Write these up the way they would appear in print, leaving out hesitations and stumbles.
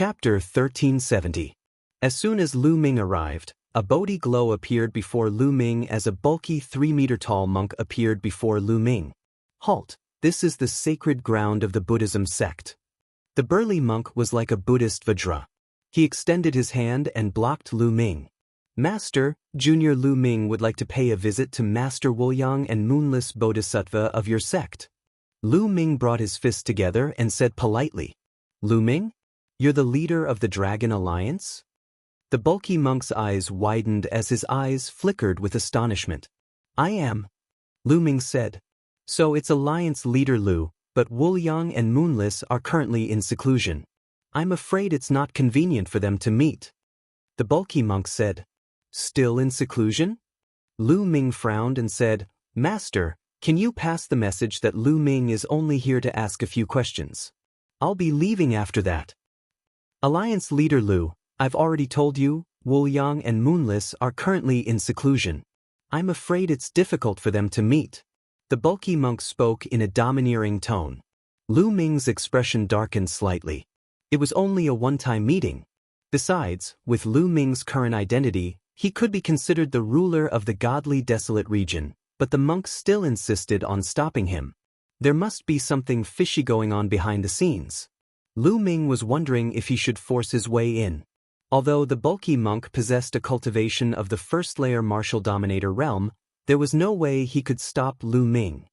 Chapter 1370. As soon as Lu Ming arrived, a Bodhi glow appeared before Lu Ming as a bulky 3-meter-tall monk appeared before Lu Ming. Halt, this is the sacred ground of the Buddhism sect. The burly monk was like a Buddhist Vajra. He extended his hand and blocked Lu Ming. Master, Junior Lu Ming would like to pay a visit to Master Wuliang and Moonless Bodhisattva of your sect. Lu Ming brought his fists together and said politely, Lu Ming? You're the leader of the Dragon Alliance? The bulky monk's eyes widened as his eyes flickered with astonishment. I am, Lu Ming said. So it's Alliance leader Lu, but Wuliang and Moonless are currently in seclusion. I'm afraid it's not convenient for them to meet. The bulky monk said. Still in seclusion? Lu Ming frowned and said, Master, can you pass the message that Lu Ming is only here to ask a few questions? I'll be leaving after that. Alliance leader Lu, I've already told you, Wuliang and Moonless are currently in seclusion. I'm afraid it's difficult for them to meet. The bulky monk spoke in a domineering tone. Lu Ming's expression darkened slightly. It was only a one-time meeting. Besides, with Lu Ming's current identity, he could be considered the ruler of the godly desolate region, but the monk still insisted on stopping him. There must be something fishy going on behind the scenes. Lu Ming was wondering if he should force his way in. Although the bulky monk possessed a cultivation of the first-layer martial dominator realm, there was no way he could stop Lu Ming.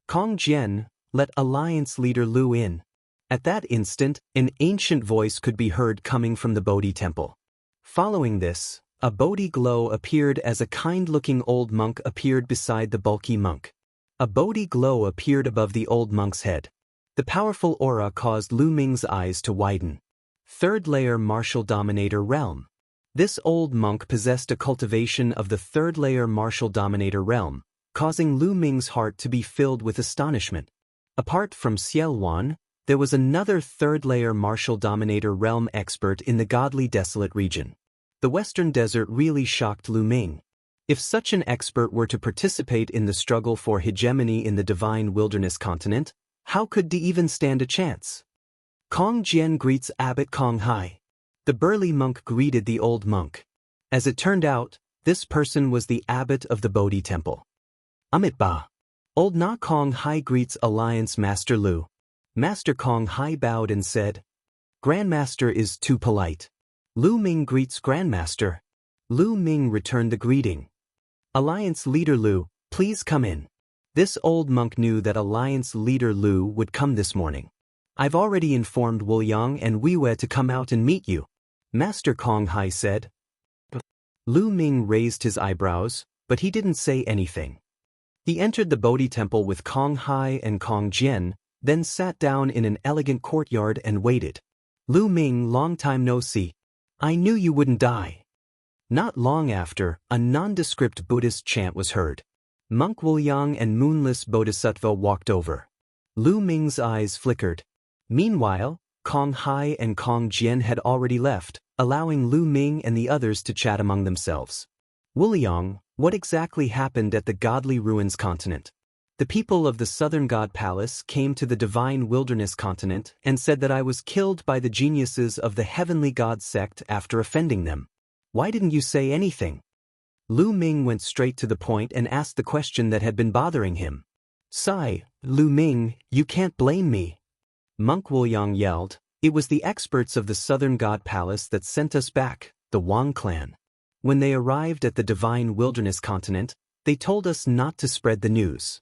Kong Jian, let Alliance leader Lu in. At that instant, an ancient voice could be heard coming from the Bodhi temple. Following this, a Bodhi glow appeared as a kind-looking old monk appeared beside the bulky monk. A Bodhi glow appeared above the old monk's head. The powerful aura caused Lu Ming's eyes to widen. Third-layer martial dominator realm. This old monk possessed a cultivation of the third-layer martial dominator realm, causing Lu Ming's heart to be filled with astonishment. Apart from Xielwan, there was another third-layer martial dominator realm expert in the godly desolate region. The Western Desert really shocked Lu Ming. If such an expert were to participate in the struggle for hegemony in the divine wilderness continent, how could he even stand a chance? Kong Jian greets Abbot Kong Hai. The burly monk greeted the old monk. As it turned out, this person was the abbot of the Bodhi temple. Amit Ba. Old Na Kong Hai greets Alliance Master Lu. Master Kong Hai bowed and said, Grandmaster is too polite. Lu Ming greets Grandmaster. Lu Ming returned the greeting. Alliance leader Lu, please come in. This old monk knew that Alliance leader Lu would come this morning. I've already informed Wuliang and Weiwei to come out and meet you, Master Kong Hai said. Lu Ming raised his eyebrows, but he didn't say anything. He entered the Bodhi temple with Kong Hai and Kong Jian, then sat down in an elegant courtyard and waited. Lu Ming, long time no see. I knew you wouldn't die. Not long after, a nondescript Buddhist chant was heard. Monk Wuliang and Moonless Bodhisattva walked over. Lu Ming's eyes flickered. Meanwhile, Kong Hai and Kong Jian had already left, allowing Lu Ming and the others to chat among themselves. Wuliang, what exactly happened at the Godly Ruins continent? The people of the Southern God Palace came to the Divine Wilderness continent and said that I was killed by the geniuses of the Heavenly God sect after offending them. Why didn't you say anything? Lu Ming went straight to the point and asked the question that had been bothering him. Sigh, Lu Ming, you can't blame me. Monk Wuliang yelled, it was the experts of the Southern God Palace that sent us back, the Wang clan. When they arrived at the Divine Wilderness continent, they told us not to spread the news.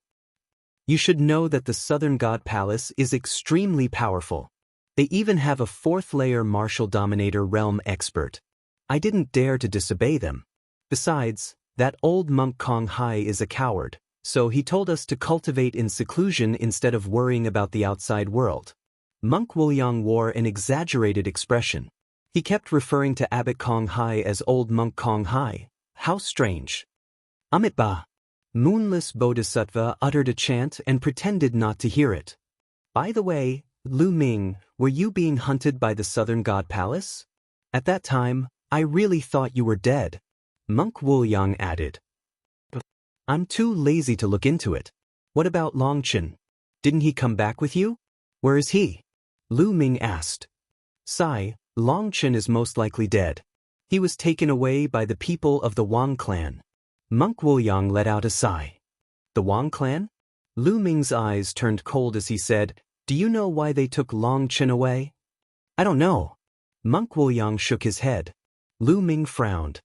You should know that the Southern God Palace is extremely powerful. They even have a fourth-layer martial dominator realm expert. I didn't dare to disobey them. Besides, that old monk Kong Hai is a coward, so he told us to cultivate in seclusion instead of worrying about the outside world. Monk Wuliang wore an exaggerated expression. He kept referring to Abbot Kong Hai as old monk Kong Hai. How strange. Amit Ba. Moonless Bodhisattva uttered a chant and pretended not to hear it. By the way, Lu Ming, were you being hunted by the Southern God Palace? At that time, I really thought you were dead. Monk Wuliang added. I'm too lazy to look into it. What about Longchen? Didn't he come back with you? Where is he? Lu Ming asked. Sigh, Long Chen is most likely dead. He was taken away by the people of the Wang clan. Monk Wuliang let out a sigh. The Wang clan? Lu Ming's eyes turned cold as he said, "Do you know why they took Long Chen away?" "I don't know." Monk Wuliang shook his head. Lu Ming frowned.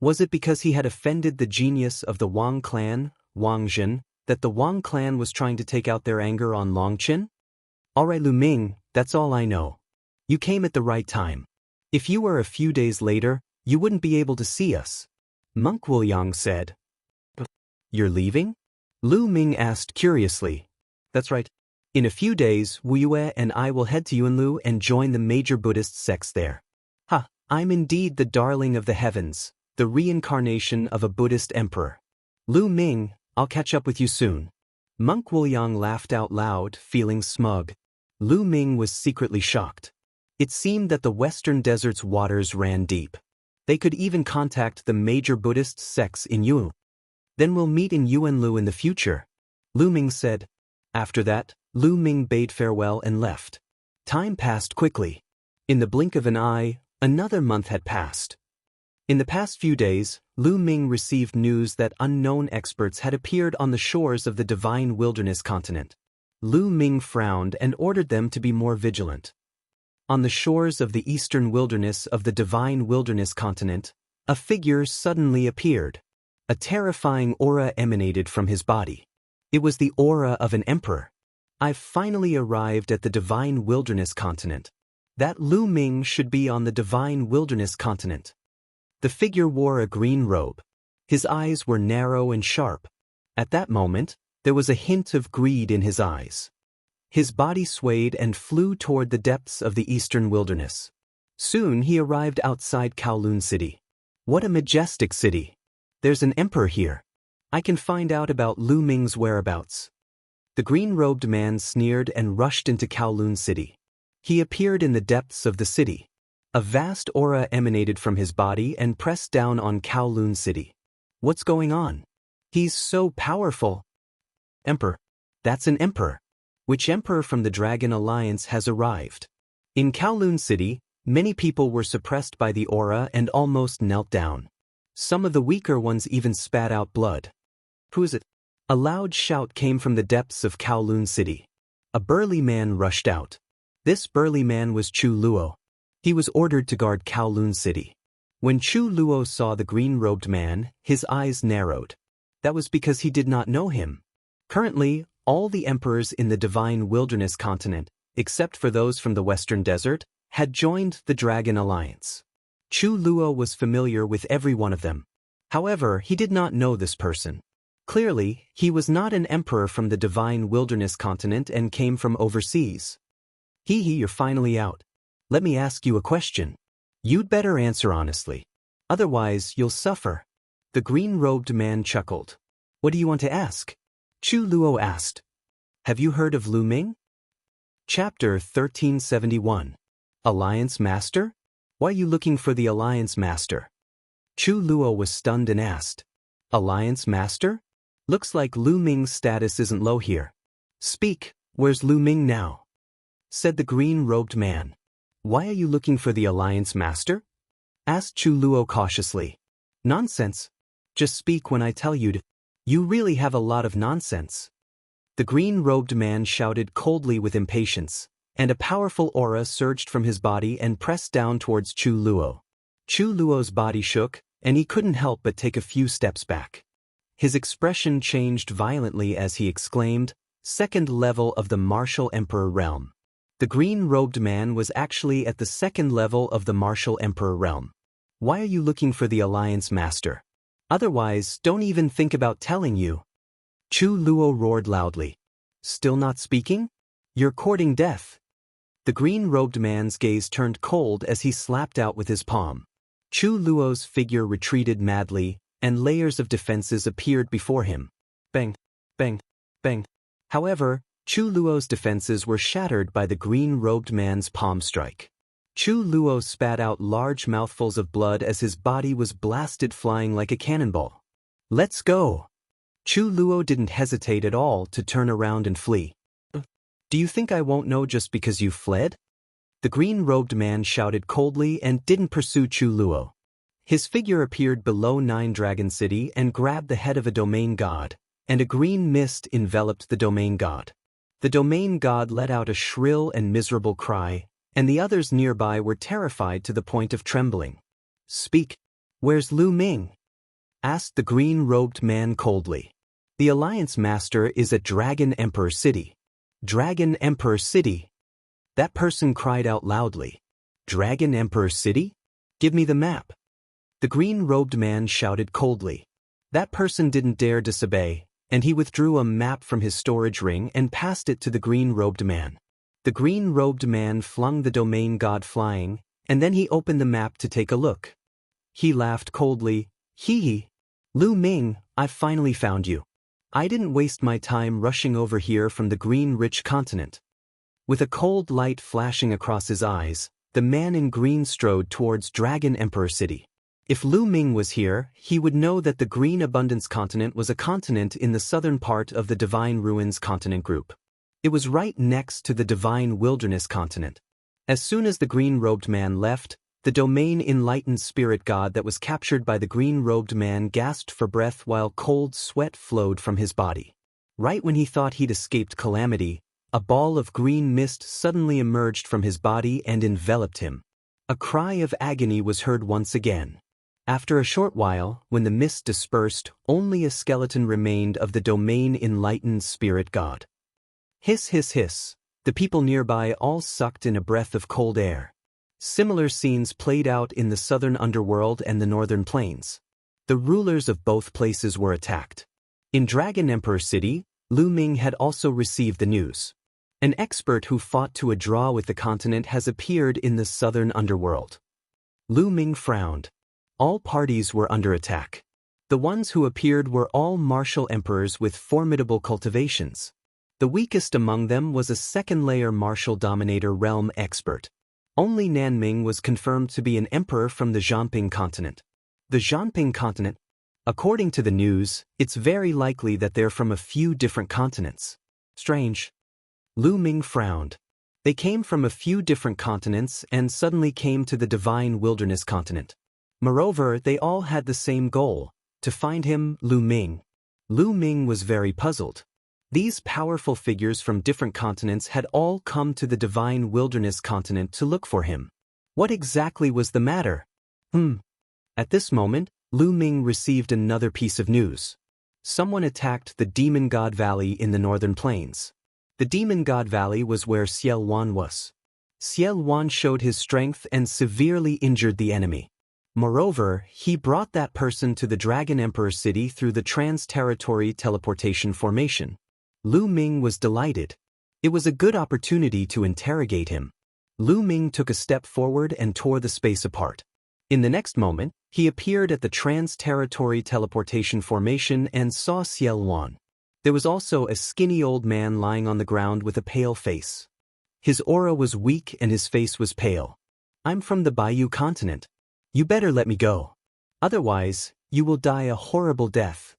Was it because he had offended the genius of the Wang clan, Wang Jin, that the Wang clan was trying to take out their anger on Long Chen? "All right, Lu Ming, that's all I know. You came at the right time. If you were a few days later, you wouldn't be able to see us." Monk Wuliang said. "You're leaving?" Lu Ming asked curiously. "That's right. In a few days, Wu Yue and I will head to Yunlu and join the major Buddhist sects there. Ha, I'm indeed the darling of the heavens, the reincarnation of a Buddhist emperor. Lu Ming, I'll catch up with you soon." Monk Wuliang laughed out loud, feeling smug. Lu Ming was secretly shocked. It seemed that the Western Desert's waters ran deep. They could even contact the major Buddhist sects in Yu. "Then we'll meet in Yuanlu in the future," Lu Ming said. After that, Lu Ming bade farewell and left. Time passed quickly. In the blink of an eye, another month had passed. In the past few days, Lu Ming received news that unknown experts had appeared on the shores of the Divine Wilderness continent. Lu Ming frowned and ordered them to be more vigilant. On the shores of the eastern wilderness of the Divine Wilderness continent, a figure suddenly appeared. A terrifying aura emanated from his body. It was the aura of an emperor. "I've finally arrived at the Divine Wilderness continent. That Lu Ming should be on the Divine Wilderness continent." The figure wore a green robe. His eyes were narrow and sharp. At that moment, there was a hint of greed in his eyes. His body swayed and flew toward the depths of the eastern wilderness. Soon he arrived outside Kowloon City. What a majestic city! There's an emperor here. I can find out about Lu Ming's whereabouts. The green-robed man sneered and rushed into Kowloon City. He appeared in the depths of the city. A vast aura emanated from his body and pressed down on Kowloon City. What's going on? He's so powerful. Emperor. That's an emperor. Which emperor from the Dragon Alliance has arrived? In Kowloon City, many people were suppressed by the aura and almost knelt down. Some of the weaker ones even spat out blood. Who is it? A loud shout came from the depths of Kowloon City. A burly man rushed out. This burly man was Chu Luo. He was ordered to guard Kowloon City. When Chu Luo saw the green-robed man, his eyes narrowed. That was because he did not know him. Currently, all the emperors in the Divine Wilderness continent, except for those from the Western Desert, had joined the Dragon Alliance. Chu Luo was familiar with every one of them. However, he did not know this person. Clearly, he was not an emperor from the Divine Wilderness continent and came from overseas. You're finally out. Let me ask you a question. You'd better answer honestly. Otherwise, you'll suffer. The green-robed man chuckled. What do you want to ask? Chu Luo asked. Have you heard of Lu Ming? Chapter 1371. Alliance Master? Why are you looking for the Alliance Master? Chu Luo was stunned and asked. Alliance Master? Looks like Lu Ming's status isn't low here. Speak, where's Lu Ming now? Said the green-robed man. Why are you looking for the Alliance Master? Asked Chu Luo cautiously. Nonsense. Just speak when I tell you to. You really have a lot of nonsense. The green-robed man shouted coldly with impatience, and a powerful aura surged from his body and pressed down towards Chu Luo. Chu Luo's body shook, and he couldn't help but take a few steps back. His expression changed violently as he exclaimed, "Second level of the Martial Emperor realm." The green-robed man was actually at the second level of the Martial Emperor realm. Why are you looking for the Alliance Master? Otherwise, don't even think about telling you. Chu Luo roared loudly. Still not speaking? You're courting death. The green-robed man's gaze turned cold as he slapped out with his palm. Chu Luo's figure retreated madly, and layers of defenses appeared before him. Bang, bang, bang. However, Chu Luo's defenses were shattered by the green-robed man's palm strike. Chu Luo spat out large mouthfuls of blood as his body was blasted flying like a cannonball. Let's go! Chu Luo didn't hesitate at all to turn around and flee. Do you think I won't know just because you fled? The green-robed man shouted coldly and didn't pursue Chu Luo. His figure appeared below Nine Dragon City and grabbed the head of a domain god, and a green mist enveloped the domain god. The domain god let out a shrill and miserable cry, and the others nearby were terrified to the point of trembling. "Speak. Where's Lu Ming?" asked the green-robed man coldly. "The Alliance Master is at Dragon Emperor City." "Dragon Emperor City?" That person cried out loudly. "Dragon Emperor City? Give me the map." The green-robed man shouted coldly. That person didn't dare disobey, and he withdrew a map from his storage ring and passed it to the green-robed man. The green-robed man flung the domain god flying, and then he opened the map to take a look. He laughed coldly. "Hee hee. Lu Ming, I've finally found you. I didn't waste my time rushing over here from the green-rich continent." With a cold light flashing across his eyes, the man in green strode towards Dragon Emperor City. If Lu Ming was here, he would know that the Green Abundance Continent was a continent in the southern part of the Divine Ruins continent group. It was right next to the Divine Wilderness continent. As soon as the green-robed man left, the domain enlightened spirit god that was captured by the green-robed man gasped for breath while cold sweat flowed from his body. Right when he thought he'd escaped calamity, a ball of green mist suddenly emerged from his body and enveloped him. A cry of agony was heard once again. After a short while, when the mist dispersed, only a skeleton remained of the domain enlightened spirit god. Hiss hiss hiss, the people nearby all sucked in a breath of cold air. Similar scenes played out in the southern underworld and the northern plains. The rulers of both places were attacked. In Dragon Emperor City, Lu Ming had also received the news. An expert who fought to a draw with the continent has appeared in the southern underworld. Lu Ming frowned. All parties were under attack. The ones who appeared were all martial emperors with formidable cultivations. The weakest among them was a second-layer martial dominator realm expert. Only Nanming was confirmed to be an emperor from the Zhanping continent. The Zhanping continent? According to the news, it's very likely that they're from a few different continents. Strange. Lu Ming frowned. They came from a few different continents and suddenly came to the Divine Wilderness continent. Moreover, they all had the same goal, to find him, Lu Ming. Lu Ming was very puzzled. These powerful figures from different continents had all come to the Divine Wilderness continent to look for him. What exactly was the matter? At this moment, Lu Ming received another piece of news. Someone attacked the Demon God Valley in the northern plains. The Demon God Valley was where Xiel Wan was. Xiel Wan showed his strength and severely injured the enemy. Moreover, he brought that person to the Dragon Emperor City through the trans-territory teleportation formation. Lu Ming was delighted. It was a good opportunity to interrogate him. Lu Ming took a step forward and tore the space apart. In the next moment, he appeared at the trans-territory teleportation formation and saw Xiel Wan. There was also a skinny old man lying on the ground with a pale face. His aura was weak and his face was pale. "I'm from the Bayou continent. You better let me go. Otherwise, you will die a horrible death."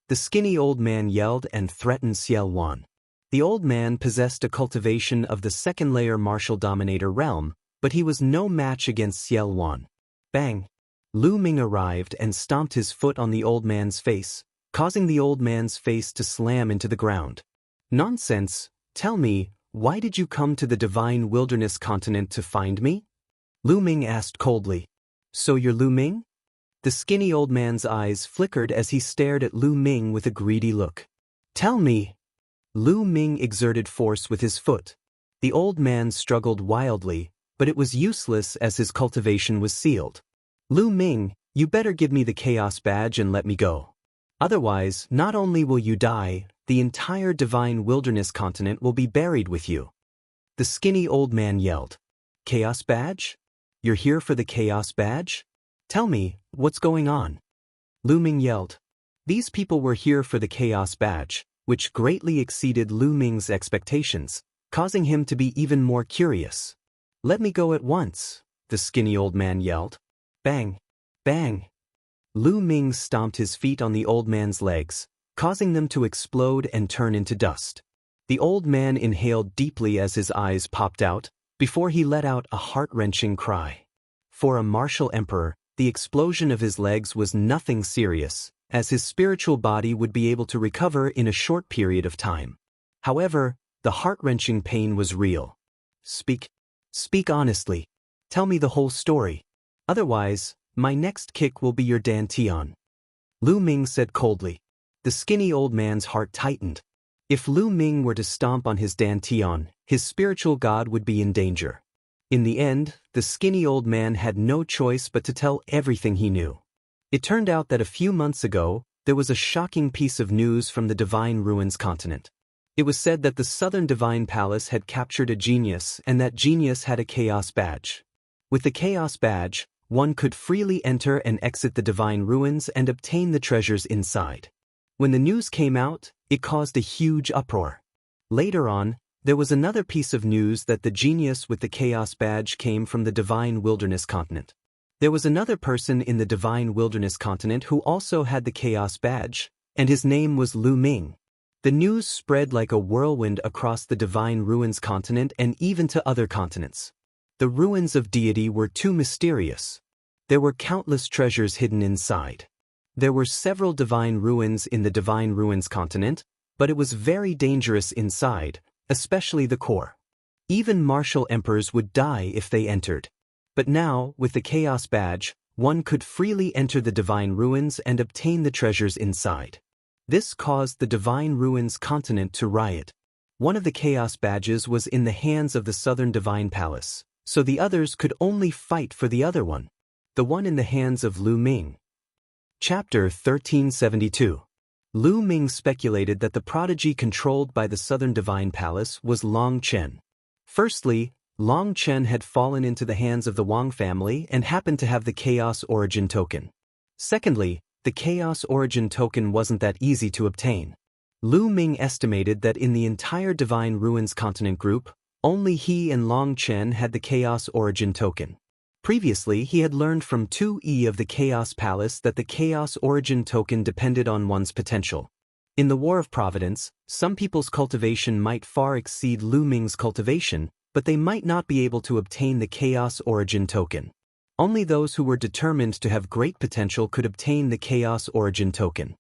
The skinny old man yelled and threatened Xiel Wan. The old man possessed a cultivation of the second-layer martial dominator realm, but he was no match against Xiel Wan. Bang! Lu Ming arrived and stomped his foot on the old man's face, causing the old man's face to slam into the ground. "Nonsense! Tell me, why did you come to the Divine Wilderness continent to find me?" Lu Ming asked coldly. "So you're Lu Ming?" The skinny old man's eyes flickered as he stared at Lu Ming with a greedy look. "Tell me!" Lu Ming exerted force with his foot. The old man struggled wildly, but it was useless as his cultivation was sealed. "Lu Ming, you better give me the Chaos Badge and let me go. Otherwise, not only will you die, the entire Divine Wilderness continent will be buried with you." The skinny old man yelled. "Chaos Badge? You're here for the Chaos Badge? Tell me, what's going on?" Lu Ming yelled. These people were here for the Chaos Badge, which greatly exceeded Lu Ming's expectations, causing him to be even more curious. "Let me go at once," the skinny old man yelled. Bang! Bang! Lu Ming stomped his feet on the old man's legs, causing them to explode and turn into dust. The old man inhaled deeply as his eyes popped out, before he let out a heart-wrenching cry. For a martial emperor, the explosion of his legs was nothing serious, as his spiritual body would be able to recover in a short period of time. However, the heart-wrenching pain was real. Speak honestly. Tell me the whole story. Otherwise, my next kick will be your dantian. Lu Ming said coldly. The skinny old man's heart tightened. If Lu Ming were to stomp on his dantian, his spiritual god would be in danger. In the end, the skinny old man had no choice but to tell everything he knew. It turned out that a few months ago, there was a shocking piece of news from the Divine Ruins continent. It was said that the Southern Divine Palace had captured a genius and that genius had a Chaos Badge. With the Chaos Badge, one could freely enter and exit the Divine Ruins and obtain the treasures inside. When the news came out, it caused a huge uproar. Later on, there was another piece of news that the genius with the Chaos Badge came from the Divine Wilderness continent. There was another person in the Divine Wilderness continent who also had the Chaos Badge, and his name was Lu Ming. The news spread like a whirlwind across the Divine Ruins continent and even to other continents. The ruins of deity were too mysterious. There were countless treasures hidden inside. There were several divine ruins in the Divine Ruins continent, but it was very dangerous inside, especially the core. Even martial emperors would die if they entered. But now, with the Chaos Badge, one could freely enter the Divine Ruins and obtain the treasures inside. This caused the Divine Ruins continent to riot. One of the Chaos Badges was in the hands of the Southern Divine Palace, so the others could only fight for the other one. The one in the hands of Lu Ming. Chapter 1372. Lu Ming speculated that the prodigy controlled by the Southern Divine Palace was Long Chen. Firstly, Long Chen had fallen into the hands of the Wang family and happened to have the Chaos Origin token. Secondly, the Chaos Origin token wasn't that easy to obtain. Lu Ming estimated that in the entire Divine Ruins continent group, only he and Long Chen had the Chaos Origin token. Previously, he had learned from 2E of the Chaos Palace that the Chaos Origin token depended on one's potential. In the War of Providence, some people's cultivation might far exceed Lu Ming's cultivation, but they might not be able to obtain the Chaos Origin token. Only those who were determined to have great potential could obtain the Chaos Origin token.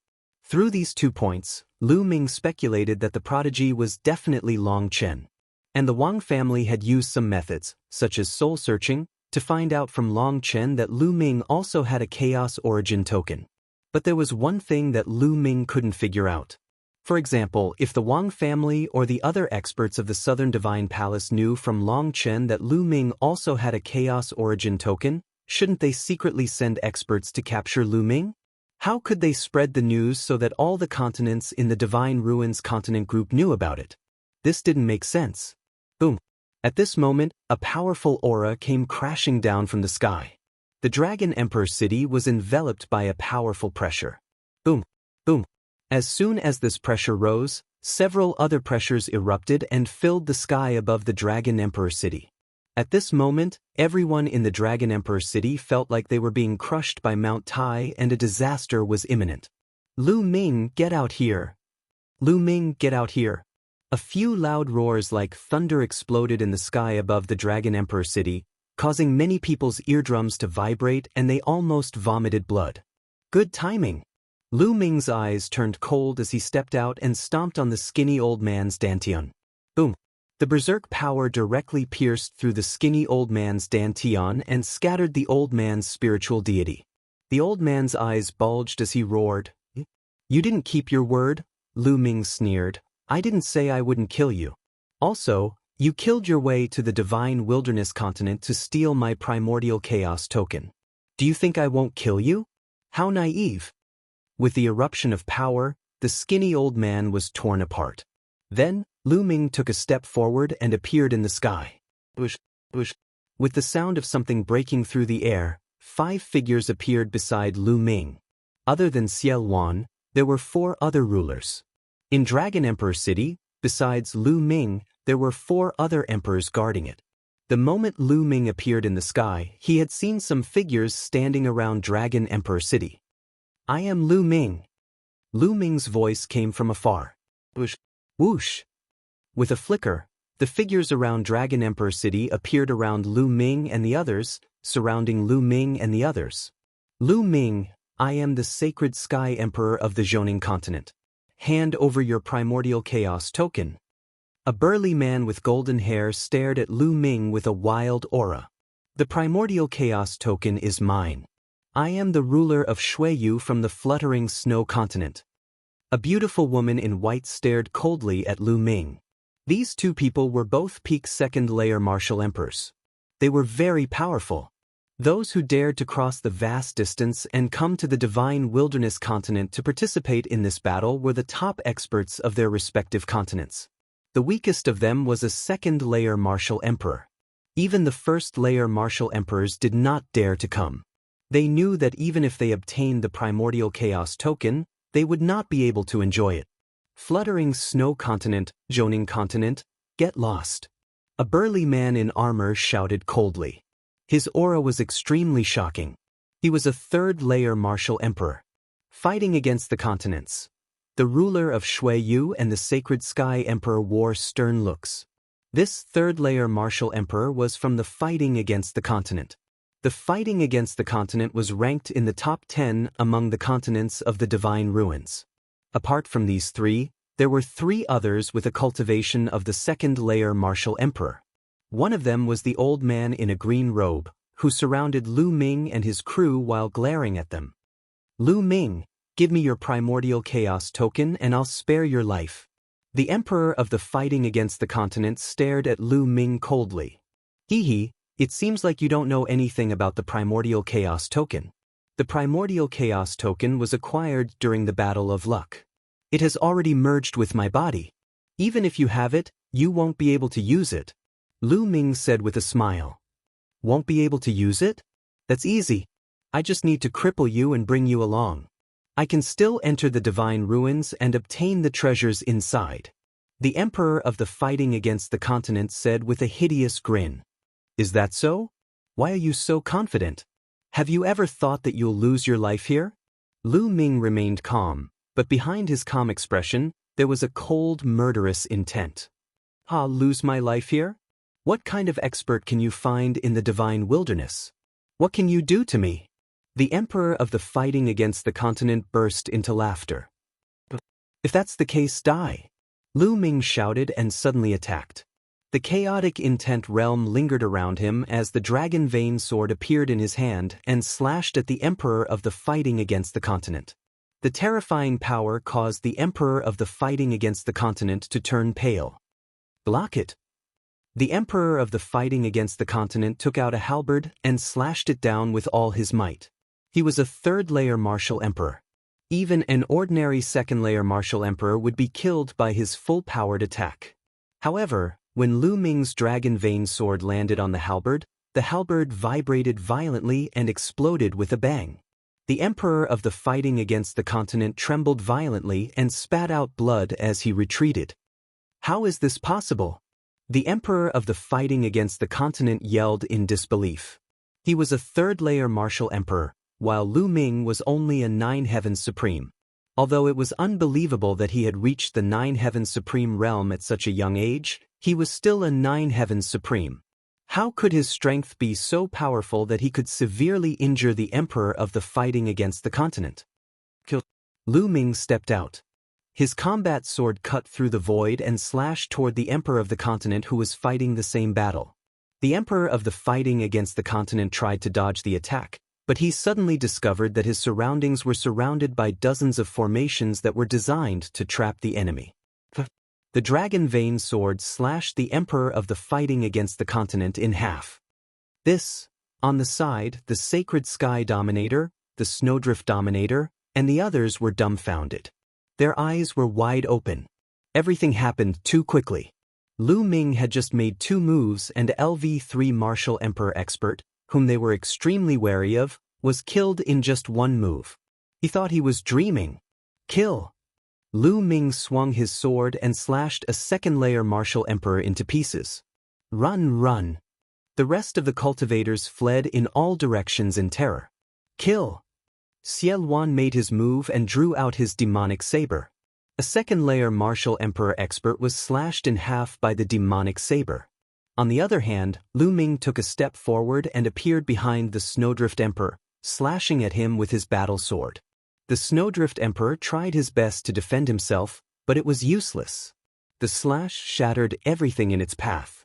Through these 2 points, Lu Ming speculated that the prodigy was definitely Long Chen. And the Wang family had used some methods, such as soul searching, to find out from Long Chen that Lu Ming also had a Chaos Origin token. But there was one thing that Lu Ming couldn't figure out. For example, if the Wang family or the other experts of the Southern Divine Palace knew from Long Chen that Lu Ming also had a Chaos Origin token, shouldn't they secretly send experts to capture Lu Ming? How could they spread the news so that all the continents in the Divine Ruins continent group knew about it? This didn't make sense. Boom. At this moment, a powerful aura came crashing down from the sky. The Dragon Emperor city was enveloped by a powerful pressure. Boom. Boom. As soon as this pressure rose, several other pressures erupted and filled the sky above the Dragon Emperor city. At this moment, everyone in the Dragon Emperor city felt like they were being crushed by Mount Tai and a disaster was imminent. Lu Ming, get out here. Lu Ming, get out here. A few loud roars like thunder exploded in the sky above the Dragon Emperor city, causing many people's eardrums to vibrate and they almost vomited blood. Good timing. Lu Ming's eyes turned cold as he stepped out and stomped on the skinny old man's dantian. Boom. The berserk power directly pierced through the skinny old man's dantian and scattered the old man's spiritual deity. The old man's eyes bulged as he roared. You didn't keep your word? Lu Ming sneered. I didn't say I wouldn't kill you. Also, you killed your way to the Divine Wilderness continent to steal my primordial chaos token. Do you think I won't kill you? How naive. With the eruption of power, the skinny old man was torn apart. Then, Lu Ming took a step forward and appeared in the sky. Bush, bush. With the sound of something breaking through the air, 5 figures appeared beside Lu Ming. Other than Xiao Wan, there were 4 other rulers. In Dragon Emperor City, besides Lu Ming, there were 4 other emperors guarding it. The moment Lu Ming appeared in the sky, he had seen some figures standing around Dragon Emperor City. I am Lu Ming. Lu Ming's voice came from afar. Whoosh, whoosh. With a flicker, The figures around Dragon Emperor City appeared around Lu Ming and the others, surrounding Lu Ming and the others. Lu Ming, I am the sacred Sky Emperor of the Zhoning continent. Hand over your primordial chaos token. A burly man with golden hair stared at Lu Ming with a wild aura. The primordial chaos token is mine. I am the ruler of Shuiyu from the fluttering snow continent. A beautiful woman in white stared coldly at Lu Ming. These two people were both peak second-layer martial emperors. They were very powerful. Those who dared to cross the vast distance and come to the divine wilderness continent to participate in this battle were the top experts of their respective continents. The weakest of them was a second-layer martial emperor. Even the first-layer martial emperors did not dare to come. They knew that even if they obtained the primordial chaos token, they would not be able to enjoy it. Fluttering snow continent, Zhoning continent, get lost. A burly man in armor shouted coldly. His aura was extremely shocking. He was a third-layer martial emperor. Fighting against the continents. The ruler of Shuiyu and the sacred Sky Emperor wore stern looks. This third-layer martial emperor was from the fighting against the continent. The fighting against the continent was ranked in the top 10 among the continents of the Divine Ruins. Apart from these three, there were three others with a cultivation of the second-layer martial emperor. One of them was the old man in a green robe, who surrounded Lu Ming and his crew while glaring at them. Lu Ming, give me your primordial chaos token and I'll spare your life. The emperor of the fighting against the continent stared at Lu Ming coldly. Hee, it seems like you don't know anything about the primordial chaos token. The primordial chaos token was acquired during the Battle of Luck. It has already merged with my body. Even if you have it, you won't be able to use it. Lu Ming said with a smile. Won't be able to use it? That's easy. I just need to cripple you and bring you along. I can still enter the Divine Ruins and obtain the treasures inside. The Emperor of the fighting against the continent said with a hideous grin. Is that so? Why are you so confident? Have you ever thought that you'll lose your life here? Lu Ming remained calm, but behind his calm expression, there was a cold, murderous intent. I'll lose my life here? What kind of expert can you find in the divine wilderness? What can you do to me? The Emperor of the fighting against the continent burst into laughter. If that's the case, die. Lu Ming shouted and suddenly attacked. The chaotic intent realm lingered around him as the dragon vein sword appeared in his hand and slashed at the Emperor of the fighting against the continent. The terrifying power caused the Emperor of the fighting against the continent to turn pale. Block it. The Emperor of the fighting against the continent took out a halberd and slashed it down with all his might. He was a third-layer martial emperor. Even an ordinary second-layer martial emperor would be killed by his full-powered attack. However, when Lu Ming's dragon vein sword landed on the halberd vibrated violently and exploded with a bang. The Emperor of the fighting against the continent trembled violently and spat out blood as he retreated. How is this possible? The Emperor of the fighting against the continent yelled in disbelief. He was a third-layer martial emperor, while Lu Ming was only a 9 Heavens Supreme. Although it was unbelievable that he had reached the 9 Heavens Supreme realm at such a young age, he was still a 9 Heavens Supreme. How could his strength be so powerful that he could severely injure the Emperor of the fighting against the continent? Lu Ming stepped out. His combat sword cut through the void and slashed toward the Emperor of the continent who was fighting the same battle. The Emperor of the fighting against the continent tried to dodge the attack, but he suddenly discovered that his surroundings were surrounded by dozens of formations that were designed to trap the enemy. The dragon vein sword slashed the Emperor of the fighting against the continent in half. This, on the side, the Sacred Sky Dominator, the Snowdrift Dominator, and the others were dumbfounded. Their eyes were wide open. Everything happened too quickly. Lu Ming had just made 2 moves and LV3 Martial Emperor Expert, whom they were extremely wary of, was killed in just 1 move. He thought he was dreaming. Kill! Lu Ming swung his sword and slashed a second-layer Martial Emperor into pieces. Run, run! The rest of the cultivators fled in all directions in terror. Kill! Xie Luan made his move and drew out his demonic saber. A second-layer martial emperor expert was slashed in half by the demonic saber. On the other hand, Lu Ming took a step forward and appeared behind the Snowdrift Emperor, slashing at him with his battle sword. The Snowdrift Emperor tried his best to defend himself, but it was useless. The slash shattered everything in its path.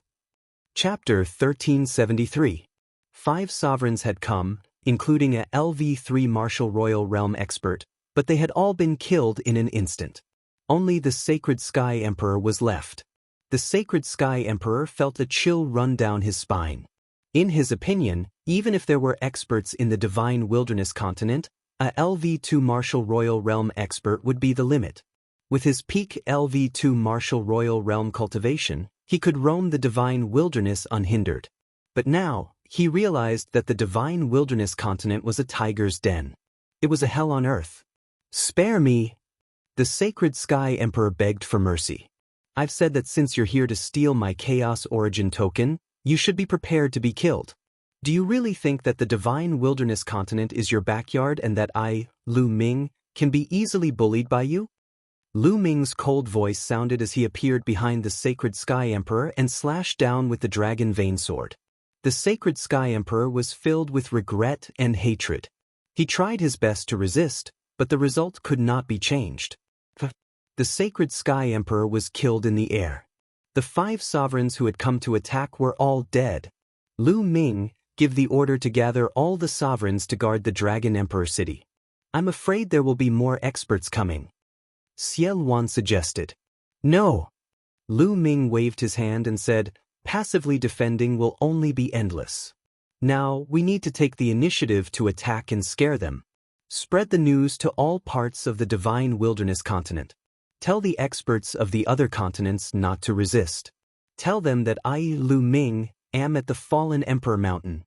Chapter 1373. 5 sovereigns had come, including a LV3 Martial Royal Realm expert, but they had all been killed in an instant. Only the Sacred Sky Emperor was left. The Sacred Sky Emperor felt a chill run down his spine. In his opinion, even if there were experts in the Divine Wilderness continent, a LV2 Martial Royal Realm expert would be the limit. With his peak LV2 Martial Royal Realm cultivation, he could roam the Divine Wilderness unhindered. But now, he realized that the Divine Wilderness continent was a tiger's den. It was a hell on earth. "Spare me!" The Sacred Sky Emperor begged for mercy. "I've said that since you're here to steal my Chaos Origin token, you should be prepared to be killed. Do you really think that the Divine Wilderness continent is your backyard and that I, Lu Ming, can be easily bullied by you?" Lu Ming's cold voice sounded as he appeared behind the Sacred Sky Emperor and slashed down with the Dragon Vein Sword. The Sacred Sky Emperor was filled with regret and hatred. He tried his best to resist, but the result could not be changed. The Sacred Sky Emperor was killed in the air. The 5 sovereigns who had come to attack were all dead. Lu Ming, give the order to gather all the sovereigns to guard the Dragon Emperor city. I'm afraid there will be more experts coming. Xie Luan suggested. No. Lu Ming waved his hand and said, passively defending will only be endless. Now, we need to take the initiative to attack and scare them. Spread the news to all parts of the Divine Wilderness continent. Tell the experts of the other continents not to resist. Tell them that I, Lu Ming, am at the Fallen Emperor Mountain.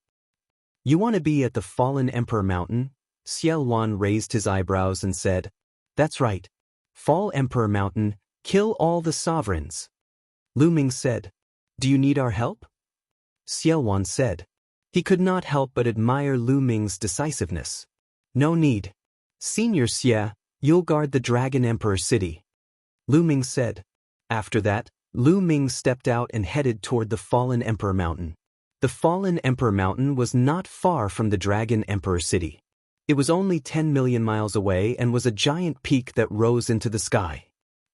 You want to be at the Fallen Emperor Mountain? Xie Luan raised his eyebrows and said, That's right. Fall Emperor Mountain, kill all the sovereigns. Lu Ming said, Do you need our help? Xie Luan said. He could not help but admire Lu Ming's decisiveness. No need. Senior Xie, you'll guard the Dragon Emperor city. Lu Ming said. After that, Lu Ming stepped out and headed toward the Fallen Emperor Mountain. The Fallen Emperor Mountain was not far from the Dragon Emperor city. It was only 10 million miles away and was a giant peak that rose into the sky.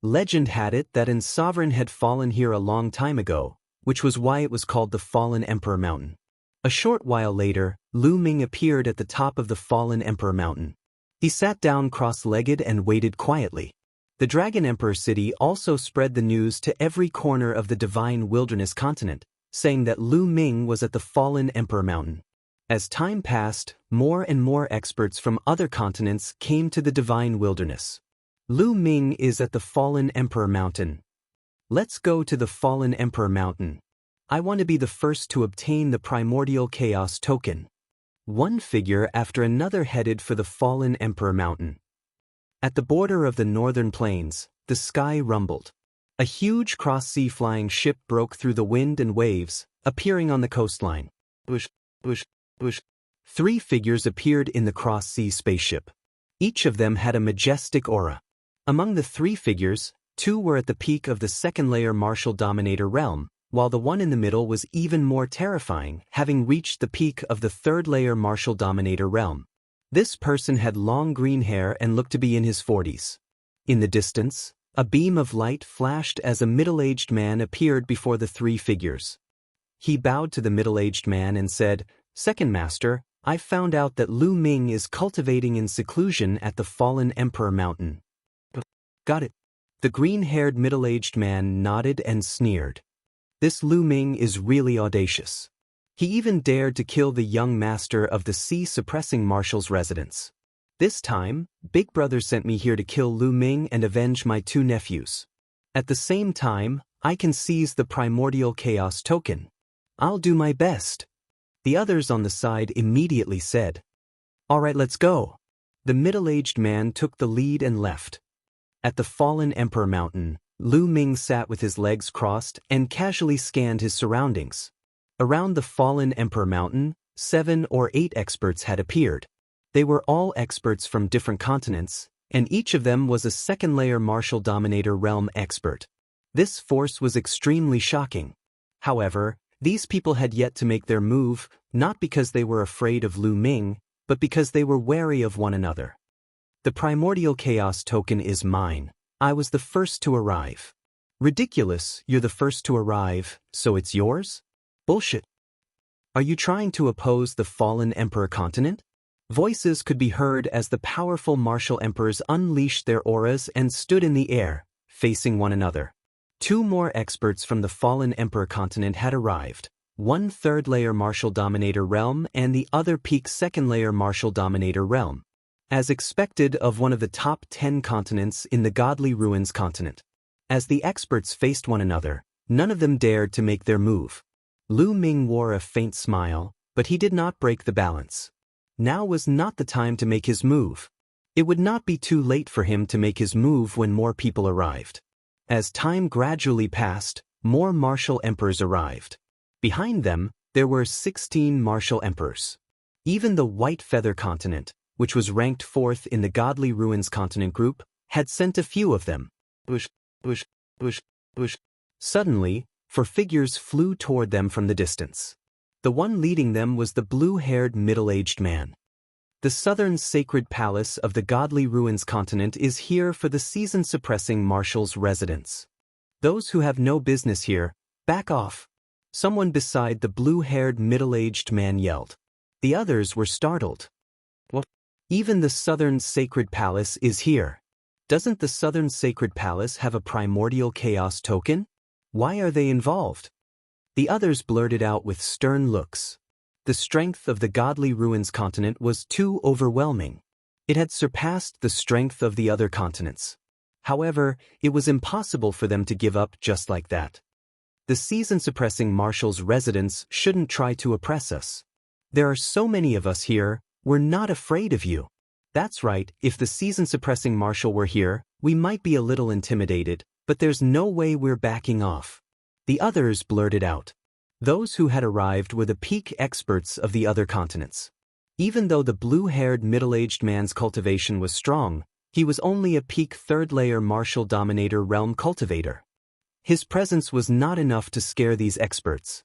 Legend had it that an sovereign had fallen here a long time ago, which was why it was called the Fallen Emperor Mountain. A short while later, Lu Ming appeared at the top of the Fallen Emperor Mountain. He sat down cross-legged and waited quietly. The Dragon Emperor city also spread the news to every corner of the Divine Wilderness continent, saying that Lu Ming was at the Fallen Emperor Mountain. As time passed, more and more experts from other continents came to the Divine Wilderness. Lu Ming is at the Fallen Emperor Mountain. Let's go to the Fallen Emperor Mountain. I want to be the first to obtain the Primordial Chaos token. One figure after another headed for the Fallen Emperor Mountain. At the border of the northern plains, the sky rumbled. A huge cross-sea flying ship broke through the wind and waves, appearing on the coastline. Bush. 3 figures appeared in the cross-sea spaceship. Each of them had a majestic aura. Among the 3 figures, 2 were at the peak of the second-layer Martial Dominator realm, while the one in the middle was even more terrifying, having reached the peak of the third-layer Martial Dominator realm. This person had long green hair and looked to be in his 40s. In the distance, a beam of light flashed as a middle-aged man appeared before the 3 figures. He bowed to the middle-aged man and said, Second Master, I've found out that Lu Ming is cultivating in seclusion at the Fallen Emperor Mountain. Got it. The green-haired middle-aged man nodded and sneered. This Lu Ming is really audacious. He even dared to kill the young master of the sea-suppressing marshal's residence. This time, Big Brother sent me here to kill Lu Ming and avenge my 2 nephews. At the same time, I can seize the Primordial Chaos token. I'll do my best. The others on the side immediately said, All right, let's go. The middle-aged man took the lead and left. At the Fallen Emperor Mountain, Lu Ming sat with his legs crossed and casually scanned his surroundings. Around the Fallen Emperor Mountain, 7 or 8 experts had appeared. They were all experts from different continents, and each of them was a second-layer martial dominator realm expert. This force was extremely shocking. However, these people had yet to make their move, not because they were afraid of Lu Ming, but because they were wary of one another. The primordial chaos token is mine. I was the first to arrive. Ridiculous, you're the first to arrive, so it's yours? Bullshit. Are you trying to oppose the fallen emperor continent? Voices could be heard as the powerful martial emperors unleashed their auras and stood in the air, facing one another. Two more experts from the fallen emperor continent had arrived, one third-layer martial dominator realm and the other peak second-layer martial dominator realm. As expected of one of the top 10 continents in the Godly Ruins continent. As the experts faced one another, none of them dared to make their move. Lu Ming wore a faint smile, but he did not break the balance. Now was not the time to make his move. It would not be too late for him to make his move when more people arrived. As time gradually passed, more martial emperors arrived. Behind them, there were 16 martial emperors. Even the White Feather continent, which was ranked 4th in the Godly Ruins continent group, had sent a few of them. Bush, bush, bush, bush. Suddenly, 4 figures flew toward them from the distance. The one leading them was the blue-haired middle-aged man. The southern sacred palace of the Godly Ruins continent is here for the season-suppressing marshal's residence. Those who have no business here, back off. Someone beside the blue-haired middle-aged man yelled. The others were startled. What? Even the southern sacred palace is here. Doesn't the southern sacred palace have a primordial chaos token? Why are they involved? The others blurted out with stern looks. The strength of the Godly Ruins continent was too overwhelming. It had surpassed the strength of the other continents. However, it was impossible for them to give up just like that. The season-suppressing marshal's residents shouldn't try to oppress us. There are so many of us here, we're not afraid of you. That's right, if the season-suppressing marshal were here, we might be a little intimidated, but there's no way we're backing off. The others blurted out. Those who had arrived were the peak experts of the other continents. Even though the blue-haired middle-aged man's cultivation was strong, he was only a peak third-layer martial dominator realm cultivator. His presence was not enough to scare these experts.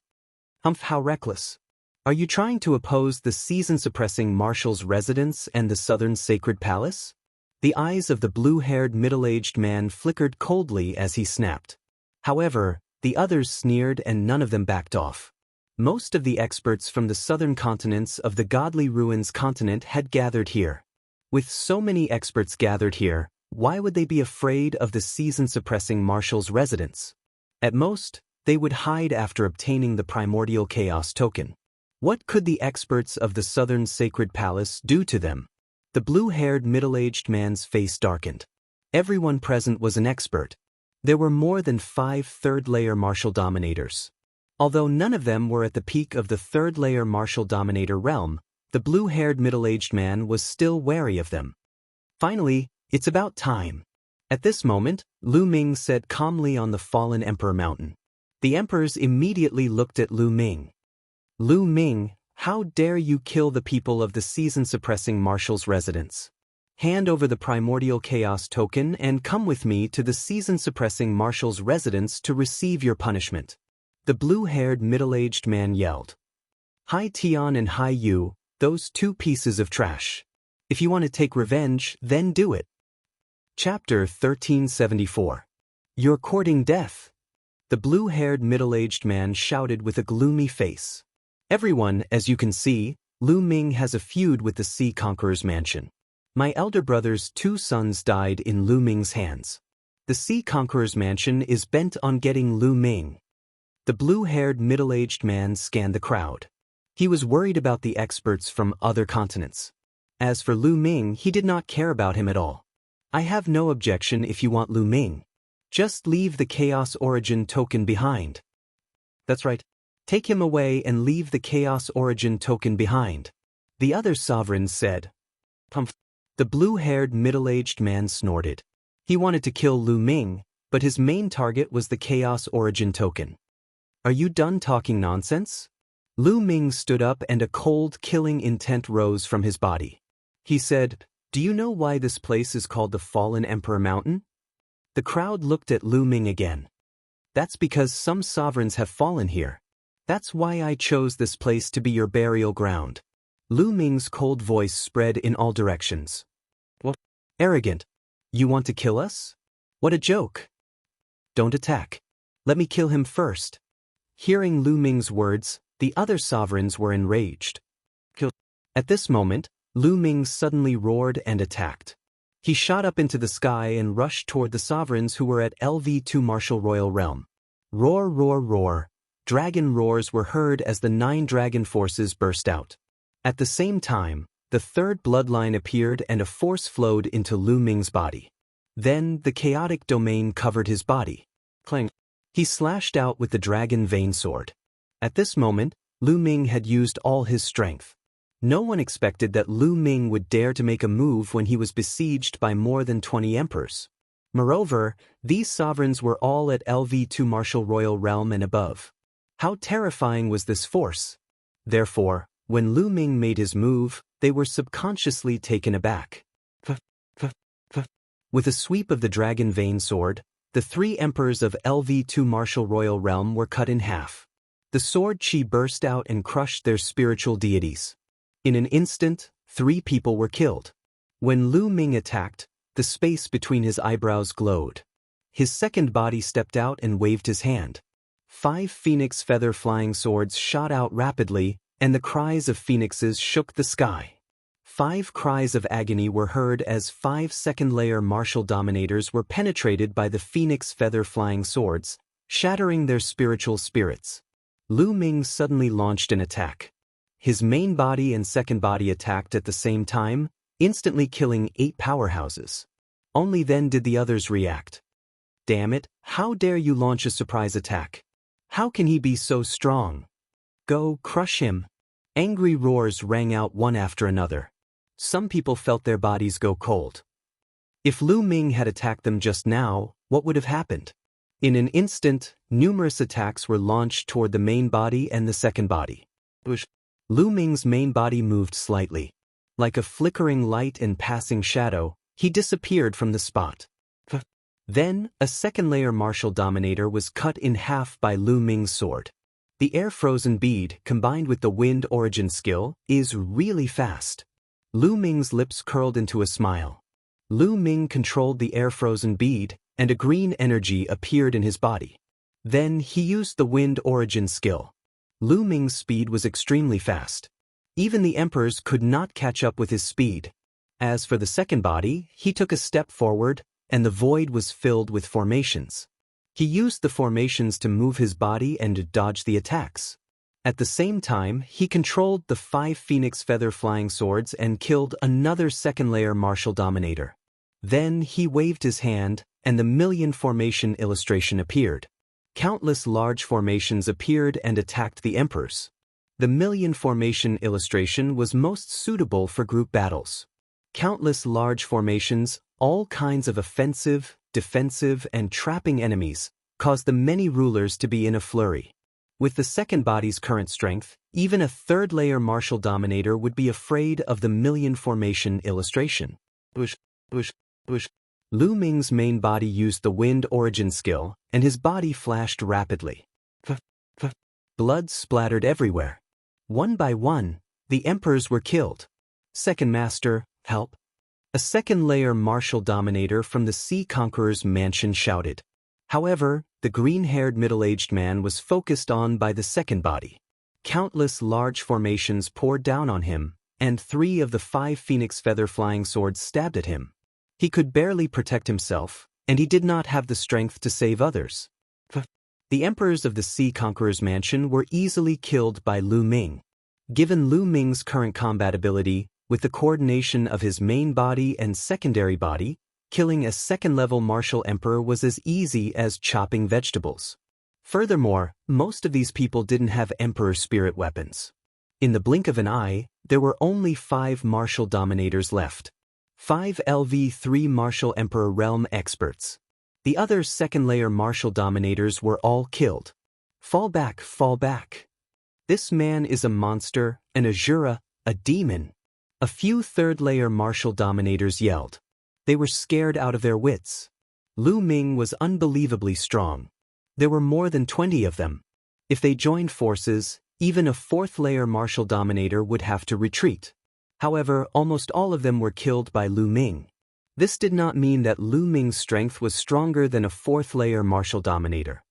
Humph, how reckless. Are you trying to oppose the season-suppressing marshal's residence and the southern sacred palace? The eyes of the blue-haired middle-aged man flickered coldly as he snapped. However, the others sneered and none of them backed off. Most of the experts from the southern continents of the Godly Ruins continent had gathered here. With so many experts gathered here, why would they be afraid of the season-suppressing marshal's residence? At most, they would hide after obtaining the primordial chaos token. What could the experts of the southern sacred palace do to them? The blue-haired middle-aged man's face darkened. Everyone present was an expert. There were more than 5 third-layer martial dominators. Although none of them were at the peak of the third-layer martial dominator realm, the blue-haired middle-aged man was still wary of them. Finally, it's about time. At this moment, Lu Ming said calmly on the fallen emperor mountain. The emperors immediately looked at Lu Ming. Lu Ming, how dare you kill the people of the season-suppressing marshal's residence? Hand over the primordial chaos token and come with me to the season-suppressing marshal's residence to receive your punishment. The blue-haired middle-aged man yelled. Hi Tian and hi Yu, those 2 pieces of trash. If you want to take revenge, then do it. Chapter 1374. You're courting death. The blue-haired middle-aged man shouted with a gloomy face. Everyone, as you can see, Lu Ming has a feud with the Sea Conqueror's mansion. My elder brother's 2 sons died in Lu Ming's hands. The Sea Conqueror's mansion is bent on getting Lu Ming. The blue-haired middle-aged man scanned the crowd. He was worried about the experts from other continents. As for Lu Ming, he did not care about him at all. I have no objection if you want Lu Ming. Just leave the Chaos Origin token behind. That's right. Take him away and leave the Chaos Origin token behind. The other sovereigns said. Pumph. The blue-haired middle-aged man snorted. He wanted to kill Lu Ming, but his main target was the Chaos Origin token. Are you done talking nonsense? Lu Ming stood up and a cold, killing intent rose from his body. He said, Do you know why this place is called the Fallen Emperor Mountain? The crowd looked at Lu Ming again. That's because some sovereigns have fallen here. That's why I chose this place to be your burial ground. Lu Ming's cold voice spread in all directions. What? Arrogant. You want to kill us? What a joke. Don't attack. Let me kill him first. Hearing Lu Ming's words, the other sovereigns were enraged. Kill. At this moment, Lu Ming suddenly roared and attacked. He shot up into the sky and rushed toward the sovereigns who were at LV2 Martial Royal Realm. Roar, roar, roar. Dragon roars were heard as the 9 dragon forces burst out. At the same time, the third bloodline appeared and a force flowed into Lu Ming's body. Then the chaotic domain covered his body. Clang. He slashed out with the dragon vein sword. At this moment, Lu Ming had used all his strength. No one expected that Lu Ming would dare to make a move when he was besieged by more than 20 emperors. Moreover, these sovereigns were all at LV2 Martial Royal Realm and above. How terrifying was this force? Therefore, when Lu Ming made his move, they were subconsciously taken aback. With a sweep of the dragon vein sword, the 3 emperors of LV2 Martial Royal Realm were cut in half. The sword chi burst out and crushed their spiritual deities. In an instant, 3 people were killed. When Lu Ming attacked, the space between his eyebrows glowed. His second body stepped out and waved his hand. 5 phoenix feather flying swords shot out rapidly, and the cries of phoenixes shook the sky. 5 cries of agony were heard as 5 second-layer martial dominators were penetrated by the phoenix feather flying swords, shattering their spiritual spirits. Lu Ming suddenly launched an attack. His main body and second body attacked at the same time, instantly killing 8 powerhouses. Only then did the others react. Damn it, how dare you launch a surprise attack? How can he be so strong? Go, crush him. Angry roars rang out one after another. Some people felt their bodies go cold. If Lu Ming had attacked them just now, what would have happened? In an instant, numerous attacks were launched toward the main body and the second body. Lu Ming's main body moved slightly. Like a flickering light and passing shadow, he disappeared from the spot. Then, a second-layer martial dominator was cut in half by Lu Ming's sword. The air-frozen bead, combined with the wind origin skill, is really fast. Lu Ming's lips curled into a smile. Lu Ming controlled the air-frozen bead, and a green energy appeared in his body. Then he used the wind origin skill. Lu Ming's speed was extremely fast. Even the emperors could not catch up with his speed. As for the second body, he took a step forward, and the void was filled with formations. He used the formations to move his body and dodge the attacks. At the same time, he controlled the 5 phoenix feather flying swords and killed another second-layer martial dominator. Then he waved his hand, and the million formation illustration appeared. Countless large formations appeared and attacked the emperors. The million formation illustration was most suitable for group battles. Countless large formations, all kinds of offensive, defensive, and trapping enemies, caused the many rulers to be in a flurry. With the second body's current strength, even a third-layer martial dominator would be afraid of the million formation illustration. Lu Ming's main body used the wind origin skill, and his body flashed rapidly. Blood splattered everywhere. One by one, the emperors were killed. Second Master, help. A second-layer martial dominator from the Sea Conqueror's mansion shouted. However, the green-haired middle-aged man was focused on by the second body. Countless large formations poured down on him, and 3 of the 5 phoenix feather flying swords stabbed at him. He could barely protect himself, and he did not have the strength to save others. The emperors of the Sea Conqueror's mansion were easily killed by Lu Ming. Given Lu Ming's current combat ability, with the coordination of his main body and secondary body, killing a second-level martial emperor was as easy as chopping vegetables. Furthermore, most of these people didn't have emperor spirit weapons. In the blink of an eye, there were only 5 martial dominators left. 5 LV3 martial emperor realm experts. The other second-layer martial dominators were all killed. Fall back, fall back. This man is a monster, an Azura, a demon. A few third-layer martial dominators yelled. They were scared out of their wits. Lu Ming was unbelievably strong. There were more than 20 of them. If they joined forces, even a fourth-layer martial dominator would have to retreat. However, almost all of them were killed by Lu Ming. This did not mean that Lu Ming's strength was stronger than a fourth-layer martial dominator.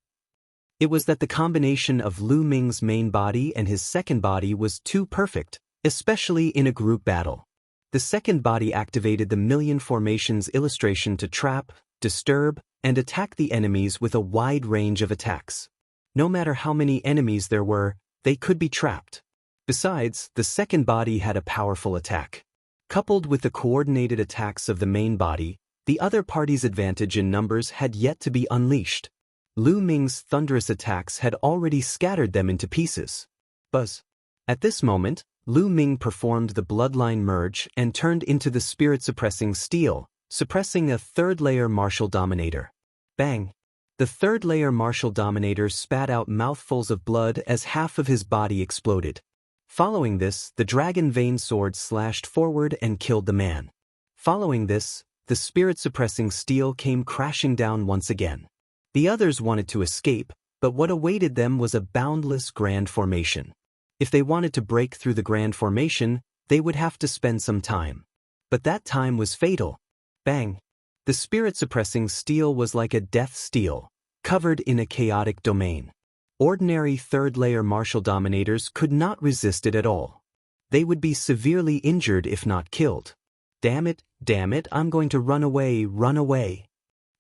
It was that the combination of Lu Ming's main body and his second body was too perfect, especially in a group battle. The second body activated the Million Formations illustration to trap, disturb, and attack the enemies with a wide range of attacks. No matter how many enemies there were, they could be trapped. Besides, the second body had a powerful attack. Coupled with the coordinated attacks of the main body, the other party's advantage in numbers had yet to be unleashed. Lu Ming's thunderous attacks had already scattered them into pieces. Buzz. At this moment, Lu Ming performed the bloodline merge and turned into the spirit-suppressing steel, suppressing a third-layer martial dominator. Bang! The third-layer martial dominator spat out mouthfuls of blood as half of his body exploded. Following this, the dragon vein sword slashed forward and killed the man. Following this, the spirit-suppressing steel came crashing down once again. The others wanted to escape, but what awaited them was a boundless grand formation. If they wanted to break through the grand formation, they would have to spend some time. But that time was fatal. Bang! The spirit-suppressing steel was like a death steel, covered in a chaotic domain. Ordinary third-layer martial dominators could not resist it at all. They would be severely injured if not killed. Damn it, I'm going to run away, run away.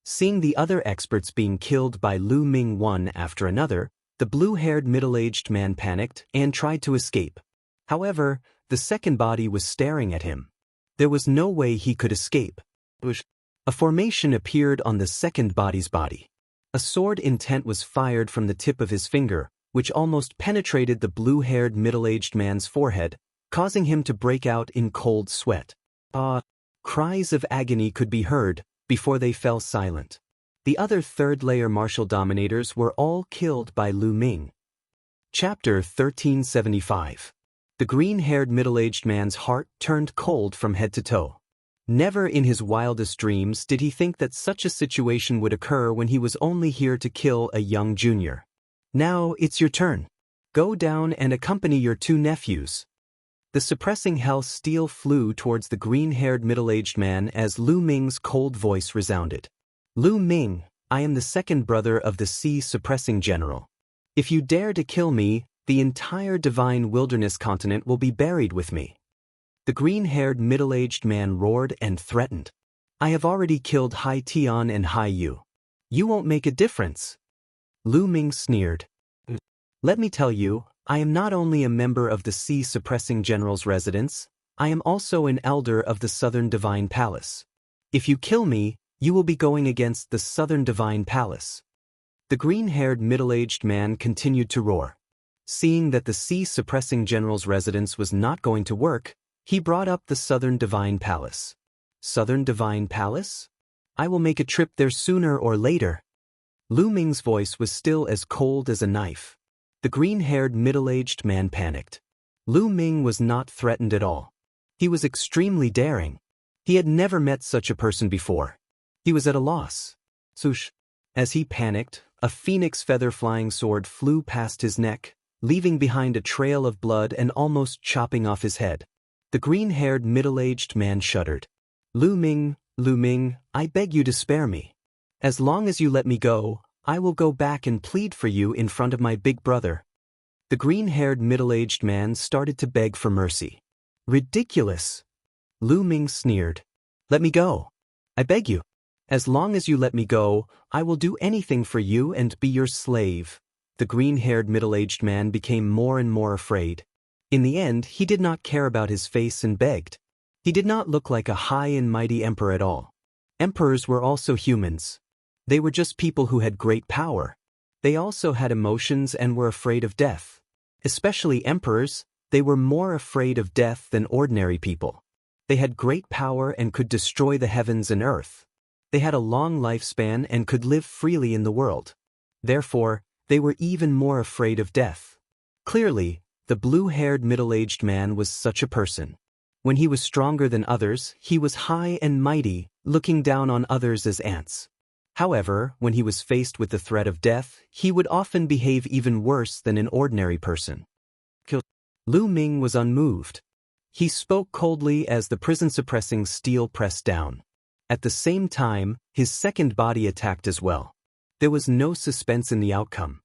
Seeing the other experts being killed by Lu Ming one after another, the blue-haired middle-aged man panicked and tried to escape. However, the second body was staring at him. There was no way he could escape. A formation appeared on the second body's body. A sword intent was fired from the tip of his finger, which almost penetrated the blue-haired middle-aged man's forehead, causing him to break out in cold sweat. Cries of agony could be heard before they fell silent. The other third-layer martial dominators were all killed by Lu Ming. Chapter 1375. The green-haired middle-aged man's heart turned cold from head to toe. Never in his wildest dreams did he think that such a situation would occur when he was only here to kill a young junior. Now it's your turn. Go down and accompany your two nephews. The suppressing hell steel flew towards the green-haired middle-aged man as Lu Ming's cold voice resounded. Lu Ming, I am the second brother of the sea suppressing general. If you dare to kill me, the entire divine wilderness continent will be buried with me. The green-haired middle-aged man roared and threatened. I have already killed Hai Tian and Hai Yu. You won't make a difference. Lu Ming sneered. Let me tell you, I am not only a member of the sea suppressing general's residence, I am also an elder of the Southern Divine Palace. If you kill me, you will be going against the Southern Divine Palace. The green-haired middle-aged man continued to roar. Seeing that the sea suppressing general's residence was not going to work, he brought up the Southern Divine Palace. Southern Divine Palace? I will make a trip there sooner or later. Lu Ming's voice was still as cold as a knife. The green-haired middle-aged man panicked. Lu Ming was not threatened at all. He was extremely daring. He had never met such a person before. He was at a loss. Swoosh. As he panicked, a phoenix feather-flying sword flew past his neck, leaving behind a trail of blood and almost chopping off his head. The green-haired middle-aged man shuddered. Lu Ming, I beg you to spare me. As long as you let me go, I will go back and plead for you in front of my big brother. The green-haired middle-aged man started to beg for mercy. Ridiculous. Lu Ming sneered. Let me go. I beg you. As long as you let me go, I will do anything for you and be your slave. The green-haired middle-aged man became more and more afraid. In the end, he did not care about his face and begged. He did not look like a high and mighty emperor at all. Emperors were also humans. They were just people who had great power. They also had emotions and were afraid of death. Especially emperors, they were more afraid of death than ordinary people. They had great power and could destroy the heavens and earth. They had a long lifespan and could live freely in the world. Therefore, they were even more afraid of death. Clearly, the blue-haired middle-aged man was such a person. When he was stronger than others, he was high and mighty, looking down on others as ants. However, when he was faced with the threat of death, he would often behave even worse than an ordinary person. Lu Ming was unmoved. He spoke coldly as the prison-suppressing steel pressed down. At the same time, his second body attacked as well. There was no suspense in the outcome.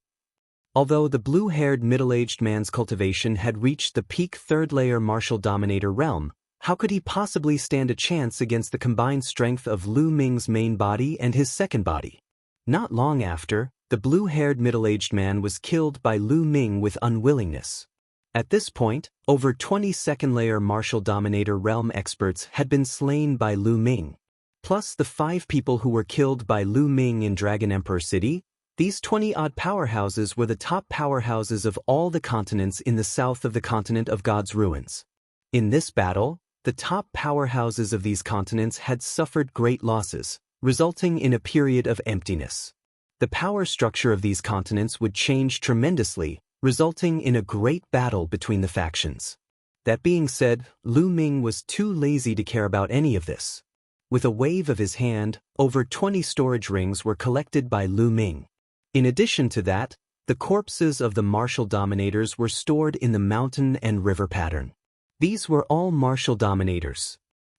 Although the blue-haired middle-aged man's cultivation had reached the peak third-layer martial dominator realm, how could he possibly stand a chance against the combined strength of Lu Ming's main body and his second body? Not long after, the blue-haired middle-aged man was killed by Lu Ming with unwillingness. At this point, over 20 second-layer martial dominator realm experts had been slain by Lu Ming. Plus the 5 people who were killed by Lu Ming in Dragon Emperor City, these 20-odd powerhouses were the top powerhouses of all the continents in the south of the continent of God's ruins. In this battle, the top powerhouses of these continents had suffered great losses, resulting in a period of emptiness. The power structure of these continents would change tremendously, resulting in a great battle between the factions. That being said, Lu Ming was too lazy to care about any of this. With a wave of his hand, over 20 storage rings were collected by Lu Ming. In addition to that, the corpses of the martial dominators were stored in the mountain and river pattern. These were all martial dominators.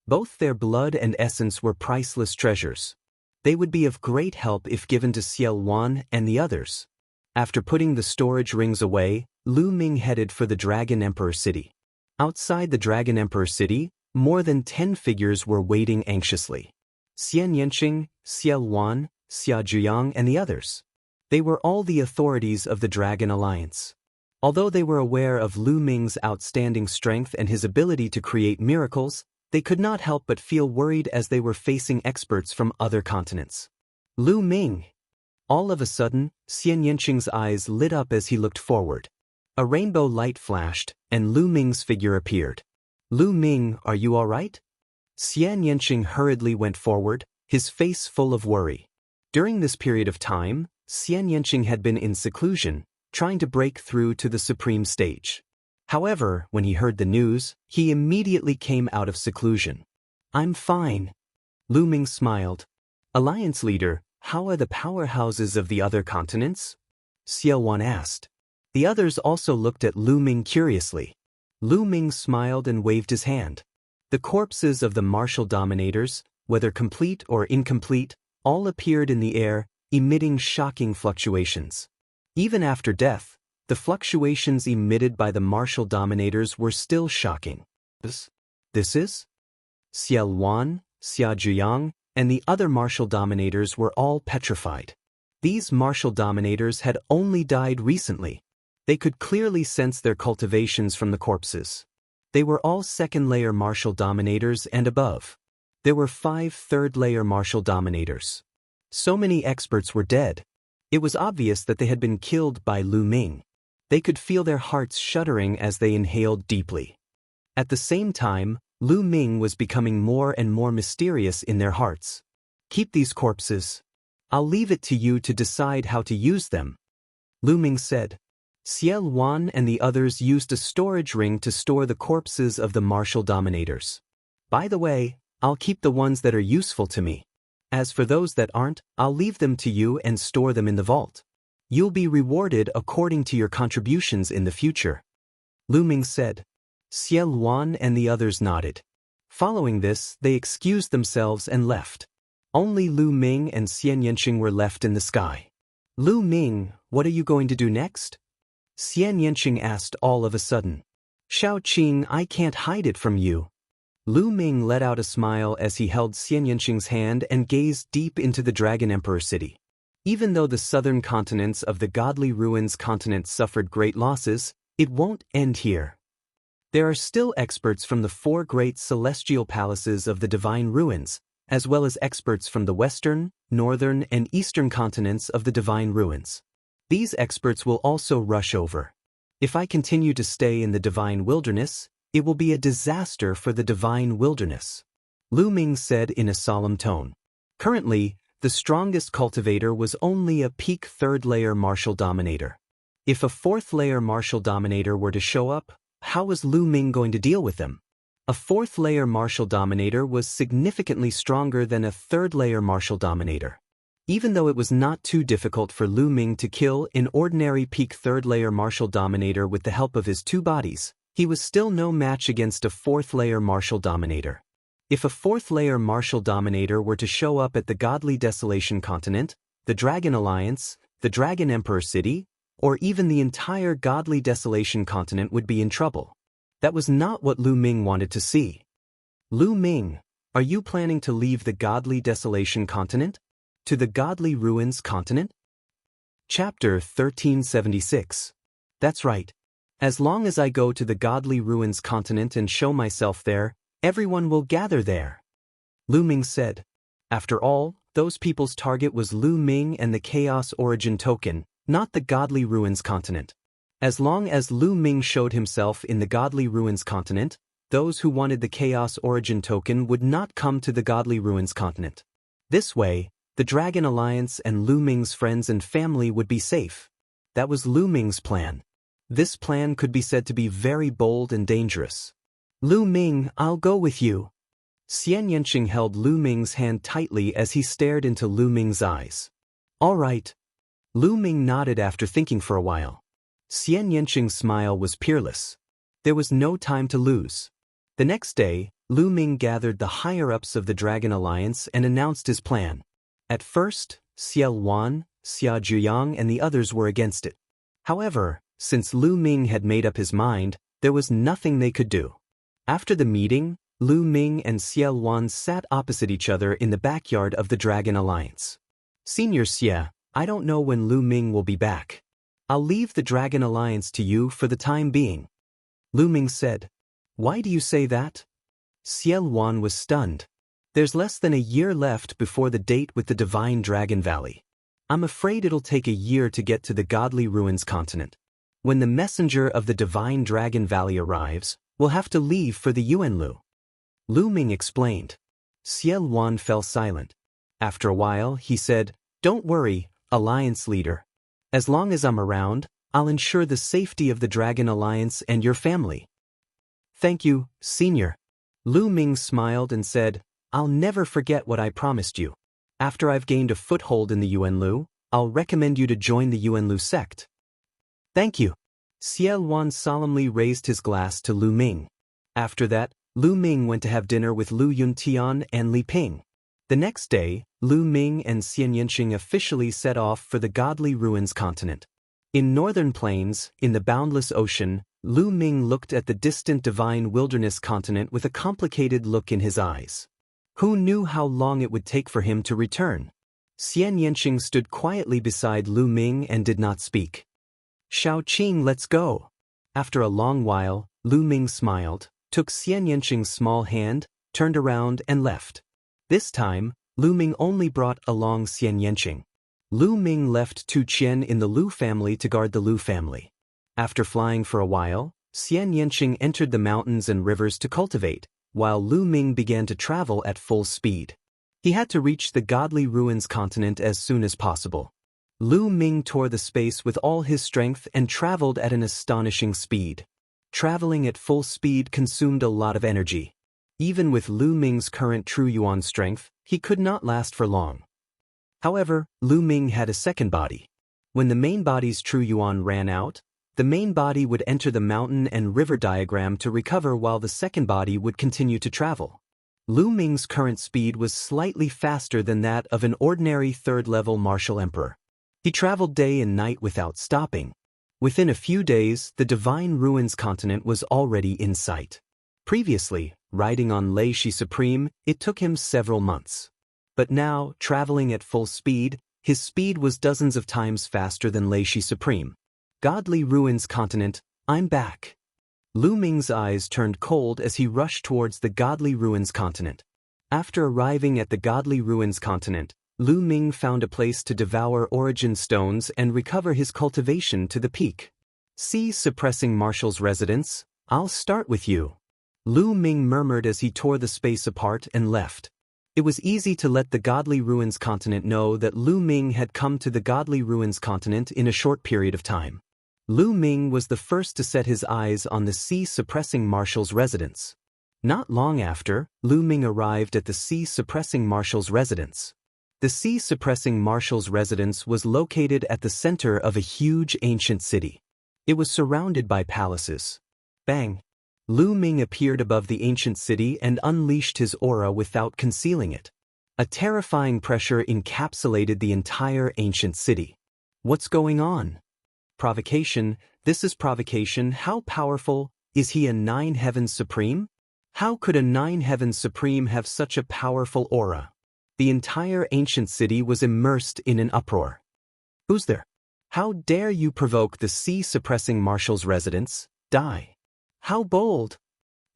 Both their blood and essence were priceless treasures. They would be of great help if given to Xiao Wan and the others. After putting the storage rings away, Lu Ming headed for the Dragon Emperor City. Outside the Dragon Emperor City, more than 10 figures were waiting anxiously. Xian Yanqing, Xiao Wan, Xia Zhuyang and the others. They were all the authorities of the Dragon Alliance. Although they were aware of Lu Ming's outstanding strength and his ability to create miracles, they could not help but feel worried as they were facing experts from other continents. Lu Ming! All of a sudden, Xian Yanqing's eyes lit up as he looked forward. A rainbow light flashed, and Lu Ming's figure appeared. Lu Ming, are you all right? Xian Yanqing hurriedly went forward, his face full of worry. During this period of time, Xian Yanqing had been in seclusion, trying to break through to the supreme stage. However, when he heard the news, he immediately came out of seclusion. I'm fine. Lu Ming smiled. Alliance leader, how are the powerhouses of the other continents? Xiao Wan asked. The others also looked at Lu Ming curiously. Lu Ming smiled and waved his hand. The corpses of the martial dominators, whether complete or incomplete, all appeared in the air, emitting shocking fluctuations. Even after death, the fluctuations emitted by the martial dominators were still shocking. This is? Xiao Wan, Xia Zhuyang, and the other martial dominators were all petrified. These martial dominators had only died recently. They could clearly sense their cultivations from the corpses. They were all second-layer martial dominators and above. There were 5 third-layer martial dominators. So many experts were dead. It was obvious that they had been killed by Lu Ming. They could feel their hearts shuddering as they inhaled deeply. At the same time, Lu Ming was becoming more and more mysterious in their hearts. Keep these corpses. I'll leave it to you to decide how to use them. Lu Ming said. Xiao Wan and the others used a storage ring to store the corpses of the martial dominators. By the way, I'll keep the ones that are useful to me. As for those that aren't, I'll leave them to you and store them in the vault. You'll be rewarded according to your contributions in the future. Lu Ming said. Xiao Wan and the others nodded. Following this, they excused themselves and left. Only Lu Ming and Xian Yanqing were left in the sky. Lu Ming, what are you going to do next? Xian Yanqing asked all of a sudden. Shao Qing, I can't hide it from you. Lu Ming let out a smile as he held Xian Yanqing's hand and gazed deep into the Dragon Emperor City. Even though the southern continents of the Godly Ruins continent suffered great losses, it won't end here. There are still experts from the 4 great celestial palaces of the Divine Ruins, as well as experts from the western, northern, and eastern continents of the Divine Ruins. These experts will also rush over. If I continue to stay in the Divine Wilderness, it will be a disaster for the Divine Wilderness. Lu Ming said in a solemn tone. Currently, the strongest cultivator was only a peak third-layer martial dominator. If a 4th-layer martial dominator were to show up, how was Lu Ming going to deal with them? A fourth-layer martial dominator was significantly stronger than a third-layer martial dominator. Even though it was not too difficult for Lu Ming to kill an ordinary peak third-layer martial dominator with the help of his two bodies, he was still no match against a fourth-layer martial dominator. If a fourth-layer martial dominator were to show up at the Godly Desolation continent, the Dragon Alliance, the Dragon Emperor City, or even the entire Godly Desolation continent would be in trouble. That was not what Lu Ming wanted to see. Lu Ming, are you planning to leave the Godly Desolation continent? To the Godly Ruins continent? Chapter 1376. That's right. As long as I go to the Godly Ruins continent and show myself there, everyone will gather there. Lu Ming said. After all, those people's target was Lu Ming and the Chaos Origin token, not the Godly Ruins continent. As long as Lu Ming showed himself in the Godly Ruins continent, those who wanted the Chaos Origin token would not come to the Godly Ruins continent. This way, the Dragon Alliance and Lu Ming's friends and family would be safe. That was Lu Ming's plan. This plan could be said to be very bold and dangerous. Lu Ming, I'll go with you. Xian Yanqing held Lu Ming's hand tightly as he stared into Lu Ming's eyes. All right. Lu Ming nodded after thinking for a while. Xian Yanqing's smile was peerless. There was no time to lose. The next day, Lu Ming gathered the higher-ups of the Dragon Alliance and announced his plan. At first, Xie Wan, Xia Zhiyang and the others were against it. However, since Lu Ming had made up his mind, there was nothing they could do. After the meeting, Lu Ming and Xie Wan sat opposite each other in the backyard of the Dragon Alliance. Senior Xie, I don't know when Lu Ming will be back. I'll leave the Dragon Alliance to you for the time being. Lu Ming said. Why do you say that? Xie Wan was stunned. There's less than a year left before the date with the Divine Dragon Valley. I'm afraid it'll take a year to get to the Godly Ruins continent. When the messenger of the Divine Dragon Valley arrives, we'll have to leave for the Yuanlu. Lu Ming explained. Xie Wan fell silent. After a while, he said, Don't worry, Alliance leader. As long as I'm around, I'll ensure the safety of the Dragon Alliance and your family. Thank you, Senior. Lu Ming smiled and said, I'll never forget what I promised you. After I've gained a foothold in the Yuanlu, I'll recommend you to join the Yuanlu sect. Thank you. Xie Wan solemnly raised his glass to Lu Ming. After that, Lu Ming went to have dinner with Lu Yuntian and Li Ping. The next day, Lu Ming and Xian Yanqing officially set off for the Godly Ruins continent. In northern plains, in the boundless ocean, Lu Ming looked at the distant divine wilderness continent with a complicated look in his eyes. Who knew how long it would take for him to return? Xian Yanqing stood quietly beside Lu Ming and did not speak. Shaoqing, let's go. After a long while, Lu Ming smiled, took Xian Yanqing's small hand, turned around and left. This time, Lu Ming only brought along Xian Yanqing. Lu Ming left Tu Qian in the Lu family to guard the Lu family. After flying for a while, Xian Yanqing entered the mountains and rivers to cultivate, while Lu Ming began to travel at full speed. He had to reach the Godly Ruins continent as soon as possible. Lu Ming tore the space with all his strength and traveled at an astonishing speed. Traveling at full speed consumed a lot of energy. Even with Lu Ming's current True Yuan strength, he could not last for long. However, Lu Ming had a second body. When the main body's True Yuan ran out, the main body would enter the mountain and river diagram to recover while the second body would continue to travel. Lu Ming's current speed was slightly faster than that of an ordinary third-level martial emperor. He traveled day and night without stopping. Within a few days, the Divine Ruins continent was already in sight. Previously, riding on Lei Shi Supreme, it took him several months. But now, traveling at full speed, his speed was dozens of times faster than Lei Shi Supreme. Godly Ruins continent, I'm back. Lu Ming's eyes turned cold as he rushed towards the Godly Ruins continent. After arriving at the Godly Ruins continent, Lu Ming found a place to devour origin stones and recover his cultivation to the peak. See suppressing Marshall's residence, I'll start with you. Lu Ming murmured as he tore the space apart and left. It was easy to let the Godly Ruins continent know that Lu Ming had come to the Godly Ruins continent in a short period of time. Lu Ming was the first to set his eyes on the sea suppressing Marshall's residence. Not long after, Lu Ming arrived at the sea-suppressing marshal's residence. The sea-suppressing marshal's residence was located at the center of a huge ancient city. It was surrounded by palaces. Bang! Lu Ming appeared above the ancient city and unleashed his aura without concealing it. A terrifying pressure encapsulated the entire ancient city. What's going on? Provocation. This is provocation. How powerful? Is he a Nine Heavens Supreme? How could a Nine Heavens Supreme have such a powerful aura? The entire ancient city was immersed in an uproar. Who's there? How dare you provoke the sea-suppressing marshal's residence? Die! How bold!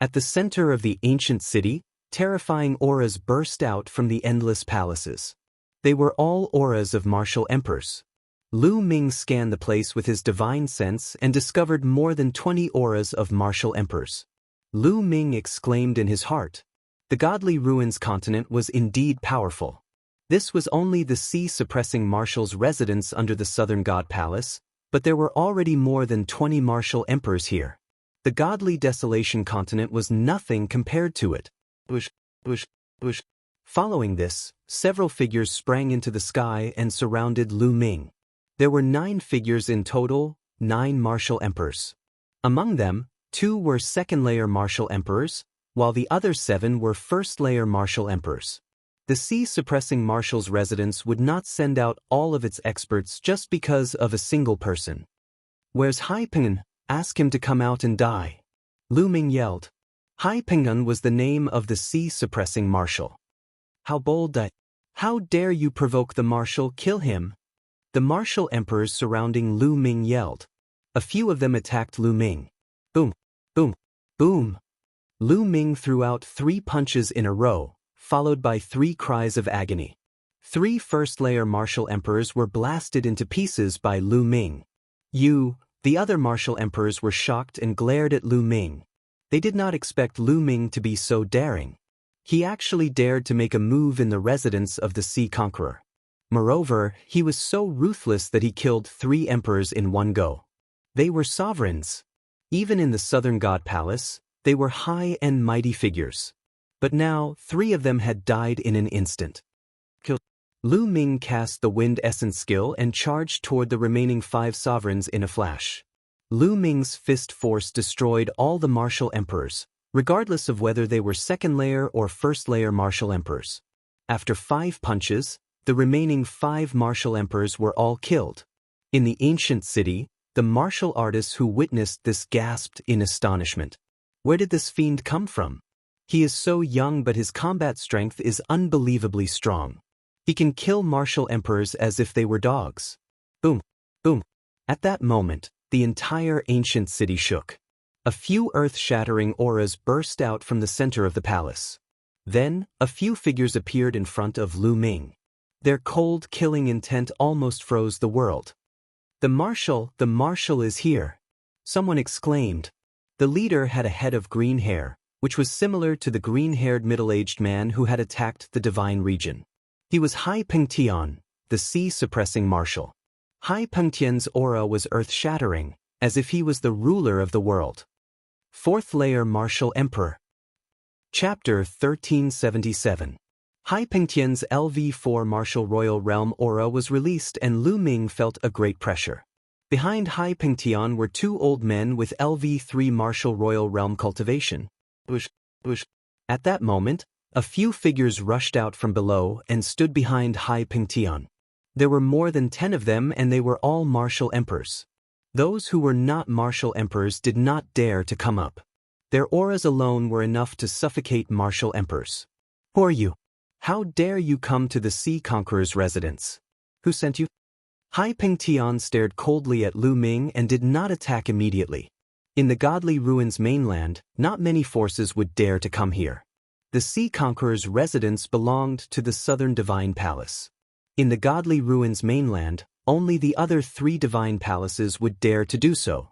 At the center of the ancient city, terrifying auras burst out from the endless palaces. They were all auras of martial emperors. Lu Ming scanned the place with his divine sense and discovered more than 20 auras of martial emperors. Lu Ming exclaimed in his heart. The godly ruins continent was indeed powerful. This was only the sea-suppressing marshal's residence under the southern god palace, but there were already more than 20 martial emperors here. The godly desolation continent was nothing compared to it. Bush. Following this, several figures sprang into the sky and surrounded Lu Ming. There were 9 figures in total, 9 martial emperors. Among them, 2 were second-layer martial emperors, while the other 7 were first-layer martial emperors. The sea-suppressing marshal's residence would not send out all of its experts just because of a single person. Where's Hai Pengan? Ask him to come out and die. Lu Ming yelled. Hai Pengan was the name of the sea-suppressing marshal. How bold that! How dare you provoke the marshal? Kill him! The martial emperors surrounding Lu Ming yelled. A few of them attacked Lu Ming. Boom! Boom! Boom! Lu Ming threw out 3 punches in a row, followed by 3 cries of agony. 3 first-layer martial emperors were blasted into pieces by Lu Ming. The other martial emperors were shocked and glared at Lu Ming. They did not expect Lu Ming to be so daring. He actually dared to make a move in the residence of the Sea Conqueror. Moreover, he was so ruthless that he killed 3 emperors in one go. They were sovereigns. Even in the southern god palace, they were high and mighty figures. But now, 3 of them had died in an instant. Lu Ming cast the Wind Essence skill and charged toward the remaining 5 sovereigns in a flash. Lu Ming's fist force destroyed all the martial emperors, regardless of whether they were second-layer or first-layer martial emperors. After 5 punches, the remaining 5 martial emperors were all killed. In the ancient city, the martial artists who witnessed this gasped in astonishment. Where did this fiend come from? He is so young, but his combat strength is unbelievably strong. He can kill martial emperors as if they were dogs. Boom! Boom! At that moment, the entire ancient city shook. A few earth-shattering auras burst out from the center of the palace. Then, a few figures appeared in front of Lu Ming. Their cold, killing intent almost froze the world. The marshal is here! Someone exclaimed. The leader had a head of green hair, which was similar to the green-haired middle-aged man who had attacked the divine region. He was Hai Pengtian, the sea-suppressing marshal. Hai Pengtian's aura was earth-shattering, as if he was the ruler of the world. 4th-layer martial emperor. Chapter 1377. Hai Pengtian's LV4 martial royal realm aura was released and Lu Ming felt a great pressure. Behind Hai Pengtian were 2 old men with LV3 martial royal realm cultivation. At that moment, a few figures rushed out from below and stood behind Hai Pengtian. There were more than 10 of them and they were all martial emperors. Those who were not martial emperors did not dare to come up. Their auras alone were enough to suffocate martial emperors. Who are you? How dare you come to the Sea Conqueror's residence? Who sent you? Hai Pengtian stared coldly at Lu Ming and did not attack immediately. In the godly ruins mainland, not many forces would dare to come here. The Sea Conqueror's residence belonged to the southern divine palace. In the godly ruins mainland, only the other 3 divine palaces would dare to do so.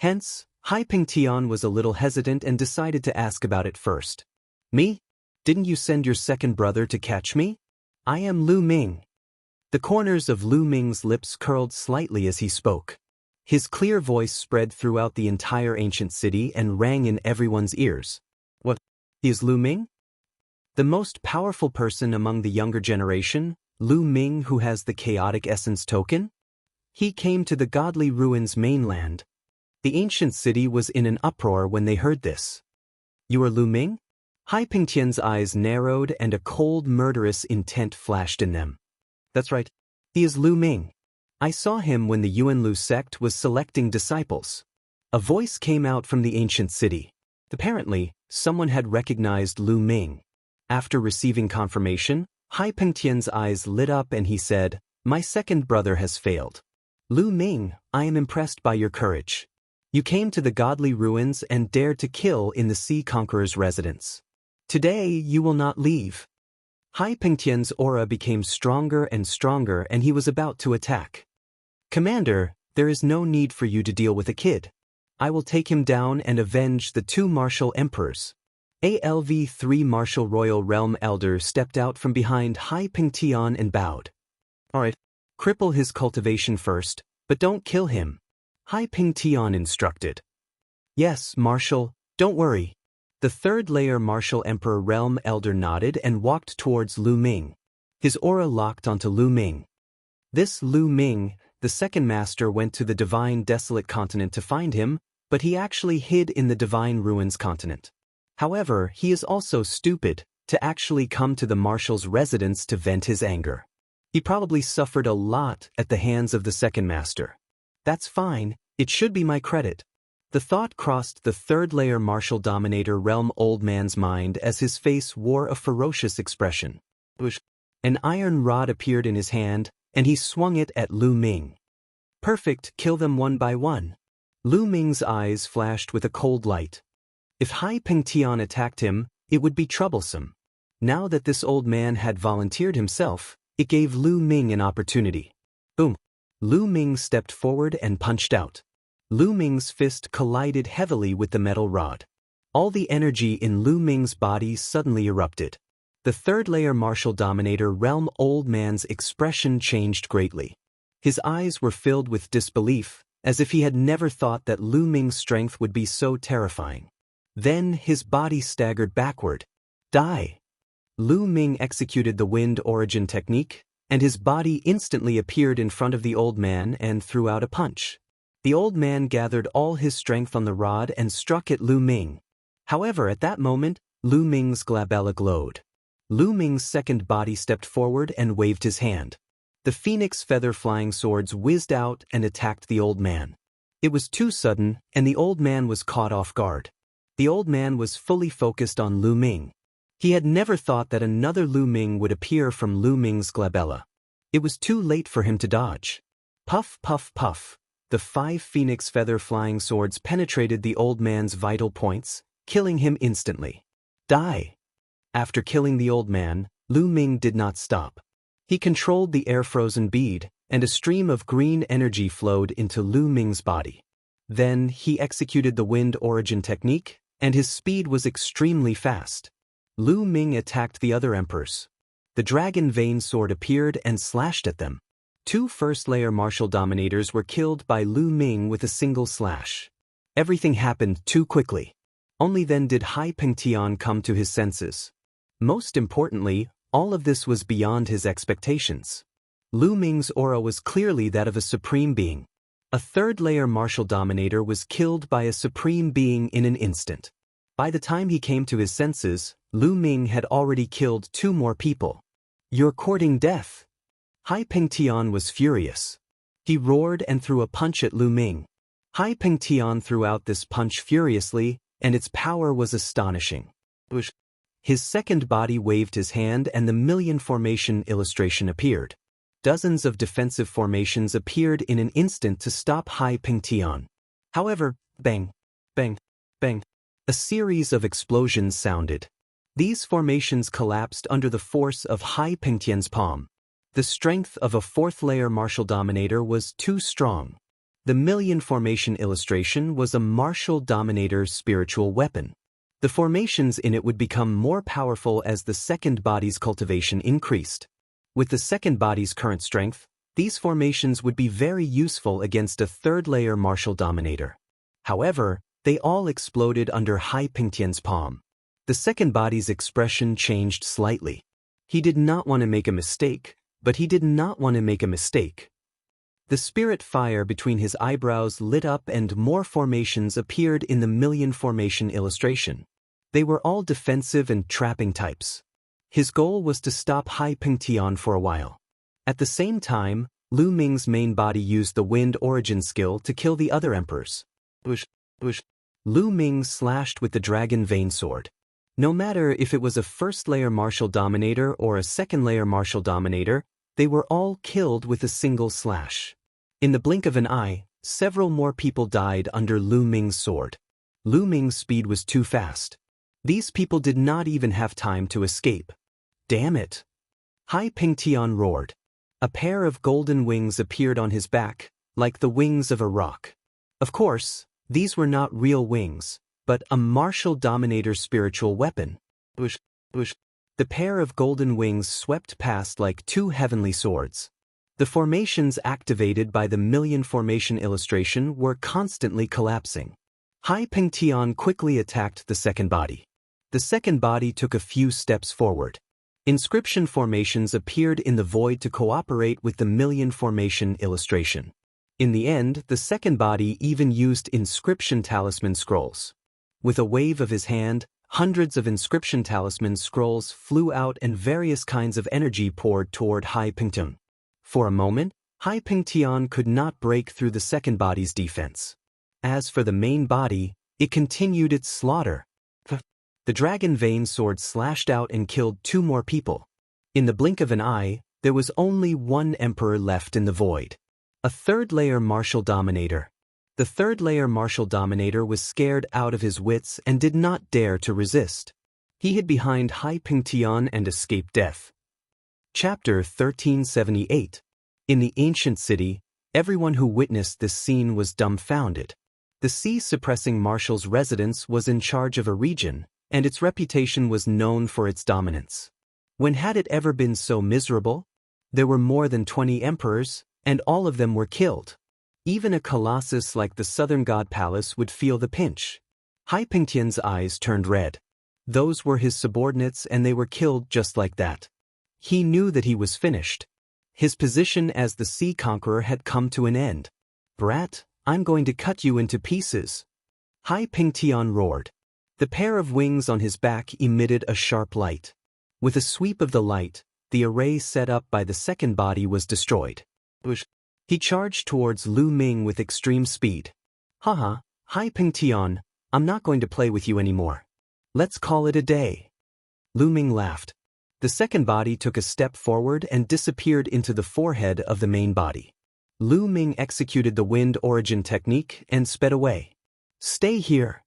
Hence, Hai Pengtian was a little hesitant and decided to ask about it first. Me? Didn't you send your second brother to catch me? I am Lu Ming. The corners of Lu Ming's lips curled slightly as he spoke. His clear voice spread throughout the entire ancient city and rang in everyone's ears. He is Lu Ming? The most powerful person among the younger generation, Lu Ming, who has the chaotic essence token? He came to the godly ruins mainland. The ancient city was in an uproar when they heard this. You are Lu Ming? Hai Pingtian's eyes narrowed and a cold, murderous intent flashed in them. That's right. He is Lu Ming. I saw him when the Yuanlu sect was selecting disciples. A voice came out from the ancient city. Apparently, someone had recognized Lu Ming. After receiving confirmation, Hai Pingtian's eyes lit up and he said, "My second brother has failed. Lu Ming, I am impressed by your courage. You came to the godly ruins and dared to kill in the Sea Conqueror's residence. Today you will not leave." Hai Pingtian's aura became stronger and stronger and he was about to attack. "Commander, there is no need for you to deal with a kid. I will take him down and avenge the two martial emperors." ALV-3 Martial Royal Realm Elder stepped out from behind Hai Pingtian and bowed. "Alright, cripple his cultivation first, but don't kill him," Hai Pingtian instructed. "Yes, Martial, don't worry." The third-layer Martial Emperor Realm Elder nodded and walked towards Lu Ming. His aura locked onto Lu Ming. This Lu Ming, the second master, went to the Divine Desolate Continent to find him, but he actually hid in the Divine Ruins Continent. However, he is also stupid to actually come to the Marshal's residence to vent his anger. He probably suffered a lot at the hands of the second master. That's fine, it should be my credit. The thought crossed the third-layer Martial Dominator Realm Old Man's mind as his face wore a ferocious expression. An iron rod appeared in his hand, and he swung it at Lu Ming. "Perfect, kill them one by one." Lu Ming's eyes flashed with a cold light. If Hai Pingtian attacked him, it would be troublesome. Now that this old man had volunteered himself, it gave Lu Ming an opportunity. Boom! Lu Ming stepped forward and punched out. Lu Ming's fist collided heavily with the metal rod. All the energy in Lu Ming's body suddenly erupted. The third-layer Martial Dominator Realm Old Man's expression changed greatly. His eyes were filled with disbelief, as if he had never thought that Lu Ming's strength would be so terrifying. Then his body staggered backward. Die! Lu Ming executed the Wind Origin technique, and his body instantly appeared in front of the old man and threw out a punch. The old man gathered all his strength on the rod and struck at Lu Ming. However, at that moment, Lu Ming's glabella glowed. Lu Ming's second body stepped forward and waved his hand. The phoenix feather flying swords whizzed out and attacked the old man. It was too sudden, and the old man was caught off guard. The old man was fully focused on Lu Ming. He had never thought that another Lu Ming would appear from Lu Ming's glabella. It was too late for him to dodge. Puff, puff, puff. The 5 phoenix feather flying swords penetrated the old man's vital points, killing him instantly. Die! After killing the old man, Lu Ming did not stop. He controlled the air-frozen bead, and a stream of green energy flowed into Lu Ming's body. Then he executed the Wind Origin technique, and his speed was extremely fast. Lu Ming attacked the other emperors. The Dragon Vein Sword appeared and slashed at them. 2 first-layer Martial Dominators were killed by Lu Ming with a single slash. Everything happened too quickly. Only then did Hai Pingtian come to his senses. Most importantly, all of this was beyond his expectations. Lu Ming's aura was clearly that of a supreme being. A third-layer Martial Dominator was killed by a supreme being in an instant. By the time he came to his senses, Lu Ming had already killed 2 more people. "You're courting death." Hai Pingtian was furious. He roared and threw a punch at Lu Ming. Hai Pingtian threw out this punch furiously, and its power was astonishing. His second body waved his hand and the million formation illustration appeared. Dozens of defensive formations appeared in an instant to stop Hai Pingtian. However, bang, bang, bang, a series of explosions sounded. These formations collapsed under the force of Hai Pingtian's palm. The strength of a 4th-layer Martial Dominator was too strong. The million formation illustration was a Martial Dominator's spiritual weapon. The formations in it would become more powerful as the second body's cultivation increased. With the second body's current strength, these formations would be very useful against a 3rd-layer Martial Dominator. However, they all exploded under Hai Pingtian's palm. The second body's expression changed slightly. He did not want to make a mistake, but he did not want to make a mistake. The spirit fire between his eyebrows lit up and more formations appeared in the million formation illustration. They were all defensive and trapping types. His goal was to stop Hai Pengtian for a while. At the same time, Lu Ming's main body used the wind origin skill to kill the other emperors. Lu Ming slashed with the dragon vein sword. No matter if it was a first-layer martial dominator or a second-layer martial dominator, they were all killed with a single slash. In the blink of an eye, several more people died under Lu Ming's sword. Lu Ming's speed was too fast. These people did not even have time to escape. Damn it! Hai Pengtian roared. A pair of golden wings appeared on his back, like the wings of a rock. Of course, these were not real wings, but a martial dominator's spiritual weapon. The pair of golden wings swept past like two heavenly swords. The formations activated by the million formation illustration were constantly collapsing. Hai Pengtian quickly attacked the second body. The second body took a few steps forward. Inscription formations appeared in the void to cooperate with the million formation illustration. In the end, the second body even used inscription talisman scrolls. With a wave of his hand, hundreds of inscription talisman scrolls flew out and various kinds of energy poured toward Hai Pengtian. For a moment, Hai Pengtian could not break through the second body's defense. As for the main body, it continued its slaughter. The dragon vein sword slashed out and killed two more people. In the blink of an eye, there was only one emperor left in the void. A third-layer martial dominator. The third-layer martial dominator was scared out of his wits and did not dare to resist. He hid behind Hai Pengtian and escaped death. Chapter 1378. In the ancient city, everyone who witnessed this scene was dumbfounded. The sea-suppressing marshal's residence was in charge of a region, and its reputation was known for its dominance. When had it ever been so miserable? There were more than 20 emperors, and all of them were killed. Even a colossus like the Southern God Palace would feel the pinch. Hai Pengtian's eyes turned red. Those were his subordinates and they were killed just like that. He knew that he was finished. His position as the sea conqueror had come to an end. Brat, I'm going to cut you into pieces. Hai Pengtian roared. The pair of wings on his back emitted a sharp light. With a sweep of the light, the array set up by the second body was destroyed. He charged towards Lu Ming with extreme speed. Haha, Hai Pengtian, I'm not going to play with you anymore. Let's call it a day. Lu Ming laughed. The second body took a step forward and disappeared into the forehead of the main body. Lu Ming executed the wind origin technique and sped away. Stay here.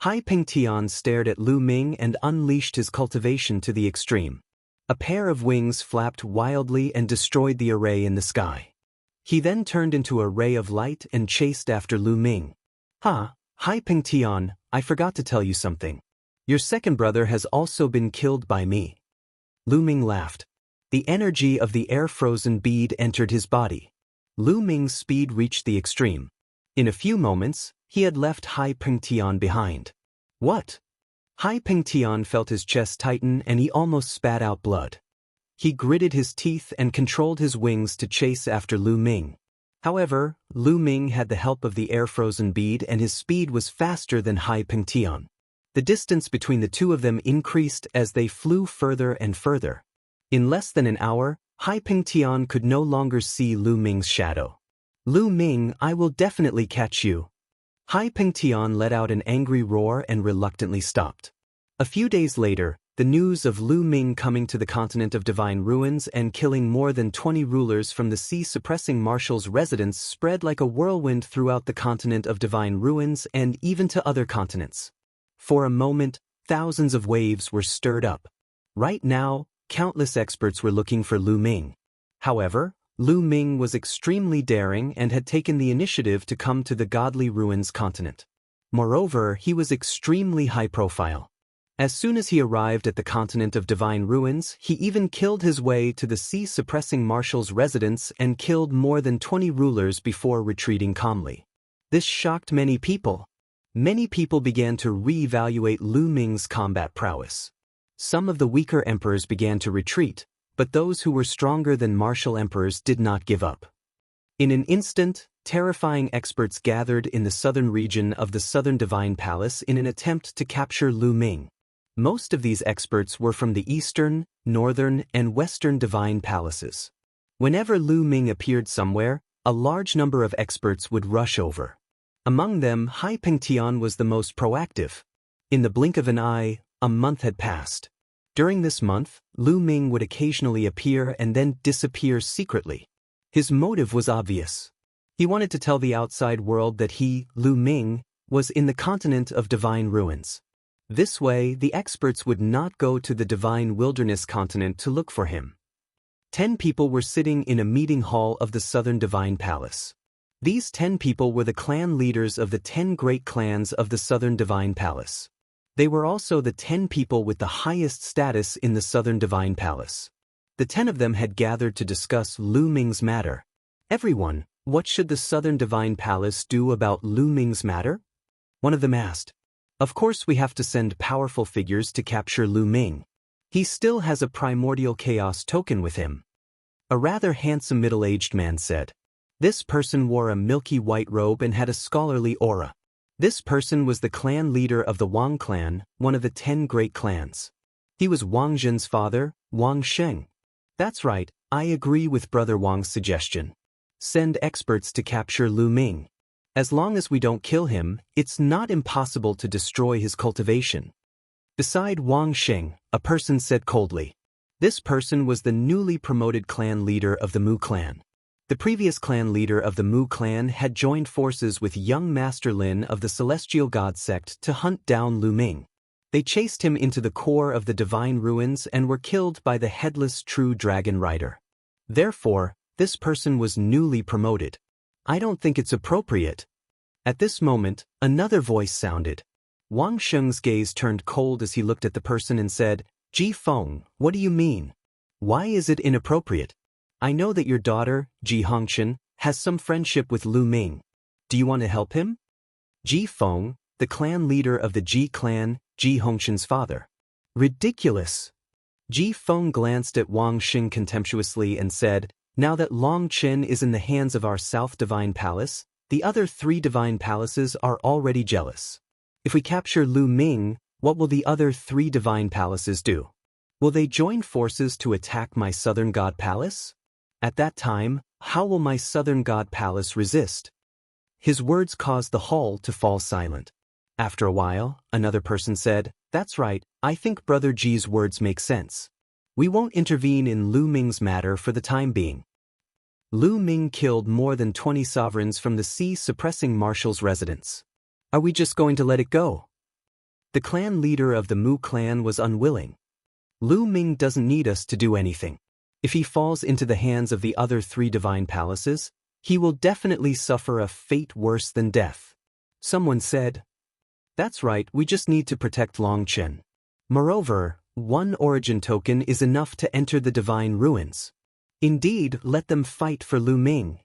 Hai Pengtian stared at Lu Ming and unleashed his cultivation to the extreme. A pair of wings flapped wildly and destroyed the array in the sky. He then turned into a ray of light and chased after Lu Ming. Hai Pengtian, I forgot to tell you something. Your second brother has also been killed by me. Lu Ming laughed. The energy of the air-frozen bead entered his body. Lu Ming's speed reached the extreme. In a few moments, he had left Hai Pengtian behind. What? Hai Pengtian felt his chest tighten and he almost spat out blood. He gritted his teeth and controlled his wings to chase after Lu Ming. However, Lu Ming had the help of the air-frozen bead and his speed was faster than Hai Pengtian. The distance between the two of them increased as they flew further and further. In less than an hour, Hai Pengtian could no longer see Lu Ming's shadow. Lu Ming, I will definitely catch you. Hai Pengtian let out an angry roar and reluctantly stopped. A few days later, the news of Lu Ming coming to the continent of Divine Ruins and killing more than 20 rulers from the sea-suppressing marshal's residence spread like a whirlwind throughout the continent of Divine Ruins and even to other continents. For a moment, thousands of waves were stirred up. Right now, countless experts were looking for Lu Ming. However, Lu Ming was extremely daring and had taken the initiative to come to the Godly Ruins continent. Moreover, he was extremely high-profile. As soon as he arrived at the continent of Divine Ruins, he even killed his way to the sea-suppressing marshal's residence and killed more than 20 rulers before retreating calmly. This shocked many people. Many people began to re-evaluate Lu Ming's combat prowess. Some of the weaker emperors began to retreat, but those who were stronger than martial emperors did not give up. In an instant, terrifying experts gathered in the southern region of the Southern Divine Palace in an attempt to capture Lu Ming. Most of these experts were from the Eastern, Northern, and Western Divine Palaces. Whenever Lu Ming appeared somewhere, a large number of experts would rush over. Among them, Hai Pengtian was the most proactive. In the blink of an eye, a month had passed. During this month, Lu Ming would occasionally appear and then disappear secretly. His motive was obvious. He wanted to tell the outside world that he, Lu Ming, was in the continent of divine ruins. This way, the experts would not go to the divine wilderness continent to look for him. 10 people were sitting in a meeting hall of the Southern Divine Palace. These 10 people were the clan leaders of the 10 great clans of the Southern Divine Palace. They were also the 10 people with the highest status in the Southern Divine Palace. The 10 of them had gathered to discuss Lu Ming's matter. Everyone, what should the Southern Divine Palace do about Lu Ming's matter? One of them asked. Of course we have to send powerful figures to capture Lu Ming. He still has a primordial chaos token with him. A rather handsome middle-aged man said. This person wore a milky white robe and had a scholarly aura. This person was the clan leader of the Wang clan, one of the 10 great clans. He was Wang Zhen's father, Wang Sheng. That's right, I agree with Brother Wang's suggestion. Send experts to capture Lu Ming. As long as we don't kill him, it's not impossible to destroy his cultivation. Beside Wang Sheng, a person said coldly. This person was the newly promoted clan leader of the Mu clan. The previous clan leader of the Mu clan had joined forces with young Master Lin of the Celestial God sect to hunt down Lu Ming. They chased him into the core of the divine ruins and were killed by the headless true dragon rider. Therefore, this person was newly promoted. I don't think it's appropriate. At this moment, another voice sounded. Wang Sheng's gaze turned cold as he looked at the person and said, Ji Feng, what do you mean? Why is it inappropriate? I know that your daughter, Ji Hongchen, has some friendship with Lu Ming. Do you want to help him? Ji Feng, the clan leader of the Ji clan, Ji Hongchen's father. Ridiculous. Ji Feng glanced at Wang Sheng contemptuously and said, Now that Long Chen is in the hands of our South Divine Palace, the other 3 divine palaces are already jealous. If we capture Lu Ming, what will the other 3 divine palaces do? Will they join forces to attack my Southern God Palace? At that time, how will my Southern God Palace resist? His words caused the hall to fall silent. After a while, another person said, That's right, I think Brother Ji's words make sense. We won't intervene in Lu Ming's matter for the time being. Lu Ming killed more than 20 sovereigns from the sea, suppressing Marshall's residence. Are we just going to let it go? The clan leader of the Mu clan was unwilling. Lu Ming doesn't need us to do anything. If he falls into the hands of the other 3 divine palaces, he will definitely suffer a fate worse than death. Someone said, That's right, we just need to protect Long Chen. Moreover, 1 origin token is enough to enter the divine ruins. Indeed, let them fight for Lu Ming.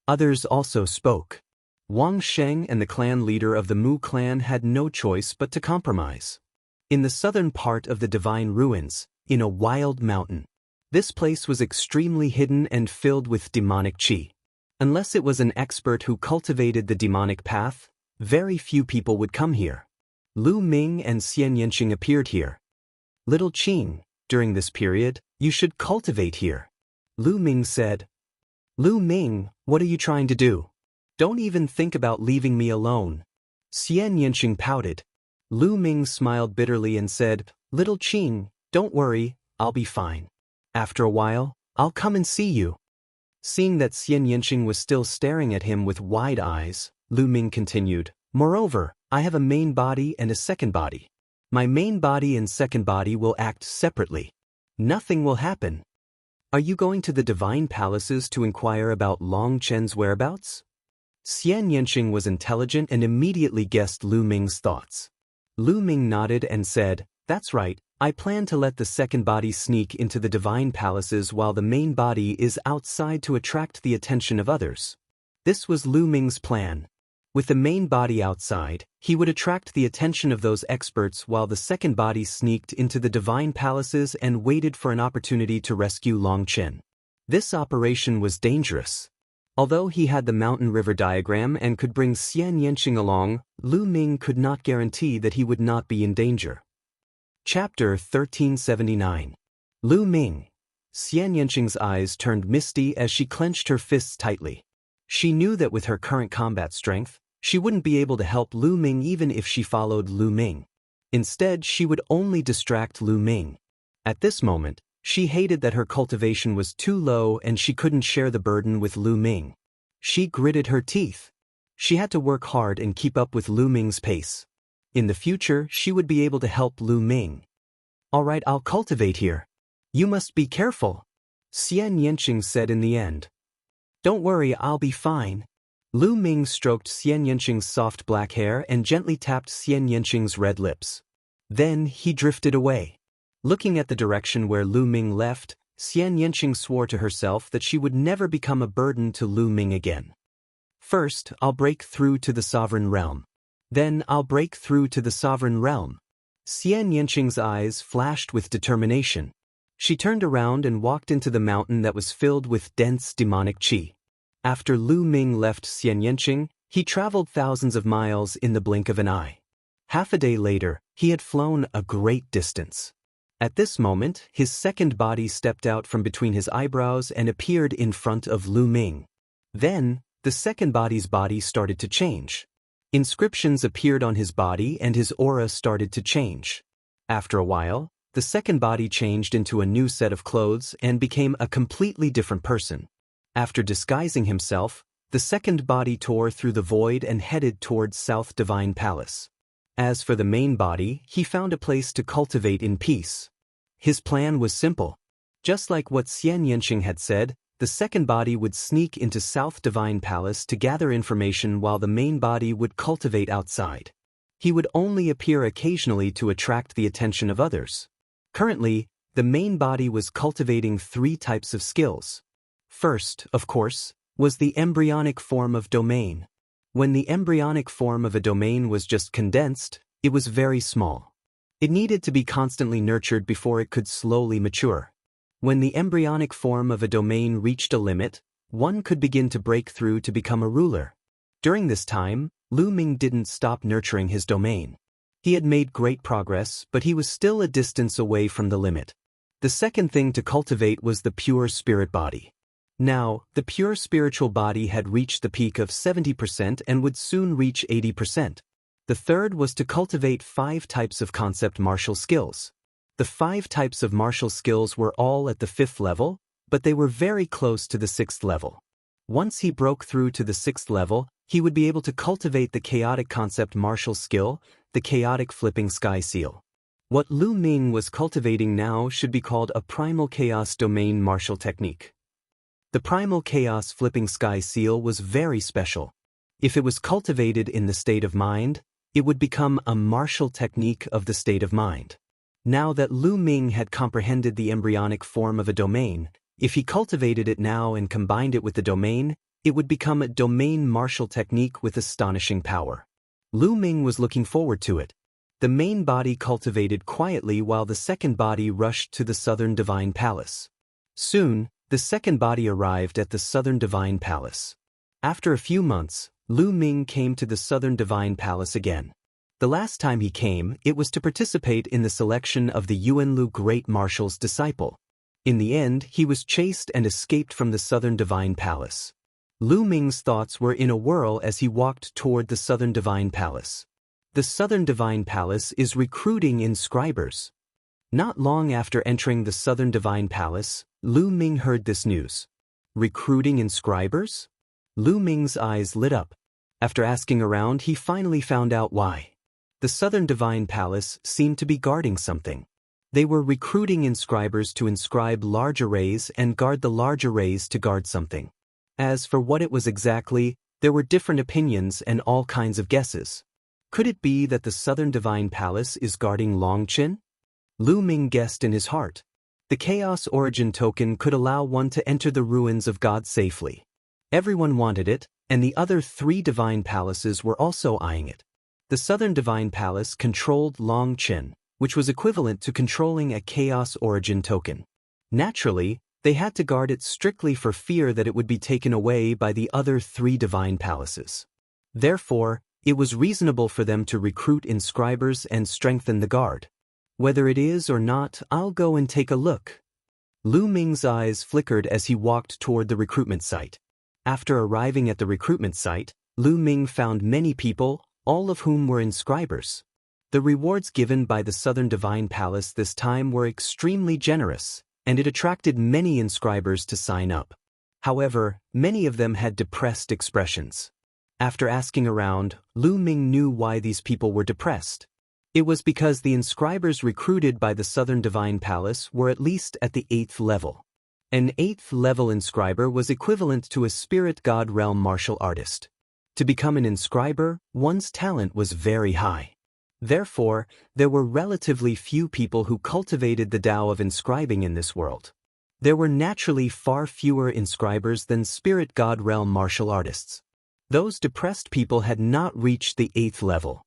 Others also spoke. Wang Sheng and the clan leader of the Mu clan had no choice but to compromise. In the southern part of the divine ruins, in a wild mountain. This place was extremely hidden and filled with demonic qi. Unless it was an expert who cultivated the demonic path, very few people would come here. Lu Ming and Xian Yanqing appeared here. Little Qing, during this period, you should cultivate here. Lu Ming said. Lu Ming, what are you trying to do? Don't even think about leaving me alone. Xian Yanqing pouted. Lu Ming smiled bitterly and said, Little Qing, don't worry, I'll be fine. After a while, I'll come and see you. Seeing that Xian Yanqing was still staring at him with wide eyes, Lu Ming continued, Moreover, I have a main body and a second body. My main body and second body will act separately. Nothing will happen. Are you going to the divine palaces to inquire about Long Chen's whereabouts? Xian Yanqing was intelligent and immediately guessed Lu Ming's thoughts. Lu Ming nodded and said, That's right, I plan to let the second body sneak into the divine palaces while the main body is outside to attract the attention of others. This was Lu Ming's plan. With the main body outside, he would attract the attention of those experts while the second body sneaked into the divine palaces and waited for an opportunity to rescue Long Chen. This operation was dangerous. Although he had the mountain river diagram and could bring Xian Yanqing along, Lu Ming could not guarantee that he would not be in danger. Chapter 1379. Lu Ming. Xian Yanqing's eyes turned misty as she clenched her fists tightly. She knew that with her current combat strength, she wouldn't be able to help Lu Ming even if she followed Lu Ming. Instead, she would only distract Lu Ming. At this moment, she hated that her cultivation was too low and she couldn't share the burden with Lu Ming. She gritted her teeth. She had to work hard and keep up with Lu Ming's pace. In the future, she would be able to help Lu Ming. "All right, I'll cultivate here. You must be careful," Xian Yanqing said in the end. "Don't worry, I'll be fine." Lu Ming stroked Xian Yanqing's soft black hair and gently tapped Xian Yanqing's red lips. Then he drifted away. Looking at the direction where Lu Ming left, Xian Yanqing swore to herself that she would never become a burden to Lu Ming again. "First, I'll break through to the sovereign realm. Then I'll break through to the sovereign realm." Xian Yanqing's eyes flashed with determination. She turned around and walked into the mountain that was filled with dense demonic qi. After Lu Ming left Xian Yanqing, he traveled thousands of miles in the blink of an eye. Half a day later, he had flown a great distance. At this moment, his second body stepped out from between his eyebrows and appeared in front of Lu Ming. Then, the second body's body started to change. Inscriptions appeared on his body and his aura started to change. After a while, the second body changed into a new set of clothes and became a completely different person. After disguising himself, the second body tore through the void and headed towards South Divine Palace. As for the main body, he found a place to cultivate in peace. His plan was simple. Just like what Xian Yanqing had said, the second body would sneak into South Divine Palace to gather information while the main body would cultivate outside. He would only appear occasionally to attract the attention of others. Currently, the main body was cultivating 3 types of skills. First, of course, was the embryonic form of domain. When the embryonic form of a domain was just condensed, it was very small. It needed to be constantly nurtured before it could slowly mature. When the embryonic form of a domain reached a limit, one could begin to break through to become a ruler. During this time, Lu Ming didn't stop nurturing his domain. He had made great progress, but he was still a distance away from the limit. The second thing to cultivate was the pure spirit body. Now, the pure spiritual body had reached the peak of 70% and would soon reach 80%. The third was to cultivate 5 types of concept martial skills. The 5 types of martial skills were all at the 5th level, but they were very close to the 6th level. Once he broke through to the 6th level, he would be able to cultivate the chaotic concept martial skill, the chaotic flipping sky seal. What Lu Ming was cultivating now should be called a primal chaos domain martial technique. The primal chaos flipping sky seal was very special. If it was cultivated in the state of mind, it would become a martial technique of the state of mind. Now that Lu Ming had comprehended the embryonic form of a domain, if he cultivated it now and combined it with the domain, it would become a domain martial technique with astonishing power. Lu Ming was looking forward to it. The main body cultivated quietly while the second body rushed to the Southern Divine Palace. Soon, the second body arrived at the Southern Divine Palace. After a few months, Lu Ming came to the Southern Divine Palace again. The last time he came, it was to participate in the selection of the Yuanlu Great Marshal's disciple. In the end, he was chased and escaped from the Southern Divine Palace. Lu Ming's thoughts were in a whirl as he walked toward the Southern Divine Palace. The Southern Divine Palace is recruiting inscribers. Not long after entering the Southern Divine Palace, Lu Ming heard this news. Recruiting inscribers? Lu Ming's eyes lit up. After asking around, he finally found out why. The Southern Divine Palace seemed to be guarding something. They were recruiting inscribers to inscribe large arrays and guard the large arrays to guard something. As for what it was exactly, there were different opinions and all kinds of guesses. Could it be that the Southern Divine Palace is guarding Longqin? Lu Ming guessed in his heart. The Chaos Origin token could allow one to enter the ruins of God safely. Everyone wanted it, and the other 3 divine palaces were also eyeing it. The southern divine palace controlled Long Chen, which was equivalent to controlling a Chaos Origin token. Naturally, they had to guard it strictly for fear that it would be taken away by the other 3 divine palaces. Therefore, it was reasonable for them to recruit inscribers and strengthen the guard. Whether it is or not, I'll go and take a look. Lu Ming's eyes flickered as he walked toward the recruitment site. After arriving at the recruitment site, Lu Ming found many people, all of whom were inscribers. The rewards given by the Southern Divine Palace this time were extremely generous, and it attracted many inscribers to sign up. However, many of them had depressed expressions. After asking around, Lu Ming knew why these people were depressed. It was because the inscribers recruited by the Southern Divine Palace were at least at the 8th level. An 8th level inscriber was equivalent to a spirit god realm martial artist. To become an inscriber, one's talent was very high. Therefore, there were relatively few people who cultivated the Tao of inscribing in this world. There were naturally far fewer inscribers than spirit god realm martial artists. Those depressed people had not reached the 8th level.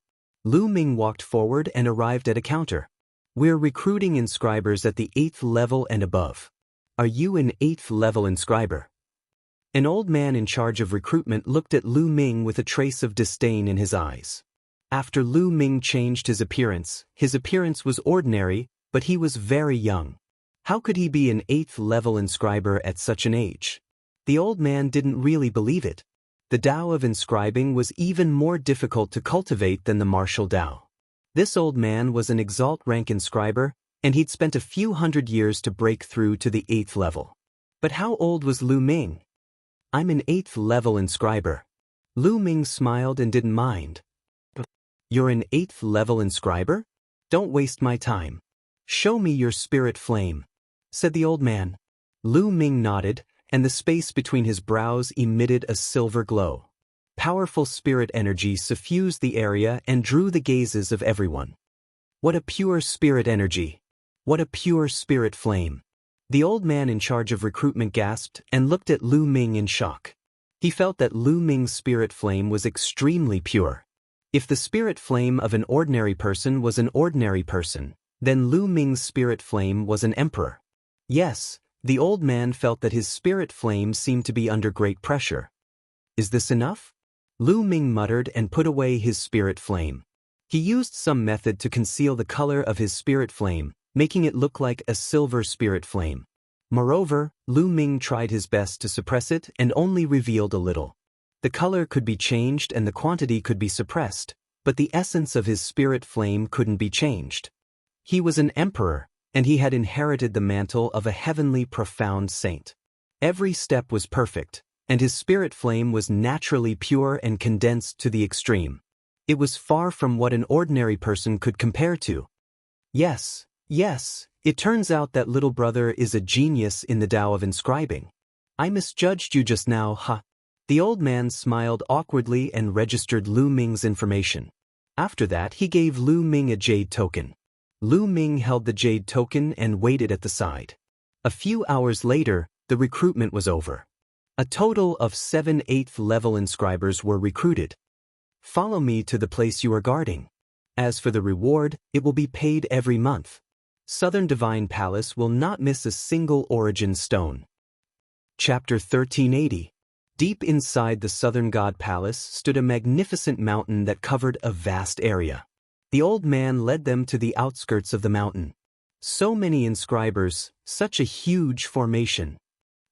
Lu Ming walked forward and arrived at a counter. We're recruiting inscribers at the 8th level and above. Are you an 8th level inscriber? An old man in charge of recruitment looked at Lu Ming with a trace of disdain in his eyes. After Lu Ming changed his appearance was ordinary, but he was very young. How could he be an 8th level inscriber at such an age? The old man didn't really believe it. The Tao of inscribing was even more difficult to cultivate than the martial Tao. This old man was an exalt rank inscriber, and he'd spent a few hundred years to break through to the 8th level. But how old was Lu Ming? I'm an 8th level inscriber. Lu Ming smiled and didn't mind. You're an 8th level inscriber? Don't waste my time. Show me your spirit flame, said the old man. Lu Ming nodded, and the space between his brows emitted a silver glow. Powerful spirit energy suffused the area and drew the gazes of everyone. What a pure spirit energy! What a pure spirit flame! The old man in charge of recruitment gasped and looked at Lu Ming in shock. He felt that Lu Ming's spirit flame was extremely pure. If the spirit flame of an ordinary person was an ordinary person, then Lu Ming's spirit flame was an emperor. Yes, the old man felt that his spirit flame seemed to be under great pressure. Is this enough? Lu Ming muttered and put away his spirit flame. He used some method to conceal the color of his spirit flame, making it look like a silver spirit flame. Moreover, Lu Ming tried his best to suppress it and only revealed a little. The color could be changed and the quantity could be suppressed, but the essence of his spirit flame couldn't be changed. He was an emperor, and he had inherited the mantle of a heavenly profound saint. Every step was perfect, and his spirit flame was naturally pure and condensed to the extreme. It was far from what an ordinary person could compare to. Yes, it turns out that little brother is a genius in the Tao of inscribing. I misjudged you just now, huh? The old man smiled awkwardly and registered Lu Ming's information. After that, he gave Lu Ming a jade token. Lu Ming held the jade token and waited at the side. A few hours later, the recruitment was over. A total of 7 8th level inscribers were recruited. Follow me to the place you are guarding. As for the reward, it will be paid every month. Southern Divine Palace will not miss a single origin stone. Chapter 1380. Deep inside the Southern God Palace stood a magnificent mountain that covered a vast area. The old man led them to the outskirts of the mountain. So many inscribers, such a huge formation.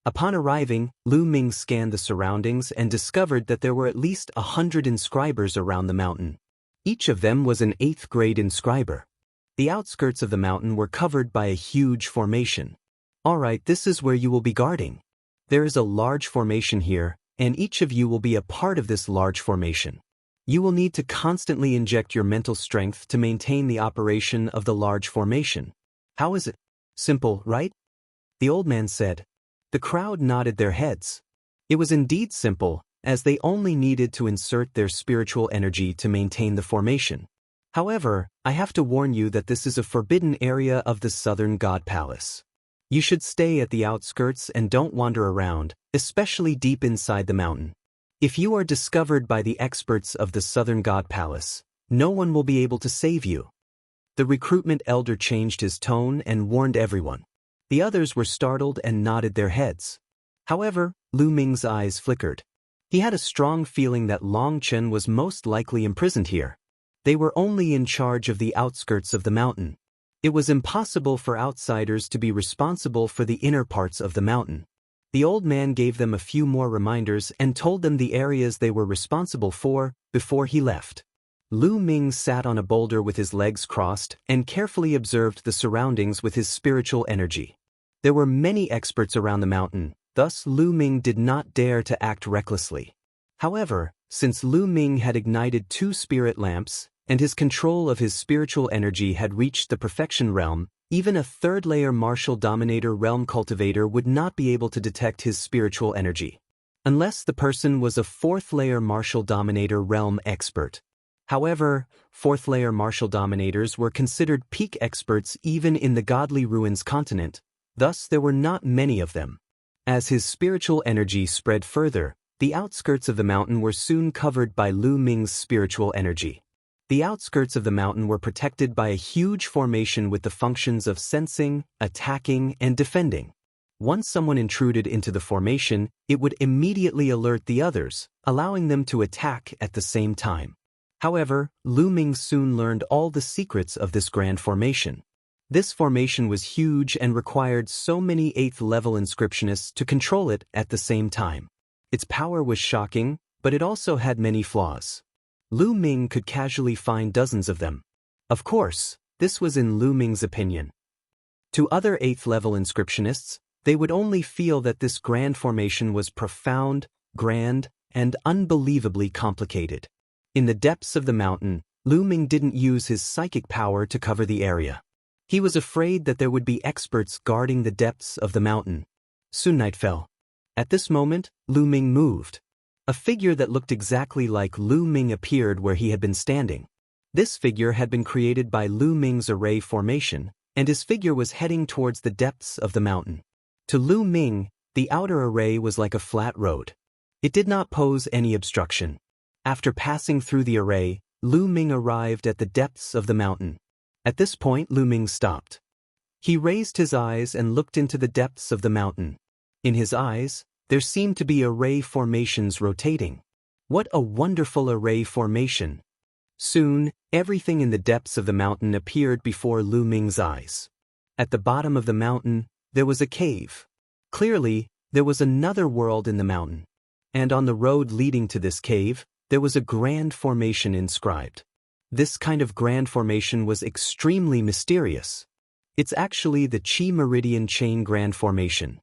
Upon arriving, Lu Ming scanned the surroundings and discovered that there were at least 100 inscribers around the mountain. Each of them was an 8th grade inscriber. The outskirts of the mountain were covered by a huge formation. Alright, this is where you will be guarding. There is a large formation here, and each of you will be a part of this large formation. You will need to constantly inject your mental strength to maintain the operation of the large formation. How is it? Simple, right? The old man said. The crowd nodded their heads. It was indeed simple, as they only needed to insert their spiritual energy to maintain the formation. However, I have to warn you that this is a forbidden area of the Southern God Palace. You should stay at the outskirts and don't wander around, especially deep inside the mountain. If you are discovered by the experts of the Southern God Palace, no one will be able to save you. The recruitment elder changed his tone and warned everyone. The others were startled and nodded their heads. However, Lu Ming's eyes flickered. He had a strong feeling that Long Chen was most likely imprisoned here. They were only in charge of the outskirts of the mountain. It was impossible for outsiders to be responsible for the inner parts of the mountain. The old man gave them a few more reminders and told them the areas they were responsible for before he left. Lu Ming sat on a boulder with his legs crossed and carefully observed the surroundings with his spiritual energy. There were many experts around the mountain, thus Lu Ming did not dare to act recklessly. However, since Lu Ming had ignited 2 spirit lamps, and his control of his spiritual energy had reached the perfection realm, even a 3rd-layer martial dominator realm cultivator would not be able to detect his spiritual energy. Unless the person was a 4th-layer martial dominator realm expert. However, 4th-layer martial dominators were considered peak experts even in the Godly Ruins continent, thus there were not many of them. As his spiritual energy spread further, the outskirts of the mountain were soon covered by Lu Ming's spiritual energy. The outskirts of the mountain were protected by a huge formation with the functions of sensing, attacking, and defending. Once someone intruded into the formation, it would immediately alert the others, allowing them to attack at the same time. However, Lu Ming soon learned all the secrets of this grand formation. This formation was huge and required so many 8th-level inscriptionists to control it at the same time. Its power was shocking, but it also had many flaws. Lu Ming could casually find dozens of them. Of course, this was in Lu Ming's opinion. To other 8th-level inscriptionists, they would only feel that this grand formation was profound, grand, and unbelievably complicated. In the depths of the mountain, Lu Ming didn't use his psychic power to cover the area. He was afraid that there would be experts guarding the depths of the mountain. Soon night fell. At this moment, Lu Ming moved. A figure that looked exactly like Lu Ming appeared where he had been standing. This figure had been created by Lu Ming's array formation, and his figure was heading towards the depths of the mountain. To Lu Ming, the outer array was like a flat road. It did not pose any obstruction. After passing through the array, Lu Ming arrived at the depths of the mountain. At this point, Lu Ming stopped. He raised his eyes and looked into the depths of the mountain. In his eyes, there seemed to be array formations rotating. What a wonderful array formation! Soon, everything in the depths of the mountain appeared before Lu Ming's eyes. At the bottom of the mountain, there was a cave. Clearly, there was another world in the mountain. And on the road leading to this cave, there was a grand formation inscribed. This kind of grand formation was extremely mysterious. It's actually the Chi Meridian Chain Grand Formation.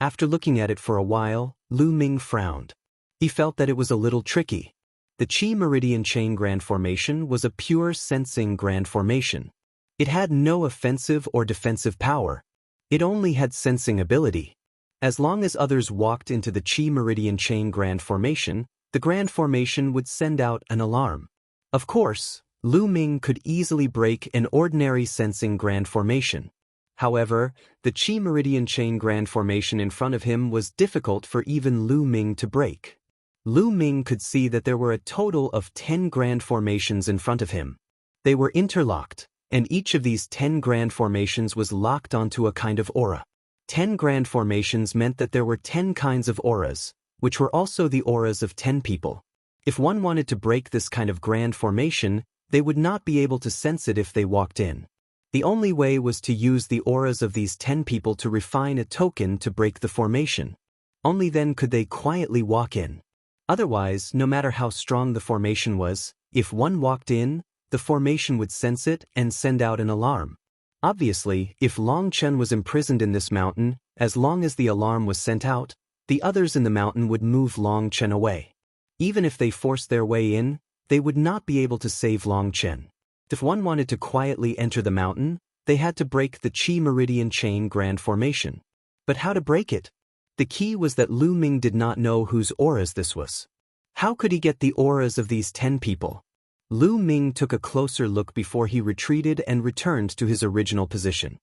After looking at it for a while, Lu Ming frowned. He felt that it was a little tricky. The Chi Meridian Chain Grand Formation was a pure sensing grand formation. It had no offensive or defensive power. It only had sensing ability. As long as others walked into the Chi Meridian Chain Grand Formation, the Grand Formation would send out an alarm. Of course, Lu Ming could easily break an ordinary sensing Grand Formation. However, the Chi Meridian Chain Grand Formation in front of him was difficult for even Lu Ming to break. Lu Ming could see that there were a total of 10 Grand Formations in front of him. They were interlocked, and each of these 10 Grand Formations was locked onto a kind of aura. 10 Grand Formations meant that there were 10 kinds of auras, which were also the auras of 10 people. If one wanted to break this kind of Grand Formation, they would not be able to sense it if they walked in. The only way was to use the auras of these 10 people to refine a token to break the formation. Only then could they quietly walk in. Otherwise, no matter how strong the formation was, if one walked in, the formation would sense it and send out an alarm. Obviously, if Long Chen was imprisoned in this mountain, as long as the alarm was sent out, the others in the mountain would move Long Chen away. Even if they forced their way in, they would not be able to save Long Chen. If one wanted to quietly enter the mountain, they had to break the Chi Meridian Chain Grand Formation. But how to break it? The key was that Lu Ming did not know whose auras this was. How could he get the auras of these 10 people? Lu Ming took a closer look before he retreated and returned to his original position.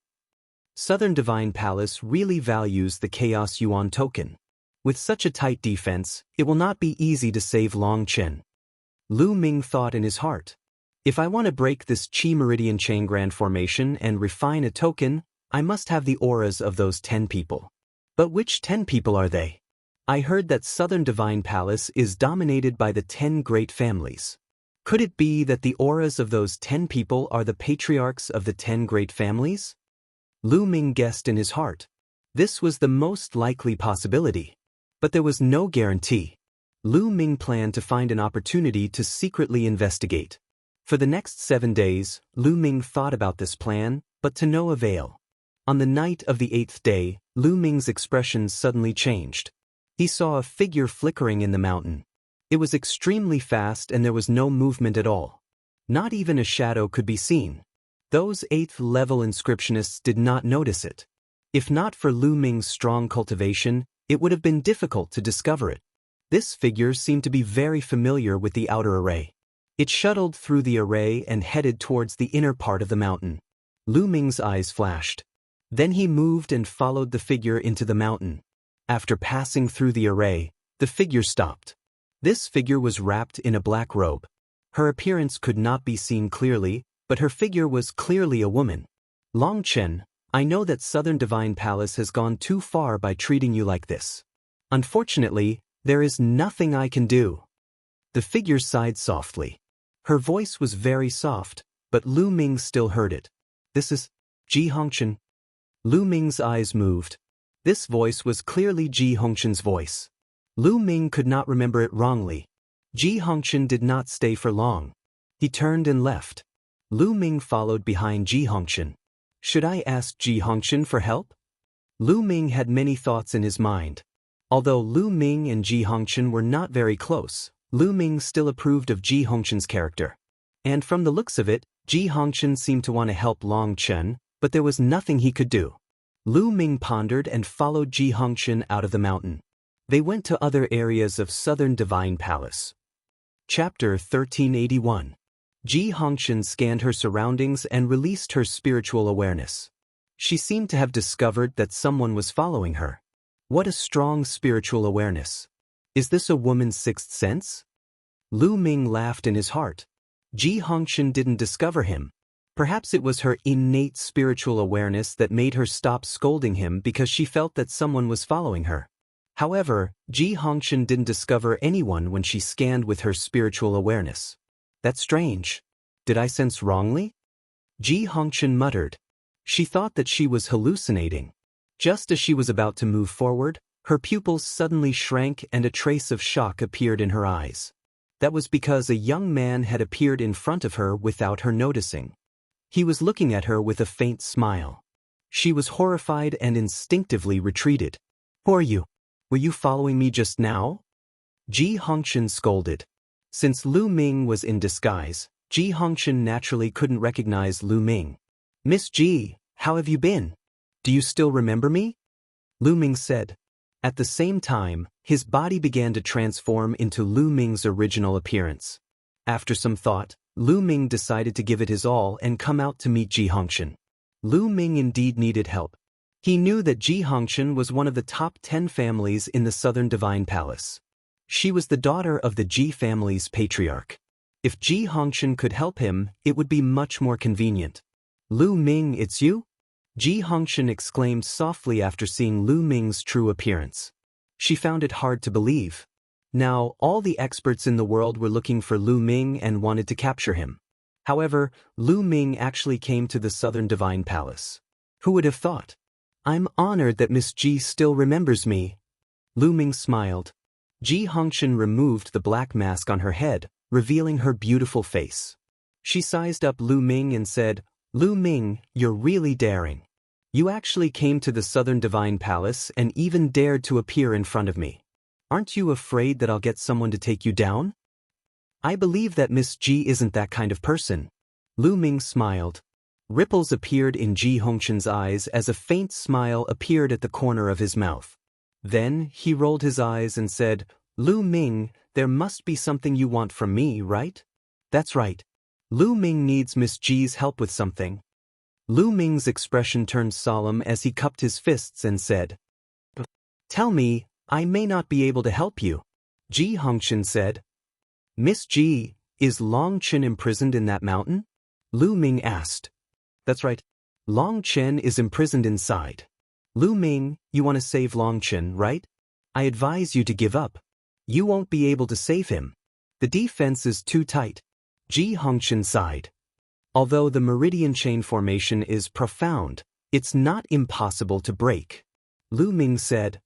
Southern Divine Palace really values the Chaos Yuan token. With such a tight defense, it will not be easy to save Long Chen. Lu Ming thought in his heart. If I want to break this Qi Meridian Chain Grand Formation and refine a token, I must have the auras of those 10 people. But which 10 people are they? I heard that Southern Divine Palace is dominated by the 10 great families. Could it be that the auras of those 10 people are the patriarchs of the 10 great families? Lu Ming guessed in his heart. This was the most likely possibility. But there was no guarantee. Lu Ming planned to find an opportunity to secretly investigate. For the next 7 days, Lu Ming thought about this plan, but to no avail. On the night of the 8th day, Lu Ming's expression suddenly changed. He saw a figure flickering in the mountain. It was extremely fast and there was no movement at all. Not even a shadow could be seen. Those 8th-level inscriptionists did not notice it. If not for Lu Ming's strong cultivation, it would have been difficult to discover it. This figure seemed to be very familiar with the outer array. It shuttled through the array and headed towards the inner part of the mountain. Lu Ming's eyes flashed. Then he moved and followed the figure into the mountain. After passing through the array, the figure stopped. This figure was wrapped in a black robe. Her appearance could not be seen clearly, but her figure was clearly a woman. Long Chen, I know that Southern Divine Palace has gone too far by treating you like this. Unfortunately, there is nothing I can do. The figure sighed softly. Her voice was very soft, but Lu Ming still heard it. This is Ji Hongchen. Lu Ming's eyes moved. This voice was clearly Ji Hongchen's voice. Lu Ming could not remember it wrongly. Ji Hongchen did not stay for long. He turned and left. Lu Ming followed behind Ji Hongchen. Should I ask Ji Hongchen for help? Lu Ming had many thoughts in his mind. Although Lu Ming and Ji Hongchen were not very close, Lu Ming still approved of Ji Hongchen's character. And from the looks of it, Ji Hongchen seemed to want to help Long Chen, but there was nothing he could do. Lu Ming pondered and followed Ji Hongchen out of the mountain. They went to other areas of Southern Divine Palace. Chapter 1381. Ji Hongchen scanned her surroundings and released her spiritual awareness. She seemed to have discovered that someone was following her. What a strong spiritual awareness. Is this a woman's sixth sense? Lu Ming laughed in his heart. Ji Hongchen didn't discover him. Perhaps it was her innate spiritual awareness that made her stop scolding him because she felt that someone was following her. However, Ji Hongchen didn't discover anyone when she scanned with her spiritual awareness. That's strange. Did I sense wrongly? Ji Hongchen muttered. She thought that she was hallucinating. Just as she was about to move forward, her pupils suddenly shrank and a trace of shock appeared in her eyes. That was because a young man had appeared in front of her without her noticing. He was looking at her with a faint smile. She was horrified and instinctively retreated. Who are you? Were you following me just now? Ji Hongchen scolded. Since Lu Ming was in disguise, Ji Hongchen naturally couldn't recognize Lu Ming. Miss Ji, how have you been? Do you still remember me? Lu Ming said. At the same time, his body began to transform into Lu Ming's original appearance. After some thought, Lu Ming decided to give it his all and come out to meet Ji Hongchen. Lu Ming indeed needed help. He knew that Ji Hongchen was one of the top 10 families in the Southern Divine Palace. She was the daughter of the Ji family's patriarch. If Ji Hongchen could help him, it would be much more convenient. Lu Ming, it's you? Ji Hongchen exclaimed softly after seeing Lu Ming's true appearance. She found it hard to believe. Now, all the experts in the world were looking for Lu Ming and wanted to capture him. However, Lu Ming actually came to the Southern Divine Palace. Who would have thought? I'm honored that Miss Ji still remembers me. Lu Ming smiled. Ji Hongchen removed the black mask on her head, revealing her beautiful face. She sized up Lu Ming and said, Lu Ming, you're really daring. You actually came to the Southern Divine Palace and even dared to appear in front of me. Aren't you afraid that I'll get someone to take you down? I believe that Miss Ji isn't that kind of person. Lu Ming smiled. Ripples appeared in Ji Hongchen's eyes as a faint smile appeared at the corner of his mouth. Then he rolled his eyes and said, Lu Ming, there must be something you want from me, right? That's right. Lu Ming needs Miss Ji's help with something. Lu Ming's expression turned solemn as he cupped his fists and said, Tell me, I may not be able to help you. Ji Hongchen said. Miss Ji, is Long Chen imprisoned in that mountain? Lu Ming asked. That's right. Long Chen is imprisoned inside. Lu Ming, you want to save Long Chen, right? I advise you to give up. You won't be able to save him. The defense is too tight. Ji Hongchen sighed. Although the meridian chain formation is profound, it's not impossible to break. Lu Ming said.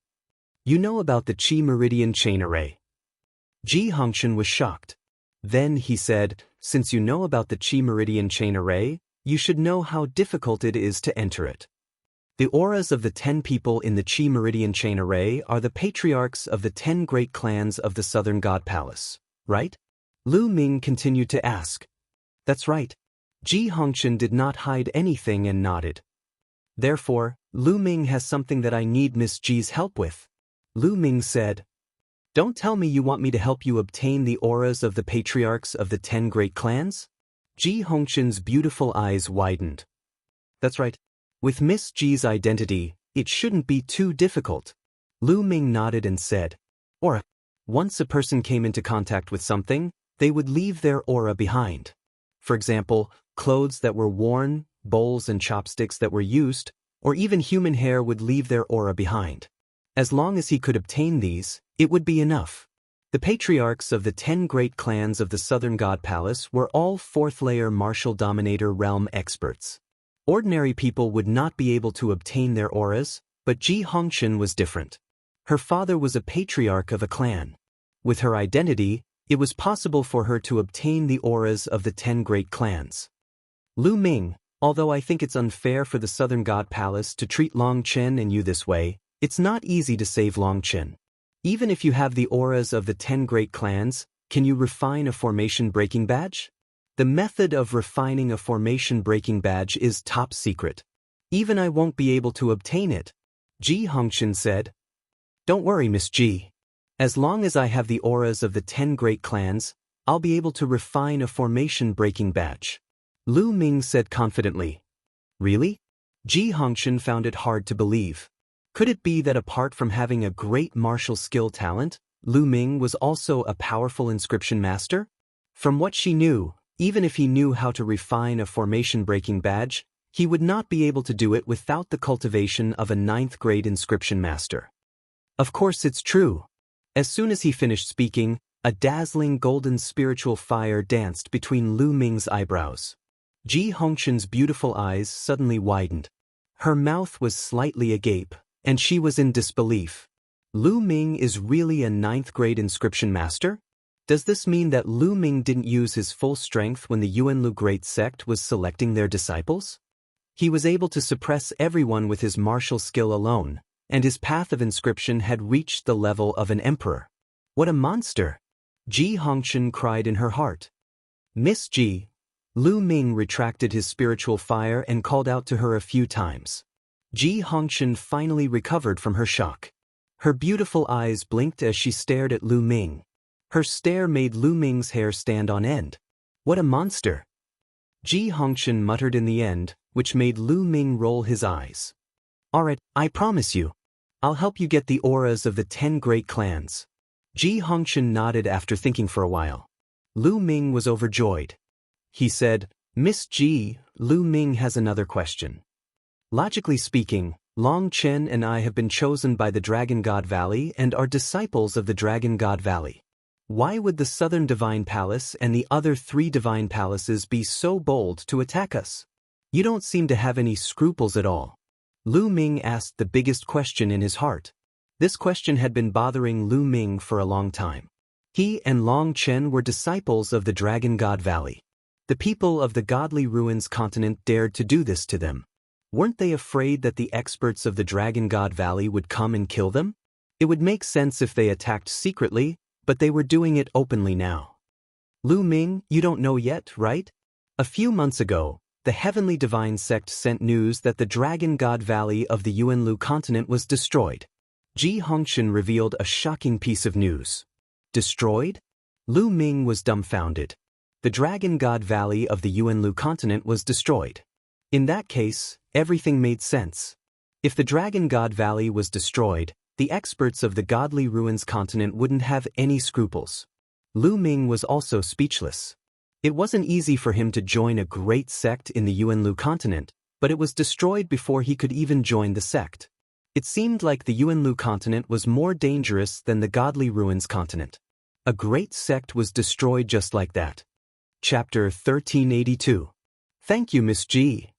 You know about the Qi meridian chain array? Ji Hongchen was shocked. Then he said, since you know about the Qi meridian chain array, you should know how difficult it is to enter it. The auras of the 10 people in the Qi meridian chain array are the patriarchs of the 10 great clans of the Southern God Palace, right? Lu Ming continued to ask. That's right. Ji Hongchen did not hide anything and nodded. Therefore, Lu Ming has something that I need Miss Ji's help with. Lu Ming said. Don't tell me you want me to help you obtain the auras of the patriarchs of the 10 great clans? Ji Hongchen's beautiful eyes widened. That's right. With Miss Ji's identity, it shouldn't be too difficult. Lu Ming nodded and said. Aura. Once a person came into contact with something, they would leave their aura behind. For example, clothes that were worn, bowls and chopsticks that were used, or even human hair would leave their aura behind. As long as he could obtain these, it would be enough. The patriarchs of the 10 great clans of the Southern God Palace were all 4th-layer martial dominator realm experts. Ordinary people would not be able to obtain their auras, but Ji Hongchen was different. Her father was a patriarch of a clan. With her identity, it was possible for her to obtain the auras of the 10 great clans. Lu Ming, although I think it's unfair for the Southern God Palace to treat Long Chen and you this way, it's not easy to save Long Chen. Even if you have the auras of the 10 great clans, can you refine a formation breaking badge? The method of refining a formation breaking badge is top secret. Even I won't be able to obtain it. Ji Hongchen said. Don't worry, Miss Ji. As long as I have the auras of the 10 great clans, I'll be able to refine a formation breaking badge. Lu Ming said confidently. Really? Ji Hongchen found it hard to believe. Could it be that apart from having a great martial skill talent, Lu Ming was also a powerful inscription master? From what she knew, even if he knew how to refine a formation-breaking badge, he would not be able to do it without the cultivation of a 9th-grade inscription master. Of course it's true. As soon as he finished speaking, a dazzling golden spiritual fire danced between Lu Ming's eyebrows. Ji Hongchen's beautiful eyes suddenly widened. Her mouth was slightly agape, and she was in disbelief. Lu Ming is really a 9th-grade inscription master? Does this mean that Lu Ming didn't use his full strength when the Yuanlu Great Sect was selecting their disciples? He was able to suppress everyone with his martial skill alone, and his path of inscription had reached the level of an emperor. What a monster! Ji Hongchen cried in her heart. Miss Ji. Lu Ming retracted his spiritual fire and called out to her a few times. Ji Hongchen finally recovered from her shock. Her beautiful eyes blinked as she stared at Lu Ming. Her stare made Lu Ming's hair stand on end. What a monster! Ji Hongchen muttered in the end, which made Lu Ming roll his eyes. Alright, I promise you. I'll help you get the auras of the 10 great clans. Ji Hongchen nodded after thinking for a while. Lu Ming was overjoyed. He said, Miss Ji, Lu Ming has another question. Logically speaking, Long Chen and I have been chosen by the Dragon God Valley and are disciples of the Dragon God Valley. Why would the Southern Divine Palace and the other 3 Divine Palaces be so bold to attack us? You don't seem to have any scruples at all. Lu Ming asked the biggest question in his heart. This question had been bothering Lu Ming for a long time. He and Long Chen were disciples of the Dragon God Valley. The people of the Godly Ruins continent dared to do this to them. Weren't they afraid that the experts of the Dragon God Valley would come and kill them? It would make sense if they attacked secretly, but they were doing it openly now. Lu Ming, you don't know yet, right? A few months ago, the Heavenly Divine Sect sent news that the Dragon God Valley of the Yuanlu continent was destroyed. Ji Hongchen revealed a shocking piece of news. Destroyed? Lu Ming was dumbfounded. The Dragon God Valley of the Yuanlu continent was destroyed. In that case, everything made sense. If the Dragon God Valley was destroyed, the experts of the Godly Ruins continent wouldn't have any scruples. Lu Ming was also speechless. It wasn't easy for him to join a great sect in the Yuanlu continent, but it was destroyed before he could even join the sect. It seemed like the Yuanlu continent was more dangerous than the Godly Ruins continent. A great sect was destroyed just like that. Chapter 1382. Thank you, Miss Ji.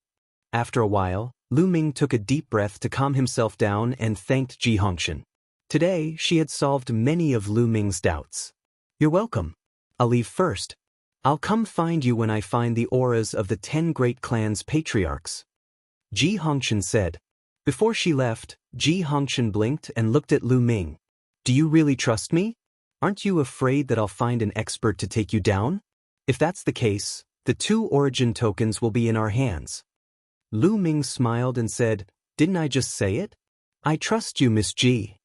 After a while, Lu Ming took a deep breath to calm himself down and thanked Ji Hongshan. Today, she had solved many of Lu Ming's doubts. You're welcome. I'll leave first. I'll come find you when I find the auras of the 10 great clans patriarchs. Ji Hongshan said. Before she left, Ji Hongshan blinked and looked at Lu Ming. Do you really trust me? Aren't you afraid that I'll find an expert to take you down? If that's the case, the 2 origin tokens will be in our hands. Lu Ming smiled and said, Didn't I just say it? I trust you, Miss Ji.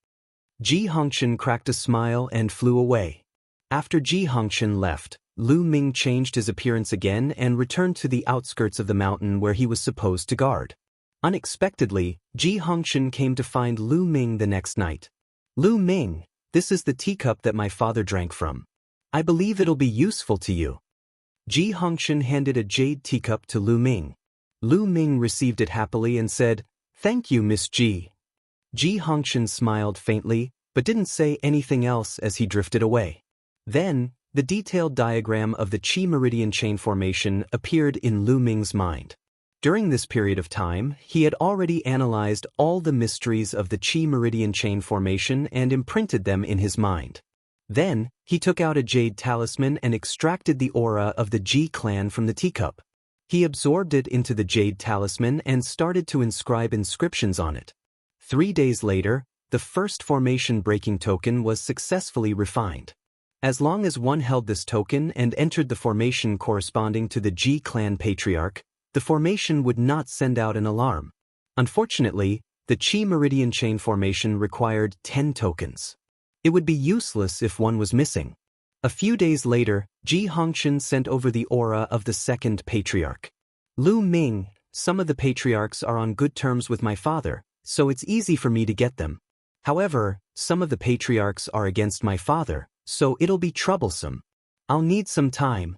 Ji Hongshan cracked a smile and flew away. After Ji Hongshan left, Lu Ming changed his appearance again and returned to the outskirts of the mountain where he was supposed to guard. Unexpectedly, Ji Hongshan came to find Lu Ming the next night. Lu Ming, this is the teacup that my father drank from. I believe it'll be useful to you. Ji Hongshan handed a jade teacup to Lu Ming. Lu Ming received it happily and said, Thank you, Miss Ji. Ji Hongshan smiled faintly, but didn't say anything else as he drifted away. Then, the detailed diagram of the Qi Meridian chain formation appeared in Lu Ming's mind. During this period of time, he had already analyzed all the mysteries of the Qi Meridian chain formation and imprinted them in his mind. Then, he took out a jade talisman and extracted the aura of the Ji clan from the teacup. He absorbed it into the jade talisman and started to inscribe inscriptions on it. 3 days later, the first formation breaking token was successfully refined. As long as one held this token and entered the formation corresponding to the Ji clan patriarch, the formation would not send out an alarm. Unfortunately, the Qi Meridian chain formation required 10 tokens. It would be useless if one was missing. A few days later, Ji Hongshan sent over the aura of the second patriarch. Lu Ming, some of the patriarchs are on good terms with my father, so it's easy for me to get them. However, some of the patriarchs are against my father, so it'll be troublesome. I'll need some time.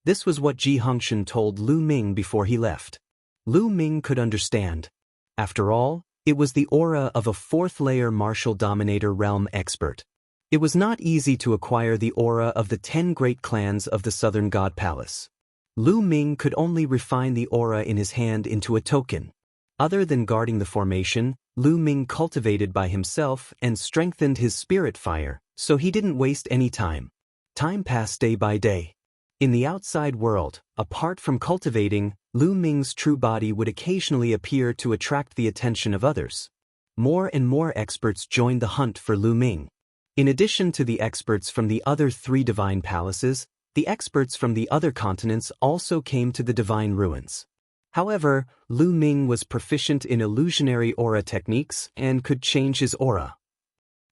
This was what Ji Hongshan told Lu Ming before he left. Lu Ming could understand. After all, it was the aura of a 4th-layer martial dominator realm expert. It was not easy to acquire the aura of the 10 great clans of the Southern God Palace. Lu Ming could only refine the aura in his hand into a token. Other than guarding the formation, Lu Ming cultivated by himself and strengthened his spirit fire, so he didn't waste any time. Time passed day by day. In the outside world, apart from cultivating, Lu Ming's true body would occasionally appear to attract the attention of others. More and more experts joined the hunt for Lu Ming. In addition to the experts from the other 3 divine palaces, the experts from the other continents also came to the divine ruins. However, Lu Ming was proficient in illusionary aura techniques and could change his aura.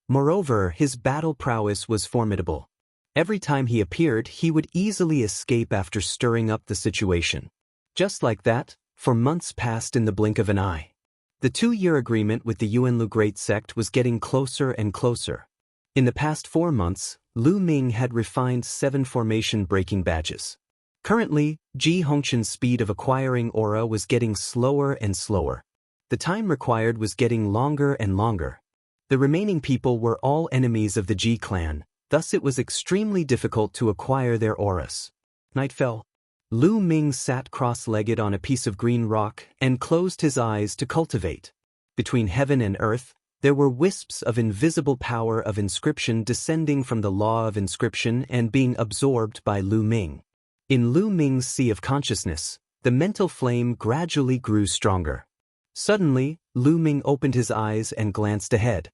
Moreover, his battle prowess was formidable. Every time he appeared, he would easily escape after stirring up the situation. Just like that, for months passed in the blink of an eye. The 2-year agreement with the Yuanlu Great Sect was getting closer and closer. In the past 4 months, Lu Ming had refined 7 formation breaking badges. Currently, Ji Hongshan's speed of acquiring aura was getting slower and slower. The time required was getting longer and longer. The remaining people were all enemies of the Ji clan, thus it was extremely difficult to acquire their auras. Night fell. Lu Ming sat cross-legged on a piece of green rock and closed his eyes to cultivate. Between heaven and earth, there were wisps of invisible power of inscription descending from the law of inscription and being absorbed by Lu Ming. In Lu Ming's sea of consciousness, the mental flame gradually grew stronger. Suddenly, Lu Ming opened his eyes and glanced ahead.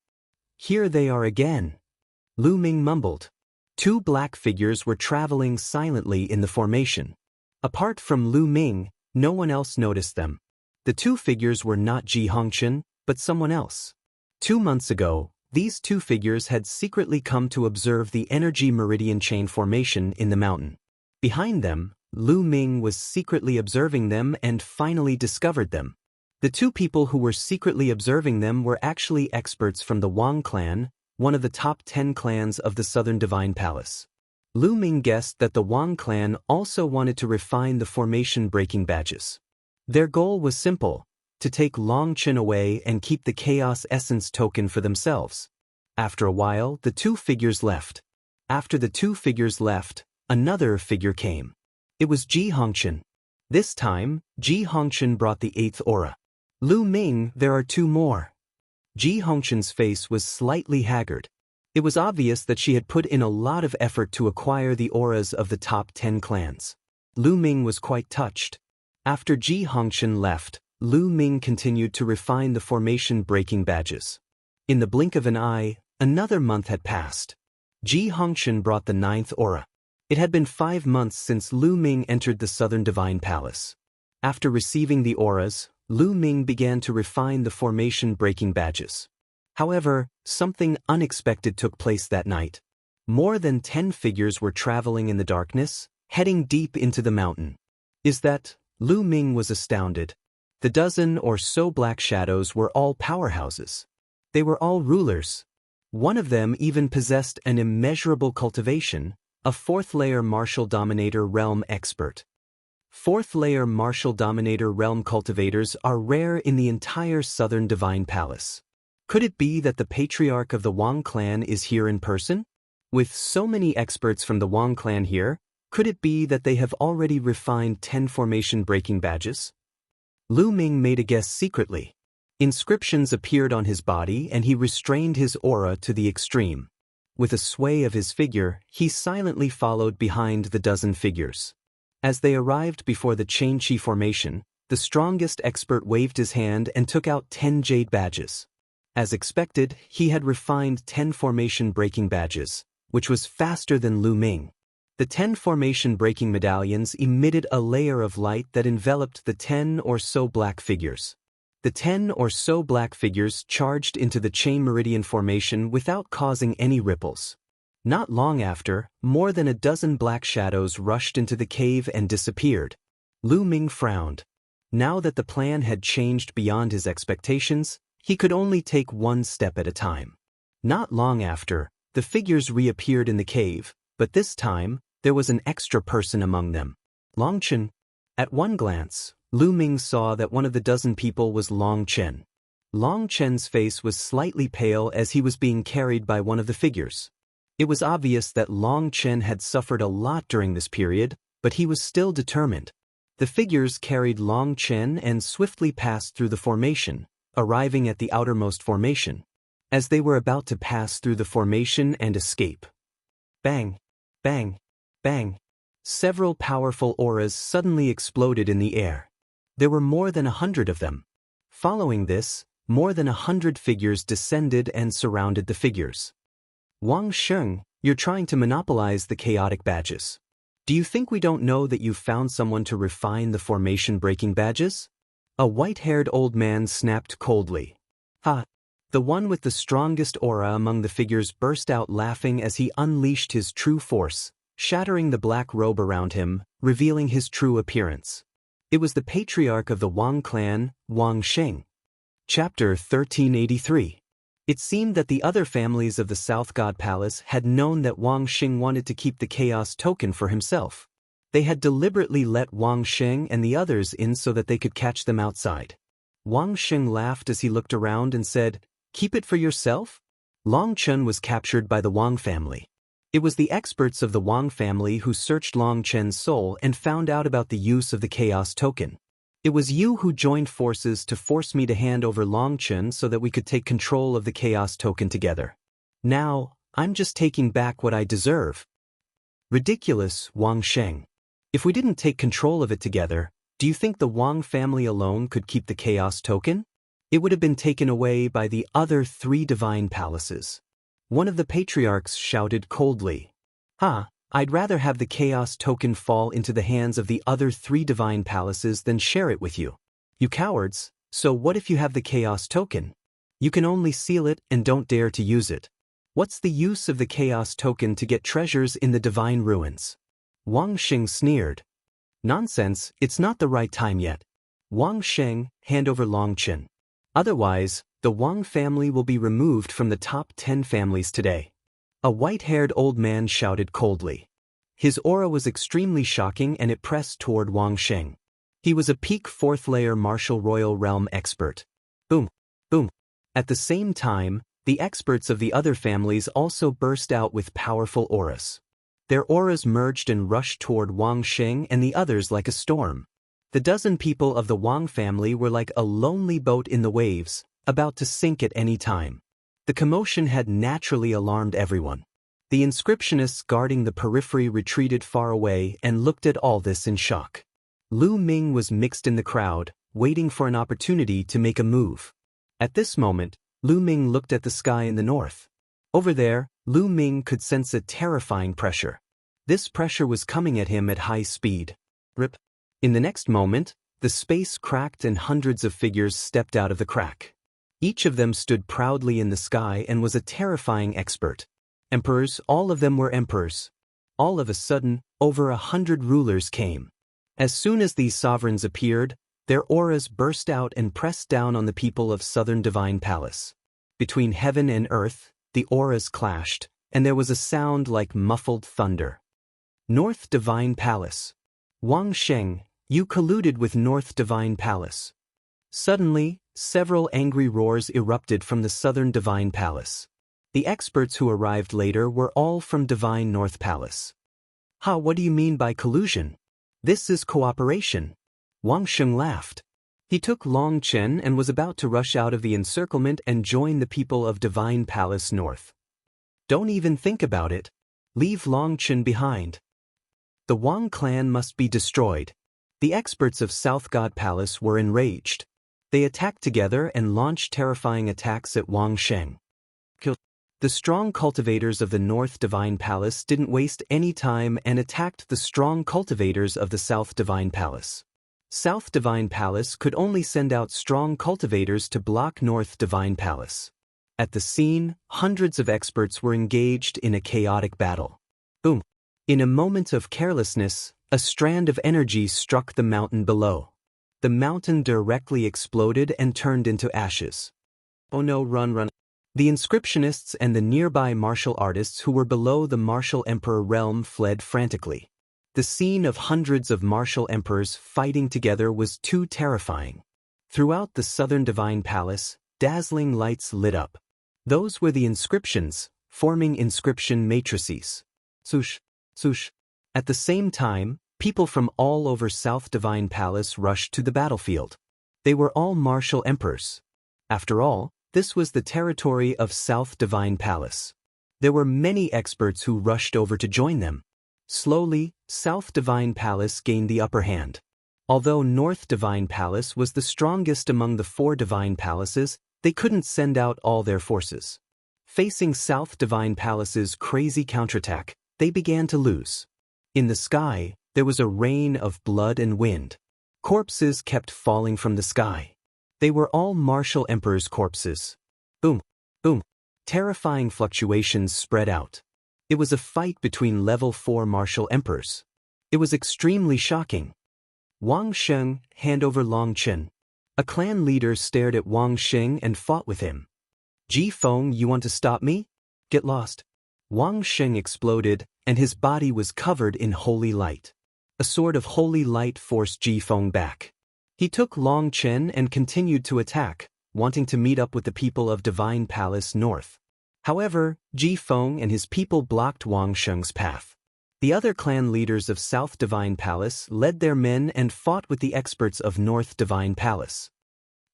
Here they are again. Lu Ming mumbled. 2 black figures were traveling silently in the formation. Apart from Lu Ming, no one else noticed them. The 2 figures were not Ji Hongshan, but someone else. 2 months ago, these 2 figures had secretly come to observe the energy meridian chain formation in the mountain. Behind them, Lu Ming was secretly observing them and finally discovered them. The two people who were secretly observing them were actually experts from the Wang clan, one of the top 10 clans of the Southern Divine Palace. Lu Ming guessed that the Wang clan also wanted to refine the formation-breaking badges. Their goal was simple: to take Long Chen away and keep the Chaos Essence token for themselves. After a while, the two figures left. After the two figures left, another figure came. It was Ji Hongchen. This time, Ji Hongchen brought the 8th aura. Lu Ming, there are two more. Ji Hongchen's face was slightly haggard. It was obvious that she had put in a lot of effort to acquire the auras of the top 10 clans. Lu Ming was quite touched. After Ji Hongchen left, Lu Ming continued to refine the formation-breaking badges. In the blink of an eye, another month had passed. Ji Hongchen brought the 9th aura. It had been 5 months since Lu Ming entered the Southern Divine Palace. After receiving the auras, Lu Ming began to refine the formation-breaking badges. However, something unexpected took place that night. More than 10 figures were traveling in the darkness, heading deep into the mountain. Is that? Lu Ming was astounded. The dozen or so black shadows were all powerhouses. They were all rulers. One of them even possessed an immeasurable cultivation, a 4th-layer martial dominator realm expert. 4th-layer martial dominator realm cultivators are rare in the entire Southern Divine Palace. Could it be that the patriarch of the Wang clan is here in person? With so many experts from the Wang clan here, could it be that they have already refined 10 formation-breaking badges? Lu Ming made a guess secretly. Inscriptions appeared on his body and he restrained his aura to the extreme. With a sway of his figure, he silently followed behind the dozen figures. As they arrived before the Chain Chi formation, the strongest expert waved his hand and took out 10 jade badges. As expected, he had refined 10 formation-breaking badges, which was faster than Lu Ming. The 10 formation-breaking medallions emitted a layer of light that enveloped the 10 or so black figures. The 10 or so black figures charged into the chain meridian formation without causing any ripples. Not long after, more than a dozen black shadows rushed into the cave and disappeared. Lu Ming frowned. Now that the plan had changed beyond his expectations, he could only take one step at a time. Not long after, the figures reappeared in the cave, but this time, there was an extra person among them. Long Chen. At one glance, Lu Ming saw that one of the dozen people was Long Chen. Long Chen's face was slightly pale as he was being carried by one of the figures. It was obvious that Long Chen had suffered a lot during this period, but he was still determined. The figures carried Long Chen and swiftly passed through the formation, arriving at the outermost formation. As they were about to pass through the formation and escape. Bang! Bang! Bang! Several powerful auras suddenly exploded in the air. There were more than 100 of them. Following this, more than 100 figures descended and surrounded the figures. Wang Sheng, you're trying to monopolize the chaotic badges. Do you think we don't know that you've found someone to refine the formation-breaking badges? A white-haired old man snapped coldly. Ha! The one with the strongest aura among the figures burst out laughing as he unleashed his true force, shattering the black robe around him, revealing his true appearance. It was the patriarch of the Wang clan, Wang Sheng. Chapter 1383. It seemed that the other families of the South God Palace had known that Wang Sheng wanted to keep the Chaos token for himself. They had deliberately let Wang Sheng and the others in so that they could catch them outside. Wang Sheng laughed as he looked around and said, "Keep it for yourself?" Long Chen was captured by the Wang family. It was the experts of the Wang family who searched Long Chen's soul and found out about the use of the Chaos token. It was you who joined forces to force me to hand over Long Chen so that we could take control of the Chaos token together. Now, I'm just taking back what I deserve. Ridiculous, Wang Sheng. If we didn't take control of it together, do you think the Wang family alone could keep the Chaos token? It would have been taken away by the other 3 divine palaces. One of the patriarchs shouted coldly. I'd rather have the Chaos token fall into the hands of the other 3 divine palaces than share it with you. You cowards, so what if you have the Chaos token? You can only seal it and don't dare to use it. What's the use of the Chaos token to get treasures in the divine ruins? Wang Sheng sneered. Nonsense, it's not the right time yet. Wang Sheng, hand over Long Chen. Otherwise, the Wang family will be removed from the top 10 families today. A white-haired old man shouted coldly. His aura was extremely shocking and it pressed toward Wang Sheng. He was a peak 4th layer martial royal realm expert. Boom, boom. At the same time, the experts of the other families also burst out with powerful auras. Their auras merged and rushed toward Wang Sheng and the others like a storm. The dozen people of the Wang family were like a lonely boat in the waves, about to sink at any time. The commotion had naturally alarmed everyone. The inscriptionists guarding the periphery retreated far away and looked at all this in shock. Lu Ming was mixed in the crowd, waiting for an opportunity to make a move. At this moment, Lu Ming looked at the sky in the north. Over there, Lu Ming could sense a terrifying pressure. This pressure was coming at him at high speed. Rip. In the next moment, the space cracked and hundreds of figures stepped out of the crack. Each of them stood proudly in the sky and was a terrifying expert. Emperors, all of them were emperors. All of a sudden, over 100 rulers came. As soon as these sovereigns appeared, their auras burst out and pressed down on the people of Southern Divine Palace. Between heaven and earth, the auras clashed, and there was a sound like muffled thunder. North Divine Palace. Wang Sheng, you colluded with North Divine Palace. Suddenly, several angry roars erupted from the Southern Divine Palace. The experts who arrived later were all from Divine North Palace. What do you mean by collusion? This is cooperation. Wang Sheng laughed. He took Long Chen and was about to rush out of the encirclement and join the people of Divine Palace North. Don't even think about it. Leave Long Chen behind. The Wang clan must be destroyed. The experts of South God Palace were enraged. They attacked together and launched terrifying attacks at Wang Sheng. The strong cultivators of the North Divine Palace didn't waste any time and attacked the strong cultivators of the South Divine Palace. South Divine Palace could only send out strong cultivators to block North Divine Palace. At the scene, hundreds of experts were engaged in a chaotic battle. Boom! In a moment of carelessness, a strand of energy struck the mountain below. The mountain directly exploded and turned into ashes. Oh no, run. The inscriptionists and the nearby martial artists who were below the martial emperor realm fled frantically. The scene of hundreds of martial emperors fighting together was too terrifying. Throughout the Southern Divine Palace, dazzling lights lit up. Those were the inscriptions, forming inscription matrices. Swoosh, swoosh. At the same time, people from all over South Divine Palace rushed to the battlefield. They were all martial emperors. After all, this was the territory of South Divine Palace. There were many experts who rushed over to join them. Slowly, South Divine Palace gained the upper hand. Although North Divine Palace was the strongest among the 4 Divine Palaces, they couldn't send out all their forces. Facing South Divine Palace's crazy counterattack, they began to lose. In the sky, there was a rain of blood and wind. Corpses kept falling from the sky. They were all martial emperors' corpses. Boom, boom. Terrifying fluctuations spread out. It was a fight between level 4 martial emperors. It was extremely shocking. Wang Sheng, hand over Long Chen. A clan leader stared at Wang Sheng and fought with him. Ji Feng, you want to stop me? Get lost. Wang Sheng exploded, and his body was covered in holy light. A sword of holy light forced Ji Feng back. He took Long Chen and continued to attack, wanting to meet up with the people of Divine Palace North. However, Ji Feng and his people blocked Wang Sheng's path. The other clan leaders of South Divine Palace led their men and fought with the experts of North Divine Palace.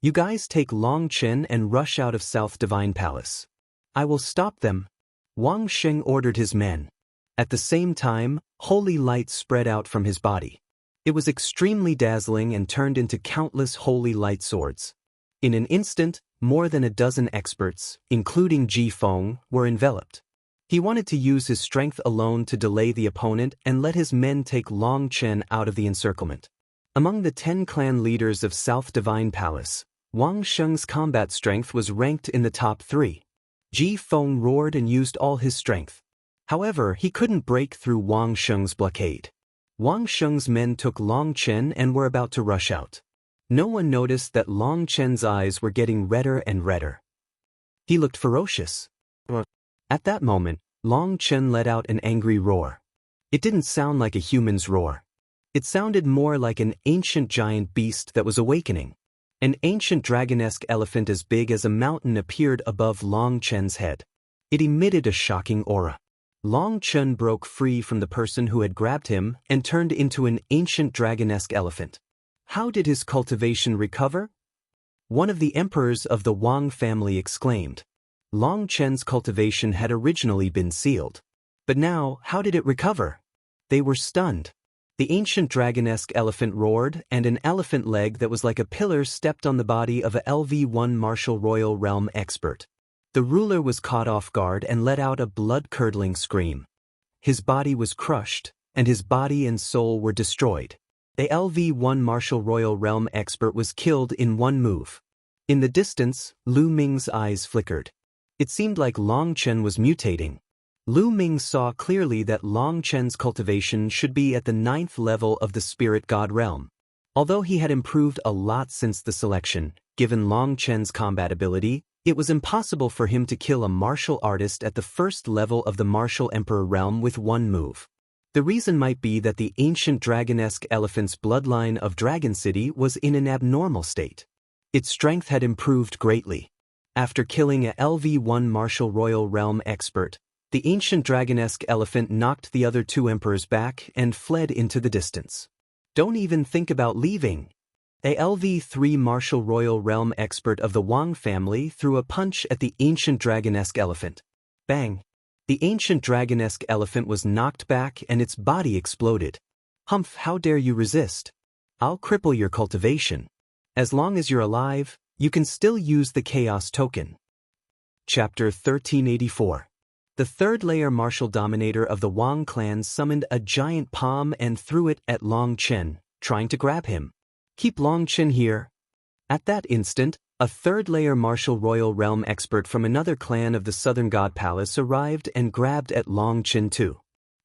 You guys take Long Chen and rush out of South Divine Palace. I will stop them. Wang Sheng ordered his men. At the same time, holy light spread out from his body. It was extremely dazzling and turned into countless holy light swords. In an instant, more than a dozen experts, including Ji Feng, were enveloped. He wanted to use his strength alone to delay the opponent and let his men take Long Chen out of the encirclement. Among the 10 clan leaders of South Divine Palace, Wang Sheng's combat strength was ranked in the top 3. Ji Feng roared and used all his strength. However, he couldn't break through Wang Sheng's blockade. Wang Sheng's men took Long Chen and were about to rush out. No one noticed that Long Chen's eyes were getting redder and redder. He looked ferocious. At that moment, Long Chen let out an angry roar. It didn't sound like a human's roar. It sounded more like an ancient giant beast that was awakening. An ancient dragon-esque elephant as big as a mountain appeared above Long Chen's head. It emitted a shocking aura. Long Chen broke free from the person who had grabbed him and turned into an ancient dragon-esque elephant. How did his cultivation recover? One of the emperors of the Wang family exclaimed. Long Chen's cultivation had originally been sealed. But now, how did it recover? They were stunned. The ancient dragon-esque elephant roared, and an elephant leg that was like a pillar stepped on the body of a LV1 martial royal realm expert. The ruler was caught off guard and let out a blood-curdling scream. His body was crushed, and his body and soul were destroyed. The LV1 martial royal realm expert was killed in one move. In the distance, Lu Ming's eyes flickered. It seemed like Long Chen was mutating. Lu Ming saw clearly that Long Chen's cultivation should be at the 9th level of the spirit god realm. Although he had improved a lot since the selection, given Long Chen's combat ability, it was impossible for him to kill a martial artist at the 1st level of the martial emperor realm with one move. The reason might be that the ancient dragon-esque elephant's bloodline of Dragon City was in an abnormal state. Its strength had improved greatly. After killing a LV1 martial royal realm expert, the ancient dragon-esque elephant knocked the other two emperors back and fled into the distance. Don't even think about leaving. A LV3 martial royal realm expert of the Wang family threw a punch at the ancient dragon-esque elephant. Bang! The ancient dragon-esque elephant was knocked back and its body exploded. Humph, how dare you resist? I'll cripple your cultivation. As long as you're alive, you can still use the Chaos Token. Chapter 1384. The third-layer martial dominator of the Wang clan summoned a giant palm and threw it at Long Chen, trying to grab him. Keep Long Chen here. At that instant, a third-layer martial royal realm expert from another clan of the Southern God Palace arrived and grabbed at Long Chen too.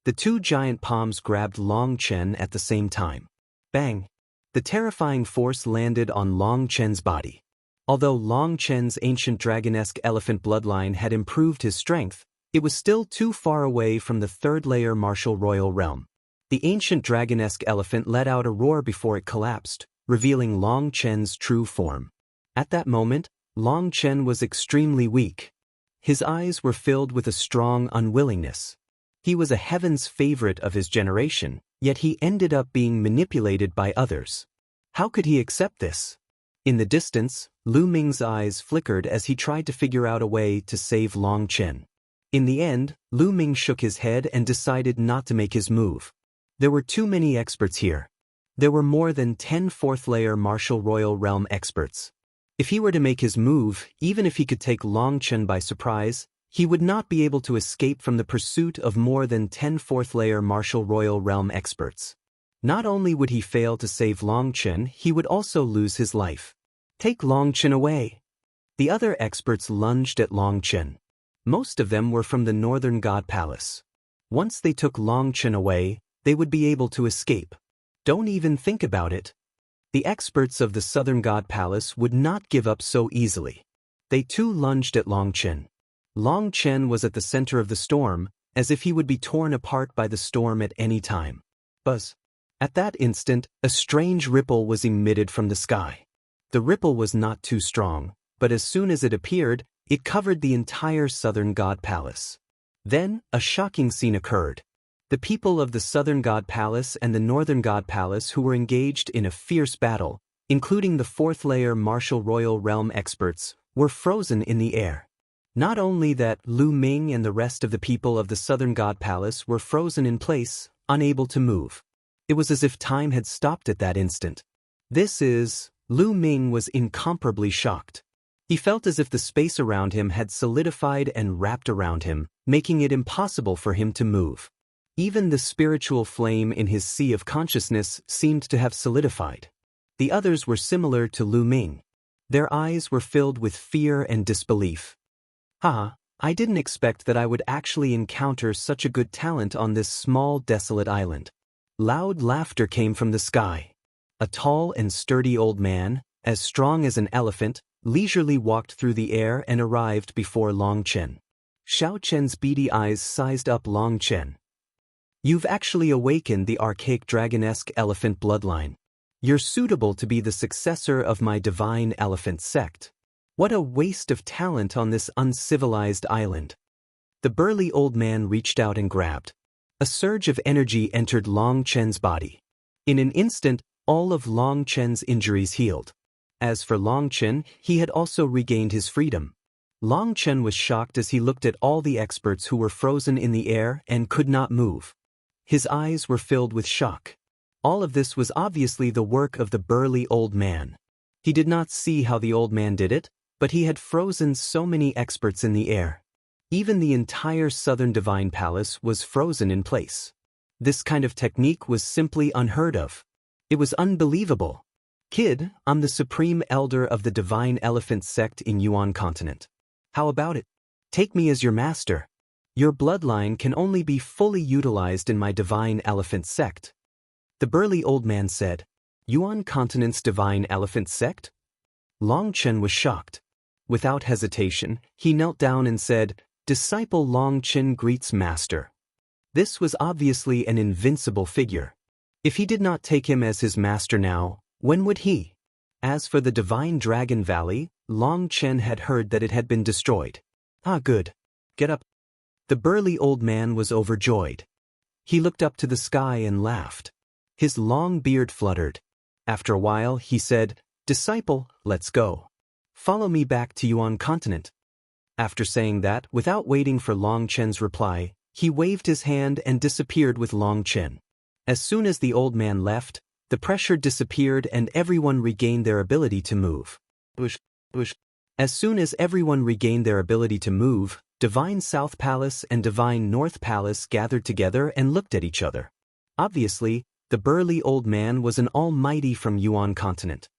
The two giant palms grabbed Long Chen at the same time. Bang! The terrifying force landed on Long Chen's body. Although Long Chen's ancient dragon-esque elephant bloodline had improved his strength, it was still too far away from the third-layer martial royal realm. The ancient dragon-esque elephant let out a roar before it collapsed, revealing Long Chen's true form. At that moment, Long Chen was extremely weak. His eyes were filled with a strong unwillingness. He was a heaven's favorite of his generation, yet he ended up being manipulated by others. How could he accept this? In the distance, Lu Ming's eyes flickered as he tried to figure out a way to save Long Chen. In the end, Lu Ming shook his head and decided not to make his move. There were too many experts here. There were more than 10 fourth-layer martial royal realm experts. If he were to make his move, even if he could take Long Chen by surprise, he would not be able to escape from the pursuit of more than 10 fourth-layer martial royal realm experts. Not only would he fail to save Long Chen, he would also lose his life. Take Long Chen away. The other experts lunged at Long Chen. Most of them were from the Northern God Palace. Once they took Long Chen away, they would be able to escape. Don't even think about it. The experts of the Southern God Palace would not give up so easily. They too lunged at Long Chen. Long Chen was at the center of the storm, as if he would be torn apart by the storm at any time. Buzz. At that instant, a strange ripple was emitted from the sky. The ripple was not too strong, but as soon as it appeared, it covered the entire Southern God Palace. Then, a shocking scene occurred. The people of the Southern God Palace and the Northern God Palace who were engaged in a fierce battle, including the fourth-layer martial royal realm experts, were frozen in the air. Not only that, Lu Ming and the rest of the people of the Southern God Palace were frozen in place, unable to move. It was as if time had stopped at that instant. Lu Ming was incomparably shocked. He felt as if the space around him had solidified and wrapped around him, making it impossible for him to move. Even the spiritual flame in his sea of consciousness seemed to have solidified. The others were similar to Lu Ming. Their eyes were filled with fear and disbelief. I didn't expect that I would actually encounter such a good talent on this small, desolate island. Loud laughter came from the sky. A tall and sturdy old man, as strong as an elephant, leisurely walked through the air and arrived before Long Chen. Xiao Chen's beady eyes sized up Long Chen. You've actually awakened the archaic dragon-esque elephant bloodline. You're suitable to be the successor of my divine elephant sect. What a waste of talent on this uncivilized island. The burly old man reached out and grabbed. A surge of energy entered Long Chen's body. In an instant, all of Long Chen's injuries healed. As for Long Chen, he had also regained his freedom. Long Chen was shocked as he looked at all the experts who were frozen in the air and could not move. His eyes were filled with shock. All of this was obviously the work of the burly old man. He did not see how the old man did it, but he had frozen so many experts in the air. Even the entire southern divine palace was frozen in place. This kind of technique was simply unheard of. It was unbelievable. Kid, I'm the supreme elder of the divine elephant sect in Yuan continent. How about it? Take me as your master. Your bloodline can only be fully utilized in my divine elephant sect. The burly old man said, Yuan continent's divine elephant sect? Long Chen was shocked. Without hesitation, he knelt down and said, Disciple Long Chen greets master. This was obviously an invincible figure. If he did not take him as his master now, when would he? As for the divine Dragon Valley, Long Chen had heard that it had been destroyed. Ah, good. Get up. The burly old man was overjoyed. He looked up to the sky and laughed. His long beard fluttered. After a while, he said, Disciple, let's go. Follow me back to Yuan continent. After saying that, without waiting for Long Chen's reply, he waved his hand and disappeared with Long Chen. As soon as the old man left, the pressure disappeared and everyone regained their ability to move. As soon as everyone regained their ability to move, Divine South Palace and Divine North Palace gathered together and looked at each other. Obviously, the burly old man was an almighty from Yuan continent.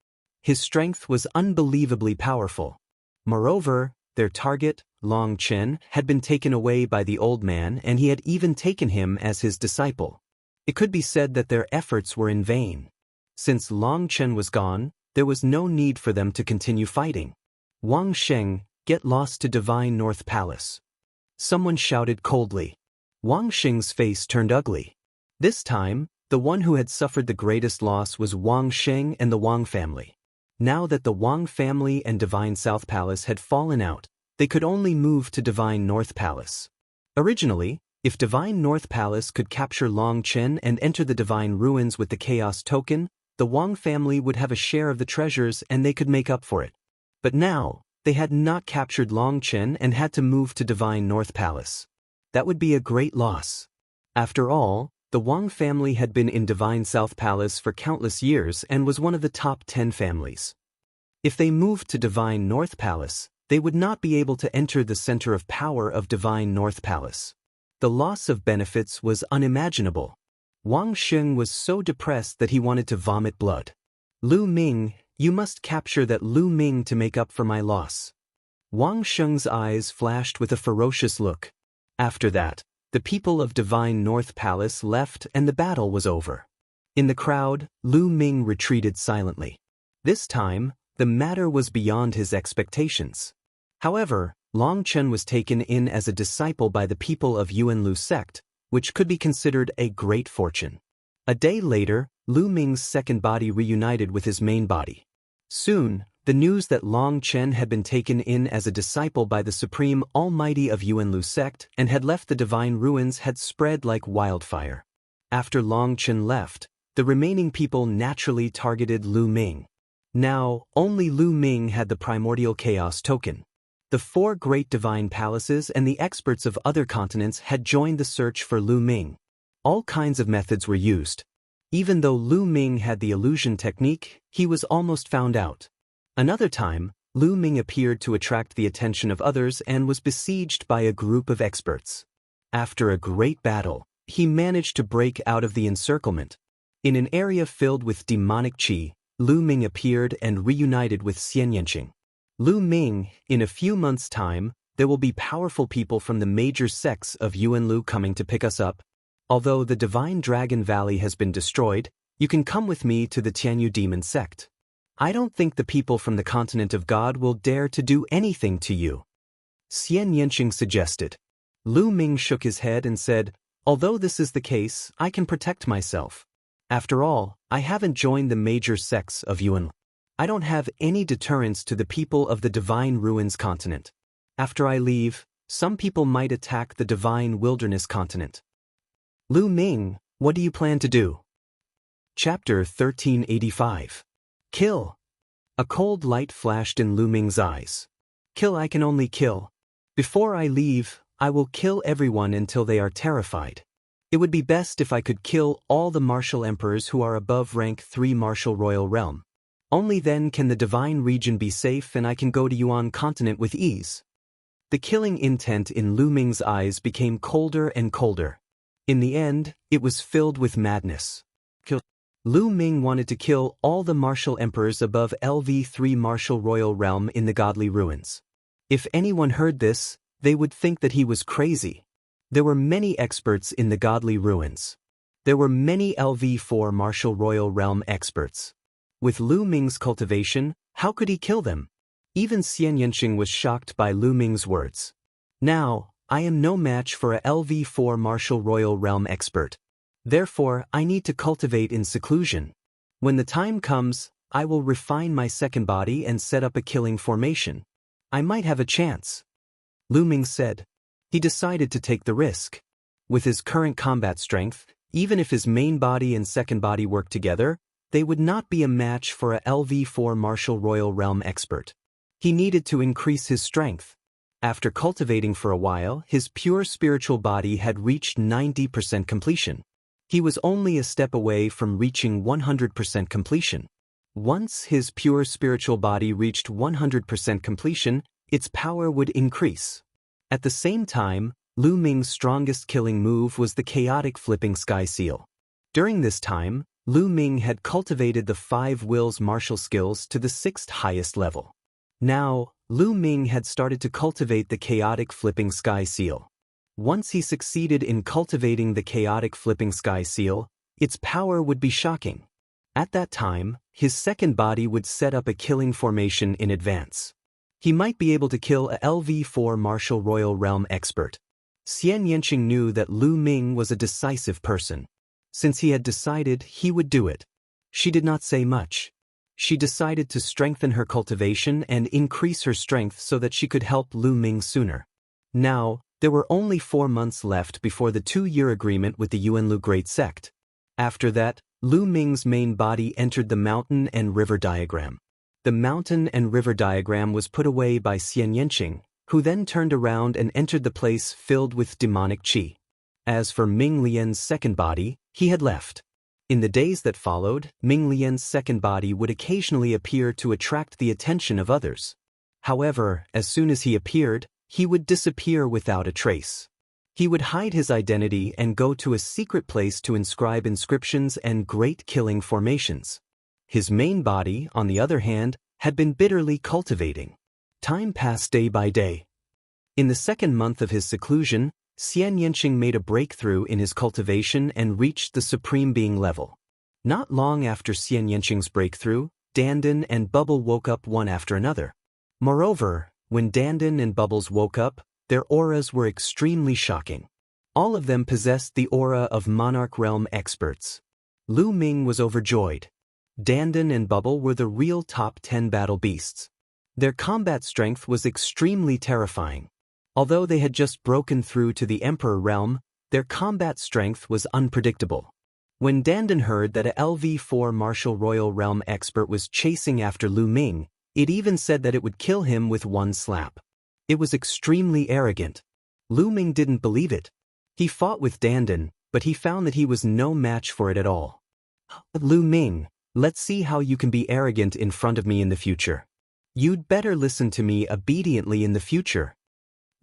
His strength was unbelievably powerful. Moreover, their target, Long Chen, had been taken away by the old man and he had even taken him as his disciple. It could be said that their efforts were in vain. Since Long Chen was gone, there was no need for them to continue fighting. Wang Sheng, get lost to Divine North Palace. Someone shouted coldly. Wang Sheng's face turned ugly. This time, the one who had suffered the greatest loss was Wang Sheng and the Wang family. Now that the Wang family and Divine South Palace had fallen out, they could only move to Divine North Palace. Originally, if Divine North Palace could capture Long Chen and enter the Divine Ruins with the Chaos Token, the Wang family would have a share of the treasures and they could make up for it. But now, they had not captured Long Chen and had to move to Divine North Palace. That would be a great loss. After all, the Wang family had been in Divine South Palace for countless years and was one of the top 10 families. If they moved to Divine North Palace, they would not be able to enter the center of power of Divine North Palace. The loss of benefits was unimaginable. Wang Sheng was so depressed that he wanted to vomit blood. Lu Ming, you must capture that Lu Ming to make up for my loss. Wang Sheng's eyes flashed with a ferocious look. After that, the people of Divine North Palace left and the battle was over. In the crowd, Lu Ming retreated silently. This time, the matter was beyond his expectations. However, Long Chen was taken in as a disciple by the people of Yuanlu sect, which could be considered a great fortune. A day later, Lu Ming's second body reunited with his main body. Soon, the news that Long Chen had been taken in as a disciple by the Supreme Almighty of Yuanlu sect and had left the Divine Ruins had spread like wildfire. After Long Chen left, the remaining people naturally targeted Lu Ming. Now, only Lu Ming had the primordial chaos token. The 4 great divine palaces and the experts of other continents had joined the search for Lu Ming. All kinds of methods were used. Even though Lu Ming had the illusion technique, he was almost found out. Another time, Lu Ming appeared to attract the attention of others and was besieged by a group of experts. After a great battle, he managed to break out of the encirclement. In an area filled with demonic qi, Lu Ming appeared and reunited with Xian Yanqing. Lu Ming, in a few months' time, there will be powerful people from the major sects of Yuanlu coming to pick us up. Although the Divine Dragon Valley has been destroyed, You can come with me to the Tianyu demon sect. I don't think the people from the continent of God will dare to do anything to you. Xian Yanqing suggested. Lu Ming shook his head and said, although this is the case, I can protect myself. After all, I haven't joined the major sects of Yuan. I don't have any deterrence to the people of the Divine Ruins continent. After I leave, some people might attack the Divine Wilderness continent. Lu Ming, what do you plan to do? Chapter 1385. Kill. A cold light flashed in Lu Ming's eyes. Kill, I can only kill. Before I leave, I will kill everyone until they are terrified. It would be best if I could kill all the martial emperors who are above rank 3 martial royal realm. Only then can the divine region be safe and I can go to Yuan continent with ease. The killing intent in Lu Ming's eyes became colder and colder. In the end, it was filled with madness. Lu Ming wanted to kill all the martial emperors above LV3 martial royal realm in the godly ruins. If anyone heard this, they would think that he was crazy. There were many experts in the godly ruins. There were many LV4 martial royal realm experts. With Lu Ming's cultivation, how could he kill them? Even Xian Yanqing was shocked by Lu Ming's words. Now, I am no match for a LV4 martial royal realm expert. Therefore, I need to cultivate in seclusion. When the time comes, I will refine my second body and set up a killing formation. I might have a chance. Lu Ming said. He decided to take the risk. With his current combat strength, even if his main body and second body worked together, they would not be a match for a LV4 martial royal realm expert. He needed to increase his strength. After cultivating for a while, his pure spiritual body had reached 90% completion. He was only a step away from reaching 100% completion. Once his pure spiritual body reached 100% completion, its power would increase. At the same time, Lu Ming's strongest killing move was the chaotic flipping sky seal. During this time, Lu Ming had cultivated the 5 wills martial skills to the 6th highest level. Now, Lu Ming had started to cultivate the chaotic flipping sky seal. Once he succeeded in cultivating the chaotic flipping sky seal, its power would be shocking. At that time, his second body would set up a killing formation in advance. He might be able to kill a LV4 martial royal realm expert. Xian Yanqing knew that Lu Ming was a decisive person. Since he had decided, he would do it. She did not say much. She decided to strengthen her cultivation and increase her strength so that she could help Lu Ming sooner. Now, there were only 4 months left before the 2-year agreement with the Yuanlu Great Sect. After that, Lu Ming's main body entered the mountain and river diagram. The mountain and river diagram was put away by Xian Yanqing, who then turned around and entered the place filled with demonic qi. As for Ming Lian's second body, he had left. In the days that followed, Ming Lian's second body would occasionally appear to attract the attention of others. However, as soon as he appeared, he would disappear without a trace. He would hide his identity and go to a secret place to inscribe inscriptions and great killing formations. His main body, on the other hand, had been bitterly cultivating. Time passed day by day. In the 2nd month of his seclusion, Xian Yanqing made a breakthrough in his cultivation and reached the Supreme Being level. Not long after Xian Yanqing's breakthrough, Dandan and Bubble woke up one after another. Moreover, when Dandan and Bubbles woke up, their auras were extremely shocking. All of them possessed the aura of Monarch Realm experts. Lu Ming was overjoyed. Dandan and Bubble were the real top 10 battle beasts. Their combat strength was extremely terrifying. Although they had just broken through to the Emperor realm, their combat strength was unpredictable. When Dandan heard that a LV4 martial royal realm expert was chasing after Lu Ming, it even said that it would kill him with one slap. It was extremely arrogant. Lu Ming didn't believe it. He fought with Dandan, but he found that he was no match for it at all. Lu Ming, let's see how you can be arrogant in front of me in the future. You'd better listen to me obediently in the future.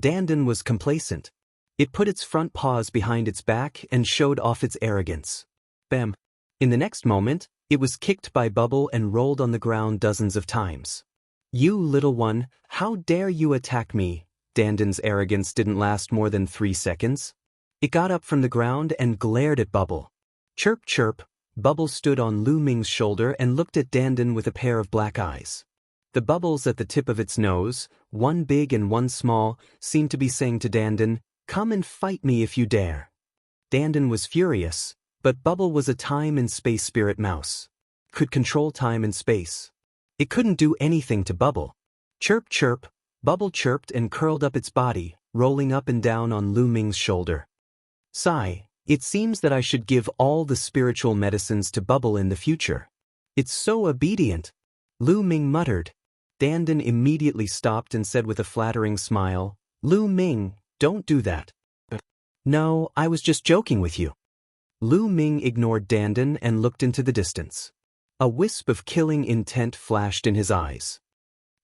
Dandan was complacent. It put its front paws behind its back and showed off its arrogance. Bam! In the next moment, it was kicked by Bubble and rolled on the ground dozens of times. You little one, how dare you attack me? Dandan's arrogance didn't last more than 3 seconds. It got up from the ground and glared at Bubble. Chirp chirp, Bubble stood on Lu Ming's shoulder and looked at Dandan with a pair of black eyes. The bubbles at the tip of its nose, one big and one small, seemed to be saying to Dandan, "Come and fight me if you dare." Dandan was furious, but Bubble was a time and space spirit mouse. Could control time and space. It couldn't do anything to Bubble. Chirp chirp, Bubble chirped and curled up its body, rolling up and down on Lu Ming's shoulder. Sigh, it seems that I should give all the spiritual medicines to Bubble in the future. It's so obedient, Lu Ming muttered. Dandan immediately stopped and said with a flattering smile, "Lu Ming, don't do that." "No, I was just joking with you." Lu Ming ignored Dandan and looked into the distance. A wisp of killing intent flashed in his eyes.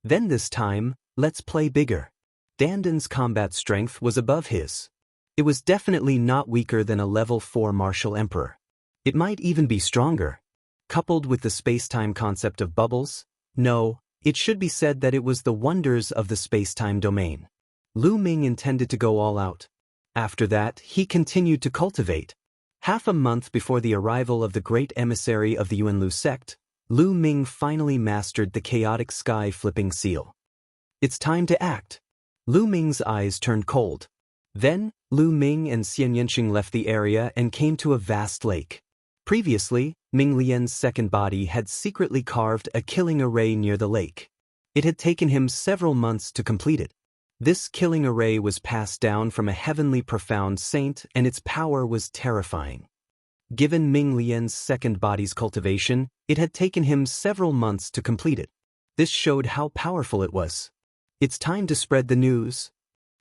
"Then this time, let's play bigger." Dandan's combat strength was above his. It was definitely not weaker than a level 4 martial emperor. It might even be stronger. Coupled with the space-time concept of bubbles, no, it should be said that it was the wonders of the space-time domain. Lu Ming intended to go all out. After that, he continued to cultivate. Half a month before the arrival of the great emissary of the Yuanlu sect, Lu Ming finally mastered the chaotic sky-flipping seal. It's time to act. Lu Ming's eyes turned cold. Then, Lu Ming and Xian Yanqing left the area and came to a vast lake. Previously, Ming Lian's second body had secretly carved a killing array near the lake. It had taken him several months to complete it. This killing array was passed down from a heavenly profound saint, and its power was terrifying. Given Ming Lian's second body's cultivation, it had taken him several months to complete it. This showed how powerful it was. "It's time to spread the news,"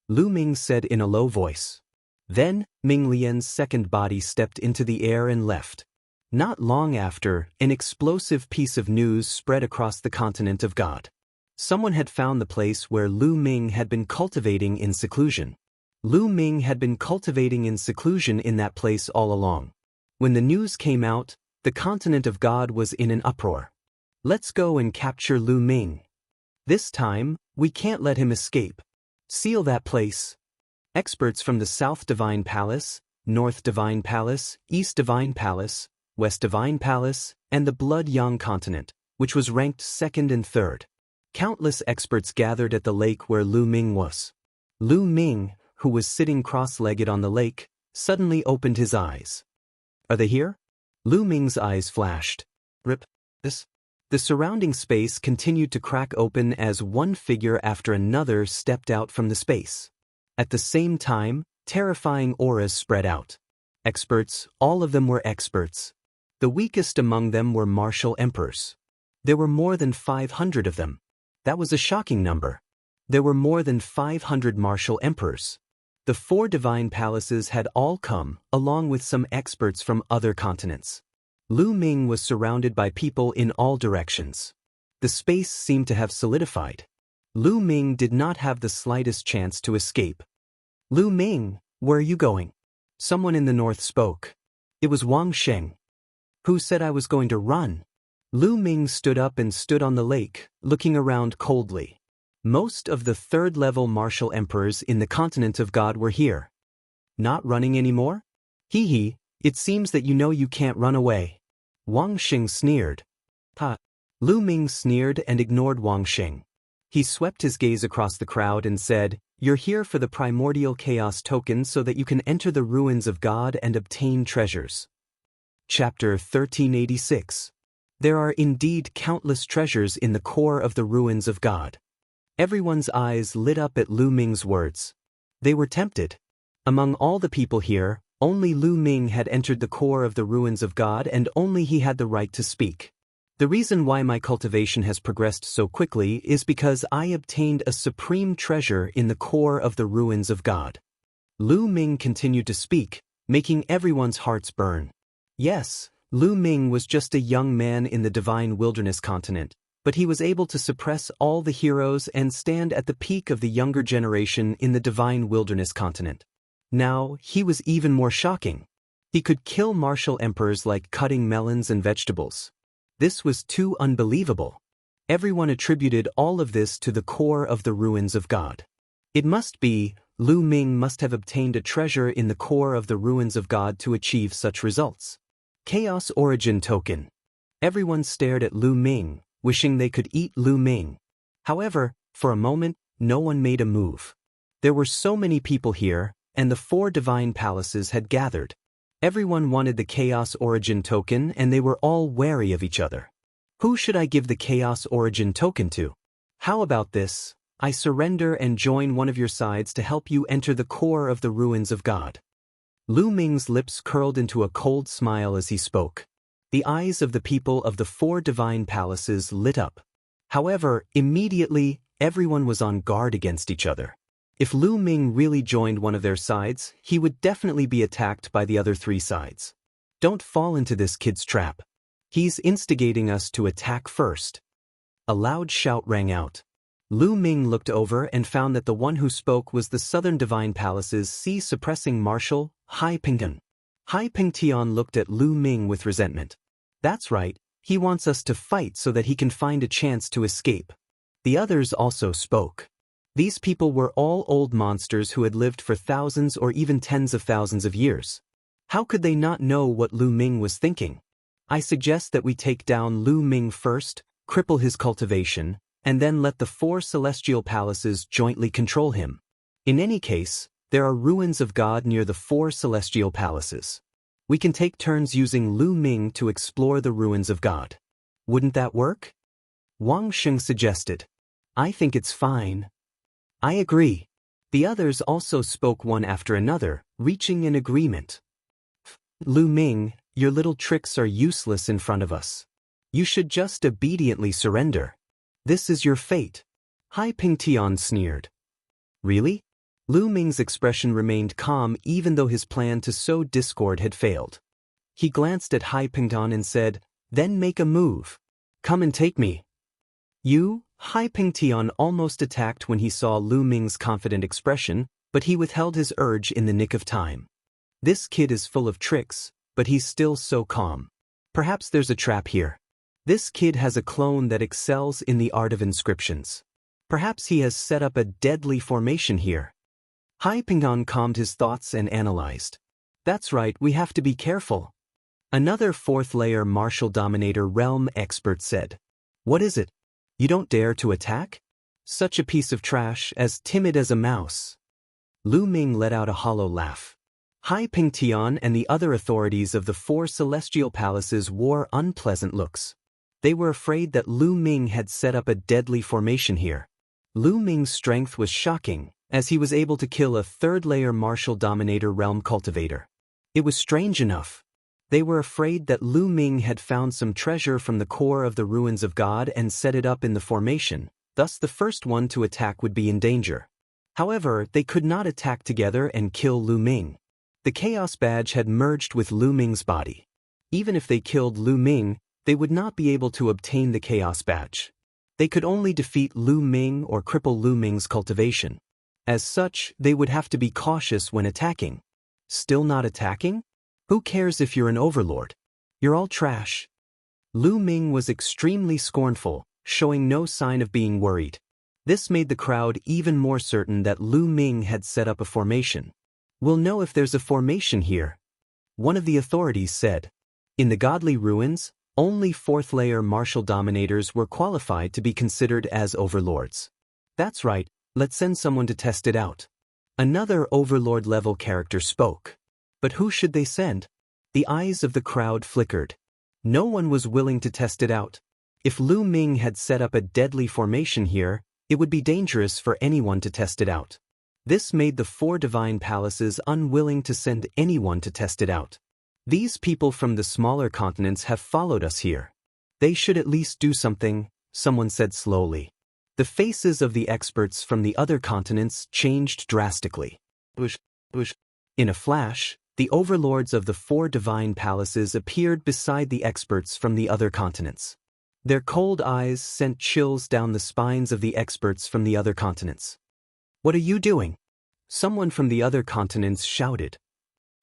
Lu Ming said in a low voice. Then, Ming Lian's second body stepped into the air and left. Not long after, an explosive piece of news spread across the continent of God. Someone had found the place where Lu Ming had been cultivating in seclusion. Lu Ming had been cultivating in seclusion in that place all along. When the news came out, the continent of God was in an uproar. "Let's go and capture Lu Ming. This time, we can't let him escape. Seal that place." Experts from the South Divine Palace, North Divine Palace, East Divine Palace, West Divine Palace, and the Blood Yang continent, which was ranked second and third. Countless experts gathered at the lake where Lu Ming was. Lu Ming, who was sitting cross-legged on the lake, suddenly opened his eyes. "Are they here?" Lu Ming's eyes flashed. "Rip. This." The surrounding space continued to crack open as one figure after another stepped out from the space. At the same time, terrifying auras spread out. Experts, all of them were experts. The weakest among them were martial emperors. There were more than 500 of them. That was a shocking number. There were more than 500 martial emperors. The 4 divine palaces had all come, along with some experts from other continents. Lu Ming was surrounded by people in all directions. The space seemed to have solidified. Lu Ming did not have the slightest chance to escape. "Lu Ming, where are you going?" Someone in the north spoke. It was Wang Sheng. "Who said I was going to run?" Lu Ming stood up and stood on the lake, looking around coldly. Most of the third-level martial emperors in the continent of God were here. "Not running anymore? Hee hee, it seems that you know you can't run away." Wang Sheng sneered. "Ha." Lu Ming sneered and ignored Wang Sheng. He swept his gaze across the crowd and said, "You're here for the primordial chaos token so that you can enter the ruins of God and obtain treasures." Chapter 1386. There are indeed countless treasures in the core of the ruins of God. Everyone's eyes lit up at Lu Ming's words. They were tempted. Among all the people here, only Lu Ming had entered the core of the ruins of God, and only he had the right to speak. "The reason why my cultivation has progressed so quickly is because I obtained a supreme treasure in the core of the ruins of God." Lu Ming continued to speak, making everyone's hearts burn. Yes, Lu Ming was just a young man in the divine wilderness continent, but he was able to suppress all the heroes and stand at the peak of the younger generation in the divine wilderness continent. Now, he was even more shocking. He could kill martial emperors like cutting melons and vegetables. This was too unbelievable. Everyone attributed all of this to the core of the ruins of God. It must be, Lu Ming must have obtained a treasure in the core of the ruins of God to achieve such results. Chaos Origin Token. Everyone stared at Lu Ming, wishing they could eat Lu Ming. However, for a moment, no one made a move. There were so many people here, and the 4 divine palaces had gathered. Everyone wanted the Chaos Origin Token, and they were all wary of each other. Who should I give the Chaos Origin Token to? How about this? I surrender and join one of your sides to help you enter the core of the ruins of God. Lu Ming's lips curled into a cold smile as he spoke. The eyes of the people of the 4 divine palaces lit up. However, immediately, everyone was on guard against each other. If Lu Ming really joined one of their sides, he would definitely be attacked by the other 3 sides. Don't fall into this kid's trap. He's instigating us to attack first. A loud shout rang out. Lu Ming looked over and found that the one who spoke was the Southern Divine Palace's sea-suppressing Marshal, Hai Pingtian. Hai Pingtian looked at Lu Ming with resentment. That's right, he wants us to fight so that he can find a chance to escape. The others also spoke. These people were all old monsters who had lived for thousands or even tens of thousands of years. How could they not know what Lu Ming was thinking? I suggest that we take down Lu Ming first, cripple his cultivation, and then let the 4 celestial palaces jointly control him. In any case, there are ruins of God near the 4 celestial palaces. We can take turns using Lu Ming to explore the ruins of God. Wouldn't that work? Wang Sheng suggested. I think it's fine. I agree. The others also spoke one after another, reaching an agreement. Lu Ming, your little tricks are useless in front of us. You should just obediently surrender. This is your fate. Hai Pingtian sneered. Really? Lu Ming's expression remained calm even though his plan to sow discord had failed. He glanced at Hai Pingtian and said, "Then make a move. Come and take me." You? Hai Pingtian almost attacked when he saw Lu Ming's confident expression, but he withheld his urge in the nick of time. This kid is full of tricks, but he's still so calm. Perhaps there's a trap here. This kid has a clone that excels in the art of inscriptions. Perhaps he has set up a deadly formation here. Hai Pingtian calmed his thoughts and analyzed. That's right, we have to be careful. Another 4th-layer martial dominator realm expert said. What is it? You don't dare to attack? Such a piece of trash, as timid as a mouse. Lu Ming let out a hollow laugh. Hai Pingtian and the other authorities of the 4 celestial palaces wore unpleasant looks. They were afraid that Lu Ming had set up a deadly formation here. Lu Ming's strength was shocking, as he was able to kill a 3rd-layer martial dominator realm cultivator. It was strange enough. They were afraid that Lu Ming had found some treasure from the core of the ruins of God and set it up in the formation, thus the first one to attack would be in danger. However, they could not attack together and kill Lu Ming. The Chaos Badge had merged with Lu Ming's body. Even if they killed Lu Ming, they would not be able to obtain the Chaos Badge. They could only defeat Lu Ming or cripple Lu Ming's cultivation. As such, they would have to be cautious when attacking. Still not attacking? Who cares if you're an overlord? You're all trash. Lu Ming was extremely scornful, showing no sign of being worried. This made the crowd even more certain that Lu Ming had set up a formation. We'll know if there's a formation here. One of the authorities said. In the godly ruins, only 4th-layer martial dominators were qualified to be considered as overlords. That's right, let's send someone to test it out. Another overlord-level character spoke. But who should they send? The eyes of the crowd flickered. No one was willing to test it out. If Lu Ming had set up a deadly formation here, it would be dangerous for anyone to test it out. This made the 4 divine palaces unwilling to send anyone to test it out. These people from the smaller continents have followed us here. They should at least do something, someone said slowly. The faces of the experts from the other continents changed drastically. In a flash, the overlords of the 4 divine palaces appeared beside the experts from the other continents. Their cold eyes sent chills down the spines of the experts from the other continents. What are you doing? Someone from the other continents shouted.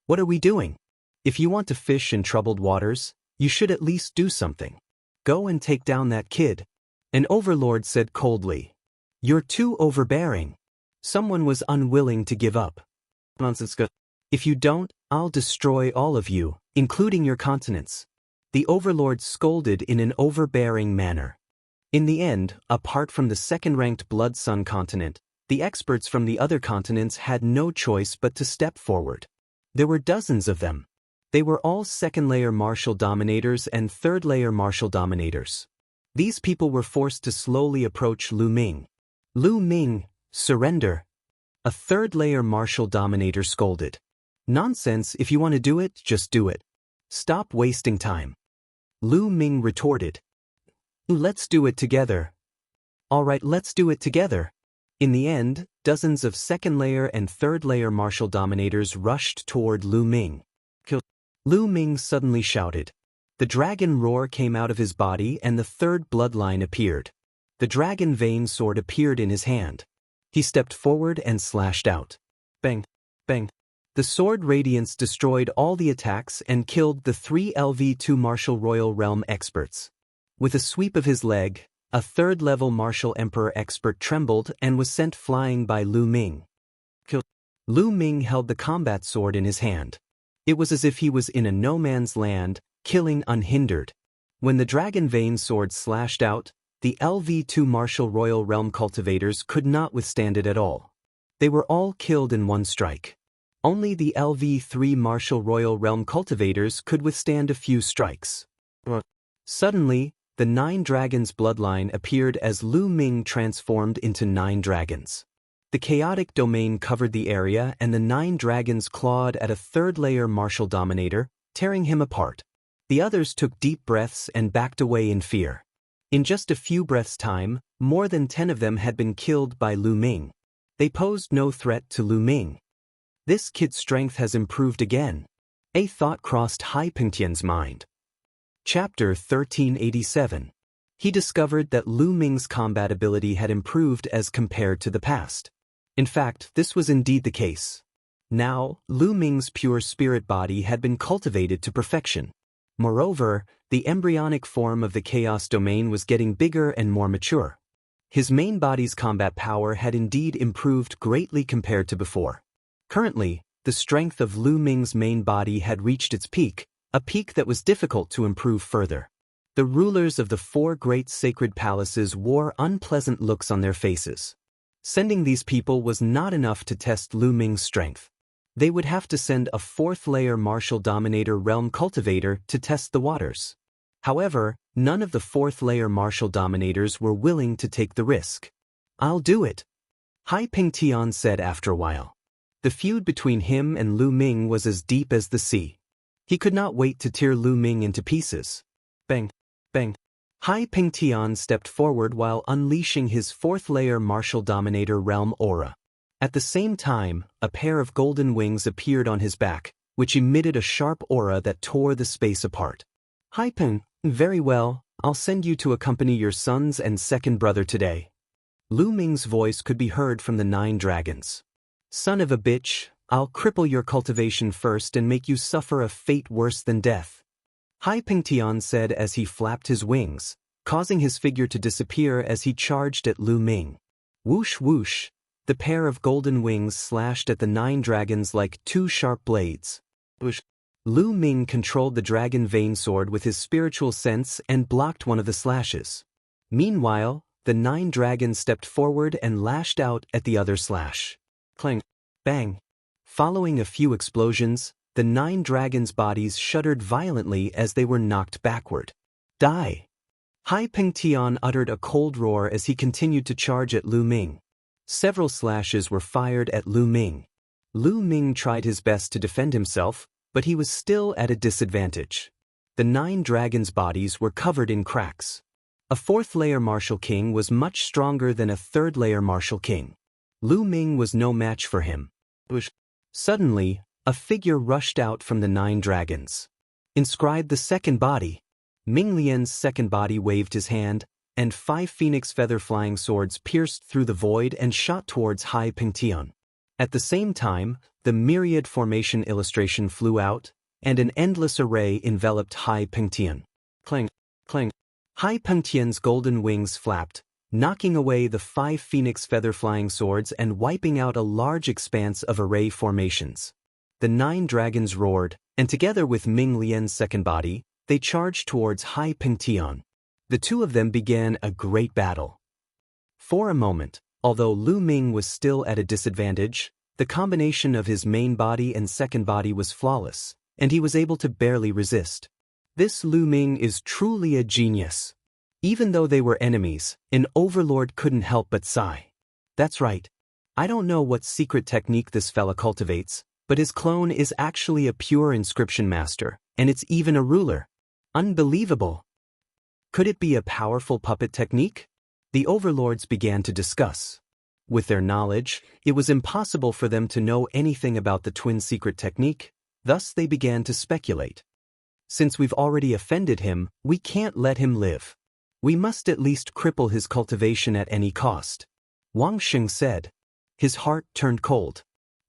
What are we doing? If you want to fish in troubled waters, you should at least do something. Go and take down that kid. An overlord said coldly. You're too overbearing. Someone was unwilling to give up. Nonsense. If you don't, I'll destroy all of you, including your continents. The overlord scolded in an overbearing manner. In the end, apart from the second-ranked Blood Sun continent, the experts from the other continents had no choice but to step forward. There were dozens of them. They were all second-layer martial dominators and third-layer martial dominators. These people were forced to slowly approach Lu Ming. Lu Ming, surrender. A third-layer martial dominator scolded. Nonsense, if you want to do it, just do it. Stop wasting time. Lu Ming retorted. Let's do it together. All right, let's do it together. In the end, dozens of second-layer and third-layer martial dominators rushed toward Lu Ming. Lu Ming suddenly shouted. The dragon roar came out of his body and the third bloodline appeared. The dragon vein sword appeared in his hand. He stepped forward and slashed out. Bang! Bang! The sword radiance destroyed all the attacks and killed the 3 LV2 Martial Royal Realm experts. With a sweep of his leg, a third-level Martial Emperor expert trembled and was sent flying by Lu Ming. Lu Ming held the combat sword in his hand. It was as if he was in a no-man's land, killing unhindered. When the dragon vein sword slashed out, the LV2 Martial Royal Realm cultivators could not withstand it at all. They were all killed in one strike. Only the LV3 Martial Royal Realm cultivators could withstand a few strikes. Suddenly, the 9 dragons bloodline appeared as Lu Ming transformed into 9 dragons. The chaotic domain covered the area and the 9 dragons clawed at a third-layer martial dominator, tearing him apart. The others took deep breaths and backed away in fear. In just a few breaths' time, more than 10 of them had been killed by Lu Ming. They posed no threat to Lu Ming. This kid's strength has improved again. A thought crossed Hai Pengtian's mind. Chapter 1387. He discovered that Lu Ming's combat ability had improved as compared to the past. In fact, this was indeed the case. Now, Lu Ming's pure spirit body had been cultivated to perfection. Moreover, the embryonic form of the chaos domain was getting bigger and more mature. His main body's combat power had indeed improved greatly compared to before. Currently, the strength of Lu Ming's main body had reached its peak, a peak that was difficult to improve further. The rulers of the 4 great sacred palaces wore unpleasant looks on their faces. Sending these people was not enough to test Lu Ming's strength. They would have to send a 4th-layer martial dominator realm cultivator to test the waters. However, none of the 4th-layer martial dominators were willing to take the risk. I'll do it, Hai Pengtian said after a while. The feud between him and Lu Ming was as deep as the sea. He could not wait to tear Lu Ming into pieces. Bang! Bang! Hai Pengtian stepped forward while unleashing his 4th-layer martial dominator realm aura. At the same time, a pair of golden wings appeared on his back, which emitted a sharp aura that tore the space apart. Hai Peng, very well, I'll send you to accompany your sons and second brother today. Lu Ming's voice could be heard from the 9 dragons. Son of a bitch, I'll cripple your cultivation first and make you suffer a fate worse than death. Hai Pengtian said as he flapped his wings, causing his figure to disappear as he charged at Lu Ming. Whoosh whoosh, the pair of golden wings slashed at the 9 dragons like 2 sharp blades. Whoosh. Lu Ming controlled the dragon vein sword with his spiritual sense and blocked one of the slashes. Meanwhile, the 9 dragons stepped forward and lashed out at the other slash. Clang! Bang! Following a few explosions, the 9 dragons' bodies shuddered violently as they were knocked backward. Die! Hai Pengtian uttered a cold roar as he continued to charge at Lu Ming. Several slashes were fired at Lu Ming. Lu Ming tried his best to defend himself, but he was still at a disadvantage. The 9 dragons' bodies were covered in cracks. A 4th-layer martial king was much stronger than a 3rd-layer martial king. Lu Ming was no match for him. Suddenly, a figure rushed out from the 9 dragons. Inscribed the second body. Ming Lian's second body waved his hand, and 5 phoenix feather flying swords pierced through the void and shot towards Hai Pengtian. At the same time, the myriad formation illustration flew out, and an endless array enveloped Hai Pengtian. Clang! Clang! Hai Pengtian's golden wings flapped, knocking away the 5 phoenix feather flying swords and wiping out a large expanse of array formations. the 9 dragons roared, and together with Ming Lian's second body, they charged towards Hai Pingtian. The two of them began a great battle. For a moment, although Lu Ming was still at a disadvantage, the combination of his main body and second body was flawless, and he was able to barely resist. This Lu Ming is truly a genius. Even though they were enemies, an overlord couldn't help but sigh. That's right. I don't know what secret technique this fella cultivates, but his clone is actually a pure inscription master, and it's even a ruler. Unbelievable. Could it be a powerful puppet technique? The overlords began to discuss. With their knowledge, it was impossible for them to know anything about the twin secret technique, thus they began to speculate. Since we've already offended him, we can't let him live. We must at least cripple his cultivation at any cost. Wang Sheng said. His heart turned cold.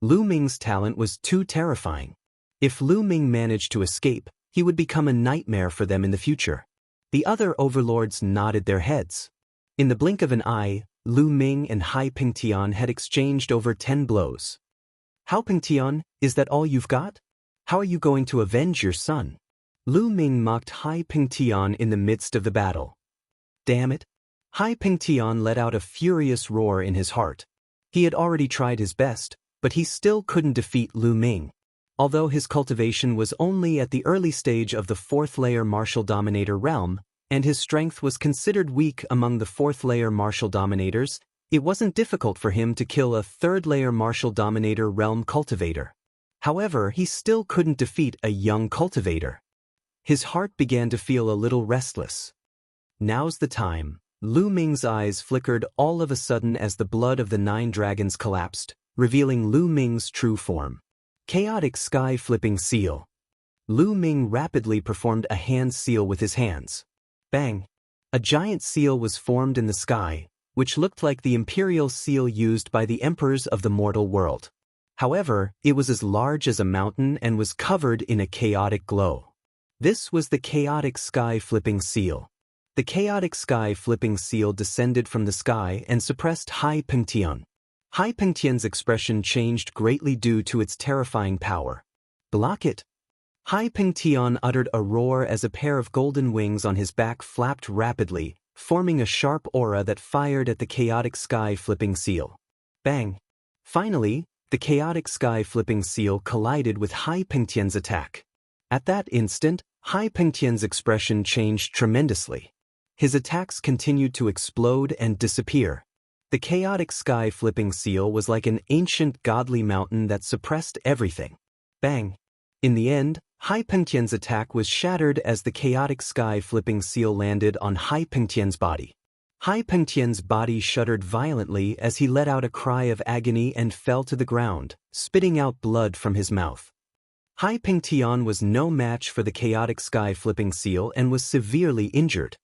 Lu Ming's talent was too terrifying. If Lu Ming managed to escape, he would become a nightmare for them in the future. The other overlords nodded their heads. In the blink of an eye, Lu Ming and Hai Pingtian had exchanged over 10 blows. How Pingtian, is that all you've got? How are you going to avenge your son? Lu Ming mocked Hai Pingtian in the midst of the battle. Damn it! Hai Pingtian let out a furious roar in his heart. He had already tried his best, but he still couldn't defeat Lu Ming. Although his cultivation was only at the early stage of the 4th layer martial dominator realm, and his strength was considered weak among the 4th layer martial dominators, it wasn't difficult for him to kill a 3rd layer martial dominator realm cultivator. However, he still couldn't defeat a young cultivator. His heart began to feel a little restless. Now's the time. Lu Ming's eyes flickered all of a sudden as the blood of the 9 dragons collapsed, revealing Lu Ming's true form. Chaotic Sky Flipping Seal. Lu Ming rapidly performed a hand seal with his hands. Bang! A giant seal was formed in the sky, which looked like the imperial seal used by the emperors of the mortal world. However, it was as large as a mountain and was covered in a chaotic glow. This was the Chaotic Sky Flipping Seal. The Chaotic Sky Flipping Seal descended from the sky and suppressed Hai Pingtian. Hai Pingtian's expression changed greatly due to its terrifying power. Block it! Hai Pingtian uttered a roar as a pair of golden wings on his back flapped rapidly, forming a sharp aura that fired at the Chaotic Sky Flipping Seal. Bang! Finally, the Chaotic Sky Flipping Seal collided with Hai Pingtian's attack. At that instant, Hai Pingtian's expression changed tremendously. His attacks continued to explode and disappear. The Chaotic Sky Flipping Seal was like an ancient godly mountain that suppressed everything. Bang! In the end, Hai Pingtian's attack was shattered as the Chaotic Sky Flipping Seal landed on Hai Pingtian's body. Hai Pingtian's body shuddered violently as he let out a cry of agony and fell to the ground, spitting out blood from his mouth. Hai Pingtian was no match for the Chaotic Sky Flipping Seal and was severely injured.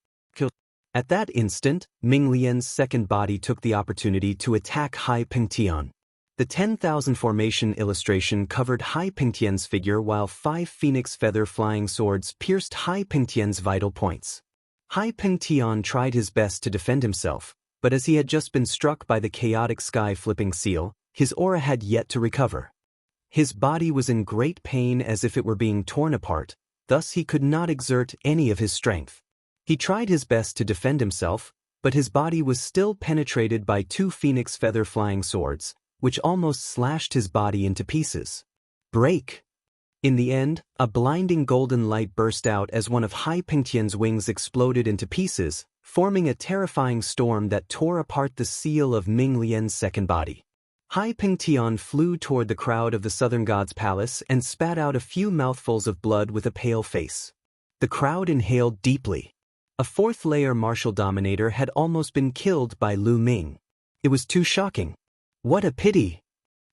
At that instant, Ming Lian's second body took the opportunity to attack Hai Pingtian. The 10,000 formation illustration covered Hai Pingtian's figure while 5 phoenix feather flying swords pierced Hai Pingtian's vital points. Hai Pingtian tried his best to defend himself, but as he had just been struck by the Chaotic Sky Flipping Seal, his aura had yet to recover. His body was in great pain as if it were being torn apart, thus he could not exert any of his strength. He tried his best to defend himself, but his body was still penetrated by 2 phoenix feather flying swords, which almost slashed his body into pieces. Break! In the end, a blinding golden light burst out as one of Hai Pingtian's wings exploded into pieces, forming a terrifying storm that tore apart the seal of Ming Lian's second body. Hai Pingtian flew toward the crowd of the Southern God's palace and spat out a few mouthfuls of blood with a pale face. The crowd inhaled deeply. A 4th layer martial dominator had almost been killed by Lu Ming. It was too shocking. What a pity!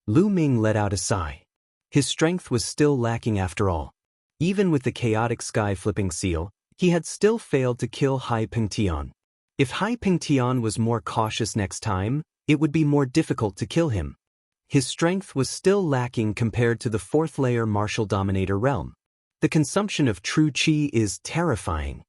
Lu Ming let out a sigh. His strength was still lacking after all. Even with the Chaotic Sky Flipping Seal, he had still failed to kill Hai Pingtian. If Hai Pingtian was more cautious next time, it would be more difficult to kill him. His strength was still lacking compared to the 4th layer martial dominator realm. The consumption of true qi is terrifying.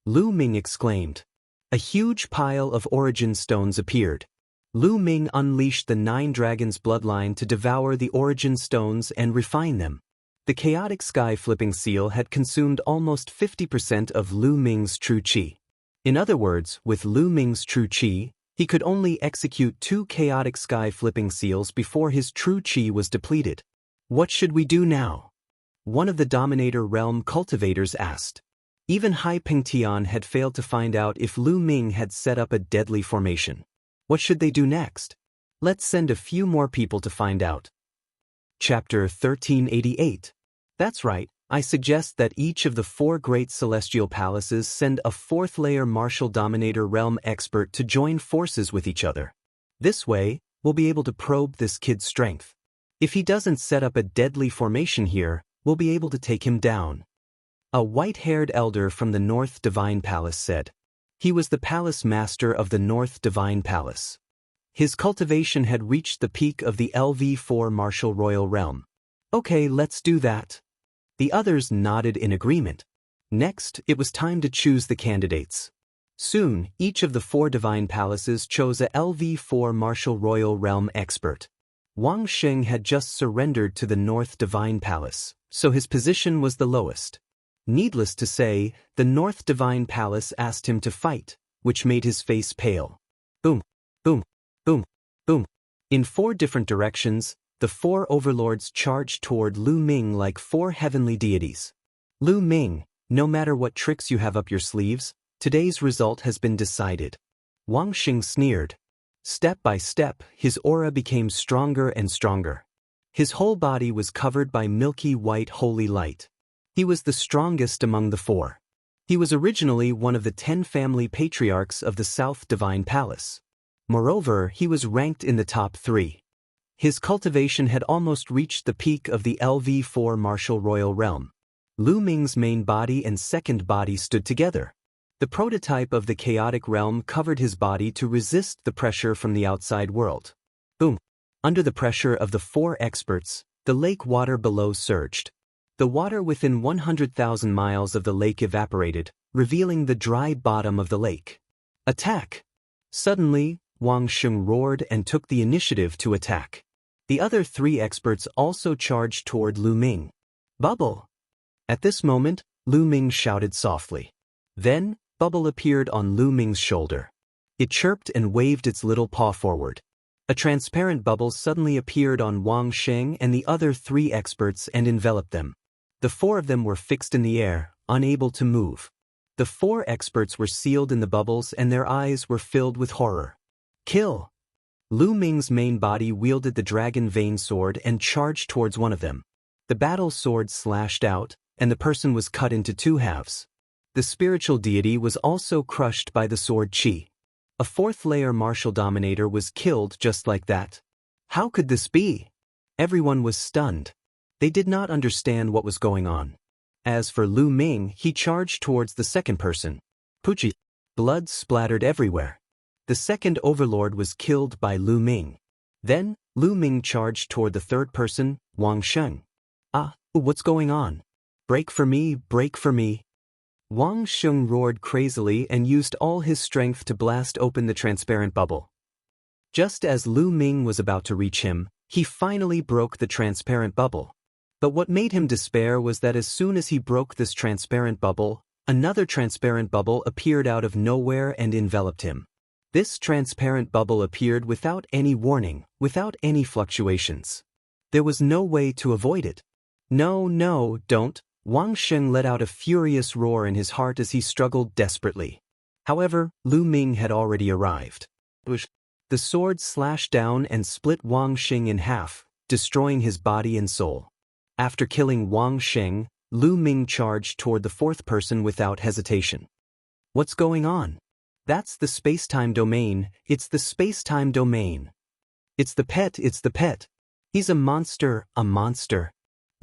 Lu Ming exclaimed. A huge pile of origin stones appeared. Lu Ming unleashed the 9 dragons' bloodline to devour the origin stones and refine them. The chaotic sky-flipping seal had consumed almost 50% of Lu Ming's true qi. In other words, with Lu Ming's true qi, he could only execute 2 chaotic sky-flipping seals before his true qi was depleted. What should we do now? One of the Dominator Realm cultivators asked. Even Hai Pingtian had failed to find out if Lu Ming had set up a deadly formation. What should they do next? Let's send a few more people to find out. Chapter 1388. That's right, I suggest that each of the 4 great celestial palaces send a 4th-layer martial Dominator Realm expert to join forces with each other. This way, we'll be able to probe this kid's strength. If he doesn't set up a deadly formation here, we'll be able to take him down. A white-haired elder from the North Divine Palace said. He was the palace master of the North Divine Palace. His cultivation had reached the peak of the LV4 Martial Royal Realm. Okay, let's do that. The others nodded in agreement. Next, it was time to choose the candidates. Soon, each of the 4 divine palaces chose a LV4 Martial Royal Realm expert. Wang Sheng had just surrendered to the North Divine Palace, so his position was the lowest. Needless to say, the North Divine Palace asked him to fight, which made his face pale. Boom, boom, boom, boom. In 4 different directions, the 4 overlords charged toward Lu Ming like 4 heavenly deities. Lu Ming, no matter what tricks you have up your sleeves, today's result has been decided. Wang Xing sneered. Step by step, his aura became stronger and stronger. His whole body was covered by milky white holy light. He was the strongest among the 4. He was originally one of the 10 family patriarchs of the South Divine Palace. Moreover, he was ranked in the top 3. His cultivation had almost reached the peak of the LV4 Martial Royal Realm. Lu Ming's main body and second body stood together. The prototype of the chaotic realm covered his body to resist the pressure from the outside world. Boom! Under the pressure of the 4 experts, the lake water below surged. The water within 100,000 miles of the lake evaporated, revealing the dry bottom of the lake. Attack! Suddenly, Wang Sheng roared and took the initiative to attack. The other 3 experts also charged toward Lu Ming. Bubble! At this moment, Lu Ming shouted softly. Then, Bubble appeared on Lu Ming's shoulder. It chirped and waved its little paw forward. A transparent bubble suddenly appeared on Wang Sheng and the other 3 experts and enveloped them. The 4 of them were fixed in the air, unable to move. The 4 experts were sealed in the bubbles and their eyes were filled with horror. Kill! Lu Ming's main body wielded the dragon vein sword and charged towards one of them. The battle sword slashed out, and the person was cut into 2 halves. The spiritual deity was also crushed by the sword qi. A 4th-layer martial dominator was killed just like that. How could this be? Everyone was stunned. They did not understand what was going on. As for Lu Ming, he charged towards the second person. Puchi. Blood splattered everywhere. The second overlord was killed by Lu Ming. Then, Lu Ming charged toward the third person, Wang Sheng. Ah, what's going on? Break for me, break for me. Wang Sheng roared crazily and used all his strength to blast open the transparent bubble. Just as Lu Ming was about to reach him, he finally broke the transparent bubble. But what made him despair was that as soon as he broke this transparent bubble, another transparent bubble appeared out of nowhere and enveloped him. This transparent bubble appeared without any warning, without any fluctuations. There was no way to avoid it. No, no, don't. Wang Sheng let out a furious roar in his heart as he struggled desperately. However, Lu Ming had already arrived. The sword slashed down and split Wang Sheng in half, destroying his body and soul. After killing Wang Sheng, Lu Ming charged toward the 4th person without hesitation. What's going on? That's the space-time domain, it's the space-time domain. It's the pet, it's the pet. He's a monster, a monster.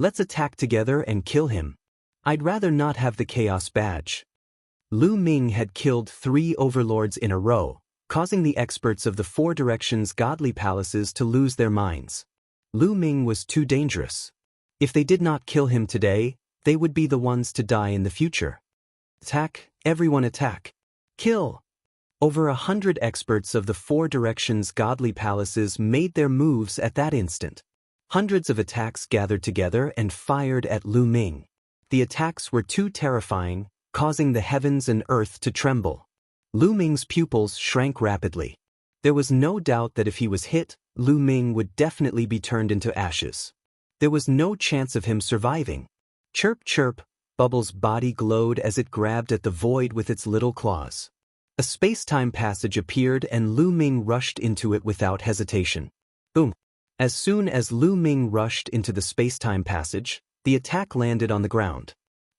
Let's attack together and kill him. I'd rather not have the Chaos Badge. Lu Ming had killed 3 overlords in a row, causing the experts of the 4 directions godly palaces to lose their minds. Lu Ming was too dangerous. If they did not kill him today, they would be the ones to die in the future. Attack, everyone attack. Kill! Over 100 experts of the four directions' godly palaces made their moves at that instant. Hundreds of attacks gathered together and fired at Lu Ming. The attacks were too terrifying, causing the heavens and earth to tremble. Lu Ming's pupils shrank rapidly. There was no doubt that if he was hit, Lu Ming would definitely be turned into ashes. There was no chance of him surviving. Chirp, chirp, Bubble's body glowed as it grabbed at the void with its little claws. A space-time passage appeared and Lu Ming rushed into it without hesitation. Boom! As soon as Lu Ming rushed into the space-time passage, the attack landed on the ground.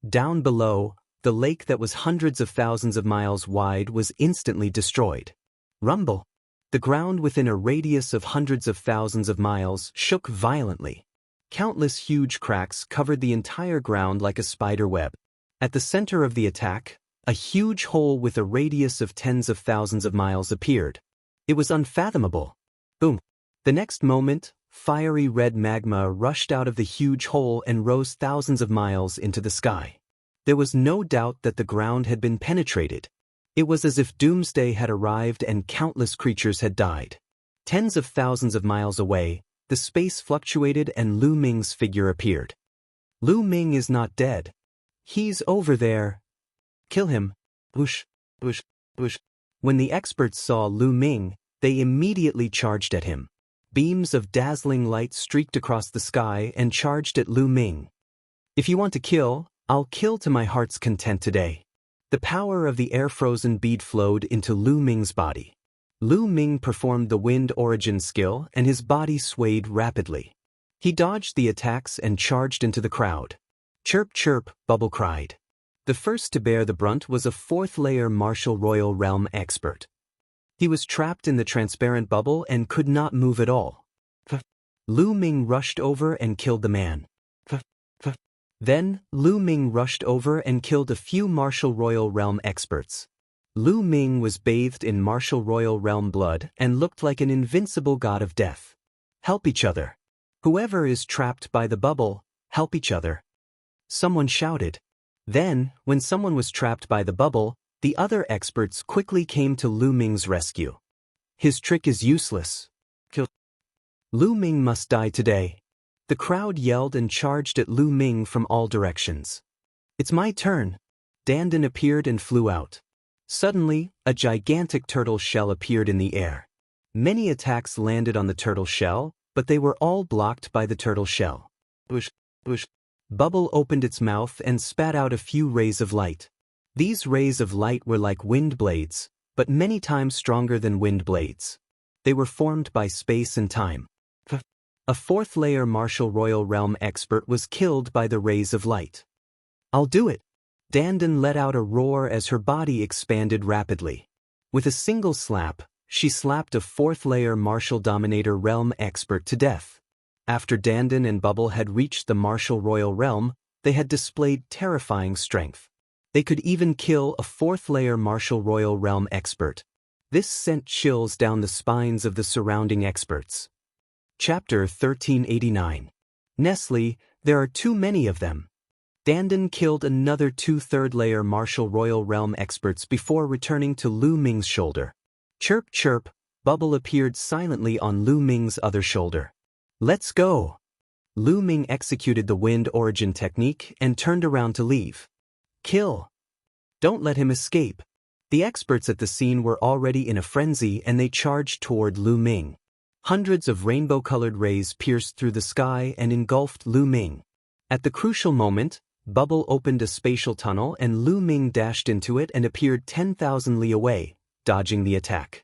Down below, the lake that was hundreds of thousands of miles wide was instantly destroyed. Rumble! The ground within a radius of hundreds of thousands of miles shook violently. Countless huge cracks covered the entire ground like a spider web. At the center of the attack, a huge hole with a radius of tens of thousands of miles appeared. It was unfathomable. Boom! The next moment, fiery red magma rushed out of the huge hole and rose thousands of miles into the sky. There was no doubt that the ground had been penetrated. It was as if doomsday had arrived and countless creatures had died. Tens of thousands of miles away, the space fluctuated and Lu Ming's figure appeared. Lu Ming is not dead. He's over there. Kill him. Whoosh, whoosh, whoosh. When the experts saw Lu Ming, they immediately charged at him. Beams of dazzling light streaked across the sky and charged at Lu Ming. If you want to kill, I'll kill to my heart's content today. The power of the air-frozen bead flowed into Lu Ming's body. Lu Ming performed the wind origin skill and his body swayed rapidly. He dodged the attacks and charged into the crowd. Chirp, chirp, Bubble cried. The first to bear the brunt was a fourth-layer Martial Royal Realm expert. He was trapped in the transparent bubble and could not move at all. Lu Ming rushed over and killed the man. Then, Lu Ming rushed over and killed a few Martial Royal Realm experts. Lu Ming was bathed in Martial Royal Realm blood and looked like an invincible god of death. Help each other. Whoever is trapped by the bubble, help each other. Someone shouted. Then, when someone was trapped by the bubble, the other experts quickly came to Lu Ming's rescue. His trick is useless. Kill. Lu Ming must die today. The crowd yelled and charged at Lu Ming from all directions. It's my turn. Dandan appeared and flew out. Suddenly, a gigantic turtle shell appeared in the air. Many attacks landed on the turtle shell, but they were all blocked by the turtle shell. Whoosh, whoosh. Bubble opened its mouth and spat out a few rays of light. These rays of light were like wind blades, but many times stronger than wind blades. They were formed by space and time. A fourth-layer Martial Royal Realm expert was killed by the rays of light. I'll do it! Dandan let out a roar as her body expanded rapidly. With a single slap, she slapped a fourth-layer Martial Dominator Realm expert to death. After Dandan and Bubble had reached the Martial Royal Realm, they had displayed terrifying strength. They could even kill a fourth-layer Martial Royal Realm expert. This sent chills down the spines of the surrounding experts. Chapter 1389. Nestle, there are too many of them. Dandan killed another 2/3 layer Martial Royal Realm experts before returning to Lu Ming's shoulder. Chirp, chirp, Bubble appeared silently on Lu Ming's other shoulder. Let's go! Lu Ming executed the wind origin technique and turned around to leave. Kill! Don't let him escape. The experts at the scene were already in a frenzy and they charged toward Lu Ming. Hundreds of rainbow-colored rays pierced through the sky and engulfed Lu Ming. At the crucial moment, Bubble opened a spatial tunnel and Lu Ming dashed into it and appeared 10,000 li away, dodging the attack.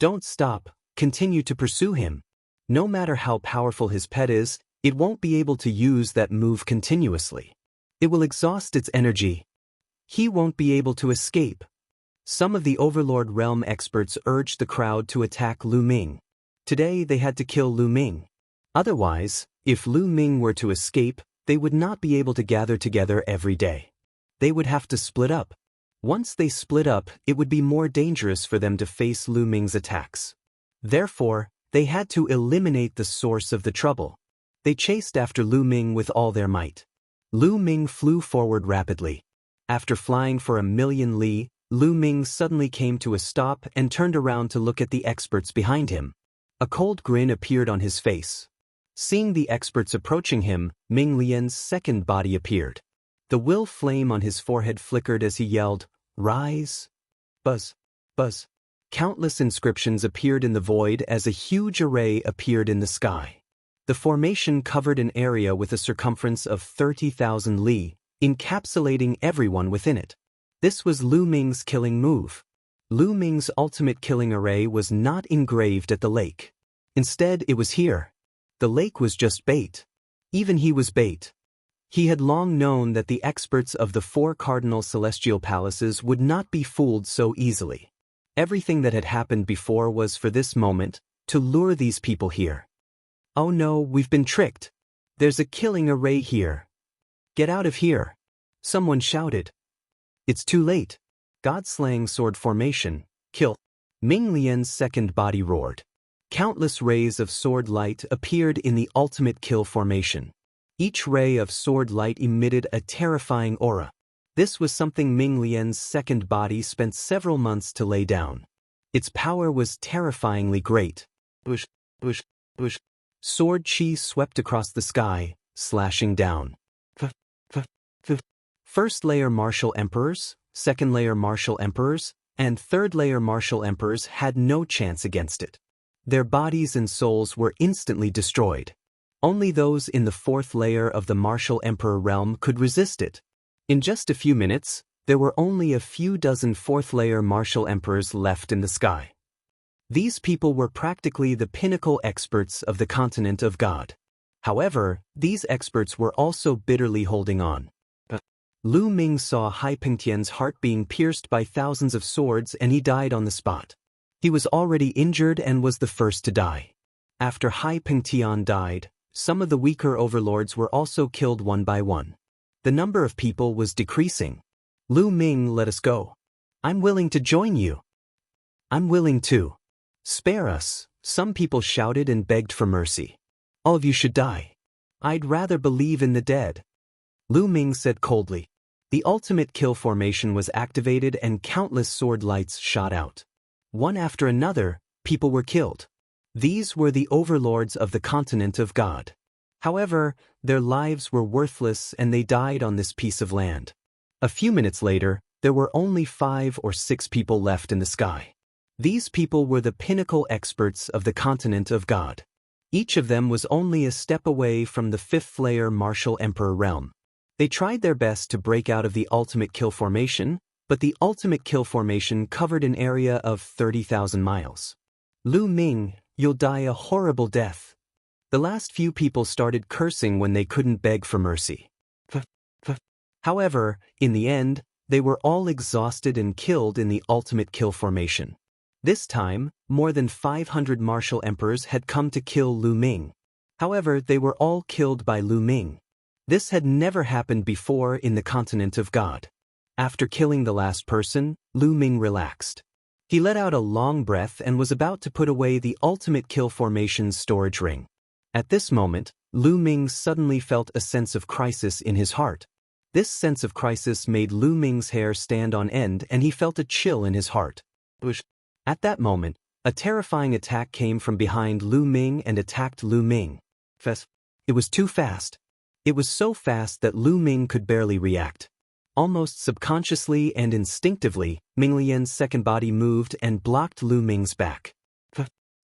Don't stop, continue to pursue him. No matter how powerful his pet is, it won't be able to use that move continuously. It will exhaust its energy. He won't be able to escape. Some of the Overlord Realm experts urged the crowd to attack Lu Ming. Today they had to kill Lu Ming. Otherwise, if Lu Ming were to escape, they would not be able to gather together every day. They would have to split up. Once they split up, it would be more dangerous for them to face Lu Ming's attacks. Therefore, they had to eliminate the source of the trouble. They chased after Lu Ming with all their might. Lu Ming flew forward rapidly. After flying for 1,000,000 li, Lu Ming suddenly came to a stop and turned around to look at the experts behind him. A cold grin appeared on his face. Seeing the experts approaching him, Ming Lian's second body appeared. The will flame on his forehead flickered as he yelled, "Rise!" Buzz! Buzz! Countless inscriptions appeared in the void as a huge array appeared in the sky. The formation covered an area with a circumference of 30,000 li, encapsulating everyone within it. This was Lu Ming's killing move. Lu Ming's ultimate killing array was not engraved at the lake. Instead, it was here. The lake was just bait. Even he was bait. He had long known that the experts of the 4 cardinal celestial palaces would not be fooled so easily. Everything that had happened before was for this moment, to lure these people here. "Oh no, we've been tricked. There's a killing array here. Get out of here!" Someone shouted. "It's too late. God-slaying sword formation, kill." Ming Lian's second body roared. Countless rays of sword light appeared in the ultimate kill formation. Each ray of sword light emitted a terrifying aura. This was something Ming Lian's second body spent several months to lay down. Its power was terrifyingly great. Bush, bush, bush. Sword chi swept across the sky, slashing down. First layer martial emperors, second layer martial emperors, and third layer martial emperors had no chance against it. Their bodies and souls were instantly destroyed. Only those in the fourth layer of the martial emperor realm could resist it. In just a few minutes, there were only a few dozen fourth layer martial emperors left in the sky. These people were practically the pinnacle experts of the continent of God. However, these experts were also bitterly holding on. Lu Ming saw Hai Pengtian's heart being pierced by thousands of swords and he died on the spot. He was already injured and was the first to die. After Hai Pengtian died, some of the weaker overlords were also killed one by one. The number of people was decreasing. "Lu Ming, let us go. I'm willing to join you." "I'm willing too. Spare us," some people shouted and begged for mercy. "All of you should die. I'd rather believe in the dead." Lu Ming said coldly. The ultimate kill formation was activated and countless sword lights shot out. One after another, people were killed. These were the overlords of the continent of God. However, their lives were worthless and they died on this piece of land. A few minutes later, there were only 5 or 6 people left in the sky. These people were the pinnacle experts of the continent of God. Each of them was only a step away from the 5th layer martial emperor realm. They tried their best to break out of the ultimate kill formation, but the ultimate kill formation covered an area of 30,000 miles. "Lu Ming, you'll die a horrible death." The last few people started cursing when they couldn't beg for mercy. However, in the end, they were all exhausted and killed in the ultimate kill formation. This time, more than 500 martial emperors had come to kill Lu Ming. However, they were all killed by Lu Ming. This had never happened before in the continent of God. After killing the last person, Lu Ming relaxed. He let out a long breath and was about to put away the ultimate kill formation's storage ring. At this moment, Lu Ming suddenly felt a sense of crisis in his heart. This sense of crisis made Lu Ming's hair stand on end and he felt a chill in his heart. At that moment, a terrifying attack came from behind Lu Ming and attacked Lu Ming. It was too fast. It was so fast that Lu Ming could barely react. Almost subconsciously and instinctively, Ming Lian's second body moved and blocked Lu Ming's back.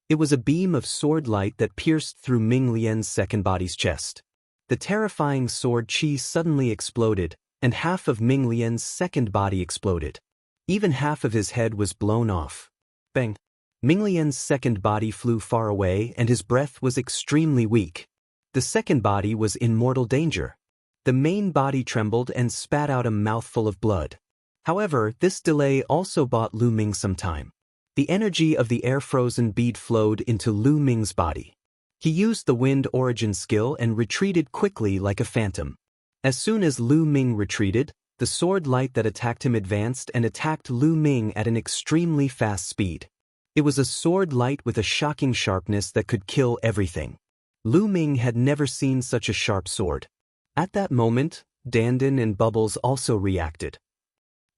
It was a beam of sword light that pierced through Ming Lian's second body's chest. The terrifying sword chi suddenly exploded, and half of Ming Lian's second body exploded. Even half of his head was blown off. Bang! Ming Lian's second body flew far away and his breath was extremely weak. The second body was in mortal danger. The main body trembled and spat out a mouthful of blood. However, this delay also bought Lu Ming some time. The energy of the air-frozen bead flowed into Lu Ming's body. He used the wind origin skill and retreated quickly like a phantom. As soon as Lu Ming retreated, the sword light that attacked him advanced and attacked Lu Ming at an extremely fast speed. It was a sword light with a shocking sharpness that could kill everything. Lu Ming had never seen such a sharp sword. At that moment, Dandan and Bubbles also reacted.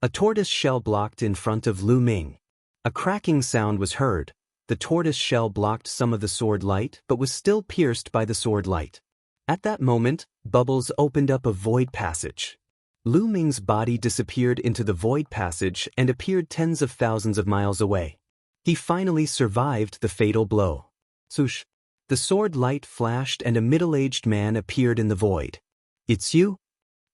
A tortoise shell blocked in front of Lu Ming. A cracking sound was heard. The tortoise shell blocked some of the sword light but was still pierced by the sword light. At that moment, bubbles opened up a void passage. Lu Ming's body disappeared into the void passage and appeared tens of thousands of miles away. He finally survived the fatal blow. Swoosh! The sword light flashed and a middle-aged man appeared in the void. "It's you?"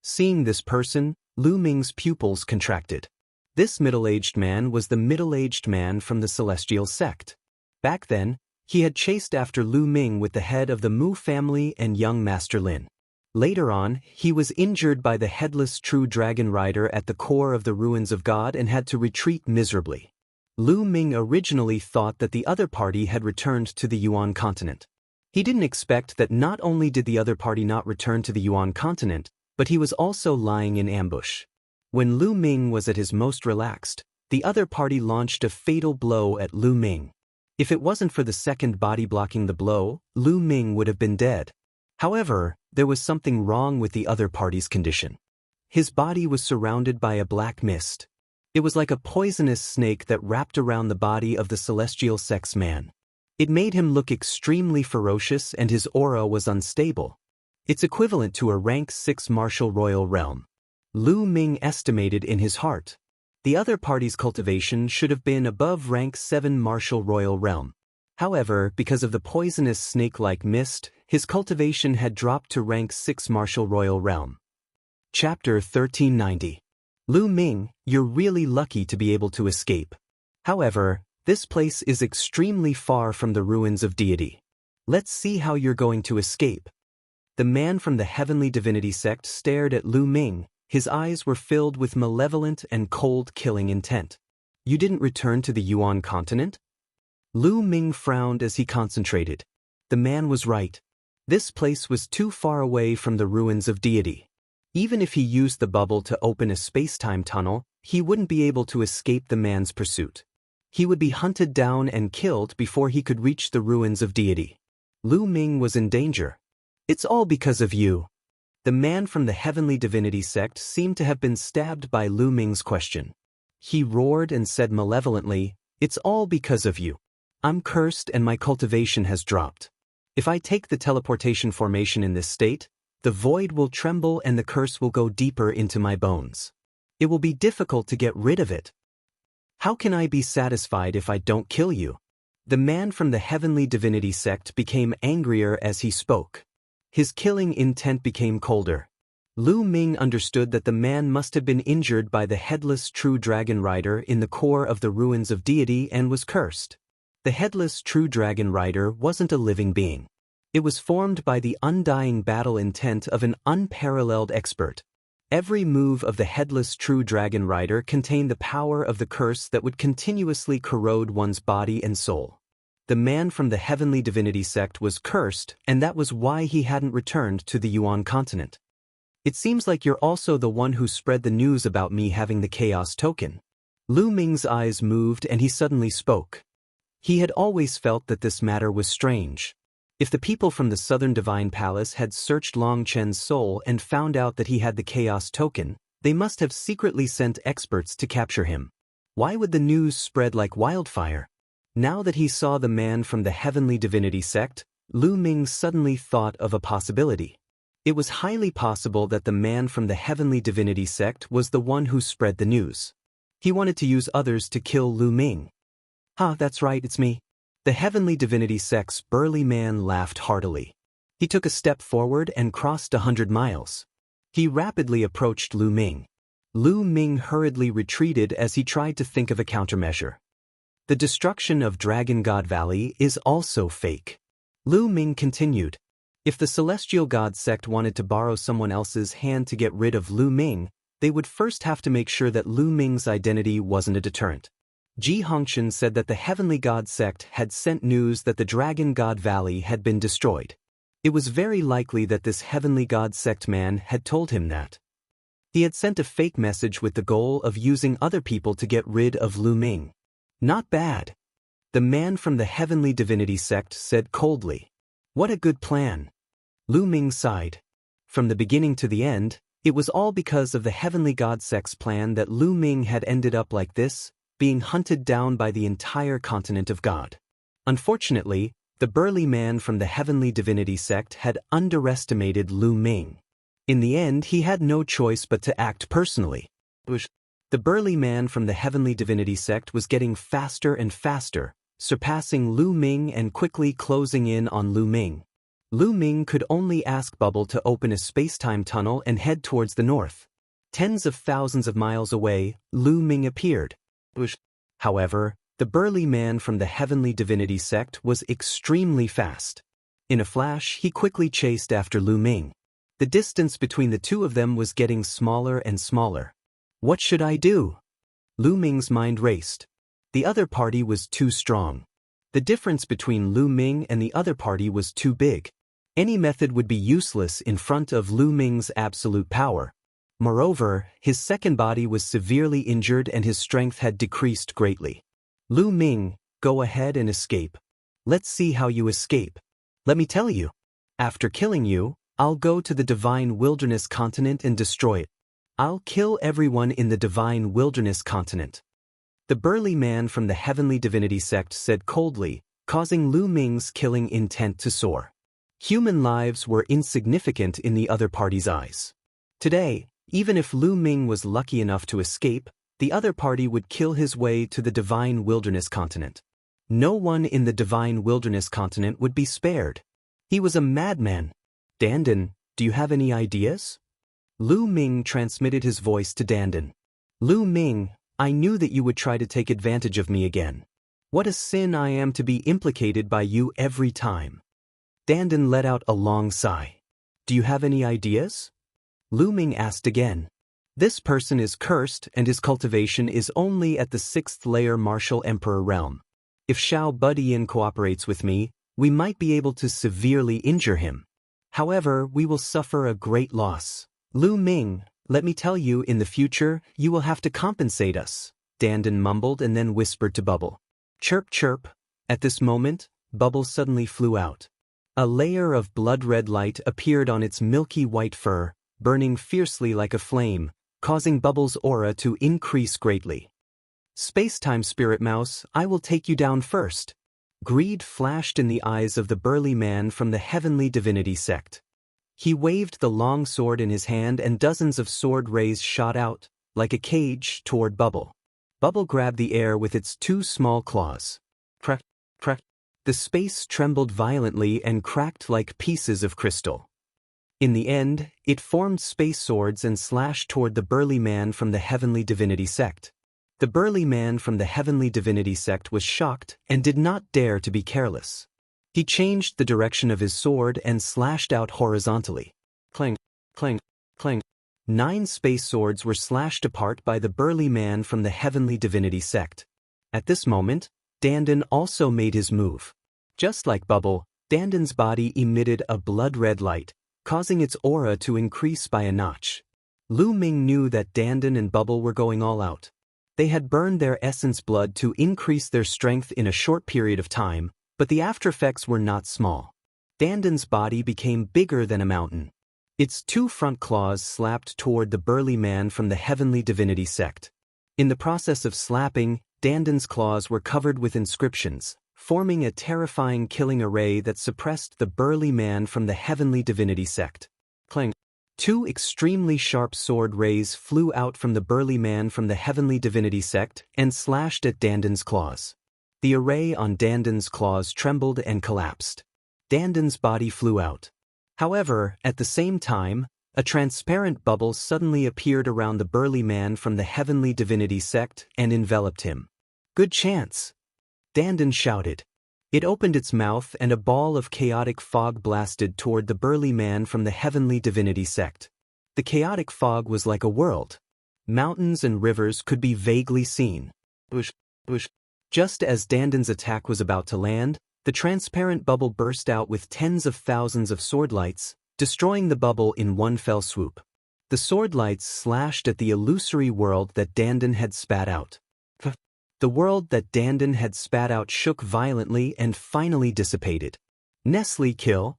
Seeing this person, Lu Ming's pupils contracted. This middle-aged man was the middle-aged man from the Celestial Sect. Back then, he had chased after Lu Ming with the head of the Mu family and young Master Lin. Later on, he was injured by the headless true dragon rider at the core of the ruins of God and had to retreat miserably. Lu Ming originally thought that the other party had returned to the Yuan continent. He didn't expect that not only did the other party not return to the Yuan continent, but he was also lying in ambush. When Lu Ming was at his most relaxed, the other party launched a fatal blow at Lu Ming. If it wasn't for the second body blocking the blow, Lu Ming would have been dead. However, there was something wrong with the other party's condition. His body was surrounded by a black mist. It was like a poisonous snake that wrapped around the body of the Celestial Sect's man. It made him look extremely ferocious and his aura was unstable. It's equivalent to a rank 6 martial royal realm. Lu Ming estimated in his heart. The other party's cultivation should have been above rank 7 martial royal realm. However, because of the poisonous snake-like mist, his cultivation had dropped to rank 6 martial royal realm. Chapter 1390. Lu Ming, you're really lucky to be able to escape. However, this place is extremely far from the ruins of deity. Let's see how you're going to escape. The man from the Heavenly Divinity Sect stared at Lu Ming. His eyes were filled with malevolent and cold-killing intent. You didn't return to the Yuan continent? Lu Ming frowned as he concentrated. The man was right. This place was too far away from the ruins of deity. Even if he used the bubble to open a space-time tunnel, he wouldn't be able to escape the man's pursuit. He would be hunted down and killed before he could reach the ruins of deity. Lu Ming was in danger. It's all because of you. The man from the Heavenly Divinity Sect seemed to have been stabbed by Lu Ming's question. He roared and said malevolently, "It's all because of you. I'm cursed and my cultivation has dropped. If I take the teleportation formation in this state, the void will tremble and the curse will go deeper into my bones. It will be difficult to get rid of it. How can I be satisfied if I don't kill you?" The man from the Heavenly Divinity Sect became angrier as he spoke. His killing intent became colder. Lu Ming understood that the man must have been injured by the headless true dragon rider in the core of the ruins of deity and was cursed. The headless true dragon rider wasn't a living being. It was formed by the undying battle intent of an unparalleled expert. Every move of the headless true dragon rider contained the power of the curse that would continuously corrode one's body and soul. The man from the Heavenly Divinity Sect was cursed, and that was why he hadn't returned to the Yuan continent. It seems like you're also the one who spread the news about me having the Chaos Token. Lu Ming's eyes moved and he suddenly spoke. He had always felt that this matter was strange. If the people from the Southern Divine Palace had searched Long Chen's soul and found out that he had the Chaos Token, they must have secretly sent experts to capture him. Why would the news spread like wildfire? Now that he saw the man from the Heavenly Divinity Sect, Lu Ming suddenly thought of a possibility. It was highly possible that the man from the Heavenly Divinity Sect was the one who spread the news. He wanted to use others to kill Lu Ming. That's right, it's me. The Heavenly Divinity Sect's burly man laughed heartily. He took a step forward and crossed 100 miles. He rapidly approached Lu Ming. Lu Ming hurriedly retreated as he tried to think of a countermeasure. The destruction of Dragon God Valley is also fake. Lu Ming continued. If the Celestial God Sect wanted to borrow someone else's hand to get rid of Lu Ming, they would first have to make sure that Lu Ming's identity wasn't a deterrent. Ji Hongqian said that the Heavenly God Sect had sent news that the Dragon God Valley had been destroyed. It was very likely that this Heavenly God Sect man had told him that. He had sent a fake message with the goal of using other people to get rid of Lu Ming. Not bad. The man from the Heavenly Divinity Sect said coldly. What a good plan. Lu Ming sighed. From the beginning to the end, It was all because of the heavenly god sect's plan that Lu Ming had ended up like this, being hunted down by the entire continent of God. Unfortunately, the burly man from the heavenly divinity sect had underestimated Lu Ming. In the end, he had no choice but to act personally. The burly man from the heavenly divinity sect was getting faster and faster, surpassing Lu Ming and quickly closing in on Lu Ming. Lu Ming could only ask Bubble to open a space-time tunnel and head towards the north. Tens of thousands of miles away, Lu Ming appeared. However, the burly man from the heavenly divinity sect was extremely fast. In a flash, he quickly chased after Lu Ming. The distance between the two of them was getting smaller and smaller. What should I do? Lu Ming's mind raced. The other party was too strong. The difference between Lu Ming and the other party was too big. Any method would be useless in front of Lu Ming's absolute power. Moreover, his second body was severely injured and his strength had decreased greatly. Lu Ming, go ahead and escape. Let's see how you escape. Let me tell you. After killing you, I'll go to the Divine Wilderness continent and destroy it. I'll kill everyone in the Divine Wilderness continent. The burly man from the heavenly divinity sect said coldly, causing Lu Ming's killing intent to soar. Human lives were insignificant in the other party's eyes. Today, even if Lu Ming was lucky enough to escape, the other party would kill his way to the Divine Wilderness continent. No one in the Divine Wilderness continent would be spared. He was a madman. Dandan, do you have any ideas? Lu Ming transmitted his voice to Dandan. Lu Ming, I knew that you would try to take advantage of me again. What a sin I am to be implicated by you every time. Dandan let out a long sigh. Do you have any ideas? Lu Ming asked again. This person is cursed and his cultivation is only at the 6th layer Martial Emperor realm. If Xiao Budian cooperates with me, we might be able to severely injure him. However, we will suffer a great loss. Lu Ming, let me tell you, in the future, you will have to compensate us. Dandan mumbled and then whispered to Bubble. Chirp chirp. At this moment, Bubble suddenly flew out. A layer of blood-red light appeared on its milky white fur, burning fiercely like a flame, causing Bubble's aura to increase greatly. Space-time spirit mouse, I will take you down first. Greed flashed in the eyes of the burly man from the heavenly divinity sect. He waved the long sword in his hand and dozens of sword rays shot out, like a cage, toward Bubble. Bubble grabbed the air with its two small claws. Crack, crack. The space trembled violently and cracked like pieces of crystal. In the end, it formed space swords and slashed toward the burly man from the heavenly divinity sect. The burly man from the heavenly divinity sect was shocked and did not dare to be careless. He changed the direction of his sword and slashed out horizontally. Clang, clang, clang. 9 space swords were slashed apart by the burly man from the heavenly divinity sect. At this moment, Dandan also made his move. Just like Bubble, Dandan's body emitted a blood-red light, causing its aura to increase by a notch. Lu Ming knew that Dandan and Bubble were going all out. They had burned their essence blood to increase their strength in a short period of time, but the aftereffects were not small. Dandan's body became bigger than a mountain. Its 2 front claws slapped toward the burly man from the heavenly divinity sect. In the process of slapping, Dandan's claws were covered with inscriptions, forming a terrifying killing array that suppressed the burly man from the heavenly divinity sect. Clang. 2 extremely sharp sword rays flew out from the burly man from the heavenly divinity sect and slashed at Dandan's claws. The array on Dandan's claws trembled and collapsed. Dandan's body flew out. However, at the same time, a transparent bubble suddenly appeared around the burly man from the heavenly divinity sect and enveloped him. Good chance! Dandan shouted. It opened its mouth and a ball of chaotic fog blasted toward the burly man from the heavenly divinity sect. The chaotic fog was like a world. Mountains and rivers could be vaguely seen. Whoosh, whoosh. Just as Dandan's attack was about to land, the transparent bubble burst out with tens of thousands of sword lights, destroying the bubble in one fell swoop. The sword lights slashed at the illusory world that Dandan had spat out. The world that Dandan had spat out shook violently and finally dissipated. Nestle Kill.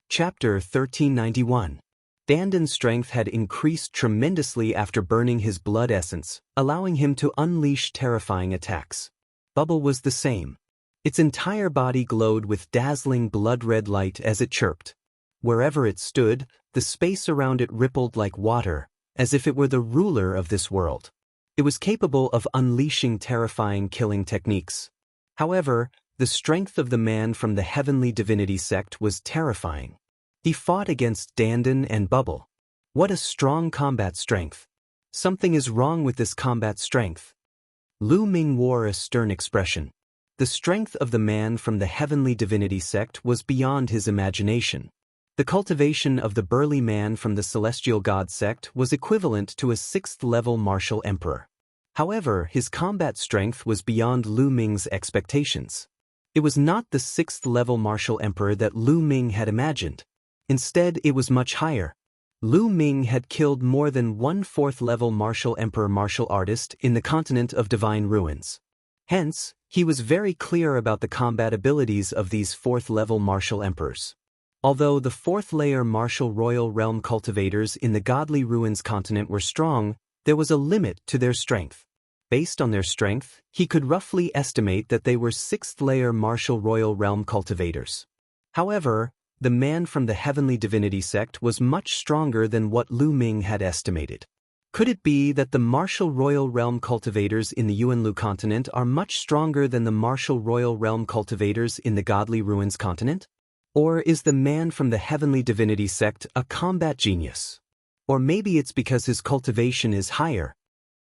Chapter 1391. Danden's strength had increased tremendously after burning his blood essence, allowing him to unleash terrifying attacks. Bubble was the same. Its entire body glowed with dazzling blood-red light as it chirped. Wherever it stood, the space around it rippled like water, as if it were the ruler of this world. It was capable of unleashing terrifying killing techniques. However, the strength of the man from the heavenly divinity sect was terrifying. He fought against Danden and Bubble. What a strong combat strength. Something is wrong with this combat strength. Lu Ming wore a stern expression. The strength of the man from the heavenly divinity sect was beyond his imagination. The cultivation of the burly man from the celestial god sect was equivalent to a 6th-level martial emperor. However, his combat strength was beyond Lu Ming's expectations. It was not the 6th-level martial emperor that Lu Ming had imagined. Instead, it was much higher. Lu Ming had killed more than one 4th-level martial emperor martial artist in the continent of divine ruins. Hence, he was very clear about the combat abilities of these 4th-level martial emperors. Although the 4th-layer martial royal realm cultivators in the godly ruins continent were strong, there was a limit to their strength. Based on their strength, he could roughly estimate that they were 6th-layer martial royal realm cultivators. However, the man from the heavenly divinity sect was much stronger than what Lu Ming had estimated. Could it be that the martial royal realm cultivators in the Yuanlu continent are much stronger than the martial royal realm cultivators in the godly ruins continent? Or is the man from the heavenly divinity sect a combat genius? Or maybe it's because his cultivation is higher.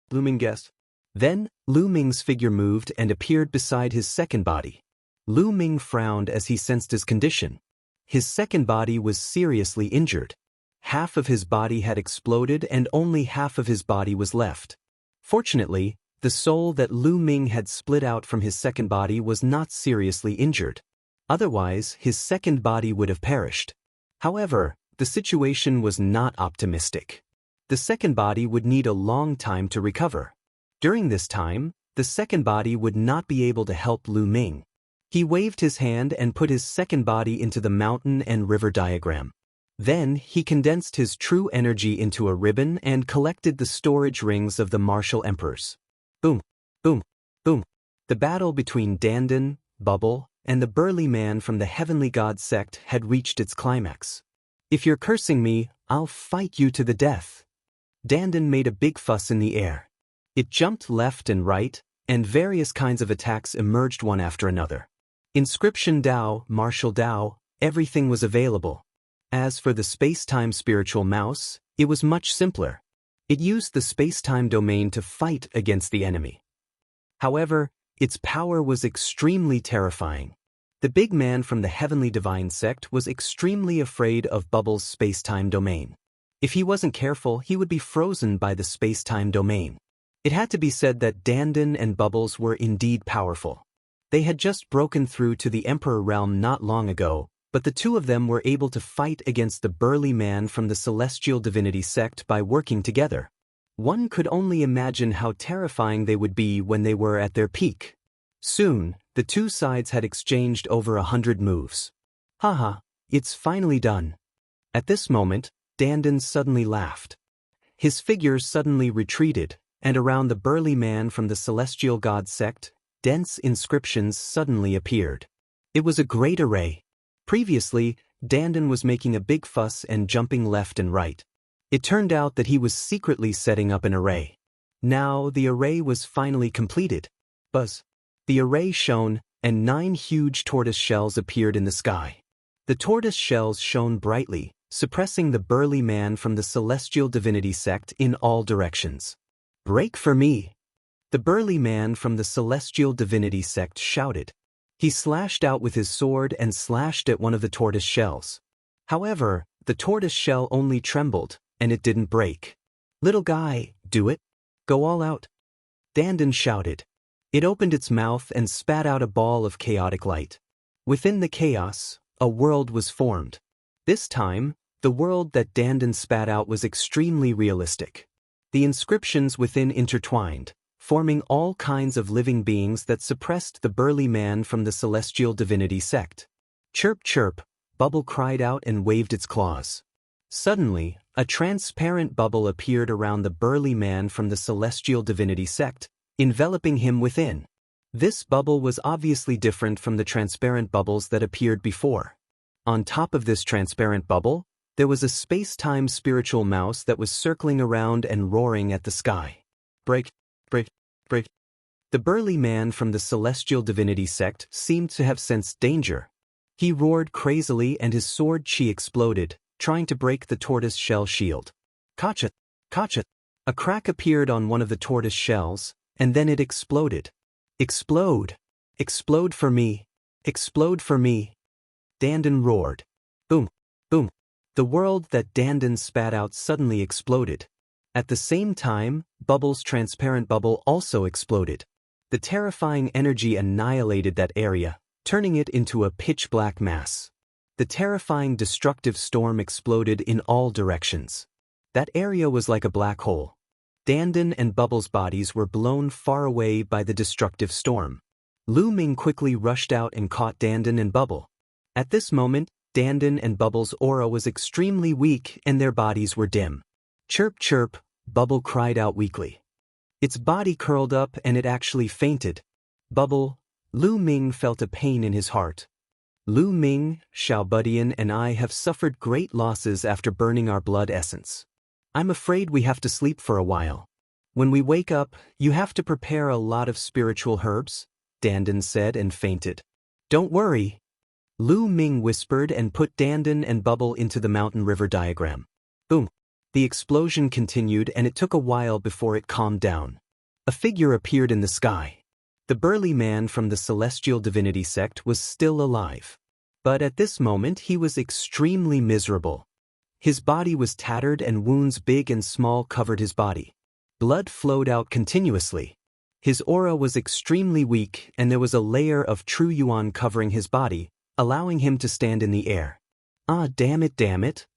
Lu Ming guessed. Then, Lu Ming's figure moved and appeared beside his second body. Lu Ming frowned as he sensed his condition. His second body was seriously injured. Half of his body had exploded and only half of his body was left. Fortunately, the soul that Lu Ming had split out from his second body was not seriously injured. Otherwise, his second body would have perished. However, the situation was not optimistic. The second body would need a long time to recover. During this time, the second body would not be able to help Lu Ming. He waved his hand and put his second body into the mountain and river diagram. Then, he condensed his true energy into a ribbon and collected the storage rings of the martial emperors. Boom, boom, boom. The battle between Danden, Bubble, and the burly man from the heavenly god sect had reached its climax. If you're cursing me, I'll fight you to the death. Danden made a big fuss in the air. It jumped left and right, and various kinds of attacks emerged one after another. Inscription Dao, Martial Dao, everything was available. As for the space-time spiritual mouse, it was much simpler. It used the space-time domain to fight against the enemy. However, its power was extremely terrifying. The big man from the heavenly divine sect was extremely afraid of Bubble's space-time domain. If he wasn't careful, he would be frozen by the space-time domain. It had to be said that Danden and Bubbles were indeed powerful. They had just broken through to the Emperor realm not long ago, but the two of them were able to fight against the burly man from the celestial divinity sect by working together. One could only imagine how terrifying they would be when they were at their peak. Soon, the two sides had exchanged over 100 moves. Haha, it's finally done. At this moment, Danden suddenly laughed. His figure suddenly retreated, and around the burly man from the celestial god sect, dense inscriptions suddenly appeared. It was a great array. Previously, Danden was making a big fuss and jumping left and right. It turned out that he was secretly setting up an array. Now the array was finally completed. Buzz. The array shone, and 9 huge tortoise shells appeared in the sky. The tortoise shells shone brightly, suppressing the burly man from the celestial divinity sect in all directions. Break for me! The burly man from the celestial divinity sect shouted. He slashed out with his sword and slashed at one of the tortoise shells. However, the tortoise shell only trembled, and it didn't break. Little guy, do it. Go all out. Danden shouted. It opened its mouth and spat out a ball of chaotic light. Within the chaos, a world was formed. This time, the world that Danden spat out was extremely realistic. The inscriptions within intertwined, forming all kinds of living beings that suppressed the burly man from the celestial divinity sect. Chirp chirp, Bubble cried out and waved its claws. Suddenly, A transparent bubble appeared around the burly man from the celestial divinity sect, enveloping him within. This bubble was obviously different from the transparent bubbles that appeared before. On top of this transparent bubble, there was a space-time spiritual mouse that was circling around and roaring at the sky. Break, break, break. The burly man from the celestial divinity sect seemed to have sensed danger. He roared crazily and his sword chi exploded, trying to break the tortoise shell shield. Gotcha, gotcha. A crack appeared on one of the tortoise shells, and then it exploded. Explode! Explode for me! Explode for me! Dandan roared. Boom! Boom! The world that Dandan spat out suddenly exploded. At the same time, Bubble's transparent bubble also exploded. The terrifying energy annihilated that area, turning it into a pitch-black mass. The terrifying destructive storm exploded in all directions. That area was like a black hole. Dandan and Bubble's bodies were blown far away by the destructive storm. Lu Ming quickly rushed out and caught Dandan and Bubble. At this moment, Dandan and Bubble's aura was extremely weak and their bodies were dim. Chirp chirp, Bubble cried out weakly. Its body curled up and it actually fainted. Bubble, Lu Ming felt a pain in his heart. Lu Ming, Xiao Budian and I have suffered great losses after burning our blood essence. I'm afraid we have to sleep for a while. When we wake up, you have to prepare a lot of spiritual herbs, Dandan said and fainted. Don't worry. Lu Ming whispered and put Dandan and Bubble into the mountain river diagram. Boom. The explosion continued and it took a while before it calmed down. A figure appeared in the sky. The burly man from the celestial divinity sect was still alive. But at this moment he was extremely miserable. His body was tattered and wounds big and small covered his body. Blood flowed out continuously. His aura was extremely weak and there was a layer of true yuan covering his body, allowing him to stand in the air. Ah, damn it, damn it.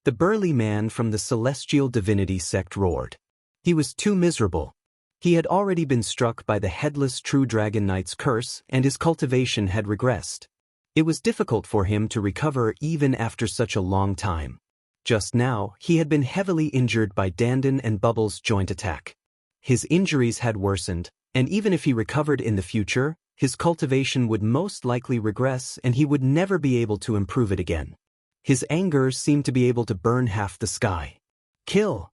The burly man from the celestial divinity sect roared. He was too miserable. He had already been struck by the headless true dragon knight's curse and his cultivation had regressed. It was difficult for him to recover even after such a long time. Just now, he had been heavily injured by Dandan and Bubble's joint attack. His injuries had worsened, and even if he recovered in the future, his cultivation would most likely regress and he would never be able to improve it again. His anger seemed to be able to burn half the sky. Kill!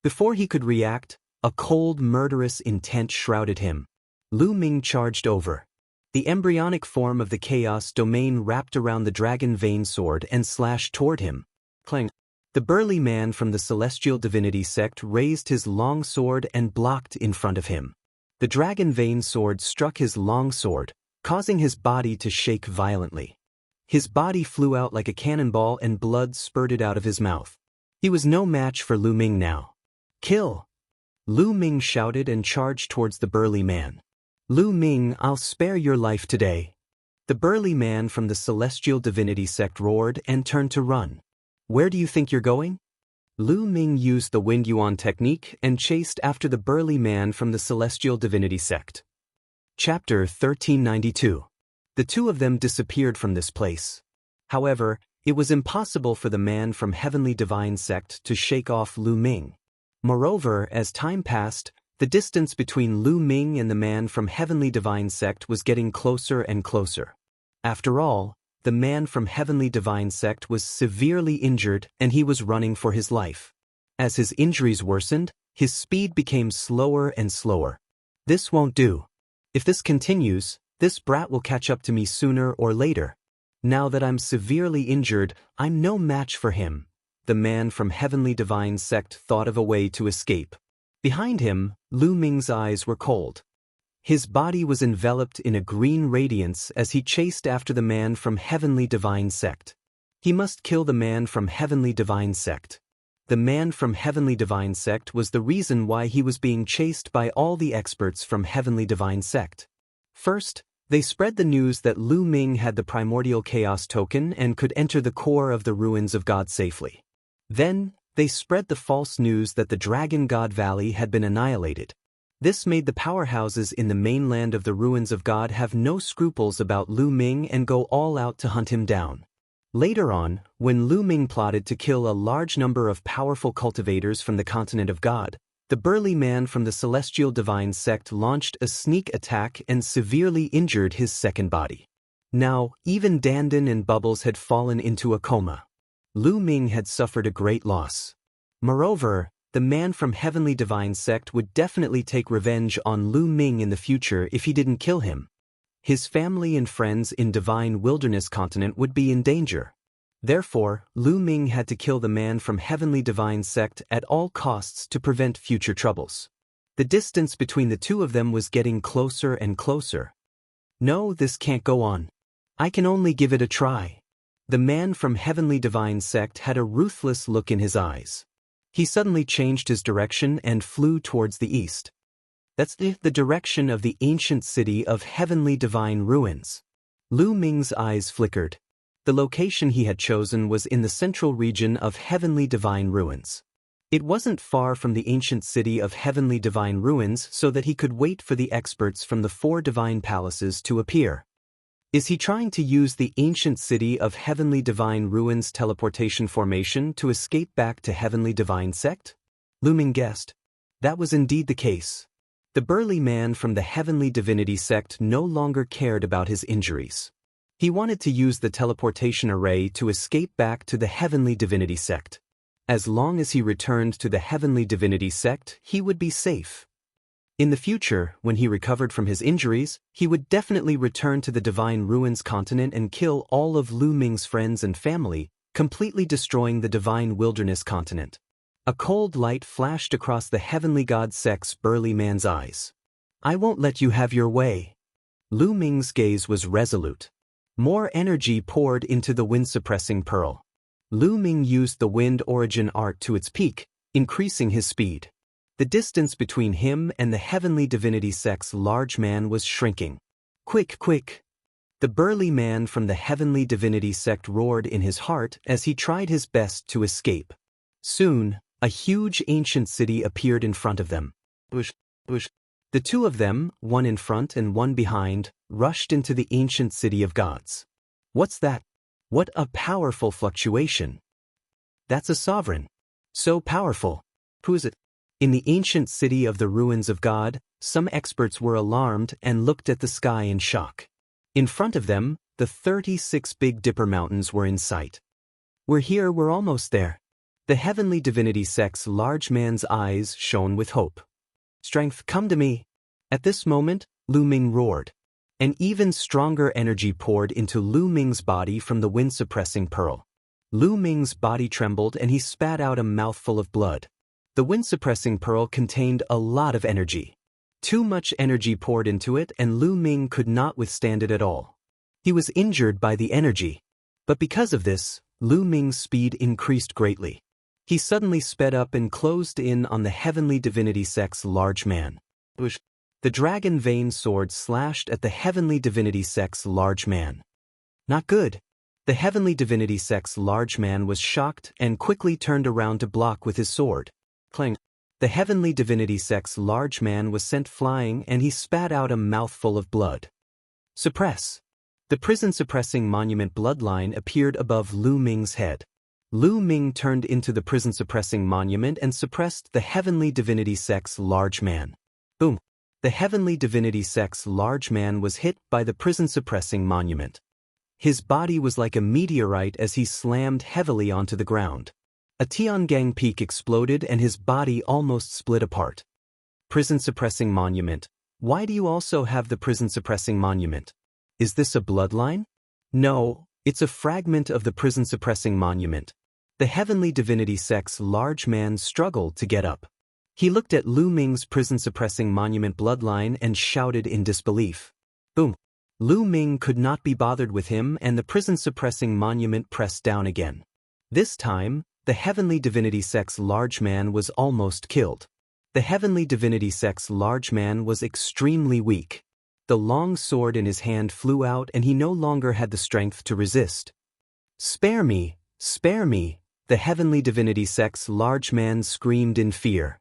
Before he could react, a cold, murderous intent shrouded him. Lu Ming charged over. The embryonic form of the chaos domain wrapped around the dragon vein sword and slashed toward him. Clang! The burly man from the celestial divinity sect raised his long sword and blocked in front of him. The dragon vein sword struck his long sword, causing his body to shake violently. His body flew out like a cannonball and blood spurted out of his mouth. He was no match for Lu Ming now. Kill! Lu Ming shouted and charged towards the burly man. Lu Ming, I'll spare your life today. The burly man from the celestial divinity sect roared and turned to run. Where do you think you're going? Lu Ming used the Wind Yuan technique and chased after the burly man from the celestial divinity sect. Chapter 1392. The two of them disappeared from this place. However, it was impossible for the man from heavenly divine sect to shake off Lu Ming. Moreover, as time passed, the distance between Lu Ming and the man from heavenly divine sect was getting closer and closer. After all, the man from heavenly divine sect was severely injured and he was running for his life. As his injuries worsened, his speed became slower and slower. This won't do. If this continues, this brat will catch up to me sooner or later. Now that I'm severely injured, I'm no match for him. The man from heavenly divine sect thought of a way to escape. Behind him, Lu Ming's eyes were cold. His body was enveloped in a green radiance as he chased after the man from heavenly divine sect. He must kill the man from heavenly divine sect. The man from heavenly divine sect was the reason why he was being chased by all the experts from heavenly divine sect. First, they spread the news that Lu Ming had the primordial chaos token and could enter the core of the ruins of God safely. Then, they spread the false news that the Dragon God Valley had been annihilated. This made the powerhouses in the mainland of the ruins of God have no scruples about Lu Ming and go all out to hunt him down. Later on, when Lu Ming plotted to kill a large number of powerful cultivators from the continent of God, the burly man from the celestial divine sect launched a sneak attack and severely injured his second body. Now, even Dandan and Bubbles had fallen into a coma. Lu Ming had suffered a great loss. Moreover, the man from Heavenly Divine Sect would definitely take revenge on Lu Ming in the future if he didn't kill him. His family and friends in Divine Wilderness Continent would be in danger. Therefore, Lu Ming had to kill the man from Heavenly Divine Sect at all costs to prevent future troubles. The distance between the two of them was getting closer and closer. No, this can't go on. I can only give it a try. The man from Heavenly Divine Sect had a ruthless look in his eyes. He suddenly changed his direction and flew towards the east. That's the direction of the ancient city of Heavenly Divine Ruins. Lu Ming's eyes flickered. The location he had chosen was in the central region of Heavenly Divine Ruins. It wasn't far from the ancient city of Heavenly Divine Ruins so that he could wait for the experts from the 4 divine palaces to appear. Is he trying to use the ancient city of Heavenly Divine Ruins teleportation formation to escape back to Heavenly Divine Sect? Lu Ming guessed. That was indeed the case. The burly man from the Heavenly Divinity Sect no longer cared about his injuries. He wanted to use the teleportation array to escape back to the Heavenly Divinity Sect. As long as he returned to the Heavenly Divinity Sect, he would be safe. In the future, when he recovered from his injuries, he would definitely return to the Divine Ruins continent and kill all of Lu Ming's friends and family, completely destroying the Divine Wilderness continent. A cold light flashed across the Heavenly God Sect's burly man's eyes. I won't let you have your way. Lu Ming's gaze was resolute. More energy poured into the wind-suppressing pearl. Lu Ming used the wind origin art to its peak, increasing his speed. The distance between him and the Heavenly Divinity Sect's large man was shrinking. Quick, quick! The burly man from the Heavenly Divinity Sect roared in his heart as he tried his best to escape. Soon, a huge ancient city appeared in front of them. Bush, bush. The two of them, one in front and one behind, rushed into the ancient city of gods. What's that? What a powerful fluctuation! That's a sovereign. So powerful. Who is it? In the ancient city of the ruins of God, some experts were alarmed and looked at the sky in shock. In front of them, the 36 Big Dipper Mountains were in sight. We're here, we're almost there. The Heavenly Divinity Sect's large man's eyes shone with hope. Strength, come to me. At this moment, Lu Ming roared. An even stronger energy poured into Lu Ming's body from the wind-suppressing pearl. Lu Ming's body trembled and he spat out a mouthful of blood. The wind-suppressing pearl contained a lot of energy. Too much energy poured into it and Lu Ming could not withstand it at all. He was injured by the energy. But because of this, Lu Ming's speed increased greatly. He suddenly sped up and closed in on the Heavenly Divinity Sect's large man. Bush. The dragon vein sword slashed at the Heavenly Divinity Sect's large man. Not good. The Heavenly Divinity Sect's large man was shocked and quickly turned around to block with his sword. Clang. The Heavenly Divinity Sect's large man was sent flying and he spat out a mouthful of blood. Suppress. The prison-suppressing monument bloodline appeared above Lu Ming's head. Lu Ming turned into the prison-suppressing monument and suppressed the Heavenly Divinity Sect's large man. Boom. The Heavenly Divinity Sect's large man was hit by the prison-suppressing monument. His body was like a meteorite as he slammed heavily onto the ground. A Tiangang peak exploded and his body almost split apart. Prison-suppressing monument. Why do you also have the prison-suppressing monument? Is this a bloodline? No, it's a fragment of the prison-suppressing monument. The Heavenly Divinity Sect's large man struggled to get up. He looked at Lu Ming's prison-suppressing monument bloodline and shouted in disbelief. Boom. Lu Ming could not be bothered with him and the prison-suppressing monument pressed down again. This time, the Heavenly Divinity Sect's large man was almost killed. The Heavenly Divinity Sect's large man was extremely weak. The long sword in his hand flew out and he no longer had the strength to resist. Spare me, spare me, the Heavenly Divinity Sect's large man screamed in fear.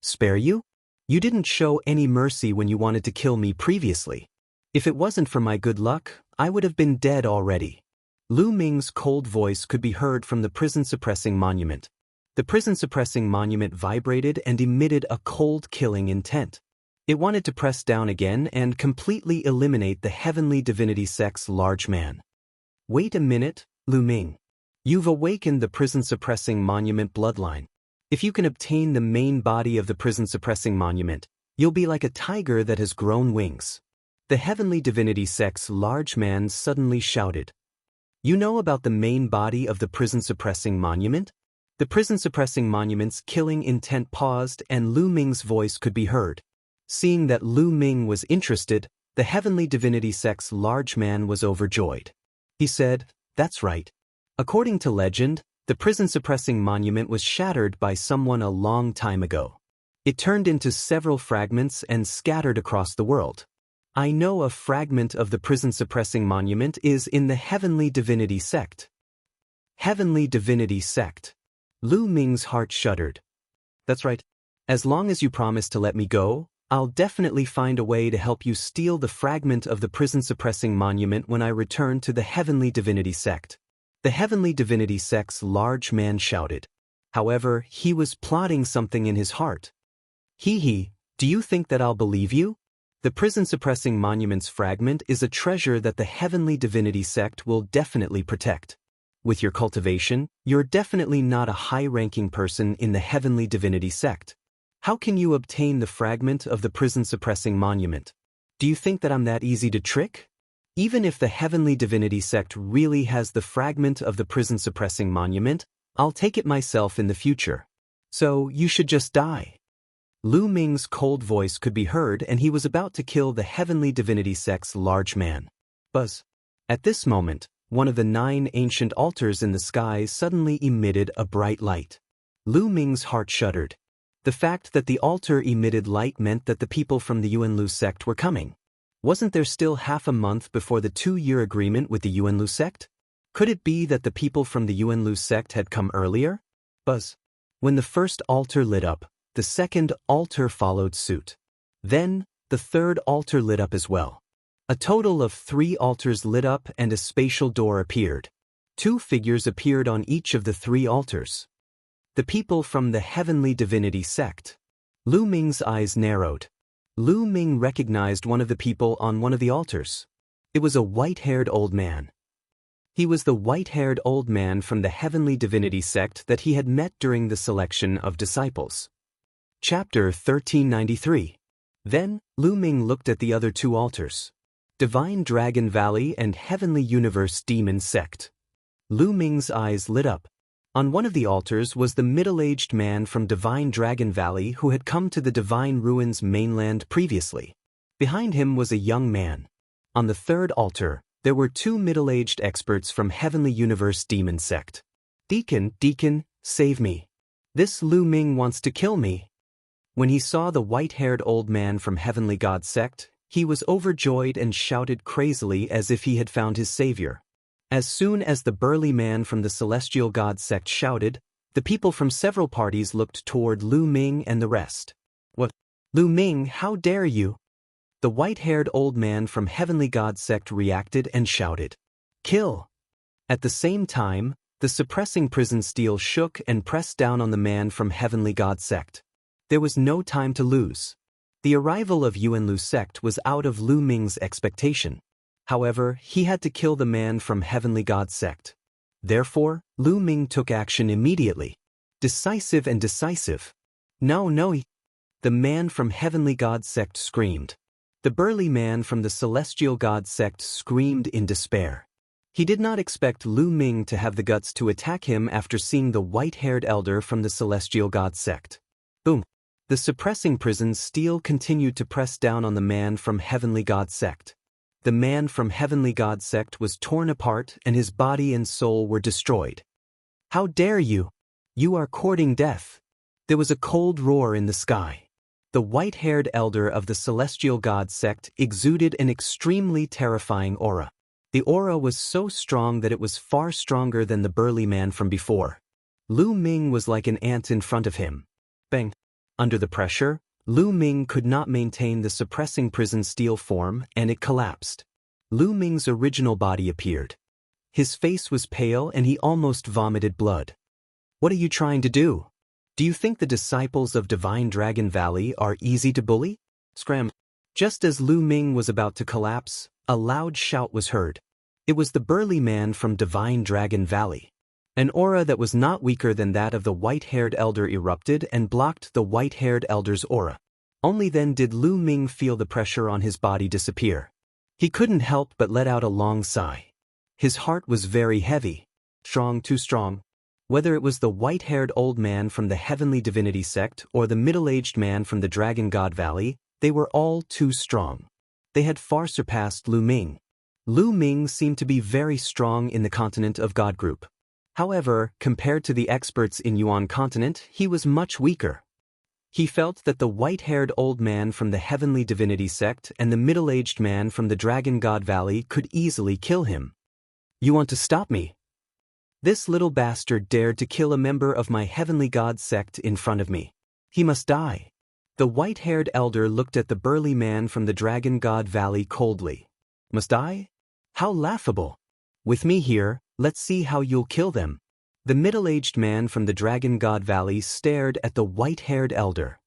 Spare you? You didn't show any mercy when you wanted to kill me previously. If it wasn't for my good luck, I would have been dead already. Lu Ming's cold voice could be heard from the prison-suppressing monument. The prison-suppressing monument vibrated and emitted a cold killing intent. It wanted to press down again and completely eliminate the heavenly divinity sect's large man. Wait a minute, Lu Ming. You've awakened the prison-suppressing monument bloodline. If you can obtain the main body of the prison-suppressing monument, you'll be like a tiger that has grown wings. The heavenly divinity sect's large man suddenly shouted. You know about the main body of the prison-suppressing monument? The prison-suppressing monument's killing intent paused and Lu Ming's voice could be heard. Seeing that Lu Ming was interested, the heavenly divinity sect's large man was overjoyed. He said, "That's right. According to legend, the prison-suppressing monument was shattered by someone a long time ago. It turned into several fragments and scattered across the world. I know a fragment of the prison-suppressing monument is in the heavenly divinity sect." Heavenly divinity sect. Lu Ming's heart shuddered. "That's right. As long as you promise to let me go, I'll definitely find a way to help you steal the fragment of the prison-suppressing monument when I return to the heavenly divinity sect." The heavenly divinity sect's large man shouted. However, he was plotting something in his heart. "Hee, do you think that I'll believe you? The prison-suppressing monument's fragment is a treasure that the heavenly divinity sect will definitely protect. With your cultivation, you're definitely not a high-ranking person in the heavenly divinity sect. How can you obtain the fragment of the prison-suppressing monument? Do you think that I'm that easy to trick? Even if the heavenly divinity sect really has the fragment of the prison-suppressing monument, I'll take it myself in the future. So you should just die." Lu Ming's cold voice could be heard and he was about to kill the heavenly divinity sect's large man. Buzz. At this moment, one of the 9 ancient altars in the sky suddenly emitted a bright light. Lu Ming's heart shuddered. The fact that the altar emitted light meant that the people from the Yuanlu sect were coming. Wasn't there still half a month before the 2-year agreement with the Yuanlu sect? Could it be that the people from the Yuanlu sect had come earlier? Buzz. When the first altar lit up, the second altar followed suit. Then, the third altar lit up as well. A total of 3 altars lit up and a spatial door appeared. 2 figures appeared on each of the 3 altars. The people from the heavenly divinity sect. Lu Ming's eyes narrowed. Lu Ming recognized one of the people on one of the altars. It was a white-haired old man. He was the white-haired old man from the heavenly divinity sect that he had met during the selection of disciples. Chapter 1393. Then, Lu Ming looked at the other 2 altars. Divine Dragon Valley and Heavenly Universe Demon Sect. Lu Ming's eyes lit up. On one of the altars was the middle-aged man from Divine Dragon Valley who had come to the Divine Ruins mainland previously. Behind him was a young man. On the third altar, there were 2 middle-aged experts from Heavenly Universe Demon Sect. Deacon, save me. This Lu Ming wants to kill me." When he saw the white-haired old man from Heavenly God Sect, he was overjoyed and shouted crazily as if he had found his savior. As soon as the burly man from the Celestial God Sect shouted, the people from several parties looked toward Lu Ming and the rest. "What? Lu Ming, how dare you?" The white-haired old man from Heavenly God Sect reacted and shouted, "Kill!" At the same time, the suppressing prison steel shook and pressed down on the man from Heavenly God Sect. There was no time to lose. The arrival of Yuanlu sect was out of Lu Ming's expectation. However, he had to kill the man from Heavenly God Sect. Therefore, Lu Ming took action immediately. Decisive and decisive. No. The man from Heavenly God Sect screamed. The burly man from the Celestial God Sect screamed in despair. He did not expect Lu Ming to have the guts to attack him after seeing the white-haired elder from the Celestial God Sect. Boom. The suppressing prison steel continued to press down on the man from Heavenly God Sect. The man from Heavenly God Sect was torn apart and his body and soul were destroyed. "How dare you? You are courting death." There was a cold roar in the sky. The white-haired elder of the Celestial God Sect exuded an extremely terrifying aura. The aura was so strong that it was far stronger than the burly man from before. Lu Ming was like an ant in front of him. Bang! Under the pressure, Lu Ming could not maintain the suppressing prison steel form and it collapsed. Lu Ming's original body appeared. His face was pale and he almost vomited blood. What are you trying to do? Do you think the disciples of Divine Dragon Valley are easy to bully? Scram. Just as Lu Ming was about to collapse, a loud shout was heard. It was the burly man from Divine Dragon Valley. An aura that was not weaker than that of the white-haired elder erupted and blocked the white-haired elder's aura. Only then did Lu Ming feel the pressure on his body disappear. He couldn't help but let out a long sigh. His heart was very heavy. Strong, too strong. Whether it was the white-haired old man from the Heavenly Divinity sect or the middle-aged man from the Dragon God Valley, they were all too strong. They had far surpassed Lu Ming. Lu Ming seemed to be very strong in the continent of God group. However, compared to the experts in Yuan continent, he was much weaker. He felt that the white-haired old man from the Heavenly Divinity sect and the middle-aged man from the Dragon God Valley could easily kill him. You want to stop me? This little bastard dared to kill a member of my Heavenly God sect in front of me. He must die. The white-haired elder looked at the burly man from the Dragon God Valley coldly. Must I? How laughable. With me here, let's see how you'll kill them. The middle-aged man from the Dragon God Valley stared at the white-haired elder.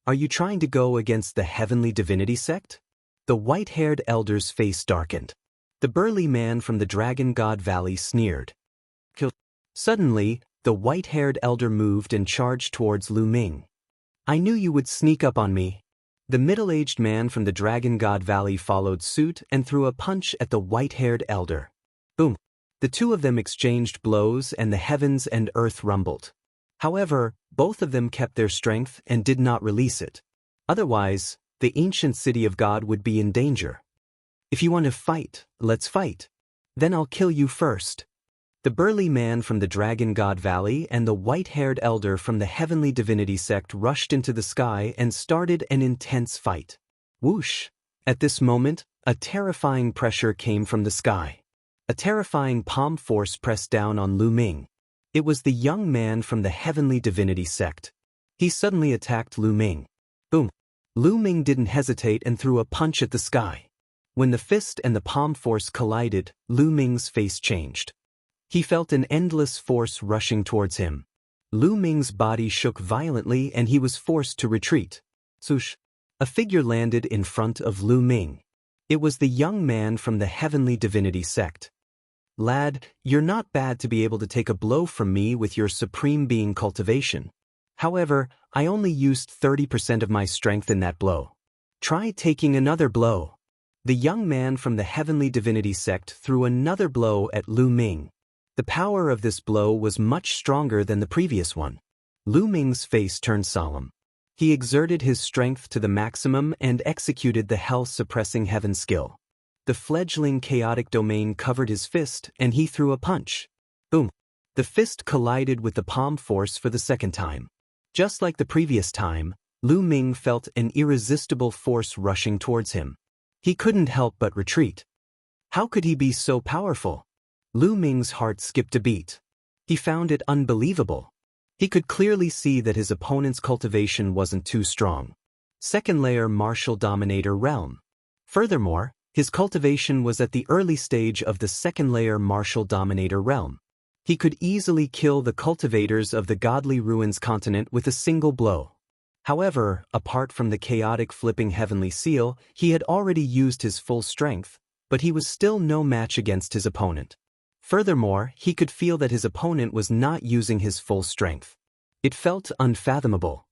Are you trying to go against the Heavenly Divinity sect? The white-haired elder's face darkened. The burly man from the Dragon God Valley sneered. Kill. Suddenly, the white-haired elder moved and charged towards Lu Ming. I knew you would sneak up on me. The middle-aged man from the Dragon God Valley followed suit and threw a punch at the white-haired elder. Boom. The two of them exchanged blows and the heavens and earth rumbled. However, both of them kept their strength and did not release it. Otherwise, the ancient city of God would be in danger. If you want to fight, let's fight. Then I'll kill you first. The burly man from the Dragon God Valley and the white-haired elder from the Heavenly Divinity sect rushed into the sky and started an intense fight. Whoosh! At this moment, a terrifying pressure came from the sky. A terrifying palm force pressed down on Lu Ming. It was the young man from the Heavenly Divinity sect. He suddenly attacked Lu Ming. Boom! Lu Ming didn't hesitate and threw a punch at the sky. When the fist and the palm force collided, Lu Ming's face changed. He felt an endless force rushing towards him. Lu Ming's body shook violently and he was forced to retreat. Swoosh! A figure landed in front of Lu Ming. It was the young man from the Heavenly Divinity sect. Lad, you're not bad to be able to take a blow from me with your Supreme Being cultivation. However, I only used 30% of my strength in that blow. Try taking another blow. The young man from the Heavenly Divinity sect threw another blow at Lu Ming. The power of this blow was much stronger than the previous one. Lu Ming's face turned solemn. He exerted his strength to the maximum and executed the hell-suppressing heaven skill. The fledgling chaotic domain covered his fist and he threw a punch. Boom! The fist collided with the palm force for the second time. Just like the previous time, Lu Ming felt an irresistible force rushing towards him. He couldn't help but retreat. How could he be so powerful? Lu Ming's heart skipped a beat. He found it unbelievable. He could clearly see that his opponent's cultivation wasn't too strong. Second layer martial dominator realm. Furthermore, his cultivation was at the early stage of the second layer martial dominator realm. He could easily kill the cultivators of the Godly Ruins continent with a single blow. However, apart from the chaotic flipping heavenly seal, he had already used his full strength, but he was still no match against his opponent. Furthermore, he could feel that his opponent was not using his full strength. It felt unfathomable.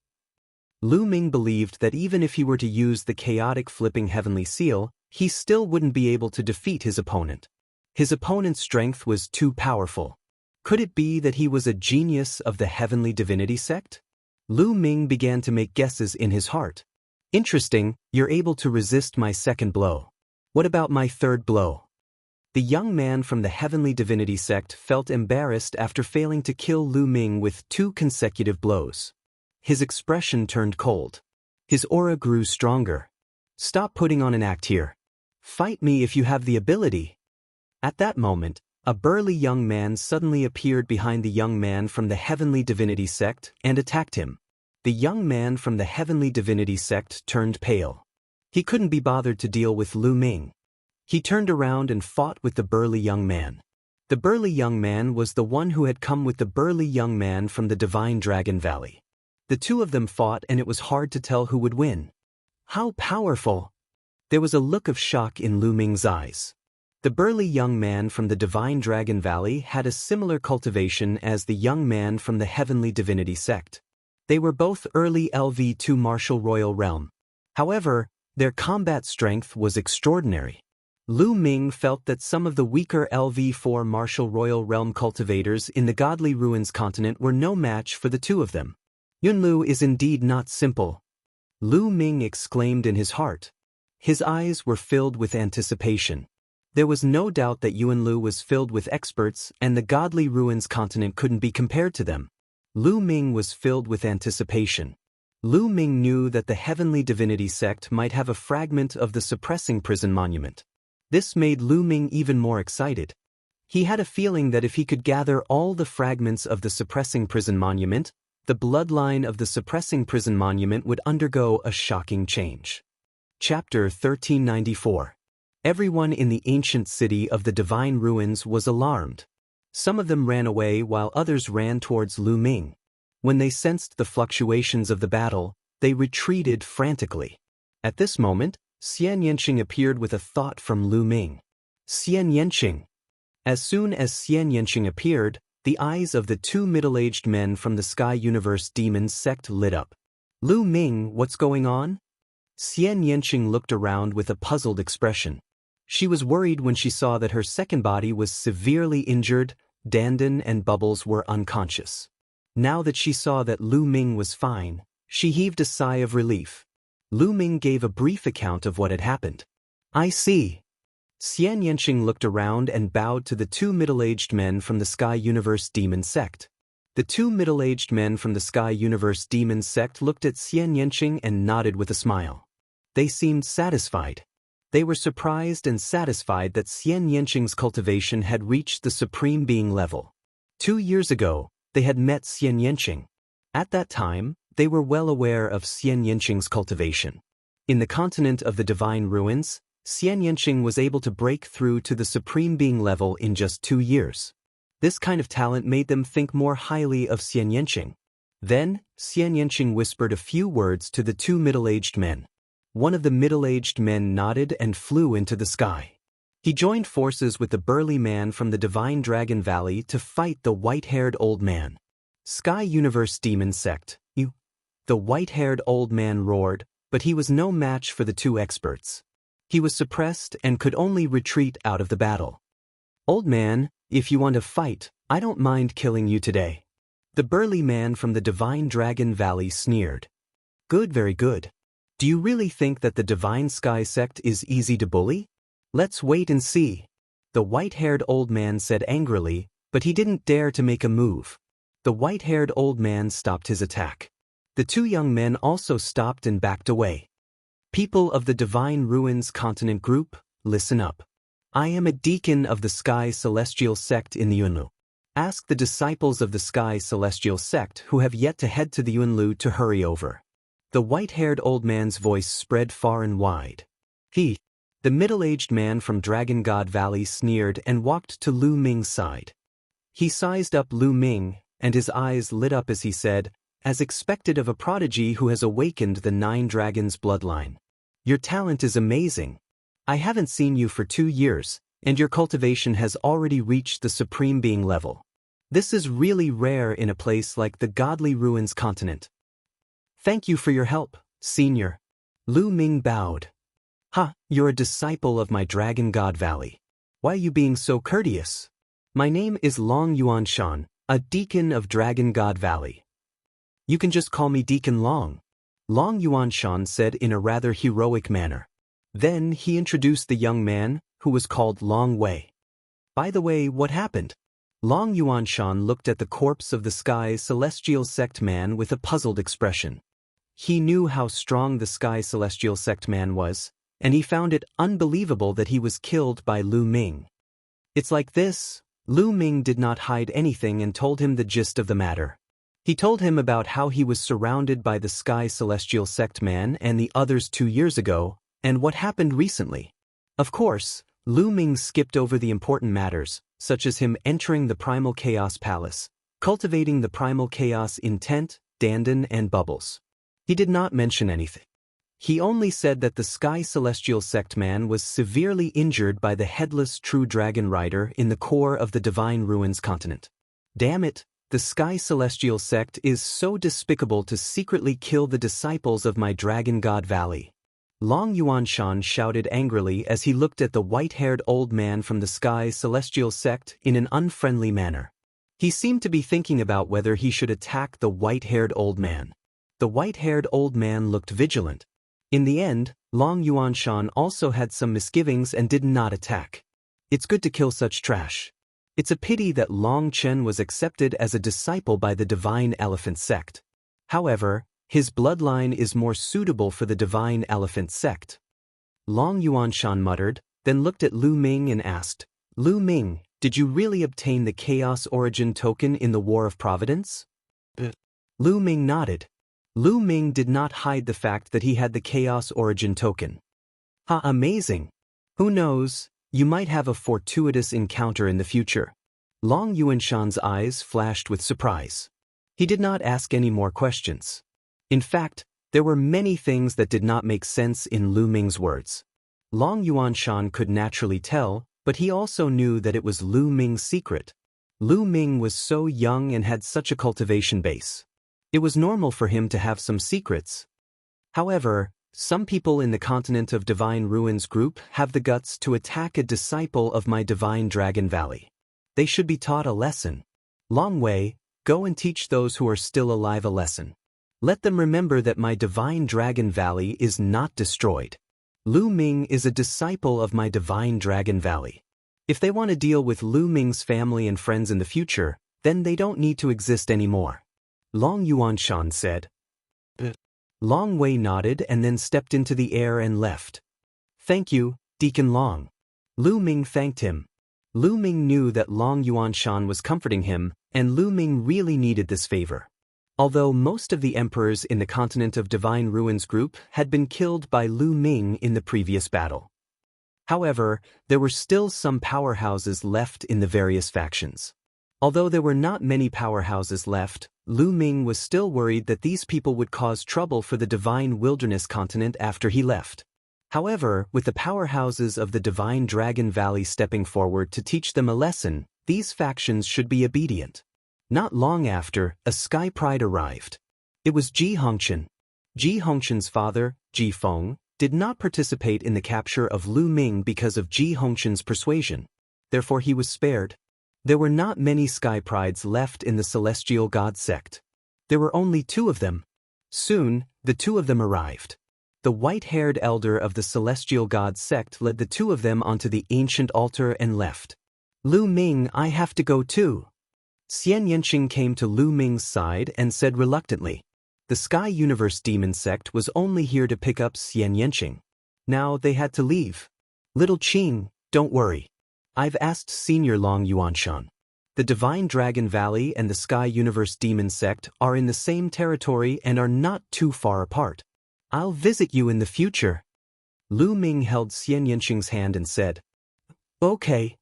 Lu Ming believed that even if he were to use the chaotic flipping heavenly seal, he still wouldn't be able to defeat his opponent. His opponent's strength was too powerful. Could it be that he was a genius of the Heavenly Divinity sect? Lu Ming began to make guesses in his heart. Interesting, you're able to resist my second blow. What about my third blow? The young man from the Heavenly Divinity sect felt embarrassed after failing to kill Lu Ming with 2 consecutive blows. His expression turned cold. His aura grew stronger. Stop putting on an act here. Fight me if you have the ability. At that moment, a burly young man suddenly appeared behind the young man from the Heavenly Divinity sect and attacked him. The young man from the Heavenly Divinity sect turned pale. He couldn't be bothered to deal with Lu Ming. He turned around and fought with the burly young man. The burly young man was the one who had come with the burly young man from the Divine Dragon Valley. The two of them fought and it was hard to tell who would win. How powerful! There was a look of shock in Lu Ming's eyes. The burly young man from the Divine Dragon Valley had a similar cultivation as the young man from the Heavenly Divinity sect. They were both early LV2 Martial Royal Realm. However, their combat strength was extraordinary. Lu Ming felt that some of the weaker LV4 Martial Royal Realm cultivators in the Godly Ruins continent were no match for the two of them. Yunlu is indeed not simple, Lu Ming exclaimed in his heart. His eyes were filled with anticipation. There was no doubt that Yunlu was filled with experts and the Godly Ruins continent couldn't be compared to them. Lu Ming was filled with anticipation. Lu Ming knew that the Heavenly Divinity sect might have a fragment of the Suppressing Prison Monument. This made Lu Ming even more excited. He had a feeling that if he could gather all the fragments of the Suppressing Prison Monument, the bloodline of the Suppressing Prison Monument would undergo a shocking change. Chapter 1394. Everyone in the ancient city of the Divine Ruins was alarmed. Some of them ran away while others ran towards Lu Ming. When they sensed the fluctuations of the battle, they retreated frantically. At this moment, Xian Yanqing appeared with a thought from Lu Ming. Xian Yanqing. As soon as Xian Yanqing appeared, the eyes of the two middle-aged men from the Sky Universe Demon sect lit up. Lu Ming, what's going on? Xian Yanqing looked around with a puzzled expression. She was worried when she saw that her second body was severely injured, Dandan and Bubbles were unconscious. Now that she saw that Lu Ming was fine, she heaved a sigh of relief. Lu Ming gave a brief account of what had happened. I see. Xian Yanqing looked around and bowed to the two middle-aged men from the Sky Universe Demon sect. The two middle-aged men from the Sky Universe Demon sect looked at Xian Yanqing and nodded with a smile. They seemed satisfied. They were surprised and satisfied that Xian Yanqing's cultivation had reached the Supreme Being level. 2 years ago, they had met Xian Yanqing. At that time, they were well aware of Xian Yanqing's cultivation. In the continent of the Divine Ruins, Xian Yanqing was able to break through to the Supreme Being level in just 2 years. This kind of talent made them think more highly of Xian Yanqing. Then, Xian Yanqing whispered a few words to the two middle-aged men. One of the middle-aged men nodded and flew into the sky. He joined forces with the burly man from the Divine Dragon Valley to fight the white-haired old man. Sky Universe Demon Sect, you. The white-haired old man roared, but he was no match for the two experts. He was suppressed and could only retreat out of the battle. Old man, if you want to fight, I don't mind killing you today. The burly man from the Divine Dragon Valley sneered. Good, very good. Do you really think that the Divine Sky sect is easy to bully? Let's wait and see. The white-haired old man said angrily, but he didn't dare to make a move. The white-haired old man stopped his attack. The two young men also stopped and backed away. People of the Divine Ruins Continent Group, listen up. I am a deacon of the Sky Celestial Sect in the Yunlu. Ask the disciples of the Sky Celestial Sect who have yet to head to the Yunlu to hurry over. The white-haired old man's voice spread far and wide. He, the middle-aged man from Dragon God Valley, sneered and walked to Lu Ming's side. He sized up Lu Ming, and his eyes lit up as he said, as expected of a prodigy who has awakened the 9 dragons bloodline. Your talent is amazing. I haven't seen you for 2 years, and your cultivation has already reached the Supreme Being level. This is really rare in a place like the Godly Ruins continent. Thank you for your help, Senior. Lu Ming bowed. Ha, you're a disciple of my Dragon God Valley. Why are you being so courteous? My name is Long Yuan Shan, a deacon of Dragon God Valley. You can just call me Deacon Long. Long Yuan Shan said in a rather heroic manner. Then he introduced the young man, who was called Long Wei. By the way, what happened? Long Yuan Shan looked at the corpse of the Sky Celestial Sect man with a puzzled expression. He knew how strong the Sky Celestial Sect man was, and he found it unbelievable that he was killed by Lu Ming. It's like this. Lu Ming did not hide anything and told him the gist of the matter. He told him about how he was surrounded by the Sky Celestial Sect man and the others 2 years ago, and what happened recently. Of course, Lu Ming skipped over the important matters, such as him entering the Primal Chaos Palace, cultivating the Primal Chaos in Tent, Dandan and Bubbles. He did not mention anything. He only said that the Sky Celestial Sect man was severely injured by the headless True Dragon Rider in the core of the Divine Ruins continent. Damn it, the Sky Celestial Sect is so despicable to secretly kill the disciples of my Dragon God Valley. Long Yuanshan shouted angrily as he looked at the white-haired old man from the Sky Celestial Sect in an unfriendly manner. He seemed to be thinking about whether he should attack the white-haired old man. The white-haired old man looked vigilant. In the end, Long Yuanshan also had some misgivings and did not attack. It's good to kill such trash. It's a pity that Long Chen was accepted as a disciple by the Divine Elephant Sect. However, his bloodline is more suitable for the Divine Elephant Sect. Long Yuanshan muttered, then looked at Lu Ming and asked, Lu Ming, did you really obtain the Chaos Origin token in the War of Providence? Lu Ming nodded. Lu Ming did not hide the fact that he had the Chaos Origin token. Ha, amazing. Who knows, you might have a fortuitous encounter in the future. Long Yuanshan's eyes flashed with surprise. He did not ask any more questions. In fact, there were many things that did not make sense in Lu Ming's words. Long Yuanshan could naturally tell, but he also knew that it was Lu Ming's secret. Lu Ming was so young and had such a cultivation base. It was normal for him to have some secrets. However, some people in the continent of Divine Ruins group have the guts to attack a disciple of my Divine Dragon Valley. They should be taught a lesson. Long Wei, go and teach those who are still alive a lesson. Let them remember that my Divine Dragon Valley is not destroyed. Lu Ming is a disciple of my Divine Dragon Valley. If they want to deal with Lu Ming's family and friends in the future, then they don't need to exist anymore. Long Yuanshan said. Long Wei nodded and then stepped into the air and left. Thank you, Deacon Long. Lu Ming thanked him. Lu Ming knew that Long Yuanshan was comforting him, and Lu Ming really needed this favor. Although most of the emperors in the continent of Divine Ruins group had been killed by Lu Ming in the previous battle. However, there were still some powerhouses left in the various factions. Although there were not many powerhouses left, Lu Ming was still worried that these people would cause trouble for the Divine Wilderness continent after he left. However, with the powerhouses of the Divine Dragon Valley stepping forward to teach them a lesson, these factions should be obedient. Not long after, a Sky Pride arrived. It was Ji Hongqian. Ji Hongqian's father, Ji Feng, did not participate in the capture of Lu Ming because of Ji Hongqian's persuasion. Therefore he was spared. There were not many Sky Prides left in the Celestial God sect. There were only 2 of them. Soon, the 2 of them arrived. The white-haired elder of the Celestial God sect led the 2 of them onto the ancient altar and left. Lu Ming, I have to go too. Xian Yanqing came to Lu Ming's side and said reluctantly. The Sky Universe Demon sect was only here to pick up Xian Yanqing. Now they had to leave. Little Qing, don't worry. I've asked Senior Long Yuanshan. The Divine Dragon Valley and the Sky Universe Demon Sect are in the same territory and are not too far apart. I'll visit you in the future. Lu Ming held Xian Yanqing's hand and said, Okay.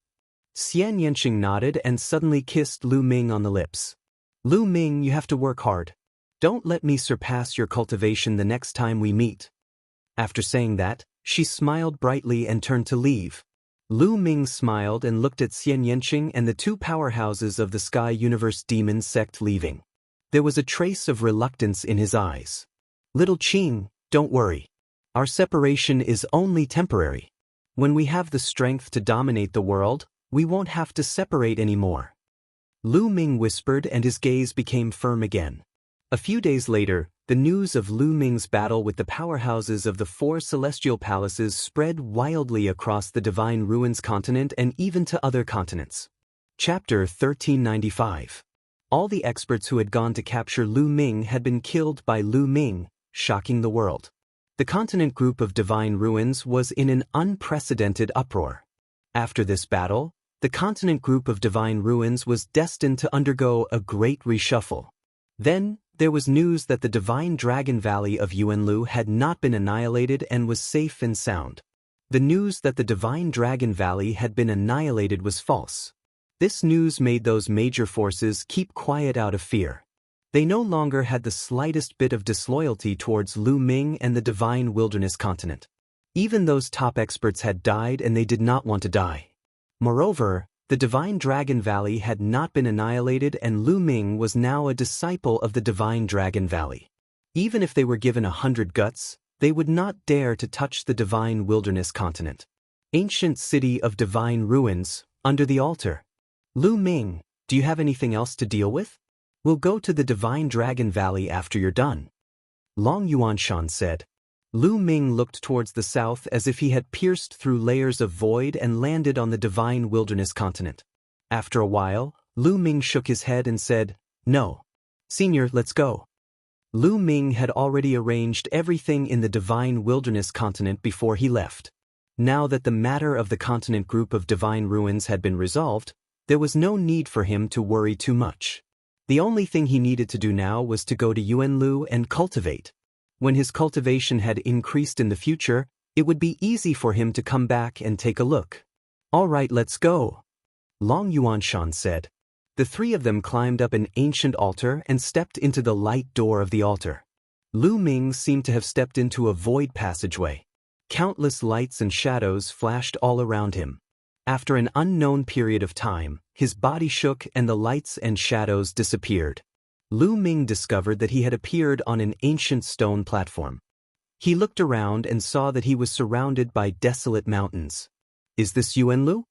Xian Yanqing nodded and suddenly kissed Lu Ming on the lips. Lu Ming, you have to work hard. Don't let me surpass your cultivation the next time we meet. After saying that, she smiled brightly and turned to leave. Lu Ming smiled and looked at Xian Yanqing and the 2 powerhouses of the Sky Universe Demon Sect leaving. There was a trace of reluctance in his eyes. Little Qing, don't worry. Our separation is only temporary. When we have the strength to dominate the world, we won't have to separate anymore. Lu Ming whispered and his gaze became firm again. A few days later, the news of Lu Ming's battle with the powerhouses of the 4 celestial palaces spread wildly across the Divine Ruins continent and even to other continents. Chapter 1395. All the experts who had gone to capture Lu Ming had been killed by Lu Ming, shocking the world. The continent group of Divine Ruins was in an unprecedented uproar. After this battle, the continent group of Divine Ruins was destined to undergo a great reshuffle. Then, there was news that the Divine Dragon Valley of Yuanlu had not been annihilated and was safe and sound. The news that the Divine Dragon Valley had been annihilated was false. This news made those major forces keep quiet out of fear. They no longer had the slightest bit of disloyalty towards Lu Ming and the Divine Wilderness Continent. Even those top experts had died and they did not want to die. Moreover, the Divine Dragon Valley had not been annihilated and Lu Ming was now a disciple of the Divine Dragon Valley. Even if they were given 100 guts, they would not dare to touch the Divine Wilderness Continent. Ancient City of Divine Ruins, under the altar. Lu Ming, do you have anything else to deal with? We'll go to the Divine Dragon Valley after you're done. Long Yuanshan said. Lu Ming looked towards the south as if he had pierced through layers of void and landed on the Divine Wilderness Continent. After a while, Lu Ming shook his head and said, "No. Senior, let's go." Lu Ming had already arranged everything in the Divine Wilderness Continent before he left. Now that the matter of the continent group of divine ruins had been resolved, there was no need for him to worry too much. The only thing he needed to do now was to go to Yuanlu and cultivate. When his cultivation had increased in the future, it would be easy for him to come back and take a look. "All right, let's go," Long Yuanshan said. The three of them climbed up an ancient altar and stepped into the light door of the altar. Lu Ming seemed to have stepped into a void passageway. Countless lights and shadows flashed all around him. After an unknown period of time, his body shook and the lights and shadows disappeared. Lu Ming discovered that he had appeared on an ancient stone platform. He looked around and saw that he was surrounded by desolate mountains. "Is this Yuanlu?"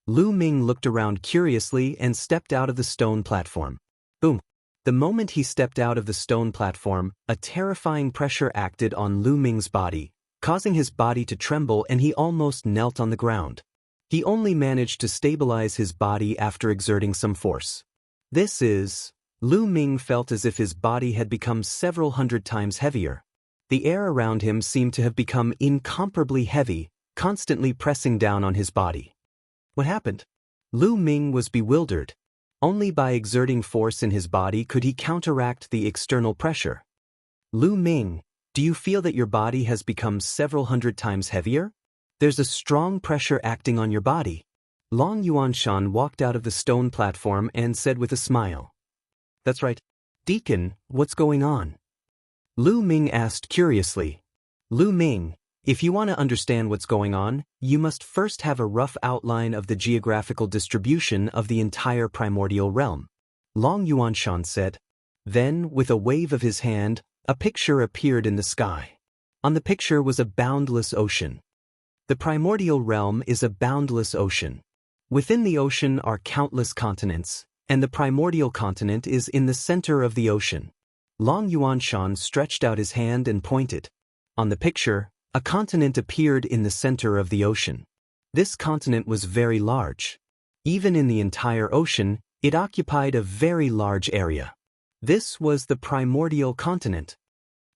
Lu Ming looked around curiously and stepped out of the stone platform. Boom! The moment he stepped out of the stone platform, a terrifying pressure acted on Lu Ming's body, causing his body to tremble and he almost knelt on the ground. He only managed to stabilize his body after exerting some force. Lu Ming felt as if his body had become several hundred times heavier. The air around him seemed to have become incomparably heavy, constantly pressing down on his body. What happened? Lu Ming was bewildered. Only by exerting force in his body could he counteract the external pressure. "Lu Ming, do you feel that your body has become several hundred times heavier? There's a strong pressure acting on your body." Long Yuanshan walked out of the stone platform and said with a smile. "That's right. Deacon, what's going on?" Lu Ming asked curiously. "Lu Ming, if you want to understand what's going on, you must first have a rough outline of the geographical distribution of the entire primordial realm," Long Yuanshan said. Then, with a wave of his hand, a picture appeared in the sky. On the picture was a boundless ocean. The primordial realm is a boundless ocean. Within the ocean are countless continents, and the primordial continent is in the center of the ocean. Long Yuanshan stretched out his hand and pointed. On the picture, a continent appeared in the center of the ocean. This continent was very large. Even in the entire ocean, it occupied a very large area. This was the primordial continent.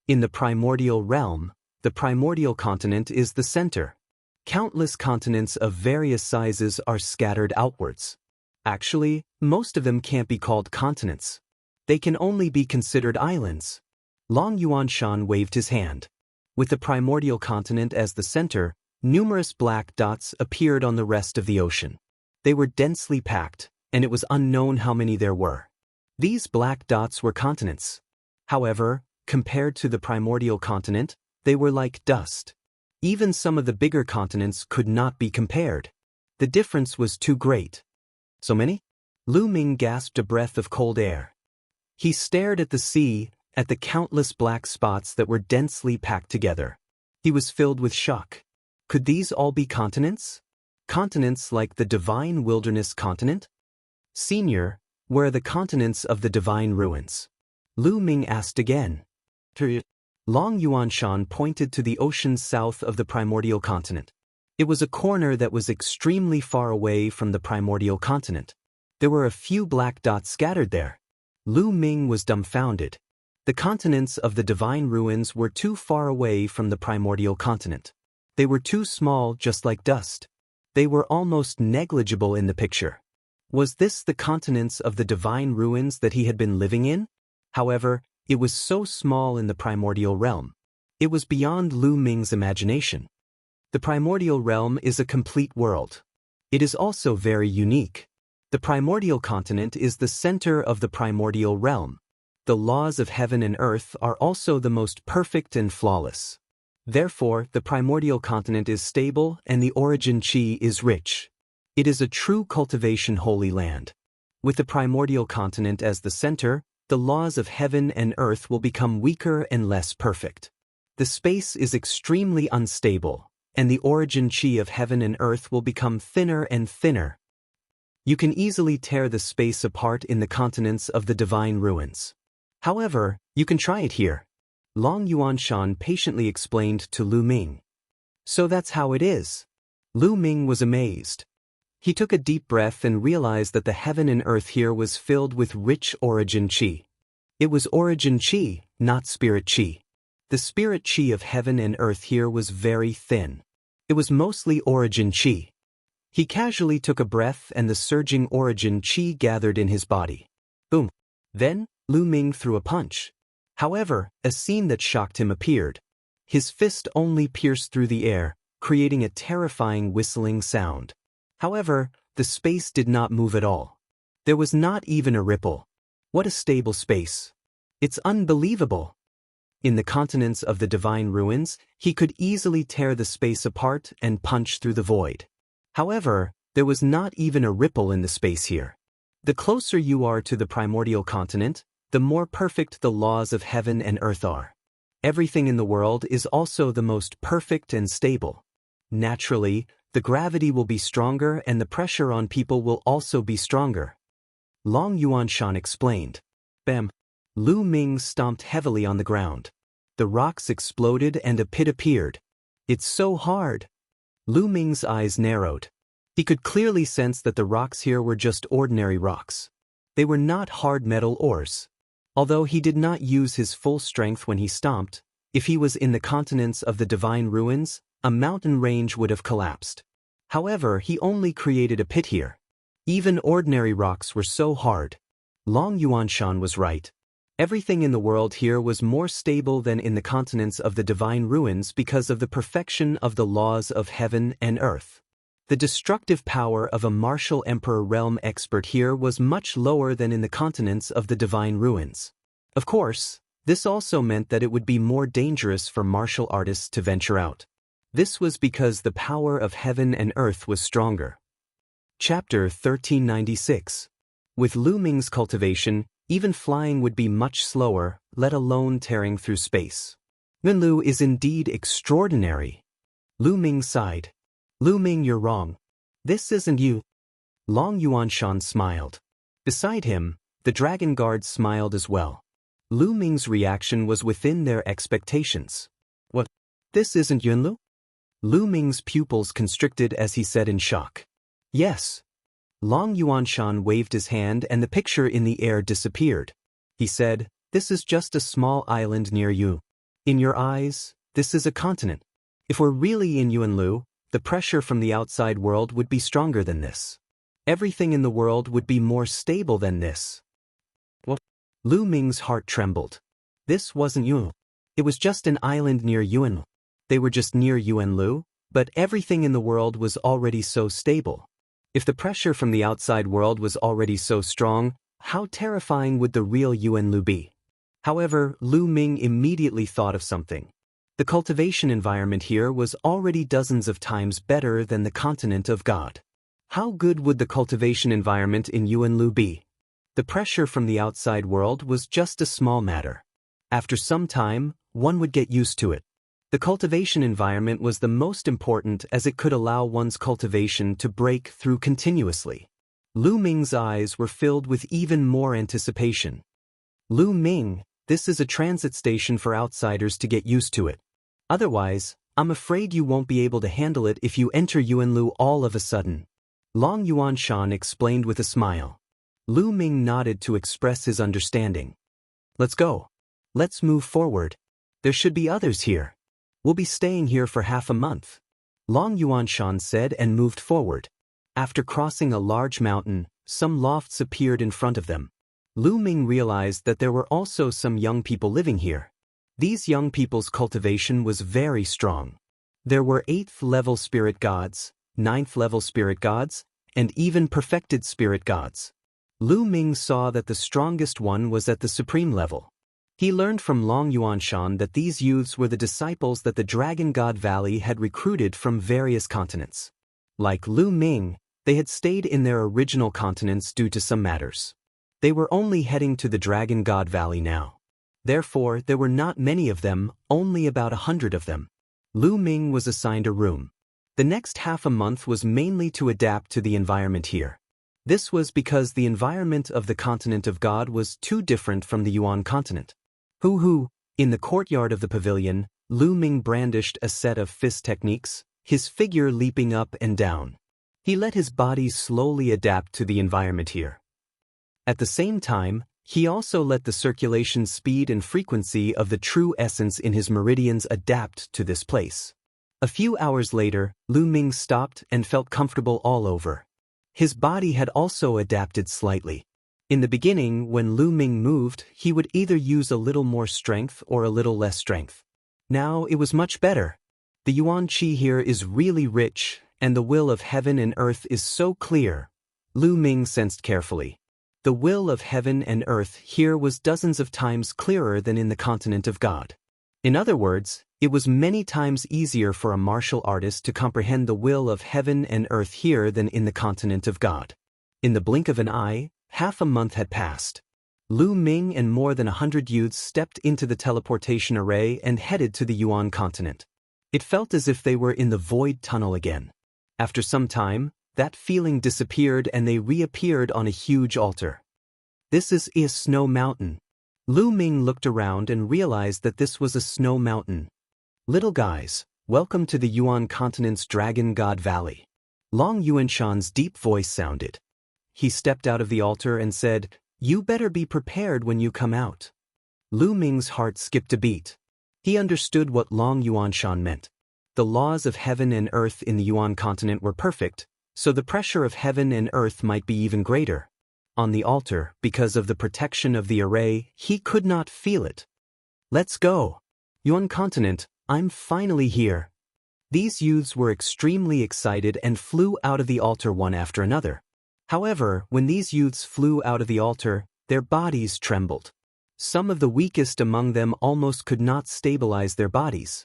In the primordial realm, the primordial continent is the center. Countless continents of various sizes are scattered outwards. Actually, most of them can't be called continents. They can only be considered islands. Long Yuanshan waved his hand. With the primordial continent as the center, numerous black dots appeared on the rest of the ocean. They were densely packed, and it was unknown how many there were. These black dots were continents. However, compared to the primordial continent, they were like dust. Even some of the bigger continents could not be compared. The difference was too great. "So many?" Lu Ming gasped a breath of cold air. He stared at the sea, at the countless black spots that were densely packed together. He was filled with shock. Could these all be continents? Continents like the Divine Wilderness Continent? "Senior, where are the continents of the divine ruins?" Lu Ming asked again. Long Yuanshan pointed to the ocean south of the primordial continent. It was a corner that was extremely far away from the primordial continent. There were a few black dots scattered there. Lu Ming was dumbfounded. The continents of the divine ruins were too far away from the primordial continent. They were too small, just like dust. They were almost negligible in the picture. Was this the continents of the divine ruins that he had been living in? However, it was so small in the primordial realm. It was beyond Lu Ming's imagination. The primordial realm is a complete world. It is also very unique. The primordial continent is the center of the primordial realm. The laws of heaven and earth are also the most perfect and flawless. Therefore, the primordial continent is stable and the origin chi is rich. It is a true cultivation holy land. With the primordial continent as the center, the laws of heaven and earth will become weaker and less perfect. The space is extremely unstable, and the origin chi of heaven and earth will become thinner and thinner. You can easily tear the space apart in the continents of the divine ruins. However, you can try it here. Long Yuanshan patiently explained to Lu Ming. So that's how it is. Lu Ming was amazed. He took a deep breath and realized that the heaven and earth here was filled with rich origin chi. It was origin chi, not spirit chi. The spirit chi of heaven and earth here was very thin. It was mostly origin chi. He casually took a breath and the surging origin chi gathered in his body. Boom. Then, Lu Ming threw a punch. However, a scene that shocked him appeared. His fist only pierced through the air, creating a terrifying whistling sound. However, the space did not move at all. There was not even a ripple. What a stable space. It's unbelievable. In the continents of the divine ruins, he could easily tear the space apart and punch through the void. However, there was not even a ripple in the space here. The closer you are to the primordial continent, the more perfect the laws of heaven and earth are. Everything in the world is also the most perfect and stable. Naturally, the gravity will be stronger and the pressure on people will also be stronger. Long Yuanshan explained. Bam! Lu Ming stomped heavily on the ground. The rocks exploded and a pit appeared. It's so hard. Lu Ming's eyes narrowed. He could clearly sense that the rocks here were just ordinary rocks. They were not hard metal ores. Although he did not use his full strength when he stomped, if he was in the continents of the divine ruins, a mountain range would have collapsed. However, he only created a pit here. Even ordinary rocks were so hard. Long Yuanshan was right. Everything in the world here was more stable than in the continents of the divine ruins because of the perfection of the laws of heaven and earth. The destructive power of a martial emperor realm expert here was much lower than in the continents of the divine ruins. Of course, this also meant that it would be more dangerous for martial artists to venture out. This was because the power of heaven and earth was stronger. Chapter 1396. With Lu Ming's cultivation, even flying would be much slower, let alone tearing through space. Yunlu is indeed extraordinary. Lu Ming sighed. Lu Ming, you're wrong. This isn't you. Long Yuanshan smiled. Beside him, the dragon guards smiled as well. Lu Ming's reaction was within their expectations. What? This isn't Yunlu? Lu Ming's pupils constricted as he said in shock. Yes. Long Yuanshan waved his hand and the picture in the air disappeared. He said, this is just a small island near you. In your eyes, this is a continent. If we're really in Yunlu, the pressure from the outside world would be stronger than this. Everything in the world would be more stable than this. What? Lu Ming's heart trembled. This wasn't Yunlu. It was just an island near Yunlu. They were just near Yunlu, but everything in the world was already so stable. If the pressure from the outside world was already so strong, how terrifying would the real Yunlu be? However, Lu Ming immediately thought of something. The cultivation environment here was already dozens of times better than the continent of God. How good would the cultivation environment in Yunlu be? The pressure from the outside world was just a small matter. After some time, one would get used to it. The cultivation environment was the most important as it could allow one's cultivation to break through continuously. Lu Ming's eyes were filled with even more anticipation. Lu Ming, this is a transit station for outsiders to get used to it. Otherwise, I'm afraid you won't be able to handle it if you enter Yunlu all of a sudden. Long Yuanshan explained with a smile. Lu Ming nodded to express his understanding. Let's go. Let's move forward. There should be others here. We'll be staying here for half a month. Long Yuanshan said and moved forward. After crossing a large mountain, some lofts appeared in front of them. Lu Ming realized that there were also some young people living here. These young people's cultivation was very strong. There were 8th-level spirit gods, 9th-level spirit gods, and even perfected spirit gods. Lu Ming saw that the strongest one was at the supreme level. He learned from Long Yuanshan that these youths were the disciples that the Dragon God Valley had recruited from various continents. Like Lu Ming, they had stayed in their original continents due to some matters. They were only heading to the Dragon God Valley now. Therefore, there were not many of them, only about 100 of them. Lu Ming was assigned a room. The next half a month was mainly to adapt to the environment here. This was because the environment of the continent of God was too different from the Yuan continent. In the courtyard of the pavilion, Lu Ming brandished a set of fist techniques, his figure leaping up and down. He let his body slowly adapt to the environment here. At the same time, he also let the circulation speed and frequency of the true essence in his meridians adapt to this place. A few hours later, Lu Ming stopped and felt comfortable all over. His body had also adapted slightly. In the beginning, when Lu Ming moved, he would either use a little more strength or a little less strength. Now it was much better. The Yuan Qi here is really rich, and the will of heaven and earth is so clear. Lu Ming sensed carefully. The will of heaven and earth here was dozens of times clearer than in the continent of God. In other words, it was many times easier for a martial artist to comprehend the will of heaven and earth here than in the continent of God. In the blink of an eye, half a month had passed. Lu Ming and more than 100 youths stepped into the teleportation array and headed to the Yuan continent. It felt as if they were in the void tunnel again. After some time, that feeling disappeared and they reappeared on a huge altar. This is a snow mountain. Lu Ming looked around and realized that this was a snow mountain. Little guys, welcome to the Yuan continent's Dragon God Valley. Long Yuanshan's deep voice sounded. He stepped out of the altar and said, "You better be prepared when you come out." Lu Ming's heart skipped a beat. He understood what Long Yuanshan meant. The laws of heaven and earth in the Yuan continent were perfect, so the pressure of heaven and earth might be even greater. On the altar, because of the protection of the array, he could not feel it. "Let's go. Yuan continent, I'm finally here." These youths were extremely excited and flew out of the altar one after another. However, when these youths flew out of the altar, their bodies trembled. Some of the weakest among them almost could not stabilize their bodies.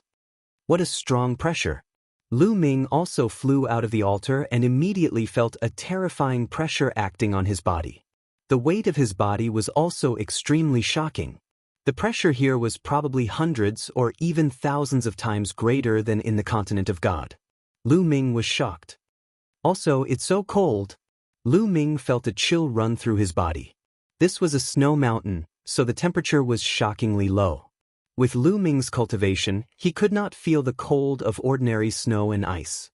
What a strong pressure! Lu Ming also flew out of the altar and immediately felt a terrifying pressure acting on his body. The weight of his body was also extremely shocking. The pressure here was probably hundreds or even thousands of times greater than in the continent of God. Lu Ming was shocked. Also, it's so cold. Lu Ming felt a chill run through his body. This was a snow mountain, so the temperature was shockingly low. With Lu Ming's cultivation, he could not feel the cold of ordinary snow and ice.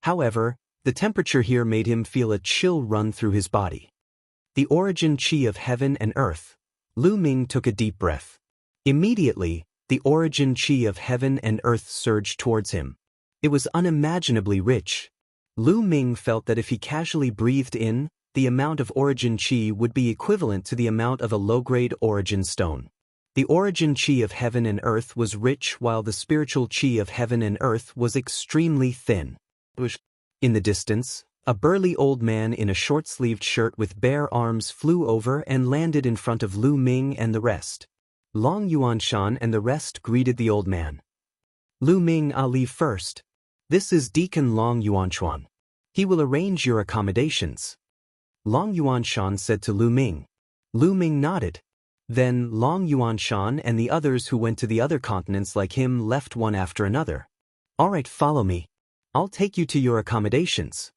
However, the temperature here made him feel a chill run through his body. The origin qi of heaven and earth. Lu Ming took a deep breath. Immediately, the origin qi of heaven and earth surged towards him. It was unimaginably rich. Lu Ming felt that if he casually breathed in, the amount of origin qi would be equivalent to the amount of a low-grade origin stone. The origin qi of heaven and earth was rich while the spiritual qi of heaven and earth was extremely thin. In the distance, a burly old man in a short-sleeved shirt with bare arms flew over and landed in front of Lu Ming and the rest. Long Yuanshan and the rest greeted the old man. "Lu Ming, I'll leave first. This is Deacon Long Yuanshan. He will arrange your accommodations." Long Yuanshan said to Lu Ming. Lu Ming nodded. Then Long Yuanshan and the others who went to the other continents like him left one after another. "All right, follow me. I'll take you to your accommodations."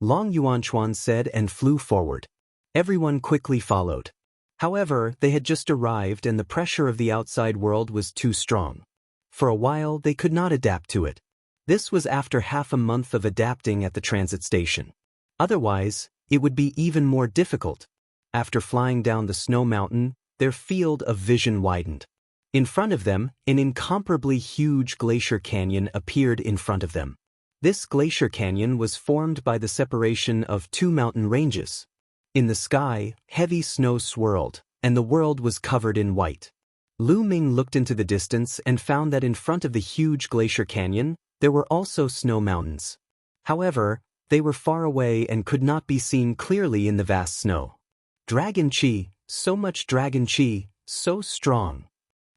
Long Yuanshan said and flew forward. Everyone quickly followed. However, they had just arrived and the pressure of the outside world was too strong. For a while, they could not adapt to it. This was after half a month of adapting at the transit station. Otherwise, it would be even more difficult. After flying down the snow mountain, their field of vision widened. In front of them, an incomparably huge glacier canyon appeared in front of them. This glacier canyon was formed by the separation of two mountain ranges. In the sky, heavy snow swirled, and the world was covered in white. Lu Ming looked into the distance and found that in front of the huge glacier canyon, there were also snow mountains. However, They were far away and could not be seen clearly in the vast snow. Dragon Chi, so much dragon Chi, so strong.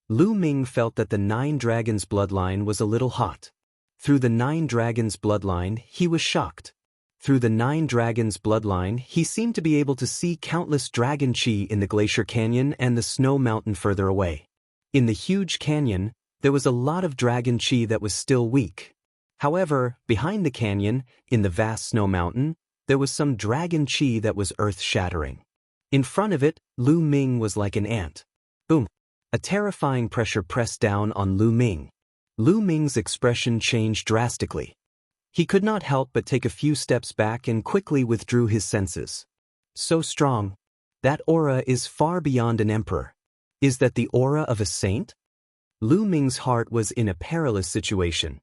Lu Ming felt that the 9 dragons bloodline was a little hot. Through the 9 dragons bloodline, he was shocked. Through the 9 dragons bloodline, he seemed to be able to see countless dragon Chi in the glacier canyon and the snow mountain further away. In the huge canyon, there was a lot of dragon Chi that was still weak. However, behind the canyon, in the vast snow mountain, there was some dragon Chi that was earth-shattering. In front of it, Lu Ming was like an ant. Boom! A terrifying pressure pressed down on Lu Ming. Lu Ming's expression changed drastically. He could not help but take a few steps back and quickly withdrew his senses. So strong. That aura is far beyond an emperor. Is that the aura of a saint? Lu Ming's heart was in a perilous situation.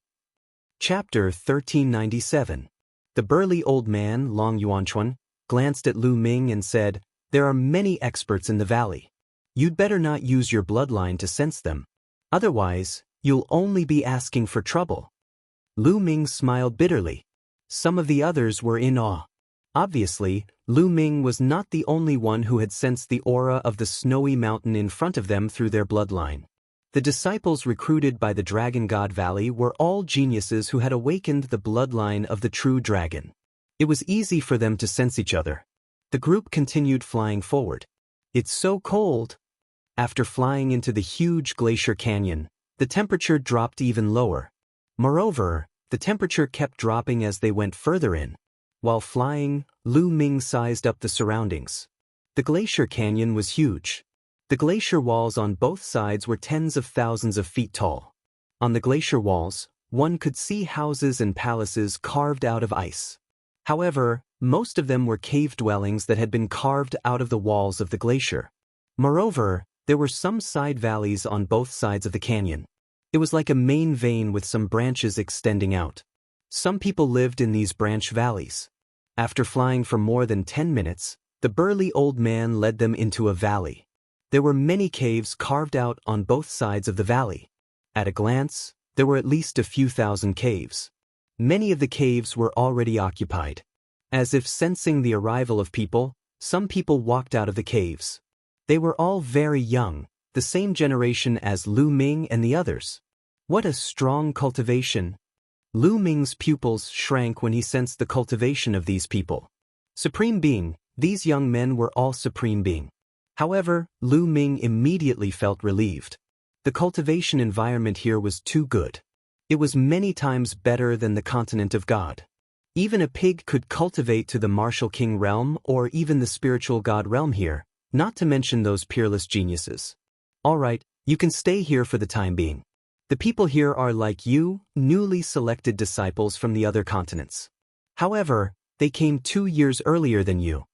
Chapter 1397. The burly old man, Long Yuanchuan, glanced at Lu Ming and said, "There are many experts in the valley. You'd better not use your bloodline to sense them. Otherwise, you'll only be asking for trouble." Lu Ming smiled bitterly. Some of the others were in awe. Obviously, Lu Ming was not the only one who had sensed the aura of the snowy mountain in front of them through their bloodline. The disciples recruited by the Dragon God Valley were all geniuses who had awakened the bloodline of the true dragon. It was easy for them to sense each other. The group continued flying forward. It's so cold. After flying into the huge glacier canyon, the temperature dropped even lower. Moreover, the temperature kept dropping as they went further in. While flying, Lu Ming sized up the surroundings. The glacier canyon was huge. The glacier walls on both sides were tens of thousands of feet tall. On the glacier walls, one could see houses and palaces carved out of ice. However, most of them were cave dwellings that had been carved out of the walls of the glacier. Moreover, there were some side valleys on both sides of the canyon. It was like a main vein with some branches extending out. Some people lived in these branch valleys. After flying for more than 10 minutes, the burly old man led them into a valley. There were many caves carved out on both sides of the valley. At a glance, there were at least a few thousand caves. Many of the caves were already occupied. As if sensing the arrival of people, some people walked out of the caves. They were all very young, the same generation as Lu Ming and the others. What a strong cultivation! Lu Ming's pupils shrank when he sensed the cultivation of these people. Supreme Being, these young men were all Supreme Being. However, Lu Ming immediately felt relieved. The cultivation environment here was too good. It was many times better than the continent of God. Even a pig could cultivate to the martial king realm or even the spiritual god realm here, not to mention those peerless geniuses. Alright, you can stay here for the time being. The people here are like you, newly selected disciples from the other continents. However, they came 2 years earlier than you.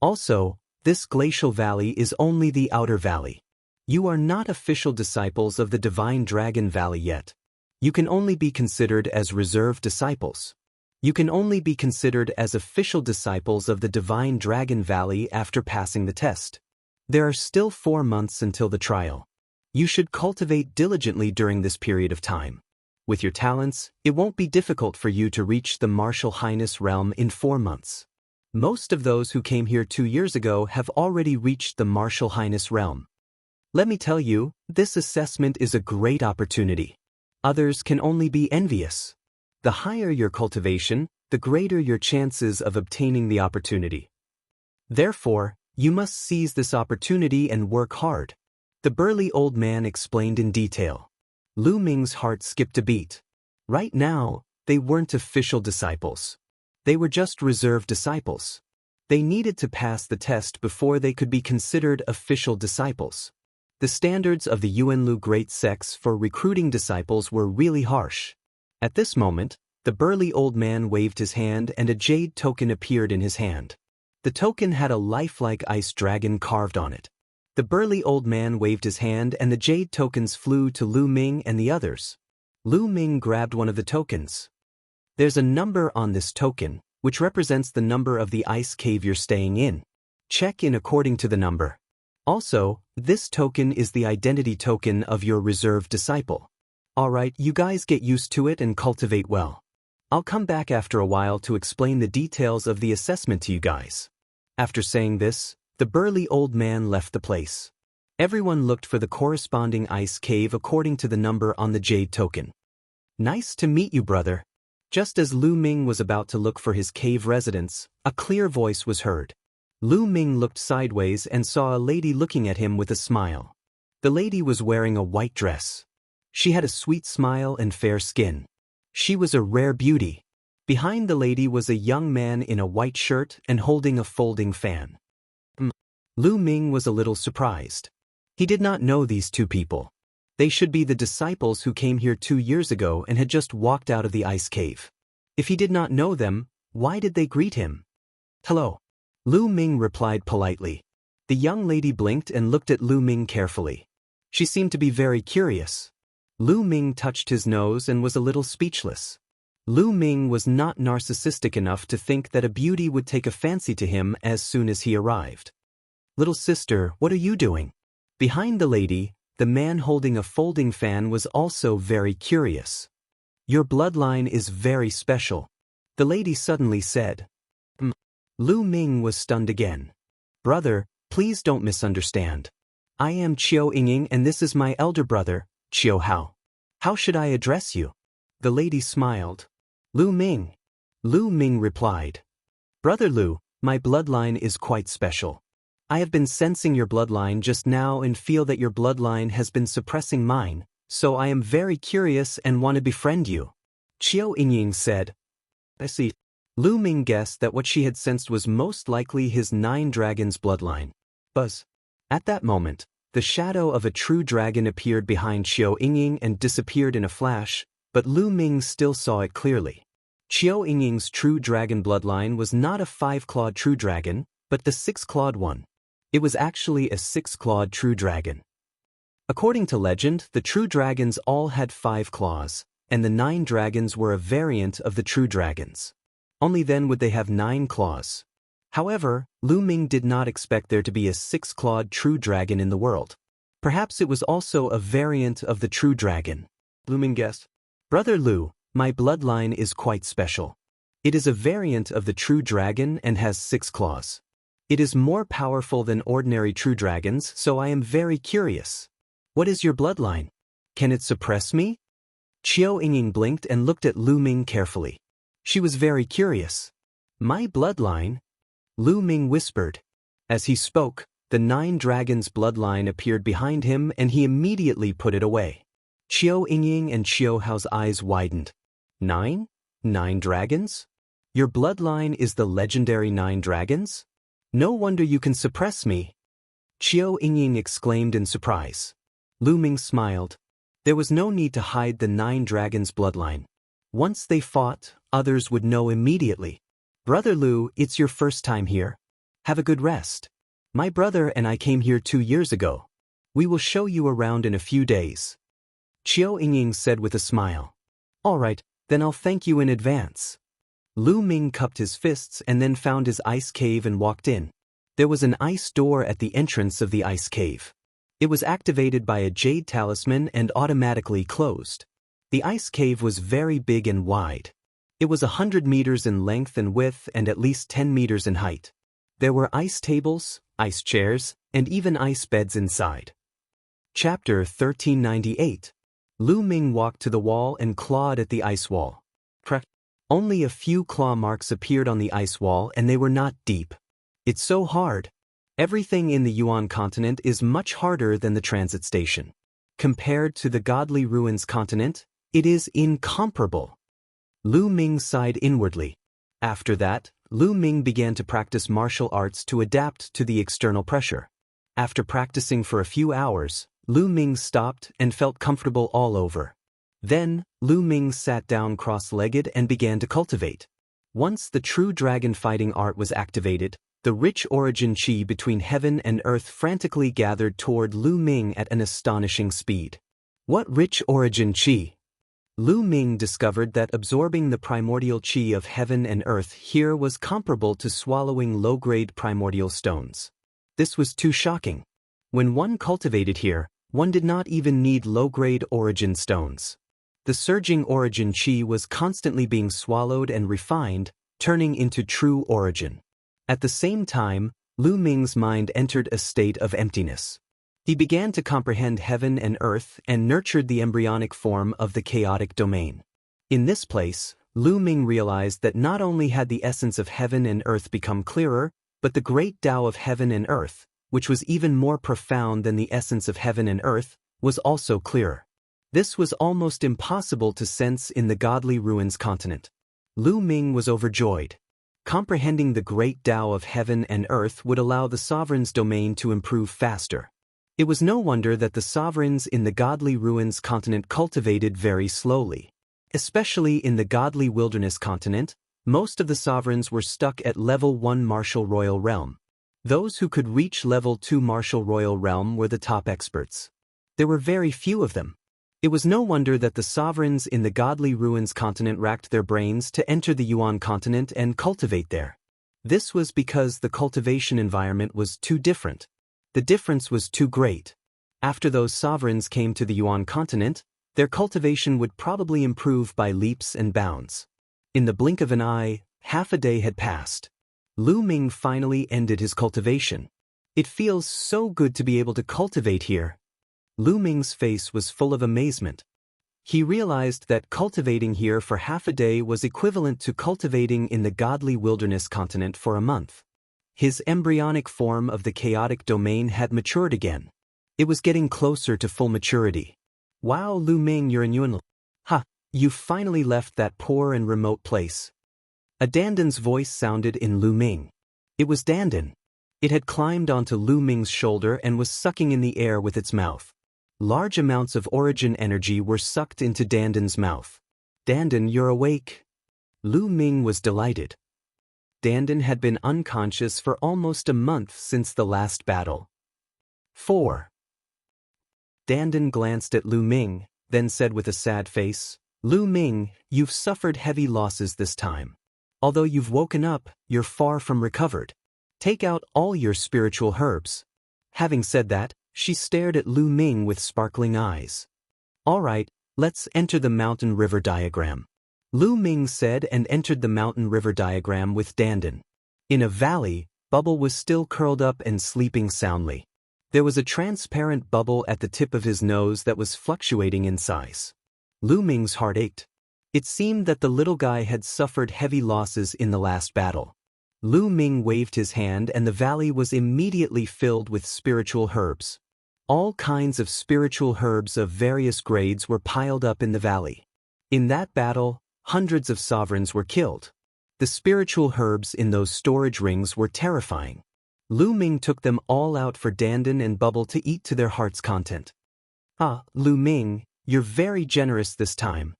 Also, this glacial valley is only the outer valley. You are not official disciples of the Divine Dragon Valley yet. You can only be considered as reserved disciples. You can only be considered as official disciples of the Divine Dragon Valley after passing the test. There are still 4 months until the trial. You should cultivate diligently during this period of time. With your talents, it won't be difficult for you to reach the Martial Highness realm in 4 months. Most of those who came here 2 years ago have already reached the Martial Highness realm. Let me tell you, this assessment is a great opportunity. Others can only be envious. The higher your cultivation, the greater your chances of obtaining the opportunity. Therefore, you must seize this opportunity and work hard. The burly old man explained in detail. Lu Ming's heart skipped a beat. Right now, they weren't official disciples. They were just reserved disciples. They needed to pass the test before they could be considered official disciples. The standards of the Yuanlu Great Sects for recruiting disciples were really harsh. At this moment, the burly old man waved his hand and a jade token appeared in his hand. The token had a lifelike ice dragon carved on it. The burly old man waved his hand and the jade tokens flew to Lu Ming and the others. Lu Ming grabbed one of the tokens. There's a number on this token, which represents the number of the ice cave you're staying in. Check in according to the number. Also, this token is the identity token of your reserved disciple. Alright, you guys get used to it and cultivate well. I'll come back after a while to explain the details of the assessment to you guys. After saying this, the burly old man left the place. Everyone looked for the corresponding ice cave according to the number on the jade token. Nice to meet you, brother. Just as Lu Ming was about to look for his cave residence, a clear voice was heard. Lu Ming looked sideways and saw a lady looking at him with a smile. The lady was wearing a white dress. She had a sweet smile and fair skin. She was a rare beauty. Behind the lady was a young man in a white shirt and holding a folding fan. Lu Ming was a little surprised. He did not know these two people. They should be the disciples who came here 2 years ago and had just walked out of the ice cave. If he did not know them, why did they greet him? Hello. Lu Ming replied politely. The young lady blinked and looked at Lu Ming carefully. She seemed to be very curious. Lu Ming touched his nose and was a little speechless. Lu Ming was not narcissistic enough to think that a beauty would take a fancy to him as soon as he arrived. Little sister, what are you doing? Behind the lady, the man holding a folding fan was also very curious. Your bloodline is very special, the lady suddenly said. Lu Ming was stunned again. Brother, please don't misunderstand. I am Qiu Yingying and this is my elder brother, Qiu Hao. How should I address you? The lady smiled. Lu Ming. Lu Ming replied. Brother Lu, my bloodline is quite special. I have been sensing your bloodline just now and feel that your bloodline has been suppressing mine, so I am very curious and want to befriend you. Qiu Yingying said. I see. Lu Ming guessed that what she had sensed was most likely his 9 dragons bloodline. Buzz. At that moment, the shadow of a true dragon appeared behind Qiu Yingying and disappeared in a flash, but Lu Ming still saw it clearly. Qiu Yingying's true dragon bloodline was not a 5-clawed true dragon, but the 6-clawed one. It was actually a 6-clawed true dragon. According to legend, the true dragons all had 5 claws, and the 9 dragons were a variant of the true dragons. Only then would they have 9 claws. However, Lu Ming did not expect there to be a 6-clawed true dragon in the world. Perhaps it was also a variant of the true dragon. Lu Ming guessed. Brother Lu, my bloodline is quite special. It is a variant of the true dragon and has 6 claws. It is more powerful than ordinary true dragons, so I am very curious. What is your bloodline? Can it suppress me? Qiu Yingying blinked and looked at Lu Ming carefully. She was very curious. My bloodline? Lu Ming whispered. As he spoke, the 9 dragons' bloodline appeared behind him and he immediately put it away. Qiu Yingying and Qiu Hao's eyes widened. 9? 9 dragons? Your bloodline is the legendary 9 dragons? No wonder you can suppress me. Qiu Yingying exclaimed in surprise. Lu Ming smiled. There was no need to hide the 9 dragons' bloodline. Once they fought, others would know immediately. Brother Lu, it's your first time here. Have a good rest. My brother and I came here 2 years ago. We will show you around in a few days. Qiu Yingying said with a smile. All right, then I'll thank you in advance. Lu Ming cupped his fists and then found his ice cave and walked in. There was an ice door at the entrance of the ice cave. It was activated by a jade talisman and automatically closed. The ice cave was very big and wide. It was 100 meters in length and width and at least 10 meters in height. There were ice tables, ice chairs, and even ice beds inside. Chapter 1398. Lu Ming walked to the wall and clawed at the ice wall. Only a few claw marks appeared on the ice wall and they were not deep. It's so hard. Everything in the Yuan continent is much harder than the transit station. Compared to the Godly Ruins continent, it is incomparable. Lu Ming sighed inwardly. After that, Lu Ming began to practice martial arts to adapt to the external pressure. After practicing for a few hours, Lu Ming stopped and felt comfortable all over. Then, Lu Ming sat down cross-legged and began to cultivate. Once the true dragon fighting art was activated, the rich origin chi between heaven and earth frantically gathered toward Lu Ming at an astonishing speed. What rich origin chi? Lu Ming discovered that absorbing the primordial chi of heaven and earth here was comparable to swallowing low-grade primordial stones. This was too shocking. When one cultivated here, one did not even need low-grade origin stones. The surging origin chi was constantly being swallowed and refined, turning into true origin. At the same time, Lu Ming's mind entered a state of emptiness. He began to comprehend heaven and earth and nurtured the embryonic form of the chaotic domain. In this place, Lu Ming realized that not only had the essence of heaven and earth become clearer, but the great Tao of heaven and earth, which was even more profound than the essence of heaven and earth, was also clearer. This was almost impossible to sense in the godly ruins continent. Lu Ming was overjoyed. Comprehending the great Tao of heaven and earth would allow the sovereign's domain to improve faster. It was no wonder that the sovereigns in the godly ruins continent cultivated very slowly. Especially in the godly wilderness continent, most of the sovereigns were stuck at level 1 martial royal realm. Those who could reach level 2 martial royal realm were the top experts. There were very few of them. It was no wonder that the sovereigns in the godly ruins continent racked their brains to enter the Yuan continent and cultivate there. This was because the cultivation environment was too different. The difference was too great. After those sovereigns came to the Yuan continent, their cultivation would probably improve by leaps and bounds. In the blink of an eye, half a day had passed. Lu Ming finally ended his cultivation. It feels so good to be able to cultivate here. Lu Ming's face was full of amazement. He realized that cultivating here for half a day was equivalent to cultivating in the godly wilderness continent for a month. His embryonic form of the chaotic domain had matured again. It was getting closer to full maturity. Wow, Lu Ming, you're in Yuan. Ha, you finally left that poor and remote place. A Dandan's voice sounded in Lu Ming. It was Dandan. It had climbed onto Lu Ming's shoulder and was sucking in the air with its mouth. Large amounts of origin energy were sucked into Dandan's mouth. Dandan, you're awake. Lu Ming was delighted. Dandan had been unconscious for almost a month since the last battle. 4. Dandan glanced at Lu Ming, then said with a sad face, Lu Ming, you've suffered heavy losses this time. Although you've woken up, you're far from recovered. Take out all your spiritual herbs. Having said that, she stared at Lu Ming with sparkling eyes. All right, let's enter the mountain river diagram. Lu Ming said and entered the mountain river diagram with Dandan. In a valley, Bubble was still curled up and sleeping soundly. There was a transparent bubble at the tip of his nose that was fluctuating in size. Lu Ming's heart ached. It seemed that the little guy had suffered heavy losses in the last battle. Lu Ming waved his hand and the valley was immediately filled with spiritual herbs. All kinds of spiritual herbs of various grades were piled up in the valley. In that battle, hundreds of sovereigns were killed. The spiritual herbs in those storage rings were terrifying. Lu Ming took them all out for Dandan and Bubble to eat to their heart's content. Ah, Lu Ming, you're very generous this time.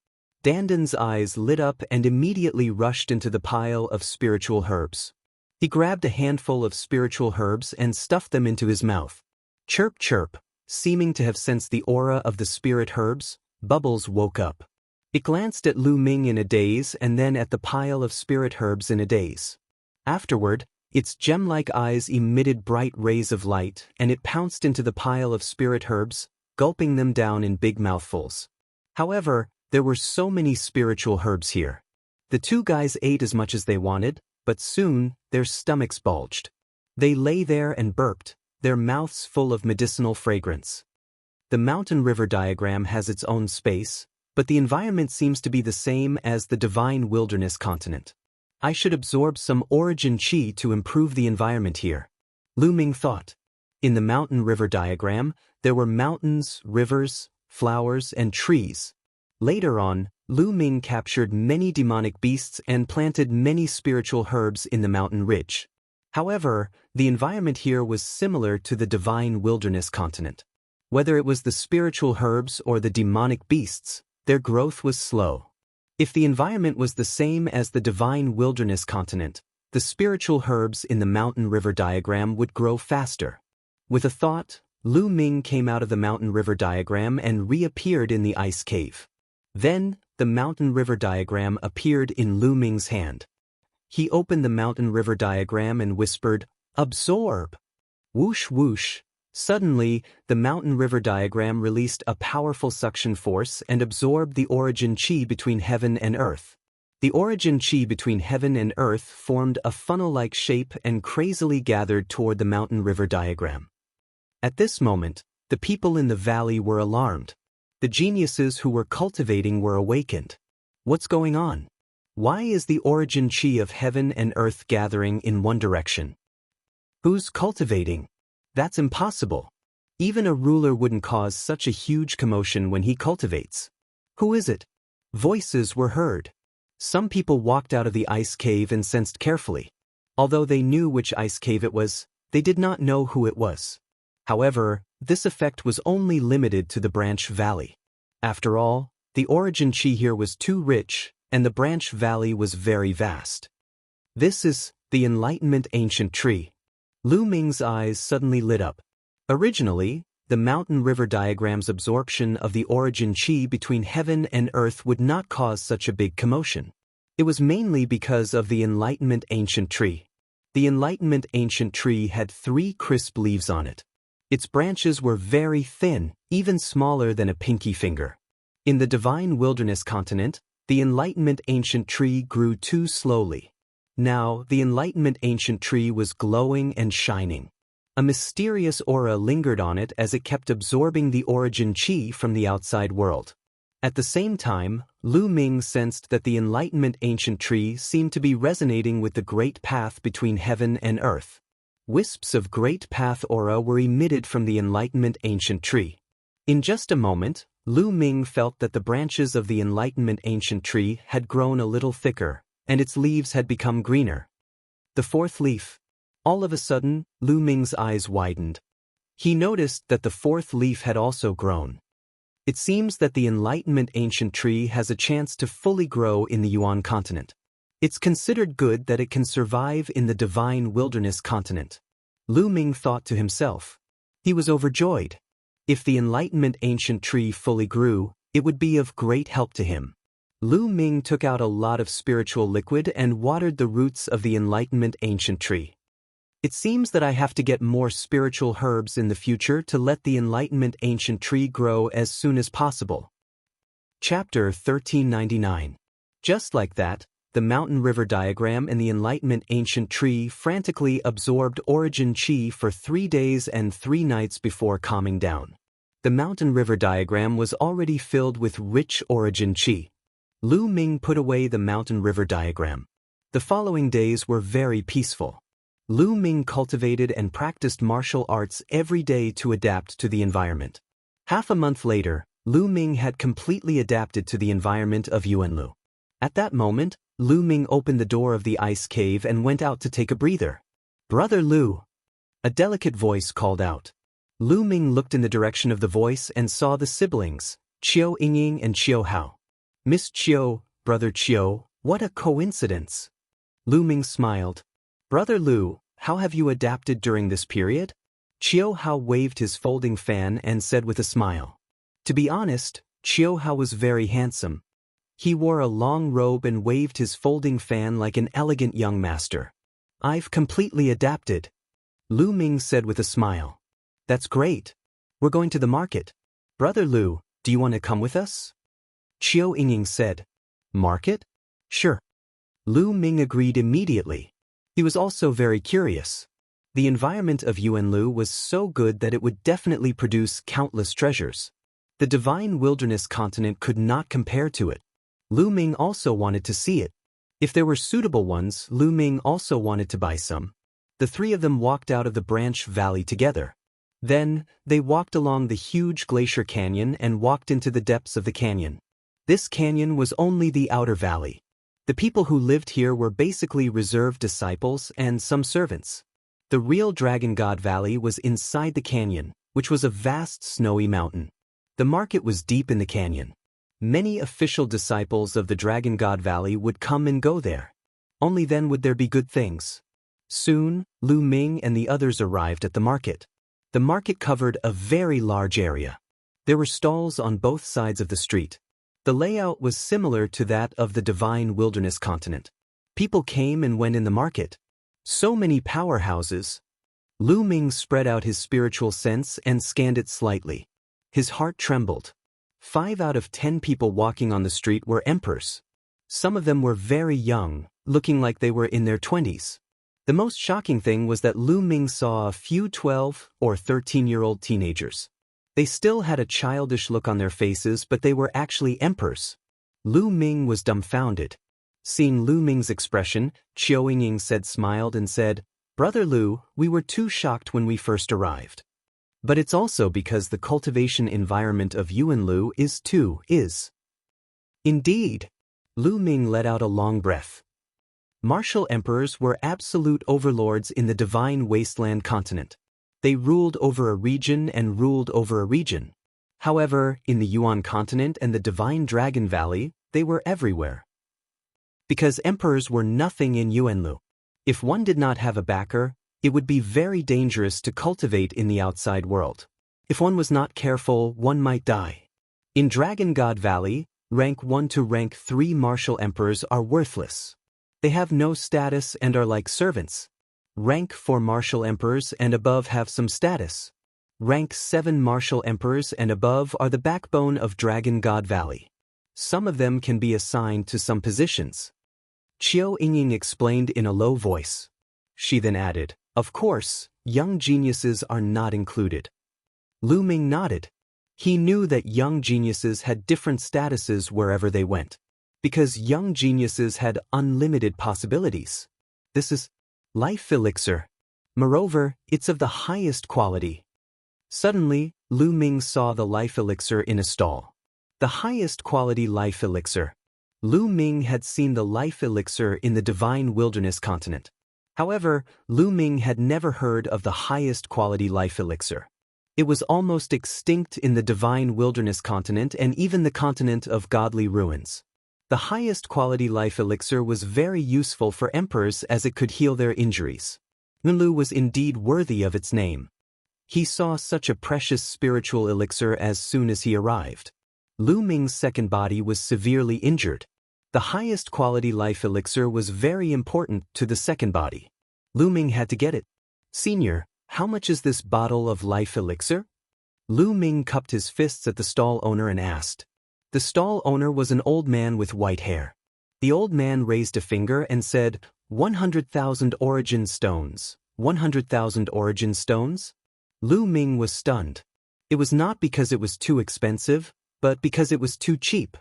Dandan's eyes lit up and immediately rushed into the pile of spiritual herbs. He grabbed a handful of spiritual herbs and stuffed them into his mouth. Chirp chirp, seeming to have sensed the aura of the spirit herbs, Bubbles woke up. It glanced at Lu Ming in a daze and then at the pile of spirit herbs in a daze. Afterward, its gem-like eyes emitted bright rays of light and it pounced into the pile of spirit herbs, gulping them down in big mouthfuls. However, there were so many spiritual herbs here. The two guys ate as much as they wanted, but soon, their stomachs bulged. They lay there and burped, their mouths full of medicinal fragrance. The mountain river diagram has its own space, but the environment seems to be the same as the divine wilderness continent. I should absorb some origin chi to improve the environment here. Lu Ming thought. In the mountain river diagram, there were mountains, rivers, flowers, and trees. Later on, Lu Ming captured many demonic beasts and planted many spiritual herbs in the mountain ridge. However, the environment here was similar to the divine wilderness continent. Whether it was the spiritual herbs or the demonic beasts, their growth was slow. If the environment was the same as the divine wilderness continent, the spiritual herbs in the mountain river diagram would grow faster. With a thought, Lu Ming came out of the mountain river diagram and reappeared in the ice cave. Then, the mountain river diagram appeared in Lu Ming's hand. He opened the mountain river diagram and whispered, "Absorb!" Whoosh whoosh, Suddenly, the mountain river diagram released a powerful suction force and absorbed the origin chi between heaven and earth. The origin chi between heaven and earth formed a funnel-like shape and crazily gathered toward the mountain river diagram. At this moment, the people in the valley were alarmed. The geniuses who were cultivating were awakened. What's going on? Why is the origin chi of heaven and earth gathering in one direction? Who's cultivating? That's impossible. Even a ruler wouldn't cause such a huge commotion when he cultivates. Who is it? Voices were heard. Some people walked out of the ice cave and sensed carefully. Although they knew which ice cave it was, they did not know who it was. However, this effect was only limited to the branch valley. After all, the origin chi here was too rich, and the branch valley was very vast. This is the Enlightenment Ancient Tree. Lu Ming's eyes suddenly lit up. Originally, the mountain river diagram's absorption of the origin chi between heaven and earth would not cause such a big commotion. It was mainly because of the Enlightenment Ancient Tree. The Enlightenment Ancient Tree had 3 crisp leaves on it. Its branches were very thin, even smaller than a pinky finger. In the Divine Wilderness continent, the Enlightenment Ancient Tree grew too slowly. Now, the Enlightenment Ancient Tree was glowing and shining. A mysterious aura lingered on it as it kept absorbing the origin chi from the outside world. At the same time, Lu Ming sensed that the Enlightenment Ancient Tree seemed to be resonating with the great path between heaven and earth. Wisps of great path aura were emitted from the Enlightenment Ancient Tree. In just a moment, Lu Ming felt that the branches of the Enlightenment Ancient Tree had grown a little thicker, and its leaves had become greener. The 4th leaf. All of a sudden, Lu Ming's eyes widened. He noticed that the 4th leaf had also grown. It seems that the Enlightenment Ancient Tree has a chance to fully grow in the Yuan continent. It's considered good that it can survive in the Divine Wilderness continent. Lu Ming thought to himself. He was overjoyed. If the Enlightenment Ancient Tree fully grew, it would be of great help to him. Lu Ming took out a lot of spiritual liquid and watered the roots of the Enlightenment Ancient Tree. It seems that I have to get more spiritual herbs in the future to let the Enlightenment Ancient Tree grow as soon as possible. Chapter 1399. Just like that, the mountain river diagram and the Enlightenment Ancient Tree frantically absorbed origin chi for 3 days and 3 nights before calming down. The mountain river diagram was already filled with rich origin chi. Lu Ming put away the mountain river diagram. The following days were very peaceful. Lu Ming cultivated and practiced martial arts every day to adapt to the environment. Half a month later, Lu Ming had completely adapted to the environment of Yuanlu. At that moment, Lu Ming opened the door of the ice cave and went out to take a breather. "Brother Lu!" A delicate voice called out. Lu Ming looked in the direction of the voice and saw the siblings, Qiu Yingying and Qiu Hao. "Miss Qiu, Brother Qiu, what a coincidence!" Lu Ming smiled. "Brother Lu, how have you adapted during this period?" Qiu Hao waved his folding fan and said with a smile. To be honest, Qiu Hao was very handsome. He wore a long robe and waved his folding fan like an elegant young master. "I've completely adapted," Lu Ming said with a smile. "That's great. We're going to the market. Brother Lu, do you want to come with us?" Qiu Yingying said. "Market? Sure." Lu Ming agreed immediately. He was also very curious. The environment of Yuanlu was so good that it would definitely produce countless treasures. The Divine Wilderness continent could not compare to it. Lu Ming also wanted to see it. If there were suitable ones, Lu Ming also wanted to buy some. The 3 of them walked out of the branch valley together. Then, they walked along the huge glacier canyon and walked into the depths of the canyon. This canyon was only the outer valley. The people who lived here were basically reserved disciples and some servants. The real Dragon God Valley was inside the canyon, which was a vast snowy mountain. The market was deep in the canyon. Many official disciples of the Dragon God Valley would come and go there. Only then would there be good things. Soon, Lu Ming and the others arrived at the market. The market covered a very large area. There were stalls on both sides of the street. The layout was similar to that of the Divine Wilderness continent. People came and went in the market. So many powerhouses. Lu Ming spread out his spiritual sense and scanned it slightly. His heart trembled. 5 out of 10 people walking on the street were emperors. Some of them were very young, looking like they were in their 20s. The most shocking thing was that Lu Ming saw a few 12 or 13-year-old teenagers. They still had a childish look on their faces, but they were actually emperors. Lu Ming was dumbfounded. Seeing Lu Ming's expression, Qiao Yingying smiled and said, "Brother Lu, we were too shocked when we first arrived. But it's also because the cultivation environment of Yuanlu is too. Indeed." Lu Ming let out a long breath. Martial emperors were absolute overlords in the divine wasteland continent. They ruled over a region and ruled over a region. However, in the Yuan continent and the divine Dragon Valley, they were everywhere. Because emperors were nothing in Yuanlu. If one did not have a backer, it would be very dangerous to cultivate in the outside world. If one was not careful, one might die. In Dragon God Valley, rank 1 to rank 3 martial emperors are worthless. They have no status and are like servants. Rank 4 martial emperors and above have some status. Rank 7 martial emperors and above are the backbone of Dragon God Valley. Some of them can be assigned to some positions. Qiao Yingying explained in a low voice. She then added, "Of course, young geniuses are not included." Lu Ming nodded. He knew that young geniuses had different statuses wherever they went. Because young geniuses had unlimited possibilities. This is life elixir. Moreover, it's of the highest quality. Suddenly, Lu Ming saw the life elixir in a stall. The highest quality life elixir. Lu Ming had seen the life elixir in the divine wilderness continent. However, Lu Ming had never heard of the highest quality life elixir. It was almost extinct in the divine wilderness continent and even the continent of godly ruins. The highest quality life elixir was very useful for emperors as it could heal their injuries. Yuanlu was indeed worthy of its name. He saw such a precious spiritual elixir as soon as he arrived. Lu Ming's second body was severely injured. The highest quality life elixir was very important to the second body. Lu Ming had to get it. "Senior, how much is this bottle of life elixir?" Lu Ming cupped his fists at the stall owner and asked. The stall owner was an old man with white hair. The old man raised a finger and said, 100,000 origin stones. 100,000 origin stones? Lu Ming was stunned. It was not because it was too expensive, but because it was too cheap.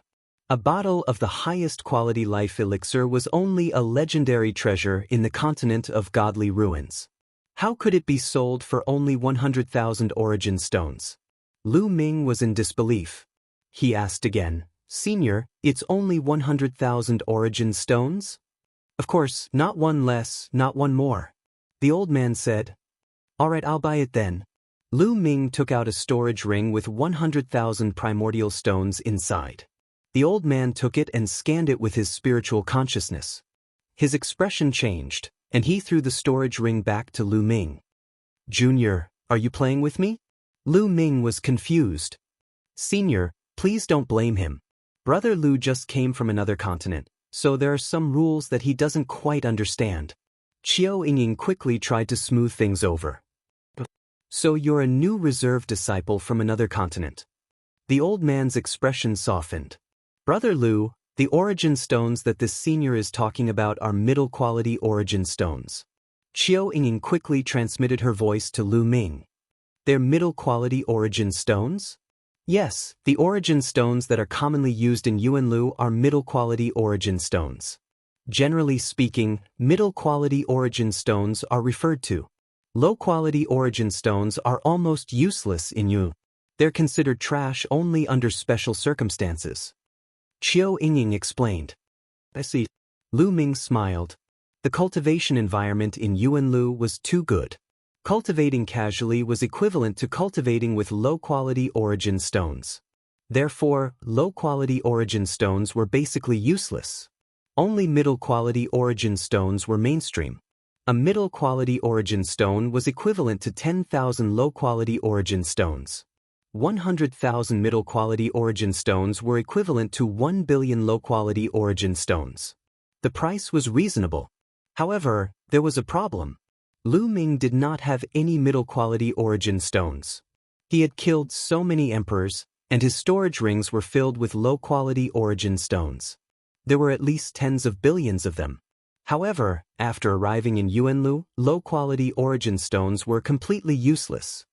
A bottle of the highest quality life elixir was only a legendary treasure in the continent of godly ruins. How could it be sold for only 100,000 origin stones? Lu Ming was in disbelief. He asked again, "Senior, it's only 100,000 origin stones?" "Of course, not one less, not one more." The old man said. "All right, I'll buy it then." Lu Ming took out a storage ring with 100,000 primordial stones inside. The old man took it and scanned it with his spiritual consciousness. His expression changed, and he threw the storage ring back to Lu Ming. "Junior, are you playing with me?" Lu Ming was confused. "Senior, please don't blame him. Brother Lu just came from another continent, so there are some rules that he doesn't quite understand." Qiao Yingying quickly tried to smooth things over. "So you're a new reserve disciple from another continent." The old man's expression softened. "Brother Lu, the origin stones that this senior is talking about are middle-quality origin stones." Qiao Yingying quickly transmitted her voice to Lu Ming. "They're middle-quality origin stones?" "Yes, the origin stones that are commonly used in Yuanlu are middle-quality origin stones. Generally speaking, middle-quality origin stones are referred to. Low-quality origin stones are almost useless in Yu. They're considered trash only under special circumstances." Qiao Yingying explained. "I see." Lu Ming smiled. The cultivation environment in Yuanlu was too good. Cultivating casually was equivalent to cultivating with low-quality origin stones. Therefore, low-quality origin stones were basically useless. Only middle-quality origin stones were mainstream. A middle-quality origin stone was equivalent to 10,000 low-quality origin stones. 100,000 middle-quality origin stones were equivalent to 1 billion low-quality origin stones. The price was reasonable. However, there was a problem. Lu Ming did not have any middle-quality origin stones. He had killed so many emperors, and his storage rings were filled with low-quality origin stones. There were at least tens of billions of them. However, after arriving in Yuanlu, low-quality origin stones were completely useless.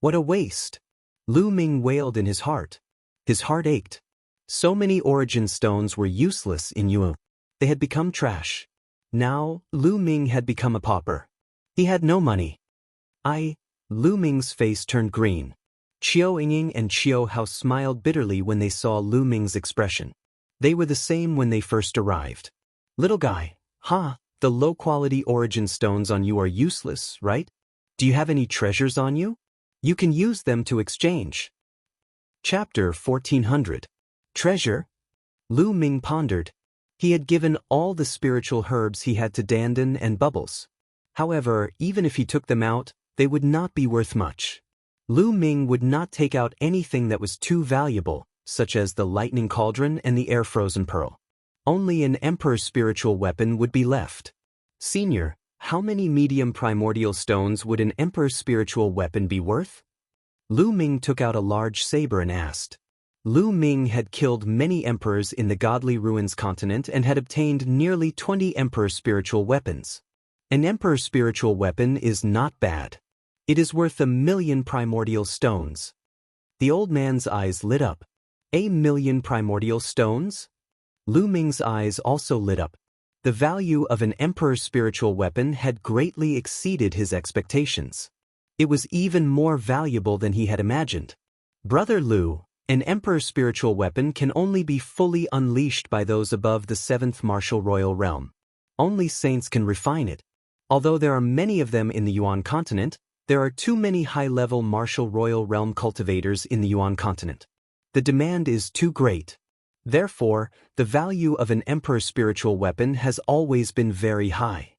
What a waste! Lu Ming wailed in his heart. His heart ached. So many origin stones were useless in Yuan. They had become trash. Now, Lu Ming had become a pauper. He had no money. Lu Ming's face turned green. Qiao Yingying and Qiao Hao smiled bitterly when they saw Lu Ming's expression. They were the same when they first arrived. Little guy, the low-quality origin stones on you are useless, right? Do you have any treasures on you? You can use them to exchange. Chapter 1400. Treasure? Lu Ming pondered. He had given all the spiritual herbs he had to Dandan and Bubbles. However, even if he took them out, they would not be worth much. Lu Ming would not take out anything that was too valuable, such as the lightning cauldron and the air-frozen pearl. Only an emperor's spiritual weapon would be left. Senior, how many medium primordial stones would an emperor's spiritual weapon be worth? Lu Ming took out a large saber and asked. Lu Ming had killed many emperors in the Godly Ruins continent and had obtained nearly 20 emperor spiritual weapons. An emperor's spiritual weapon is not bad. It is worth 1,000,000 primordial stones. The old man's eyes lit up. 1,000,000 primordial stones? Lu Ming's eyes also lit up. The value of an emperor's spiritual weapon had greatly exceeded his expectations. It was even more valuable than he had imagined. Brother Lu, an emperor's spiritual weapon can only be fully unleashed by those above the 7th martial royal realm. Only saints can refine it. Although there are many of them in the Yuan continent, there are too many high-level martial royal realm cultivators in the Yuan continent. The demand is too great. Therefore, the value of an emperor's spiritual weapon has always been very high.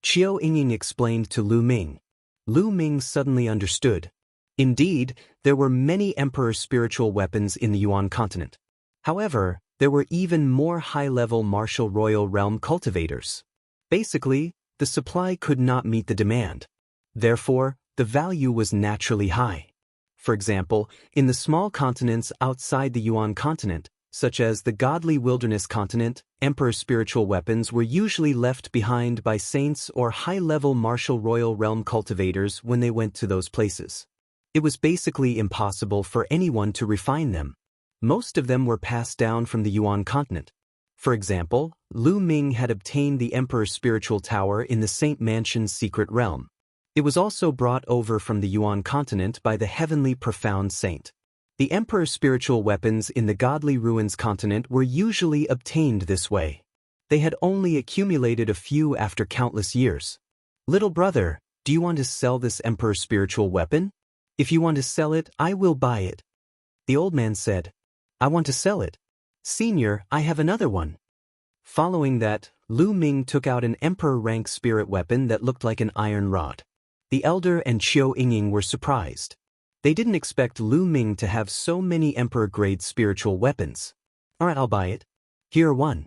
Qiao Yingying explained to Lu Ming. Lu Ming suddenly understood. Indeed, there were many emperor's spiritual weapons in the Yuan continent. However, there were even more high-level martial royal realm cultivators. Basically, the supply could not meet the demand. Therefore, the value was naturally high. For example, in the small continents outside the Yuan continent, such as the Godly Wilderness continent, emperor's spiritual weapons were usually left behind by saints or high-level martial royal realm cultivators when they went to those places. It was basically impossible for anyone to refine them. Most of them were passed down from the Yuan continent. For example, Lu Ming had obtained the emperor's spiritual tower in the Saint Mansion's secret realm. It was also brought over from the Yuan continent by the heavenly profound saint. The emperor's spiritual weapons in the Godly Ruins continent were usually obtained this way. They had only accumulated a few after countless years. Little brother, do you want to sell this emperor's spiritual weapon? If you want to sell it, I will buy it. The old man said, I want to sell it. Senior, I have another one. Following that, Lu Ming took out an emperor-rank spirit weapon that looked like an iron rod. The elder and Qiao Yingying were surprised. They didn't expect Lu Ming to have so many emperor-grade spiritual weapons. Alright, I'll buy it. Here are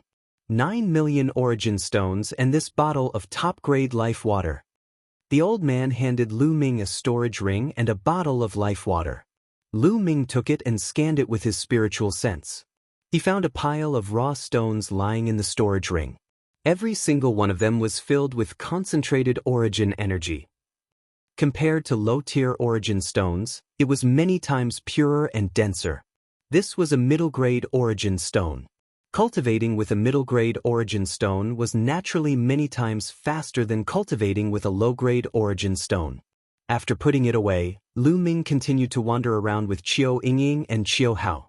9,000,000 origin stones and this bottle of top-grade life water. The old man handed Lu Ming a storage ring and a bottle of life water. Lu Ming took it and scanned it with his spiritual sense. He found a pile of raw stones lying in the storage ring. Every single one of them was filled with concentrated origin energy. Compared to low-tier origin stones, it was many times purer and denser. This was a middle-grade origin stone. Cultivating with a middle-grade origin stone was naturally many times faster than cultivating with a low-grade origin stone. After putting it away, Lu Ming continued to wander around with Qiao Yingying and Qiao Hao.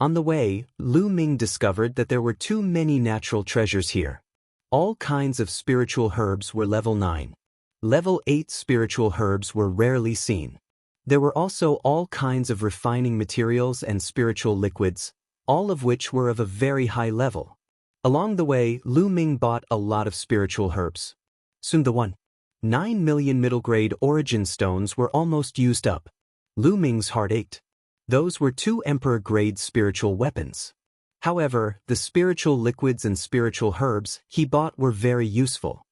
On the way, Lu Ming discovered that there were too many natural treasures here. All kinds of spiritual herbs were level 9. Level 8 spiritual herbs were rarely seen. There were also all kinds of refining materials and spiritual liquids, all of which were of a very high level. Along the way, Lu Ming bought a lot of spiritual herbs. Soon the 9,000,000 middle-grade origin stones were almost used up. Lu Ming's heart ached. Those were 2 emperor-grade spiritual weapons. However, the spiritual liquids and spiritual herbs he bought were very useful.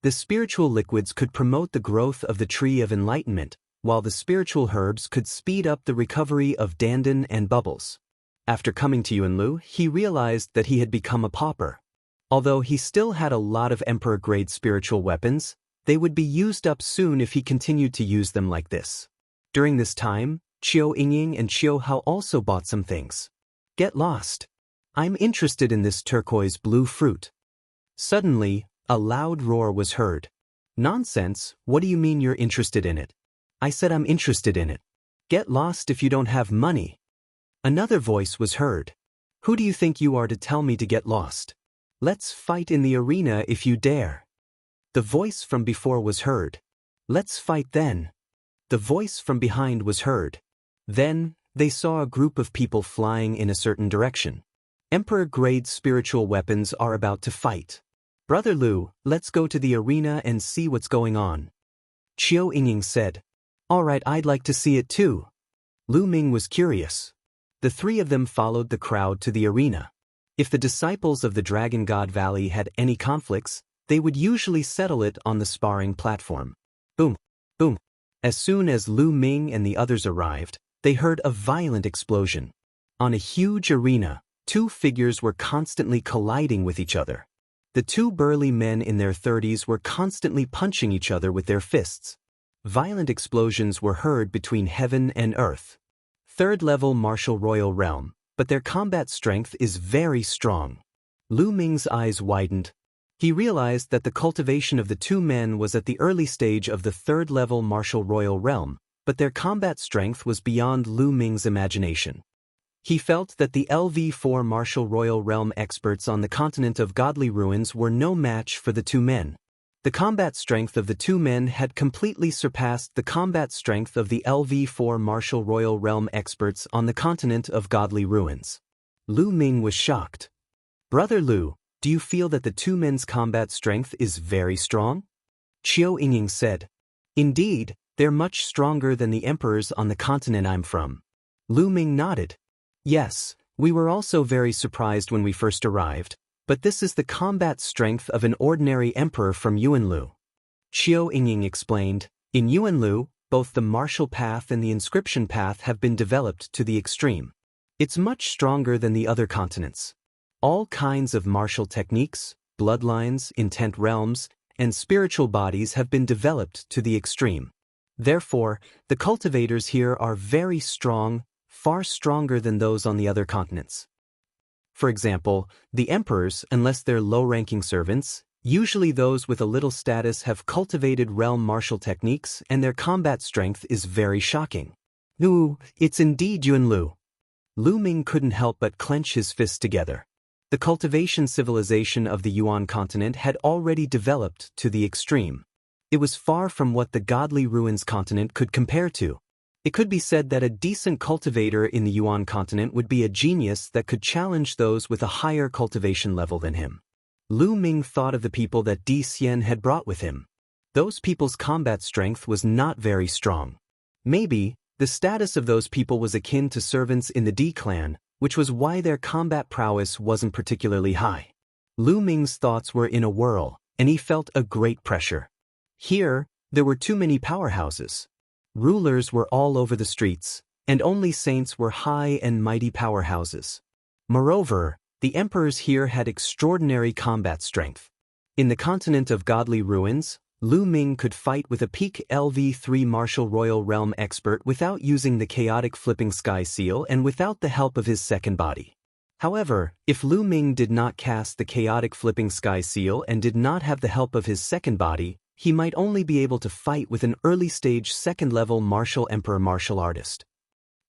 The spiritual liquids could promote the growth of the tree of enlightenment, while the spiritual herbs could speed up the recovery of Dandan and Bubbles. After coming to Yuanlu, he realized that he had become a pauper. Although he still had a lot of emperor-grade spiritual weapons, they would be used up soon if he continued to use them like this. During this time, Qiu Yingying and Qiu Hao also bought some things. Get lost. I'm interested in this turquoise blue fruit. Suddenly, a loud roar was heard. Nonsense, what do you mean you're interested in it? I said I'm interested in it. Get lost if you don't have money. Another voice was heard. Who do you think you are to tell me to get lost? Let's fight in the arena if you dare. The voice from before was heard. Let's fight then. The voice from behind was heard. Then, they saw a group of people flying in a certain direction. Emperor-grade spiritual weapons are about to fight. Brother Lu, let's go to the arena and see what's going on. Qiu Yingying said. Alright, I'd like to see it too. Lu Ming was curious. The three of them followed the crowd to the arena. If the disciples of the Dragon God Valley had any conflicts, they would usually settle it on the sparring platform. Boom, boom. As soon as Lu Ming and the others arrived, they heard a violent explosion. On a huge arena, two figures were constantly colliding with each other. The two burly men in their 30s were constantly punching each other with their fists. Violent explosions were heard between heaven and earth. Third-level martial royal realm, but their combat strength is very strong. Lu Ming's eyes widened. He realized that the cultivation of the two men was at the early stage of the third-level martial royal realm, but their combat strength was beyond Lu Ming's imagination. He felt that the LV4 martial royal realm experts on the continent of Godly Ruins were no match for the two men. The combat strength of the two men had completely surpassed the combat strength of the LV4 martial royal realm experts on the continent of Godly Ruins. Lu Ming was shocked. Brother Lu, do you feel that the two men's combat strength is very strong? Qiu Yingying said. Indeed, they're much stronger than the emperors on the continent I'm from. Lu Ming nodded. Yes, we were also very surprised when we first arrived, but this is the combat strength of an ordinary emperor from Yuanlu. Qiu Yingying explained, in Yuanlu, both the martial path and the inscription path have been developed to the extreme. It's much stronger than the other continents. All kinds of martial techniques, bloodlines, intent realms, and spiritual bodies have been developed to the extreme. Therefore, the cultivators here are very strong, far stronger than those on the other continents. For example, the emperors, unless they're low-ranking servants, usually those with a little status, have cultivated realm martial techniques and their combat strength is very shocking. Ooh, it's indeed Yuanlu. Lu Ming couldn't help but clench his fists together. The cultivation civilization of the Yuan continent had already developed to the extreme. It was far from what the Godly Ruins continent could compare to. It could be said that a decent cultivator in the Yuan continent would be a genius that could challenge those with a higher cultivation level than him. Lu Ming thought of the people that Di Xian had brought with him. Those people's combat strength was not very strong. Maybe, the status of those people was akin to servants in the Di clan, which was why their combat prowess wasn't particularly high. Lu Ming's thoughts were in a whirl, and he felt a great pressure. Here, there were too many powerhouses. Rulers were all over the streets, and only saints were high and mighty powerhouses. Moreover, the emperors here had extraordinary combat strength. In the continent of Godly Ruins, Lu Ming could fight with a peak LV3 martial royal realm expert without using the chaotic flipping sky seal and without the help of his second body. However, if Lu Ming did not cast the chaotic flipping sky seal and did not have the help of his second body, he might only be able to fight with an early-stage second-level martial emperor martial artist.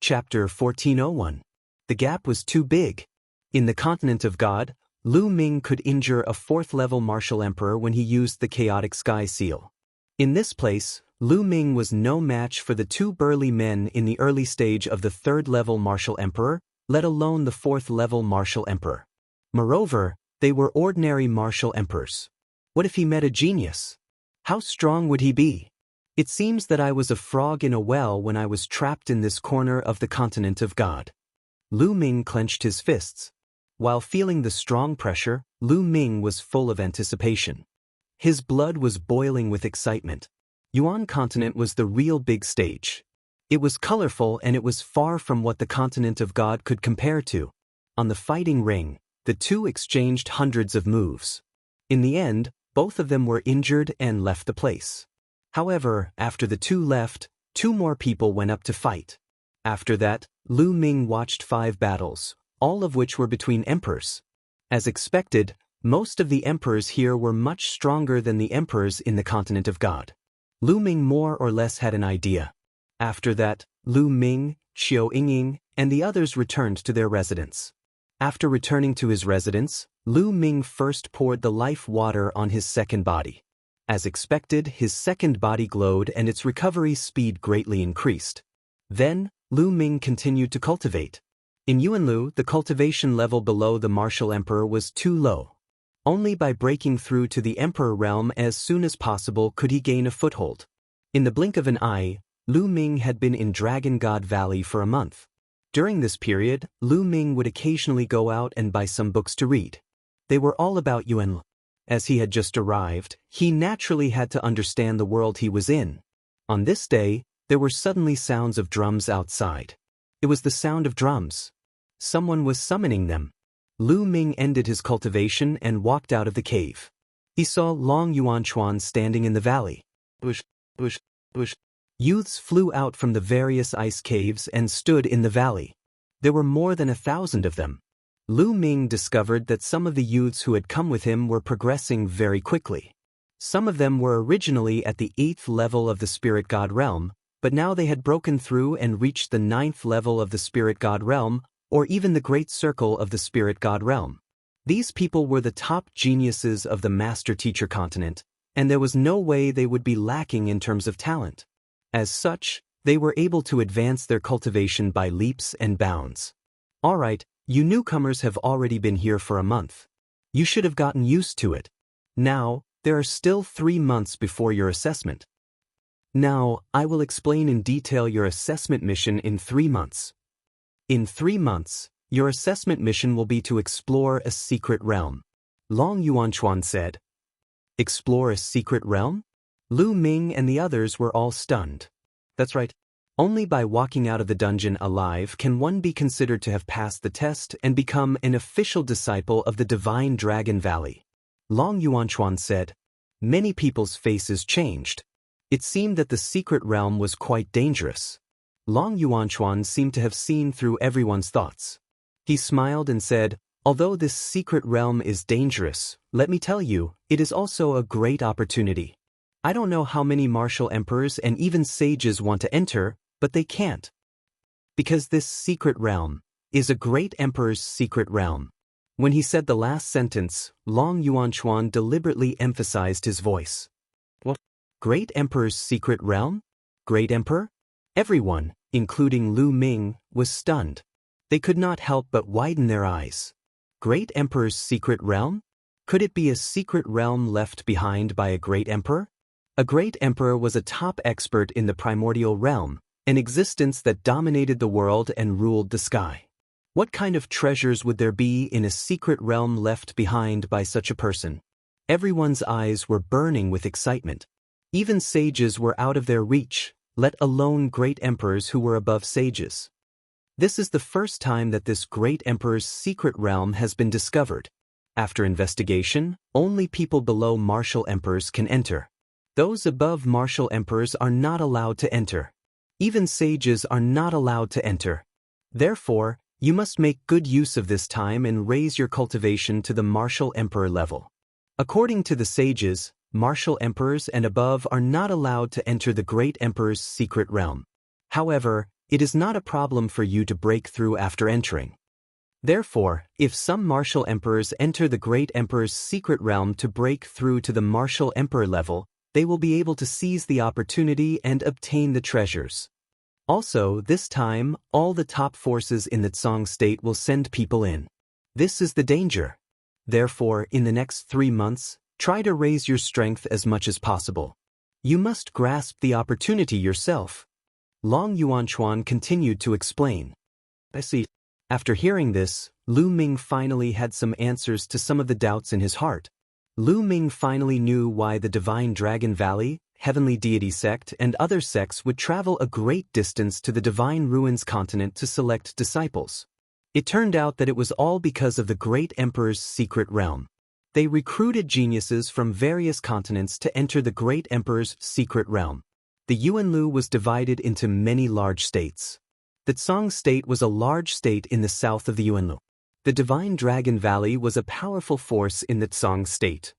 Chapter 1401. The gap was too big. In the continent of God, Lu Ming could injure a fourth-level martial emperor when he used the chaotic sky seal. In this place, Lu Ming was no match for the two burly men in the early stage of the third-level martial emperor, let alone the fourth-level martial emperor. Moreover, they were ordinary martial emperors. What if he met a genius? How strong would he be? It seems that I was a frog in a well when I was trapped in this corner of the continent of God. Lu Ming clenched his fists. While feeling the strong pressure, Lu Ming was full of anticipation. His blood was boiling with excitement. Yuan continent was the real big stage. It was colorful and it was far from what the continent of God could compare to. On the fighting ring, the two exchanged hundreds of moves. In the end, both of them were injured and left the place. However, after the two left, two more people went up to fight. After that, Lu Ming watched 5 battles, all of which were between emperors. As expected, most of the emperors here were much stronger than the emperors in the continent of God. Lu Ming more or less had an idea. After that, Lu Ming, Qiu Yingying, and the others returned to their residence. After returning to his residence, Lu Ming first poured the life water on his second body. As expected, his second body glowed and its recovery speed greatly increased. Then, Lu Ming continued to cultivate. In Yuanlu, the cultivation level below the martial emperor was too low. Only by breaking through to the emperor realm as soon as possible could he gain a foothold. In the blink of an eye, Lu Ming had been in Dragon God Valley for a month. During this period, Lu Ming would occasionally go out and buy some books to read. They were all about Yuanlu. As he had just arrived, he naturally had to understand the world he was in. On this day, there were suddenly sounds of drums outside. It was the sound of drums. Someone was summoning them. Lu Ming ended his cultivation and walked out of the cave. He saw Long Yuanchuan standing in the valley. Bush, bush, bush. Youths flew out from the various ice caves and stood in the valley. There were more than 1,000 of them. Lu Ming discovered that some of the youths who had come with him were progressing very quickly. Some of them were originally at the 8th level of the Spirit God realm, but now they had broken through and reached the 9th level of the Spirit God realm, or even the Great Circle of the Spirit God realm. These people were the top geniuses of the Master Teacher continent, and there was no way they would be lacking in terms of talent. As such, they were able to advance their cultivation by leaps and bounds. All right, you newcomers have already been here for a month. You should have gotten used to it. Now, there are still 3 months before your assessment. Now, I will explain in detail your assessment mission in 3 months. In 3 months, your assessment mission will be to explore a secret realm. Long Yuanchuan said. Explore a secret realm? Lu Ming and the others were all stunned. That's right. Only by walking out of the dungeon alive can one be considered to have passed the test and become an official disciple of the Divine Dragon Valley. Long Yuanchuan said. Many people's faces changed. It seemed that the secret realm was quite dangerous. Long Yuanchuan seemed to have seen through everyone's thoughts. He smiled and said, although this secret realm is dangerous, let me tell you, it is also a great opportunity. I don't know how many martial emperors and even sages want to enter, but they can't. Because this secret realm is a great emperor's secret realm. When he said the last sentence, Long Yuanchuan deliberately emphasized his voice. What? Great emperor's secret realm? Great emperor? Everyone, including Lu Ming, was stunned. They could not help but widen their eyes. Great emperor's secret realm? Could it be a secret realm left behind by a great emperor? A great emperor was a top expert in the primordial realm, an existence that dominated the world and ruled the sky. What kind of treasures would there be in a secret realm left behind by such a person? Everyone's eyes were burning with excitement. Even sages were out of their reach, let alone great emperors who were above sages. This is the first time that this great emperor's secret realm has been discovered. After investigation, only people below martial emperors can enter. Those above martial emperors are not allowed to enter. Even sages are not allowed to enter. Therefore, you must make good use of this time and raise your cultivation to the martial emperor level. According to the sages, martial emperors and above are not allowed to enter the great emperor's secret realm. However, it is not a problem for you to break through after entering. Therefore, if some martial emperors enter the great emperor's secret realm to break through to the martial emperor level, they will be able to seize the opportunity and obtain the treasures. Also, this time, all the top forces in the Tsang state will send people in. This is the danger. Therefore, in the next 3 months, try to raise your strength as much as possible. You must grasp the opportunity yourself. Long Yuanchuan continued to explain. I see. After hearing this, Lu Ming finally had some answers to some of the doubts in his heart. Lu Ming finally knew why the Divine Dragon Valley, Heavenly Deity Sect, and other sects would travel a great distance to the Divine Ruins continent to select disciples. It turned out that it was all because of the Great Emperor's secret realm. They recruited geniuses from various continents to enter the Great Emperor's secret realm. The Yuanlu was divided into many large states. The Tsang state was a large state in the south of the Yuanlu. The Divine Dragon Valley was a powerful force in the Tsang state.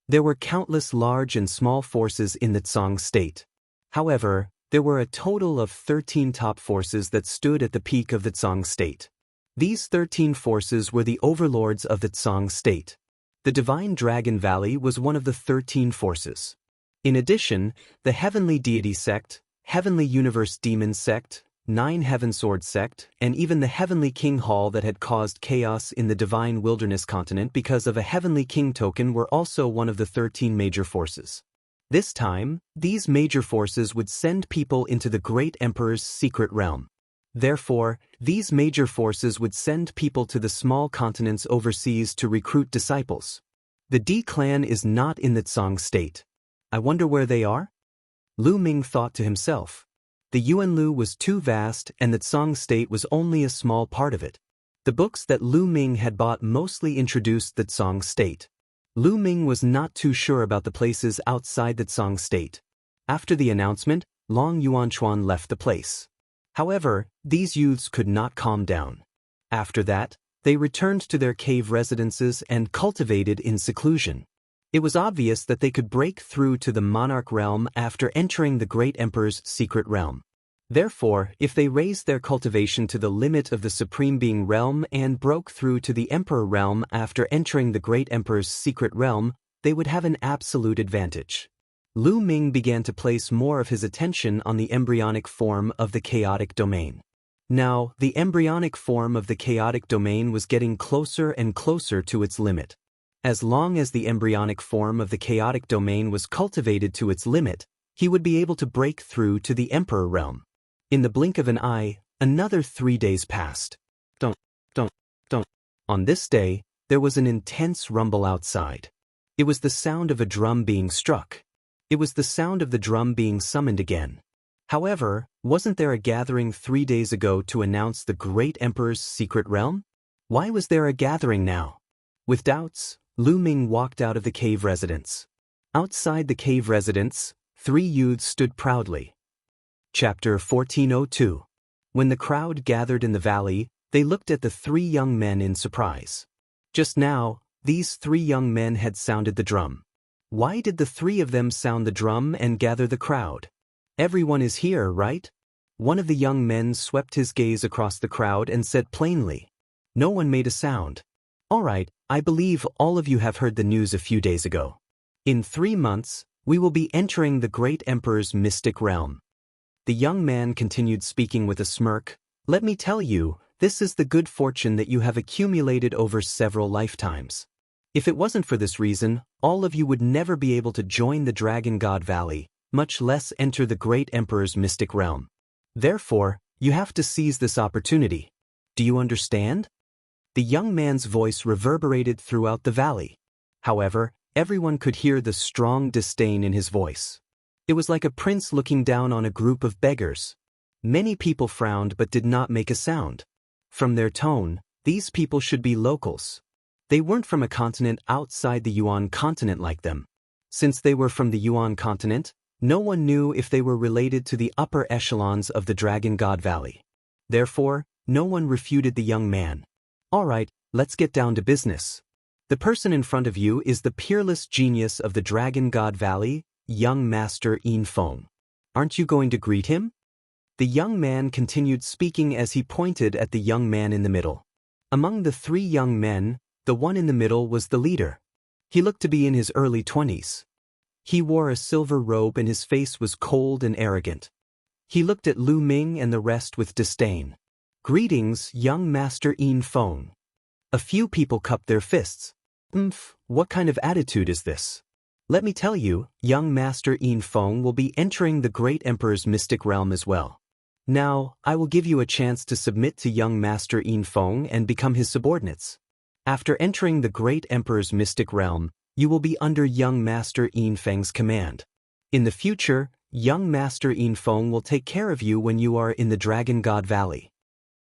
There were countless large and small forces in the Tsang state. However, there were a total of 13 top forces that stood at the peak of the Tsang state. These 13 forces were the overlords of the Tsang state. The Divine Dragon Valley was one of the 13 forces. In addition, the Heavenly Deity Sect, Heavenly Universe Demon Sect, Nine Heaven Sword Sect, and even the Heavenly King Hall that had caused chaos in the Divine Wilderness continent because of a Heavenly King token were also one of the 13 major forces. This time, these major forces would send people into the Great Emperor's secret realm. Therefore, these major forces would send people to the small continents overseas to recruit disciples. The D clan is not in the Tsang state. I wonder where they are? Lu Ming thought to himself. The Yuanlu was too vast and the Tsang state was only a small part of it. The books that Lu Ming had bought mostly introduced the Tsang state. Lu Ming was not too sure about the places outside the Tsang state. After the announcement, Long Yuanchuan left the place. However, these youths could not calm down. After that, they returned to their cave residences and cultivated in seclusion. It was obvious that they could break through to the monarch realm after entering the Great Emperor's secret realm. Therefore, if they raised their cultivation to the limit of the Supreme Being realm and broke through to the Emperor realm after entering the Great Emperor's secret realm, they would have an absolute advantage. Lu Ming began to place more of his attention on the embryonic form of the chaotic domain. Now, the embryonic form of the chaotic domain was getting closer and closer to its limit. As long as the embryonic form of the chaotic domain was cultivated to its limit, he would be able to break through to the Emperor realm. In the blink of an eye, another 3 days passed. Dun. On this day, there was an intense rumble outside. It was the sound of a drum being struck. It was the sound of the drum being summoned again. However, wasn't there a gathering 3 days ago to announce the Great Emperor's secret realm? Why was there a gathering now? With doubts, Lu Ming walked out of the cave residence. Outside the cave residence, 3 youths stood proudly. Chapter 1402. When the crowd gathered in the valley, they looked at the 3 young men in surprise. Just now, these 3 young men had sounded the drum. Why did the 3 of them sound the drum and gather the crowd? Everyone is here, right? One of the young men swept his gaze across the crowd and said plainly. No one made a sound. All right, I believe all of you have heard the news a few days ago. In 3 months, we will be entering the Great Emperor's mystic realm. The young man continued speaking with a smirk. Let me tell you, this is the good fortune that you have accumulated over several lifetimes. If it wasn't for this reason, all of you would never be able to join the Dragon God Valley, much less enter the Great Emperor's mystic realm. Therefore, you have to seize this opportunity. Do you understand? The young man's voice reverberated throughout the valley. However, everyone could hear the strong disdain in his voice. It was like a prince looking down on a group of beggars. Many people frowned but did not make a sound. From their tone, these people should be locals. They weren't from a continent outside the Yuan continent like them. Since they were from the Yuan continent, no one knew if they were related to the upper echelons of the Dragon God Valley. Therefore, no one refuted the young man. All right, let's get down to business. The person in front of you is the peerless genius of the Dragon God Valley, young Master Yin Feng. Aren't you going to greet him? The young man continued speaking as he pointed at the young man in the middle. Among the 3 young men, the one in the middle was the leader. He looked to be in his early 20s. He wore a silver robe and his face was cold and arrogant. He looked at Lu Ming and the rest with disdain. Greetings, young Master Yin Feng. A few people cupped their fists. What kind of attitude is this? Let me tell you, young Master Yin Feng will be entering the Great Emperor's mystic realm as well. Now, I will give you a chance to submit to young Master Yin Feng and become his subordinates. After entering the Great Emperor's mystic realm, You will be under young Master Yin Feng's command. In the future, young Master Yin Feng will take care of you when you are in the Dragon God Valley.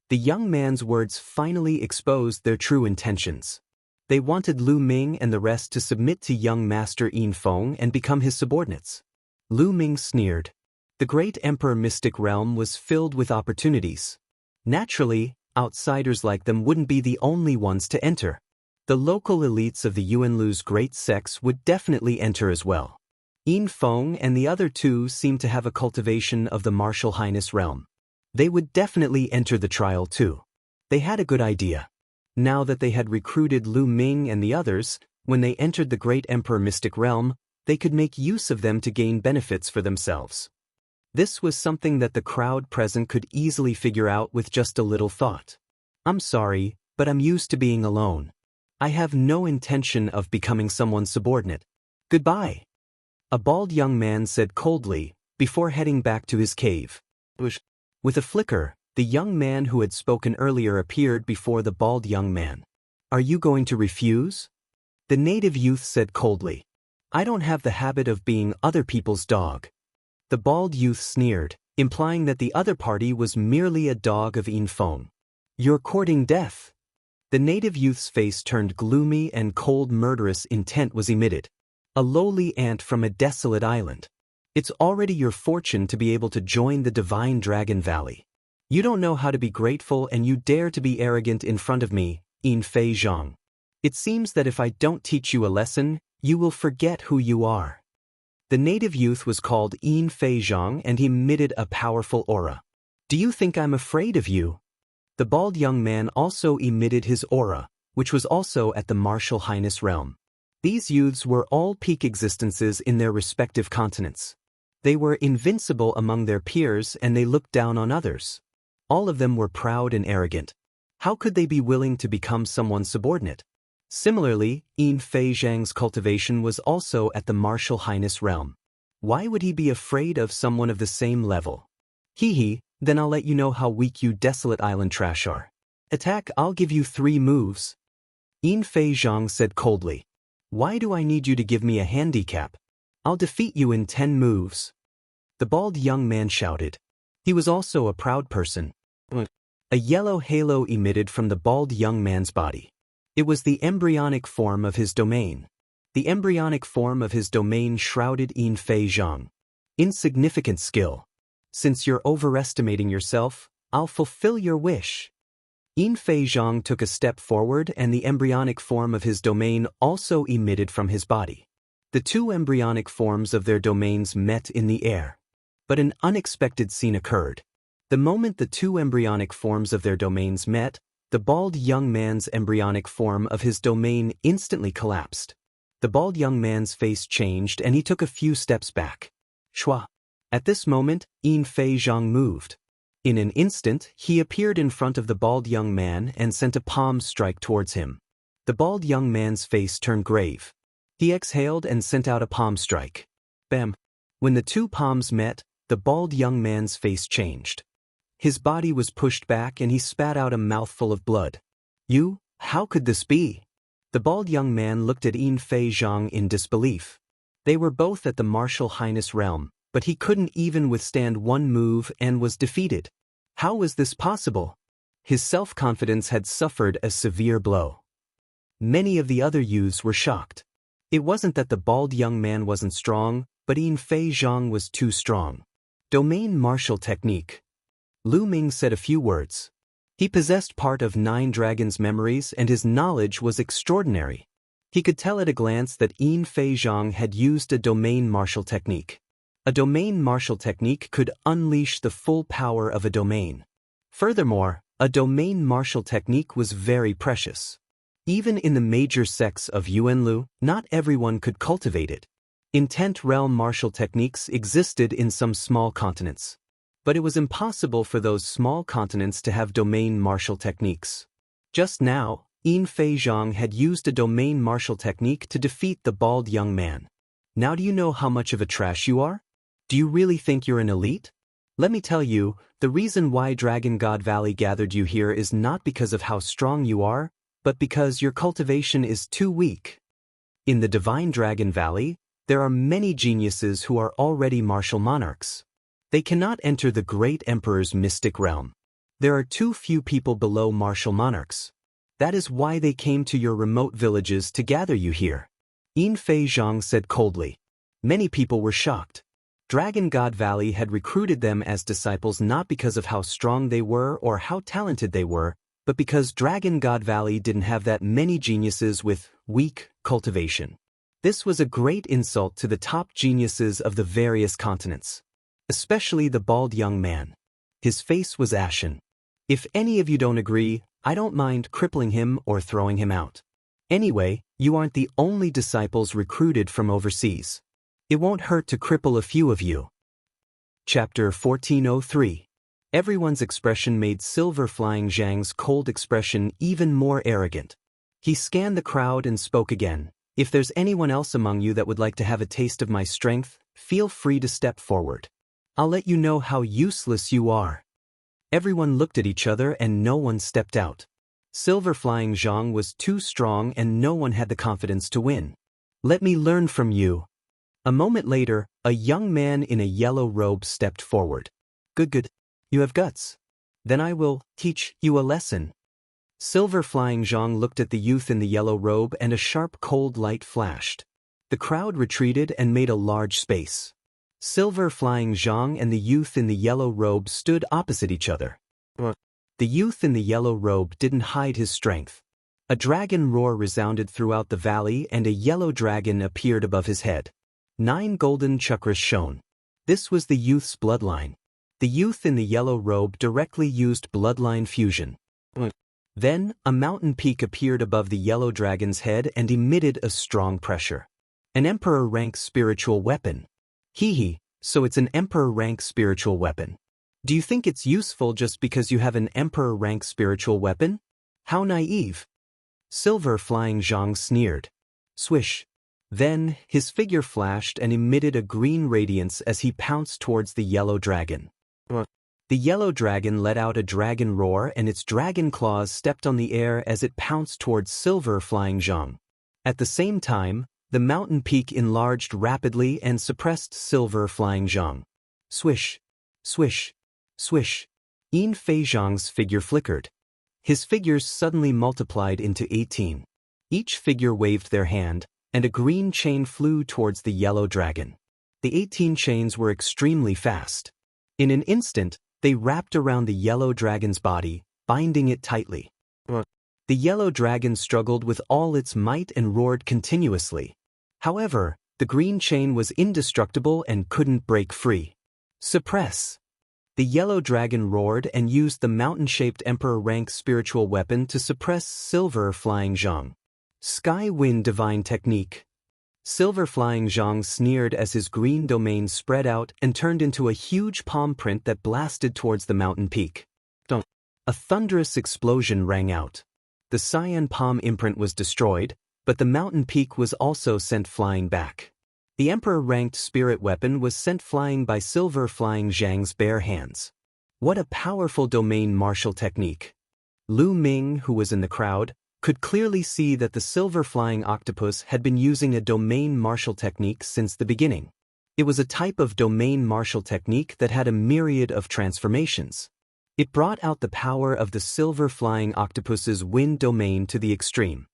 The young man's words finally exposed their true intentions. They wanted Lu Ming and the rest to submit to young Master Yin Feng and become his subordinates. Lu Ming sneered. The great Emperor Mystic Realm was filled with opportunities. Naturally, outsiders like them wouldn't be the only ones to enter. The local elites of the Yuanlu's great sects would definitely enter as well. Yin Feng and the other two seemed to have a cultivation of the martial highness realm. They would definitely enter the trial too. They had a good idea. Now that they had recruited Lu Ming and the others, when they entered the great Emperor Mystic Realm, they could make use of them to gain benefits for themselves. This was something that the crowd present could easily figure out with just a little thought. I'm sorry, but I'm used to being alone. I have no intention of becoming someone's subordinate. Goodbye. A bald young man said coldly, before heading back to his cave. With a flicker, the young man who had spoken earlier appeared before the bald young man. Are you going to refuse? The native youth said coldly. I don't have the habit of being other people's dog. The bald youth sneered, implying that the other party was merely a dog of Yin Feng. You're courting death. The native youth's face turned gloomy and cold murderous intent was emitted. A lowly ant from a desolate island. It's already your fortune to be able to join the divine Dragon Valley. You don't know how to be grateful and you dare to be arrogant in front of me, Yin Fei Zhang. It seems that if I don't teach you a lesson, you will forget who you are. The native youth was called Yin Fei Zhang and he emitted a powerful aura. Do you think I'm afraid of you? The bald young man also emitted his aura, which was also at the martial highness realm. These youths were all peak existences in their respective continents. They were invincible among their peers and they looked down on others. All of them were proud and arrogant. How could they be willing to become someone's subordinate? Similarly, Yin Fei Zhang's cultivation was also at the martial highness realm. Why would he be afraid of someone of the same level? Hee, then I'll let you know how weak you desolate island trash are. Attack, I'll give you 3 moves. Yin Fei Zhang said coldly. Why do I need you to give me a handicap? I'll defeat you in 10 moves. The bald young man shouted. He was also a proud person. A yellow halo emitted from the bald young man's body. It was the embryonic form of his domain. The embryonic form of his domain shrouded Yin Fei Zhang. Insignificant skill. Since you're overestimating yourself, I'll fulfill your wish. Yin Fei Zhang took a step forward and the embryonic form of his domain also emitted from his body. The 2 embryonic forms of their domains met in the air. But an unexpected scene occurred. The moment the 2 embryonic forms of their domains met, the bald young man's embryonic form of his domain instantly collapsed. The bald young man's face changed and he took a few steps back. Shua. At this moment, Yin Fei Zhang moved. In an instant, he appeared in front of the bald young man and sent a palm strike towards him. The bald young man's face turned grave. He exhaled and sent out a palm strike. Bam! When the 2 palms met, the bald young man's face changed. His body was pushed back and he spat out a mouthful of blood. You, how could this be? The bald young man looked at Yin Fei Zhang in disbelief. They were both at the martial highness realm, but he couldn't even withstand 1 move and was defeated. How was this possible? His self-confidence had suffered a severe blow. Many of the other youths were shocked. It wasn't that the bald young man wasn't strong, but Yin Fei Zhang was too strong. Domain martial technique. Lu Ming said a few words. He possessed part of 9 dragons' memories and his knowledge was extraordinary. He could tell at a glance that Yin Fei Zhang had used a domain martial technique. A domain martial technique could unleash the full power of a domain. Furthermore, a domain martial technique was very precious. Even in the major sects of Yuanlu, not everyone could cultivate it. Intent realm martial techniques existed in some small continents. But it was impossible for those small continents to have domain martial techniques. Just now, Yin Fei Zhang had used a domain martial technique to defeat the bald young man. Now do you know how much of a trash you are? Do you really think you're an elite? Let me tell you, the reason why Dragon God Valley gathered you here is not because of how strong you are, but because your cultivation is too weak. In the Divine Dragon Valley, there are many geniuses who are already martial monarchs. They cannot enter the great emperor's mystic realm. There are too few people below martial monarchs. That is why they came to your remote villages to gather you here. Yin Fei Zhang said coldly. Many people were shocked. Dragon God Valley had recruited them as disciples not because of how strong they were or how talented they were, but because Dragon God Valley didn't have that many geniuses with weak cultivation. This was a great insult to the top geniuses of the various continents. Especially the bald young man. His face was ashen. If any of you don't agree, I don't mind crippling him or throwing him out. Anyway, you aren't the only disciples recruited from overseas. It won't hurt to cripple a few of you. Chapter 1403. Everyone's expression made Silver Flying Zhang's cold expression even more arrogant. He scanned the crowd and spoke again. If there's anyone else among you that would like to have a taste of my strength, feel free to step forward. I'll let you know how useless you are. Everyone looked at each other and no one stepped out. Silver Flying Zhang was too strong and no one had the confidence to win. Let me learn from you. A moment later, a young man in a yellow robe stepped forward. Good. You have guts. Then I will teach you a lesson. Silver Flying Zhang looked at the youth in the yellow robe and a sharp cold light flashed. The crowd retreated and made a large space. Silver Flying Zhang and the youth in the yellow robe stood opposite each other. The youth in the yellow robe didn't hide his strength. A dragon roar resounded throughout the valley and a yellow dragon appeared above his head. 9 golden chakras shone. This was the youth's bloodline. The youth in the yellow robe directly used bloodline fusion. Then, a mountain peak appeared above the yellow dragon's head and emitted a strong pressure. An emperor-rank spiritual weapon. So it's an emperor-rank spiritual weapon. Do you think it's useful just because you have an emperor-rank spiritual weapon? How naive. Silver Flying Zhang sneered. Swish. Then, his figure flashed and emitted a green radiance as he pounced towards the yellow dragon. The yellow dragon let out a dragon roar and its dragon claws stepped on the air as it pounced towards Silver Flying Zhang. At the same time, the mountain peak enlarged rapidly and suppressed Silver Flying Zhang. Swish. Swish. Swish. Yin Fei Zhang's figure flickered. His figures suddenly multiplied into 18. Each figure waved their hand, and a green chain flew towards the yellow dragon. The 18 chains were extremely fast. In an instant, they wrapped around the yellow dragon's body, binding it tightly. The yellow dragon struggled with all its might and roared continuously. However, the green chain was indestructible and couldn't break free. Suppress. The yellow dragon roared and used the mountain-shaped emperor-rank spiritual weapon to suppress Silver Flying Zhang. Sky Wind Divine Technique. Silver Flying Zhang sneered as his green domain spread out and turned into a huge palm print that blasted towards the mountain peak. A thunderous explosion rang out. The cyan palm imprint was destroyed, but the mountain peak was also sent flying back. The emperor-ranked spirit weapon was sent flying by Silver Flying Zhang's bare hands. What a powerful domain martial technique. Lu Ming, who was in the crowd, could clearly see that the Silver Flying Octopus had been using a domain martial technique since the beginning. It was a type of domain martial technique that had a myriad of transformations. It brought out the power of the Silver Flying Octopus's wind domain to the extreme.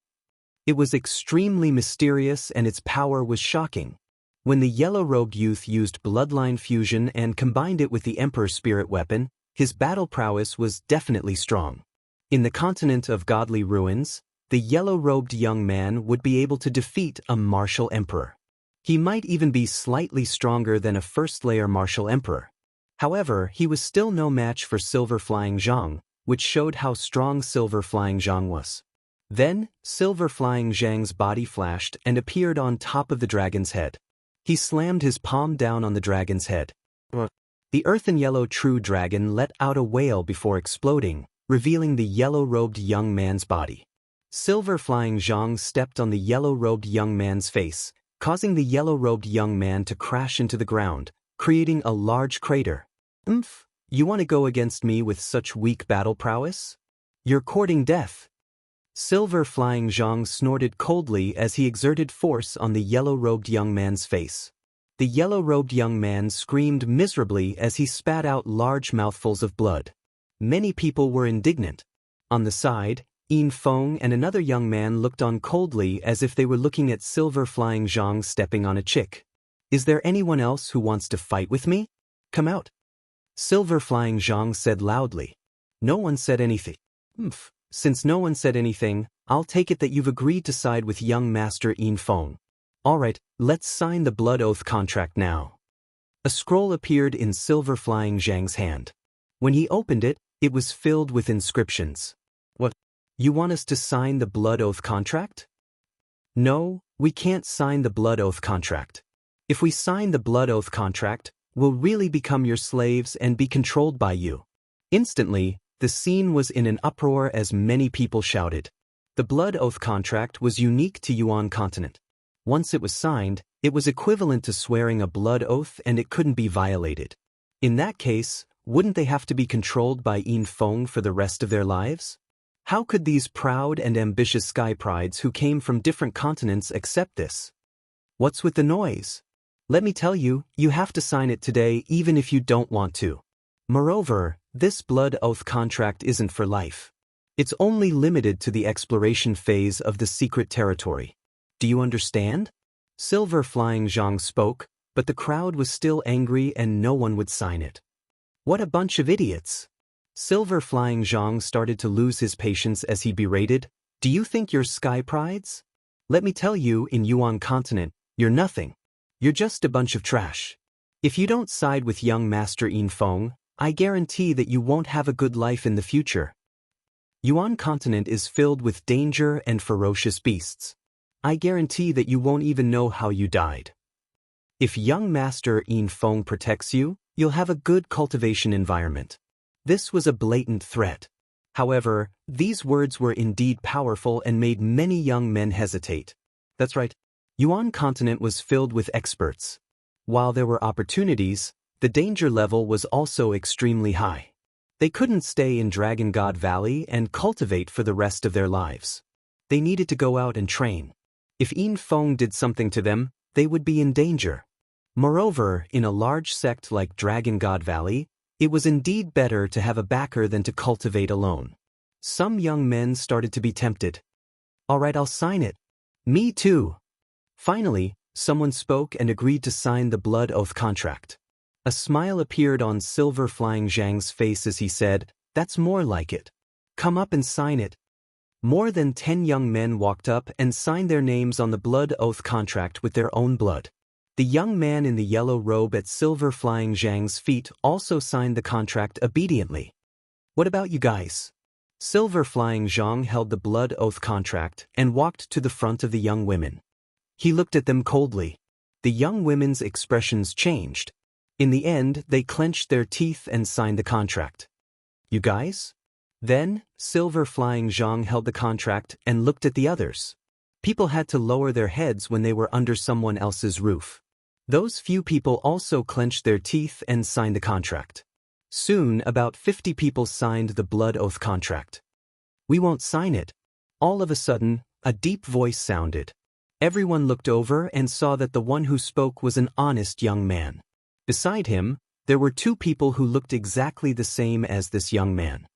It was extremely mysterious and its power was shocking. When the yellow-robed youth used bloodline fusion and combined it with the Emperor's spirit weapon, his battle prowess was definitely strong. In the continent of godly ruins, the yellow-robed young man would be able to defeat a martial emperor. He might even be slightly stronger than a first-layer martial emperor. However, he was still no match for Silver Flying Zhang, which showed how strong Silver Flying Zhang was. Then, Silver Flying Zhang's body flashed and appeared on top of the dragon's head. He slammed his palm down on the dragon's head. The earthen yellow true dragon let out a wail before exploding, revealing the yellow-robed young man's body. Silver Flying Zhang stepped on the yellow-robed young man's face, causing the yellow-robed young man to crash into the ground, creating a large crater. You want to go against me with such weak battle prowess? You're courting death. Silver Flying Zhang snorted coldly as he exerted force on the yellow-robed young man's face. The yellow-robed young man screamed miserably as he spat out large mouthfuls of blood. Many people were indignant. On the side, Yin Feng and another young man looked on coldly as if they were looking at Silver Flying Zhang stepping on a chick. Is there anyone else who wants to fight with me? Come out. Silver Flying Zhang said loudly. No one said anything. Since no one said anything, I'll take it that you've agreed to side with young Master Yin Feng. Alright, let's sign the blood oath contract now. A scroll appeared in Silver Flying Zhang's hand. When he opened it, it was filled with inscriptions. What? You want us to sign the blood oath contract? No, we can't sign the blood oath contract. If we sign the blood oath contract, we'll really become your slaves and be controlled by you. Instantly, the scene was in an uproar as many people shouted. The blood oath contract was unique to Yuan continent. Once it was signed, it was equivalent to swearing a blood oath and it couldn't be violated. In that case, wouldn't they have to be controlled by Yin Feng for the rest of their lives? How could these proud and ambitious sky prides who came from different continents accept this? What's with the noise? Let me tell you, you have to sign it today even if you don't want to. Moreover, this blood oath contract isn't for life. It's only limited to the exploration phase of the secret territory. Do you understand? Silver Flying Zhang spoke, but the crowd was still angry and no one would sign it. What a bunch of idiots! Silver Flying Zhang started to lose his patience as he berated, Do you think you're sky prides? Let me tell you, in Yuan continent, you're nothing. You're just a bunch of trash. If you don't side with young Master Yin Feng, I guarantee that you won't have a good life in the future. Yuan continent is filled with danger and ferocious beasts. I guarantee that you won't even know how you died. If young Master Yin Feng protects you, you'll have a good cultivation environment. This was a blatant threat. However, these words were indeed powerful and made many young men hesitate. That's right. Yuan continent was filled with experts. While there were opportunities, the danger level was also extremely high. They couldn't stay in Dragon God Valley and cultivate for the rest of their lives. They needed to go out and train. If Yin Feng did something to them, they would be in danger. Moreover, in a large sect like Dragon God Valley, it was indeed better to have a backer than to cultivate alone. Some young men started to be tempted. Alright, I'll sign it. Me too. Finally, someone spoke and agreed to sign the blood oath contract. A smile appeared on Silver Flying Zhang's face as he said, That's more like it. Come up and sign it. More than 10 young men walked up and signed their names on the blood oath contract with their own blood. The young man in the yellow robe at Silver Flying Zhang's feet also signed the contract obediently. What about you guys? Silver Flying Zhang held the blood oath contract and walked to the front of the young women. He looked at them coldly. The young women's expressions changed. In the end, they clenched their teeth and signed the contract. You guys? Then, Silver Flying Zhang held the contract and looked at the others. People had to lower their heads when they were under someone else's roof. Those few people also clenched their teeth and signed the contract. Soon, about 50 people signed the blood oath contract. We won't sign it. All of a sudden, a deep voice sounded. Everyone looked over and saw that the one who spoke was an honest young man. Beside him, there were two people who looked exactly the same as this young man.